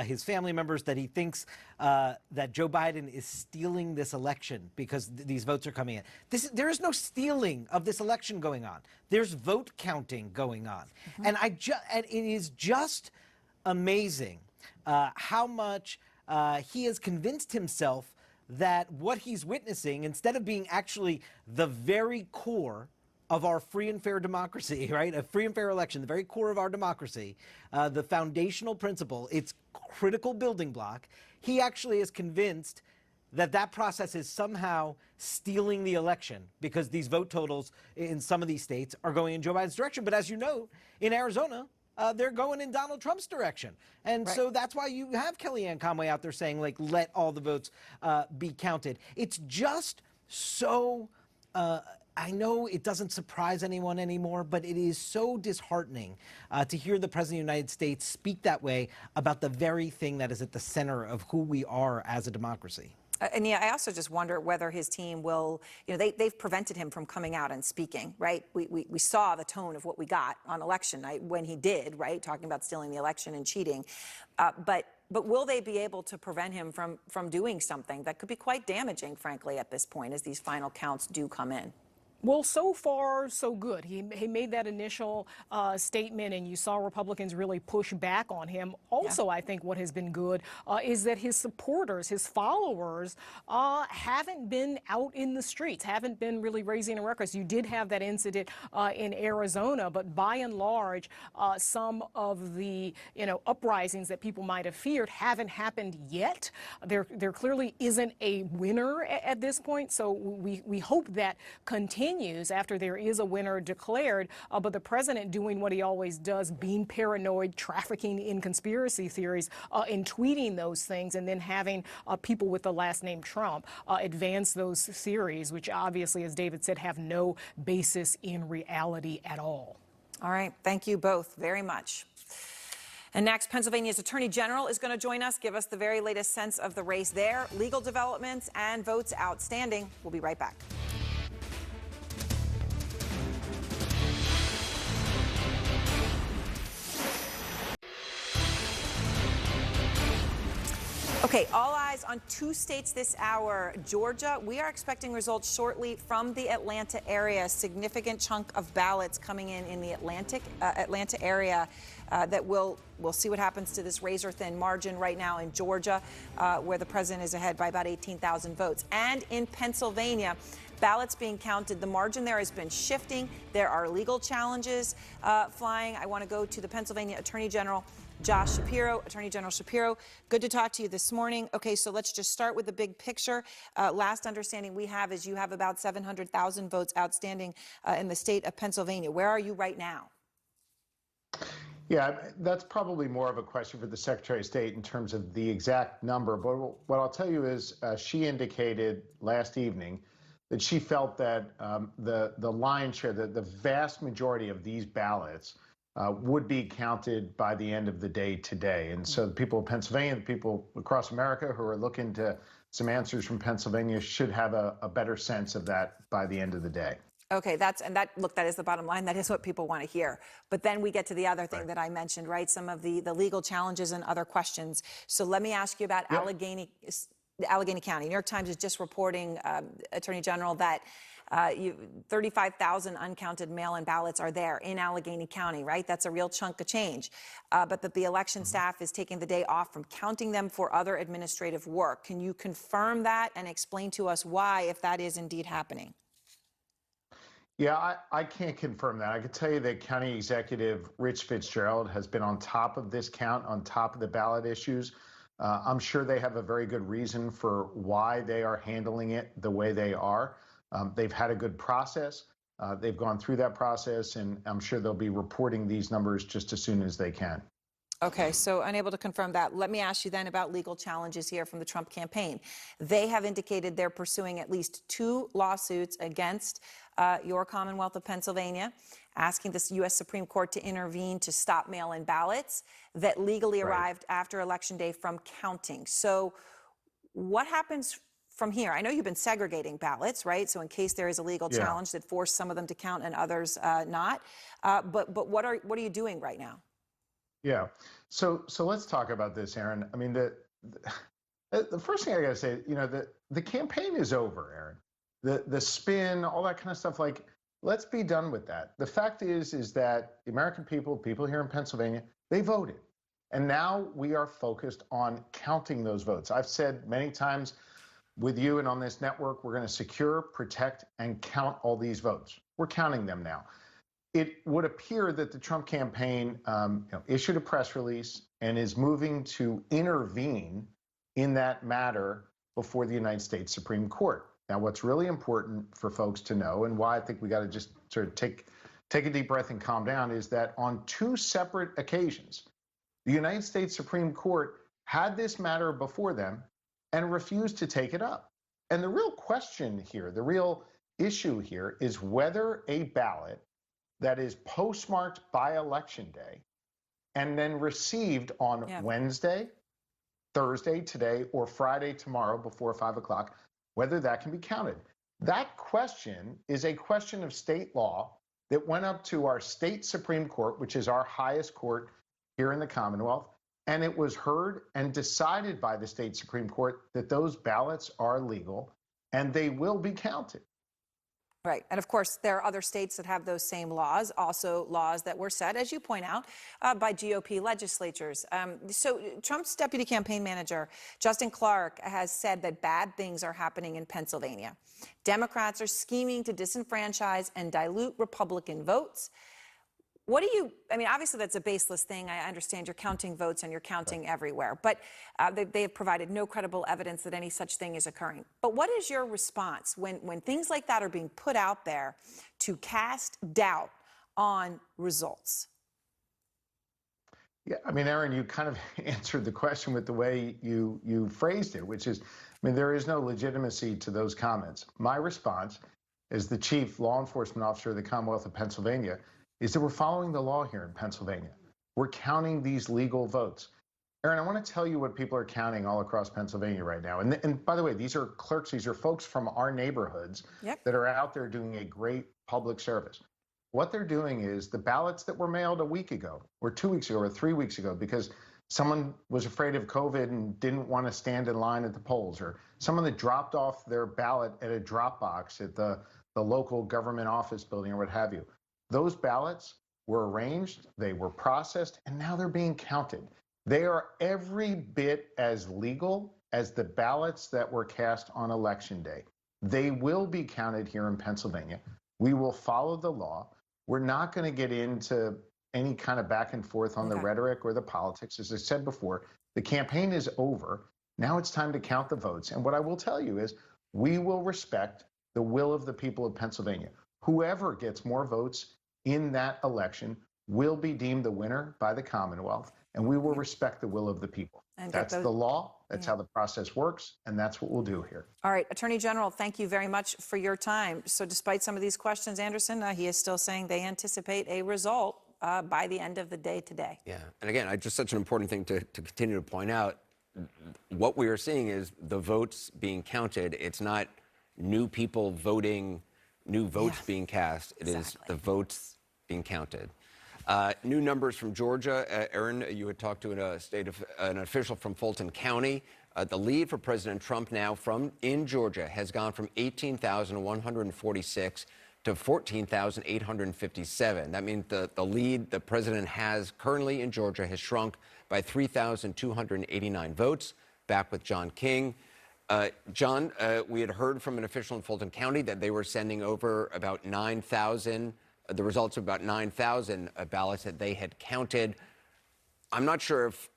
his family members that he thinks that Joe Biden is stealing this election because these votes are coming in. There is no stealing of this election going on. There's vote counting going on. And it is just amazing how much he has convinced himself that what he's witnessing, instead of being actually the very core of our free and fair democracy, right? A free and fair election, the very core of our democracy, the foundational principle, its critical building block, he actually is convinced that that process is somehow stealing the election because these vote totals in some of these states are going in Joe Biden's direction. But as you know, in Arizona, they're going in Donald Trump's direction. And so that's why you have Kellyanne Conway out there saying, like, let all the votes be counted. It's just so... I know it doesn't surprise anyone anymore, but it is so disheartening to hear the President of the United States speak that way about the very thing that is at the center of who we are as a democracy. And yeah, I also just wonder whether his team will, they've prevented him from coming out and speaking, right? We saw the tone of what we got on election night when he did, right? Talking about stealing the election and cheating. But will they be able to prevent him from doing something that could be quite damaging, frankly, at this point, as these final counts do come in? Well, so far, so good. He made that initial statement, and you saw Republicans really push back on him. Also, I think what has been good is that his supporters, his followers, haven't been out in the streets, haven't been really raising a ruckus. You did have that incident in Arizona, but by and large, some of the uprisings that people might have feared haven't happened yet. There clearly isn't a winner at this point, so we hope that continues after there is a winner declared, but the president doing what he always does, being paranoid, trafficking in conspiracy theories, and tweeting those things, and then having people with the last name Trump advance those theories, which obviously, as David said, have no basis in reality at all. All right. Thank you both very much. And next, Pennsylvania's Attorney General is going to join us, give us the very latest sense of the race there, legal developments, and votes outstanding. We'll be right back. Okay, all eyes on 2 states this hour. Georgia, we are expecting results shortly from the Atlanta area. A significant chunk of ballots coming in the Atlanta area that we'll see what happens to this razor-thin margin right now in Georgia, where the president is ahead by about 18,000 votes. And in Pennsylvania, ballots being counted. The margin there has been shifting. There are legal challenges flying. I want to go to the Pennsylvania Attorney General, Josh Shapiro. Attorney General Shapiro, good to talk to you this morning. Okay, so let's just start with the big picture. Last understanding we have is you have about 700,000 votes outstanding in the state of Pennsylvania. Where are you right now? Yeah, that's probably more of a question for the Secretary of State in terms of the exact number. But what I'll tell you is she indicated last evening that she felt that the lion's share, the vast majority of these ballots would be counted by the end of the day today. And so the people of Pennsylvania, the people across America who are looking to some answers from Pennsylvania should have a better sense of that by the end of the day. Okay, that is the bottom line. That is what people want to hear. But then we get to the other thing that I mentioned, right? Some of the legal challenges and other questions. So let me ask you about Allegheny County. New York Times is just reporting, Attorney General, that 35,000 uncounted mail-in ballots are there in Allegheny County, right? That's a real chunk of change. But that the election staff is taking the day off from counting them for other administrative work. Can you confirm that and explain to us why, if that is indeed happening? Yeah, I can't confirm that. I can tell you that County Executive Rich Fitzgerald has been on top of this count, on top of the ballot issues. I'm sure they have a very good reason for why they are handling it the way they are. They've had a good process. They've gone through that process, and I'm sure they'll be reporting these numbers just as soon as they can. Okay, so unable to confirm that. Let me ask you then about legal challenges here from the Trump campaign. They have indicated they're pursuing at least 2 lawsuits against your Commonwealth of Pennsylvania, asking the U.S. Supreme Court to intervene to stop mail-in ballots that legally arrived after Election Day from counting. So what happens from here? I know you've been segregating ballots, right? So in case there is a legal challenge that forced some of them to count and others not. But what are you doing right now? Yeah. So let's talk about this, Aaron. I mean, the first thing I got to say, the campaign is over, Aaron. The spin, all that kind of stuff, like, let's be done with that. The fact is that the American people here in Pennsylvania, they voted. And now we are focused on counting those votes. I've said many times with you and on this network, we're going to secure, protect, and count all these votes. We're counting them now. It would appear that the Trump campaign issued a press release and is moving to intervene in that matter before the United States Supreme Court. Now, what's really important for folks to know, and why I think we got to just sort of take a deep breath and calm down, is that on 2 separate occasions, the United States Supreme Court had this matter before them and refused to take it up. And the real question here, the real issue here, is whether a ballot that is postmarked by Election Day and then received on Wednesday, Thursday, today, or Friday, tomorrow, before 5 o'clock, whether that can be counted. That question is a question of state law that went up to our state Supreme Court, which is our highest court here in the Commonwealth, and it was heard and decided by the state Supreme Court that those ballots are legal and they will be counted. Right. And of course, there are other states that have those same laws, also laws that were set, as you point out, by GOP legislatures. So Trump's deputy campaign manager, Justin Clark, has said that bad things are happening in Pennsylvania. Democrats are scheming to disenfranchise and dilute Republican votes. I mean, obviously that's a baseless thing. I understand you're counting votes and you're counting everywhere, but they have provided no credible evidence that any such thing is occurring. But what is your response when things like that are being put out there to cast doubt on results? Yeah, I mean, Aaron, you kind of answered the question with the way you phrased it, which is, I mean, there is no legitimacy to those comments. My response as the chief law enforcement officer of the Commonwealth of Pennsylvania is that we're following the law here in Pennsylvania. We're counting these legal votes. Aaron, I want to tell you what people are counting all across Pennsylvania right now. And by the way, these are clerks, these are folks from our neighborhoods that are out there doing a great public service. What they're doing is the ballots that were mailed a week ago, or 2 weeks ago, or 3 weeks ago, because someone was afraid of COVID and didn't want to stand in line at the polls, or someone that dropped off their ballot at a drop box at the local government office building or what have you. Those ballots were arranged, they were processed, and now they're being counted. They are every bit as legal as the ballots that were cast on Election Day. They will be counted here in Pennsylvania. We will follow the law. We're not going to get into any kind of back and forth on the rhetoric or the politics. As I said before, the campaign is over. Now it's time to count the votes. And what I will tell you is we will respect the will of the people of Pennsylvania. Whoever gets more votes in that election will be deemed the winner by the Commonwealth, and we will respect the will of the people. And that's the law. That's how the process works, and that's what we'll do here. All right, Attorney General, thank you very much for your time. So despite some of these questions, Anderson, he is still saying they anticipate a result by the end of the day today. Yeah, and again, just such an important thing to continue to point out. What we are seeing is the votes being counted. It's not new people voting, new votes being cast. It is the votes being counted. New numbers from Georgia. Aaron, you had talked to an official from Fulton County. The lead for President Trump now in Georgia has gone from 18,146 to 14,857. That means the lead the president has currently in Georgia has shrunk by 3,289 votes. Back with John King. John, we had heard from an official in Fulton County that they were sending over about 9,000, the results of about 9,000 ballots that they had counted. I'm not sure if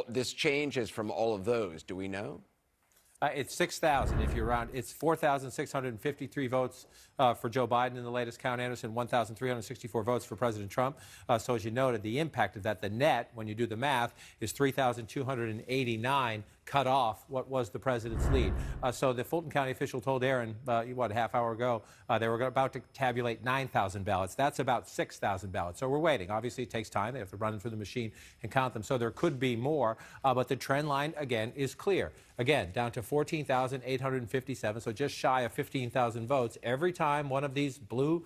this change is from all of those. Do we know? It's 6,000 if you're around. It's 4,653 votes for Joe Biden in the latest count, Anderson, 1,364 votes for President Trump. So as you noted, the impact of that, the net, when you do the math, is 3,289 cut off what was the president's lead. So the Fulton County official told Aaron, a half hour ago, they were about to tabulate 9,000 ballots. That's about 6,000 ballots. So we're waiting. Obviously, it takes time. They have to run through the machine and count them. So there could be more. But the trend line, again, is clear. Again, down to 14,857, so just shy of 15,000 votes. Every time one of these blue,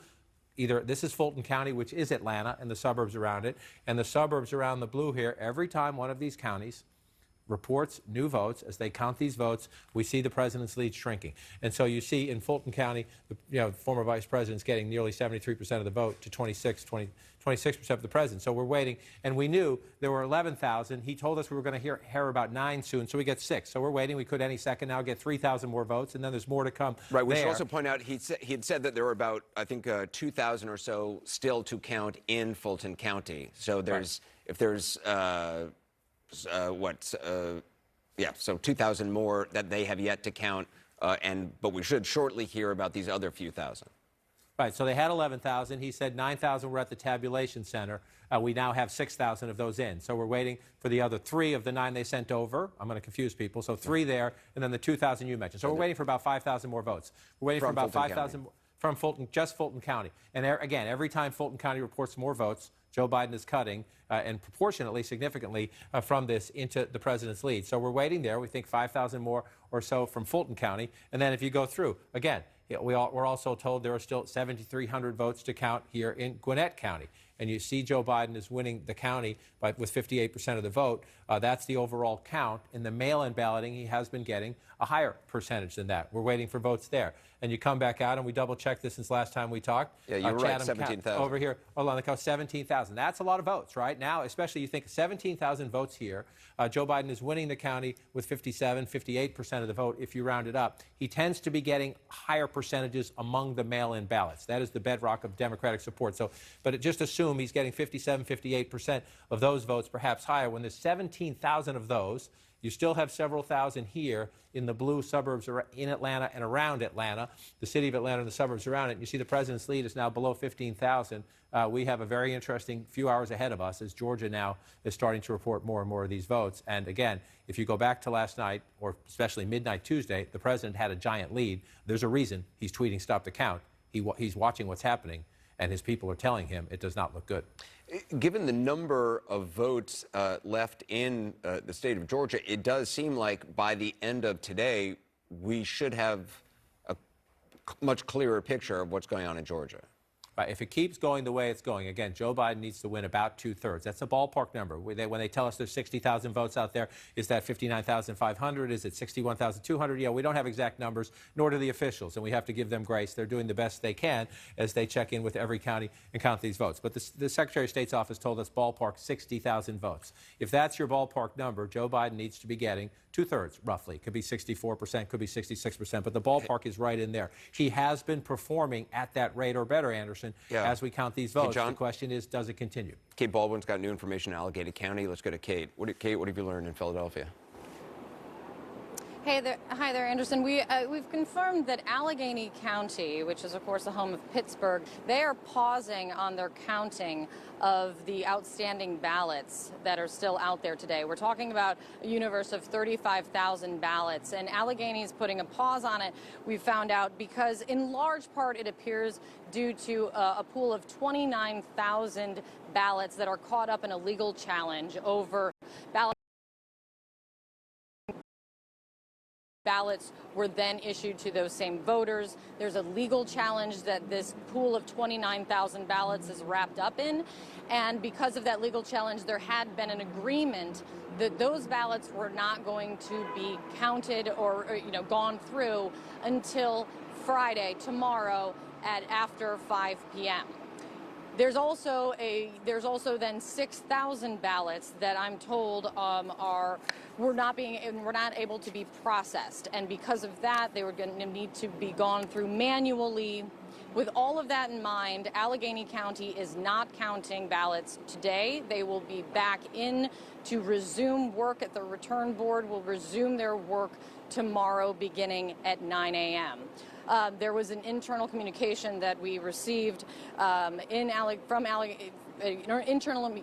either this is Fulton County, which is Atlanta, and the suburbs around it, and the suburbs around the blue here, every time one of these counties reports new votes, as they count these votes, we see the president's lead shrinking. And so you see in Fulton County, the former vice president's getting nearly 73% of the vote to 26% of the president. So we're waiting, and we knew there were 11,000. He told us we were going to hear about 9 soon, so we get 6. So we're waiting. We could any second now get 3,000 more votes, and then there's more to come. Right. We should also point out he had said that there were about, I think, 2,000 or so still to count in Fulton County. So there's if there's so 2,000 more that they have yet to count, but we should shortly hear about these other few thousand. Right, so they had 11,000. He said 9,000 were at the tabulation center. We now have 6,000 of those in. So we're waiting for the other 3 of the 9 they sent over. I'm going to confuse people. So 3 there, and then the 2,000 you mentioned. So we're waiting for about 5,000 more votes. We're waiting for about 5,000 from Fulton, just Fulton County. And again, every time Fulton County reports more votes, Joe Biden is cutting, and proportionately, significantly, from this into the president's lead. So we're waiting there. We think 5,000 more or so from Fulton County. And then if you go through, again, we're also told there are still 7,300 votes to count here in Gwinnett County. And you see Joe Biden is winning the county with 58% of the vote. That's the overall count. In the mail-in balloting, he has been getting a higher percentage than that. We're waiting for votes there. And you come back out, and we double-checked this since last time we talked. Yeah, you were right, 17,000. Over here, on the coast, 17,000. That's a lot of votes, right? Now, especially you think 17,000 votes here. Joe Biden is winning the county with 57, 58% of the vote if you round it up. He tends to be getting higher percentages among the mail-in ballots. That is the bedrock of Democratic support. So, but just assume he's getting 57, 58% of those votes, perhaps higher. When there's 17,000 of those, you still have several thousand here in the blue suburbs in Atlanta and around Atlanta, the city of Atlanta and the suburbs around it. And you see the president's lead is now below 15,000. We have a very interesting few hours ahead of us as Georgia now is starting to report more and more of these votes. And again, if you go back to last night, or especially midnight Tuesday, the president had a giant lead. There's a reason he's tweeting "Stop the count." He's watching what's happening, and his people are telling him it does not look good. Given the number of votes left in the state of Georgia, it does seem like by the end of today, we should have a much clearer picture of what's going on in Georgia. Right. If it keeps going the way it's going, again, Joe Biden needs to win about 2/3. That's a ballpark number. When they tell us there's 60,000 votes out there, is that 59,500? Is it 61,200? We don't have exact numbers, nor do the officials, and we have to give them grace. They're doing the best they can as they check in with every county and count these votes. But the Secretary of State's office told us ballpark 60,000 votes. If that's your ballpark number, Joe Biden needs to be getting 2/3, roughly. Could be 64%, could be 66%, but the ballpark is right in there. He has been performing at that rate or better, Anderson, as we count these votes. The question is, does it continue? Kate Baldwin's got new information in Allegheny County. Let's go to Kate. Kate, what have you learned in Philadelphia? Hi there, Anderson. We've confirmed that Allegheny County, which is of course the home of Pittsburgh, they are pausing on their counting of the outstanding ballots that are still out there today. We're talking about a universe of 35,000 ballots, and Allegheny is putting a pause on it. We found out because, in large part, it appears due to a pool of 29,000 ballots that are caught up in a legal challenge over ballots were then issued to those same voters. There's a legal challenge that this pool of 29,000 ballots is wrapped up in. And because of that legal challenge, there had been an agreement that those ballots were not going to be counted or gone through until Friday, tomorrow, at after 5 p.m. There's also then 6,000 ballots that I'm told were not able to be processed, and because of that, they were going to need to be gone through manually. With all of that in mind, Allegheny County is not counting ballots today. They will be back in to resume work at the return board. Will resume their work tomorrow, beginning at 9 a.m. There was an internal communication that we received internal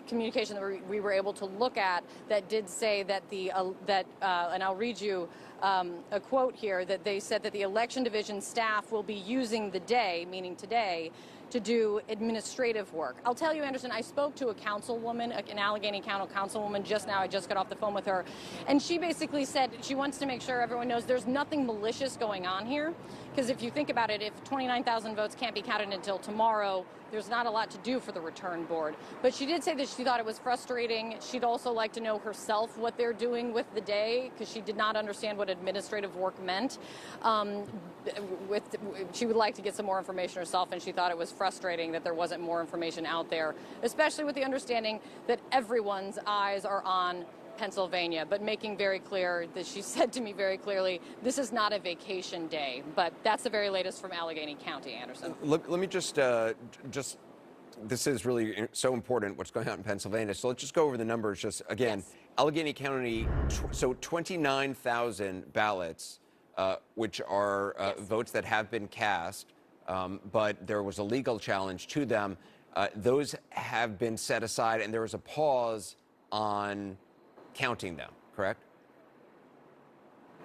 communication that we were able to look at that did say that and I'll read you a quote here, that they said that the election division staff will be using the day, meaning today, to do administrative work. I'll tell you, Anderson, I spoke to a councilwoman, an Allegheny County councilwoman just now. I just got off the phone with her, and she basically said she wants to make sure everyone knows there's nothing malicious going on here. Because if you think about it, if 29,000 votes can't be counted until tomorrow, there's not a lot to do for the return board. But she did say that she thought it was frustrating. She'd also like to know herself what they're doing with the day, because she did not understand what administrative work meant. She would like to get some more information herself, and she thought it was frustrating that there wasn't more information out there, especially with the understanding that everyone's eyes are on Pennsylvania, but making very clear that she said to me very clearly, this is not a vacation day. But that's the very latest from Allegheny County, Anderson. Let me just this is really so important, what's going on in Pennsylvania. So let's just go over the numbers just again. Yes. Allegheny County, so 29,000 ballots, which are yes, votes that have been cast, but there was a legal challenge to them. Those have been set aside, and there was a pause on counting them, correct?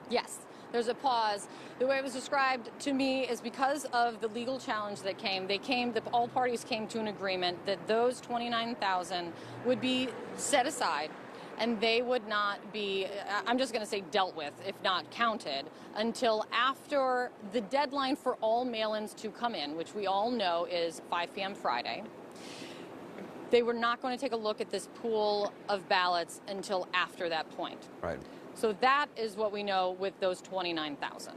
Yes, there's a pause. The way it was described to me is because of the legal challenge that all parties came to an agreement that those 29,000 would be set aside, and they would not be, I'm just going to say dealt with, if not counted, until after the deadline for all mail-ins to come in, which we all know is 5 p.m. Friday. They were not going to take a look at this pool of ballots until after that point. Right. So that is what we know with those 29,000.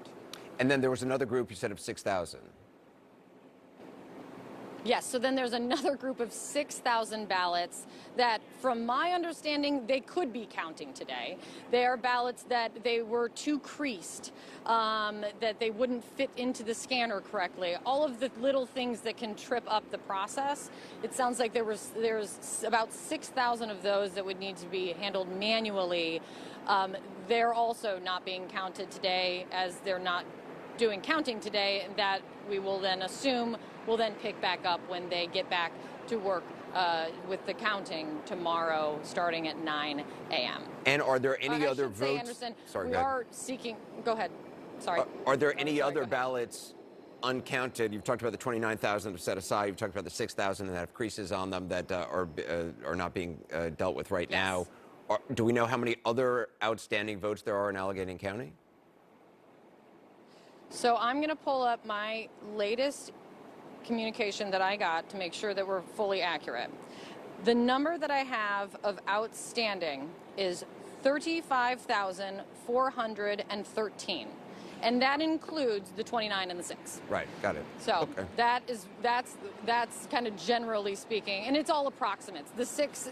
And then there was another group, you said, of 6,000. Yes, so then there's another group of 6,000 ballots that, from my understanding, they could be counting today. They are ballots that they were too creased, that they wouldn't fit into the scanner correctly. All of the little things that can trip up the process. It sounds like there's about 6,000 of those that would need to be handled manually. They're also not being counted today, as they're not doing counting today, and that we will then assume will then pick back up when they get back to work with the counting tomorrow, starting at 9 a.m. And are there any other votes? Say, Anderson, sorry, we are seeking. Go ahead. Sorry. Are there any other ballots uncounted? You've talked about the 29,000 that are set aside. You've talked about the 6,000 that have creases on them that are not being dealt with right now. Do we know how many other outstanding votes there are in Allegheny County? So I'm going to pull up my latest communication that I got to make sure that we're fully accurate. The number that I have of outstanding is 35,413. And that includes the 29 and the 6. Right, got it. So that's kind of generally speaking, and it's all approximates. The six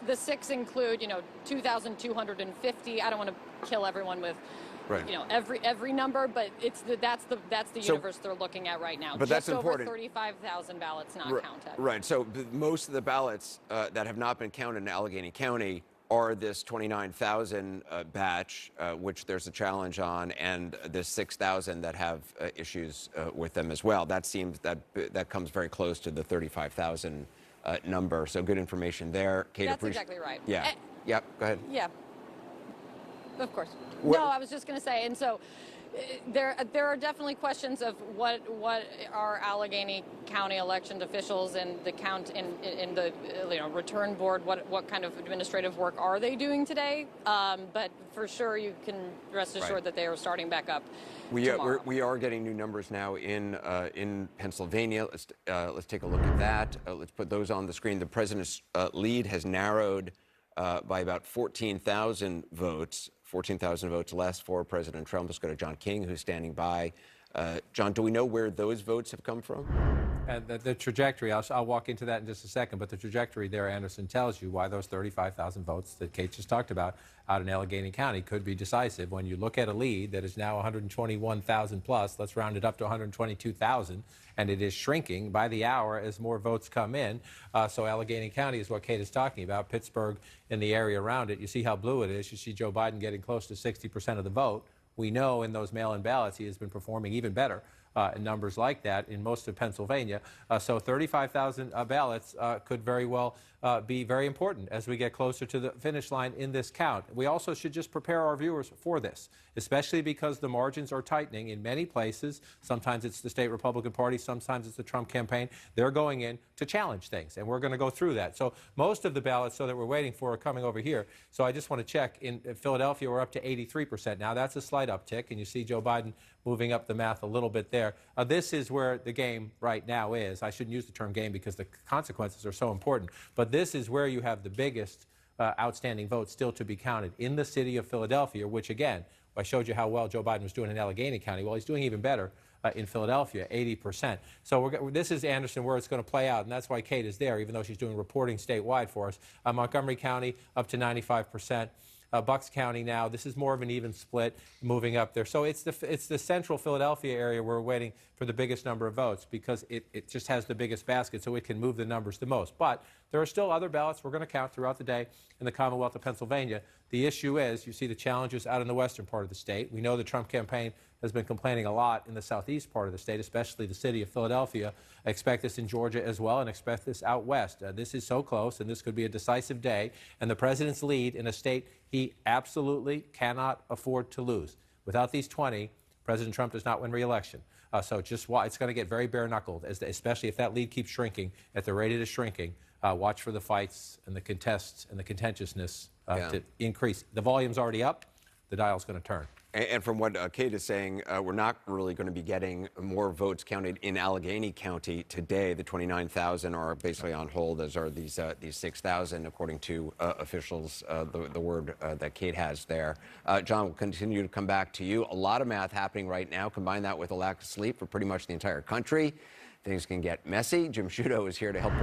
include 2,250. I don't want to kill everyone with every number, but that's the universe they're looking at right now. But just that's over important. 35,000 ballots not counted. Right. So most of the ballots that have not been counted in Allegheny County are this 29,000 batch, which there's a challenge on, and this 6,000 that have issues with them as well. That seems that comes very close to the 35,000 number. So good information there. Kate, That's exactly right. Yeah. Yep. Go ahead. Yeah. Of course. No, I was just going to say, and so there are definitely questions of what our Allegheny County election officials and the in the return board, what kind of administrative work are they doing today? But for sure, you can rest assured that they are starting back up. We are getting new numbers now in Pennsylvania. Let's take a look at that. Let's put those on the screen. The president's lead has narrowed by about 14,000 votes. 14,000 votes less for President Trump. Let's go to John King, who's standing by. John, do we know where those votes have come from? The trajectory, I'll walk into that in just a second, but the trajectory there, Anderson, tells you why those 35,000 votes that Kate just talked about out in Allegheny County could be decisive. When you look at a lead that is now 121,000 plus, let's round it up to 122,000, and it is shrinking by the hour as more votes come in. So Allegheny County is what Kate is talking about. Pittsburgh and the area around it, you see how blue it is. You see Joe Biden getting close to 60% of the vote. We know in those mail-in ballots he has been performing even better in numbers like that in most of Pennsylvania. So 35,000 ballots could very well be very important as we get closer to the finish line in this count. We also should just prepare our viewers for this, especially because the margins are tightening in many places. Sometimes it's the state Republican Party, sometimes it's the Trump campaign. They're going in to challenge things, and we're going to go through that. So most of the ballots that we're waiting for are coming over here. So I just want to check. In Philadelphia, we're up to 83% now. That's a slight uptick, and you see Joe Biden moving up the math a little bit there. This is where the game right now is. I shouldn't use the term game because the consequences are so important. But this is where you have the biggest outstanding votes still to be counted in the city of Philadelphia, which, again, I showed you how well Joe Biden was doing in Allegheny County. Well, he's doing even better in Philadelphia, 80%. So this is, Anderson, where it's going to play out, and that's why Kate is there, even though she's doing reporting statewide for us. Montgomery County up to 95%. Bucks County now, this is more of an even split moving up there. So it's the central Philadelphia area where we're waiting for the biggest number of votes because it just has the biggest basket, so it can move the numbers the most. But there are still other ballots we're going to count throughout the day in the Commonwealth of Pennsylvania. The issue is, you see the challenges out in the western part of the state. We know the Trump campaign has been complaining a lot in the southeast part of the state, especially the city of Philadelphia. I expect this in Georgia as well, and expect this out west. This is so close, and this could be a decisive day. And the president's lead in a state he absolutely cannot afford to lose. Without these 20, President Trump does not win re-election. So just it's going to get very bare-knuckled, especially if that lead keeps shrinking at the rate it is shrinking. Watch for the fights and the contests and the contentiousness to increase. The volume's already up. The dial's going to turn. And from what Kate is saying, we're not really going to be getting more votes counted in Allegheny County today. The 29,000 are basically on hold, as are these 6,000, according to officials, the word that Kate has there. John, we'll continue to come back to you. A lot of math happening right now. Combine that with a lack of sleep for pretty much the entire country. Things can get messy. Jim Sciutto is here to help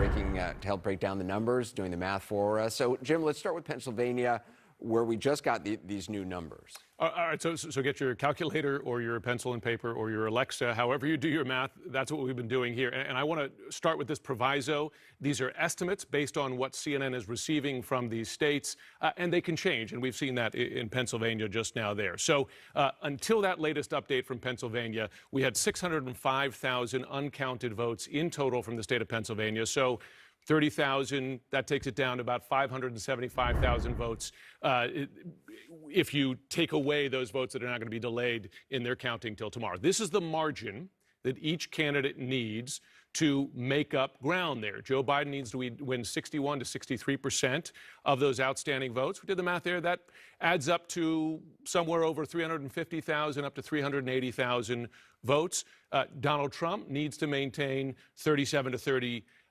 break down the numbers, doing the math for us. So, Jim, let's start with Pennsylvania, where we just got these new numbers. All right, so get your calculator or your pencil and paper or your Alexa, however you do your math. That's what we've been doing here. And I want to start with this proviso. These are estimates based on what CNN is receiving from these states, and they can change. And we've seen that in Pennsylvania just now there. So until that latest update from Pennsylvania, we had 605,000 uncounted votes in total from the state of Pennsylvania. So 30,000, that takes it down to about 575,000 votes. If you take away those votes that are not going to be delayed in their counting till tomorrow. This is the margin that each candidate needs to make up ground there. Joe Biden needs to win 61 to 63% of those outstanding votes. We did the math there. That adds up to somewhere over 350,000 up to 380,000 votes. Donald Trump needs to maintain 37 to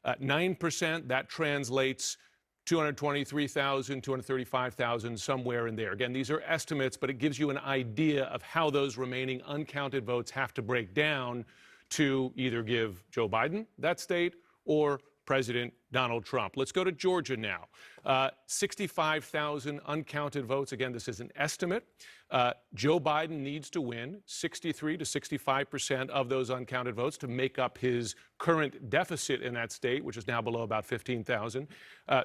39%. That translates 223,000, 235,000, somewhere in there. Again, these are estimates, but it gives you an idea of how those remaining uncounted votes have to break down to either give Joe Biden that state or President Donald Trump. Let's go to Georgia now. 65,000 uncounted votes. Again, this is an estimate. Joe Biden needs to win 63 to 65% of those uncounted votes to make up his current deficit in that state, which is now below about 15,000.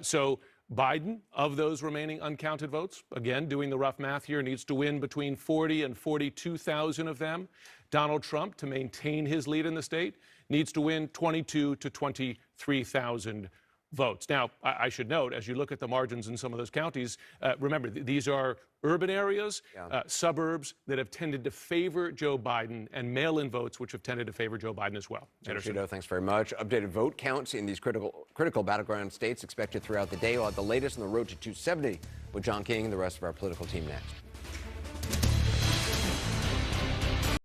So Biden, of those remaining uncounted votes, again, doing the rough math here, needs to win between 40 and 42,000 of them. Donald Trump, to maintain his lead in the state, needs to win 22 to 23,000 votes. Now, I should note, as you look at the margins in some of those counties, remember, these are urban areas, suburbs that have tended to favor Joe Biden, and mail-in votes which have tended to favor Joe Biden as well. Anderson, thanks very much. Updated vote counts in these critical battleground states expected throughout the day. We'll have the latest on the road to 270 with John King and the rest of our political team next.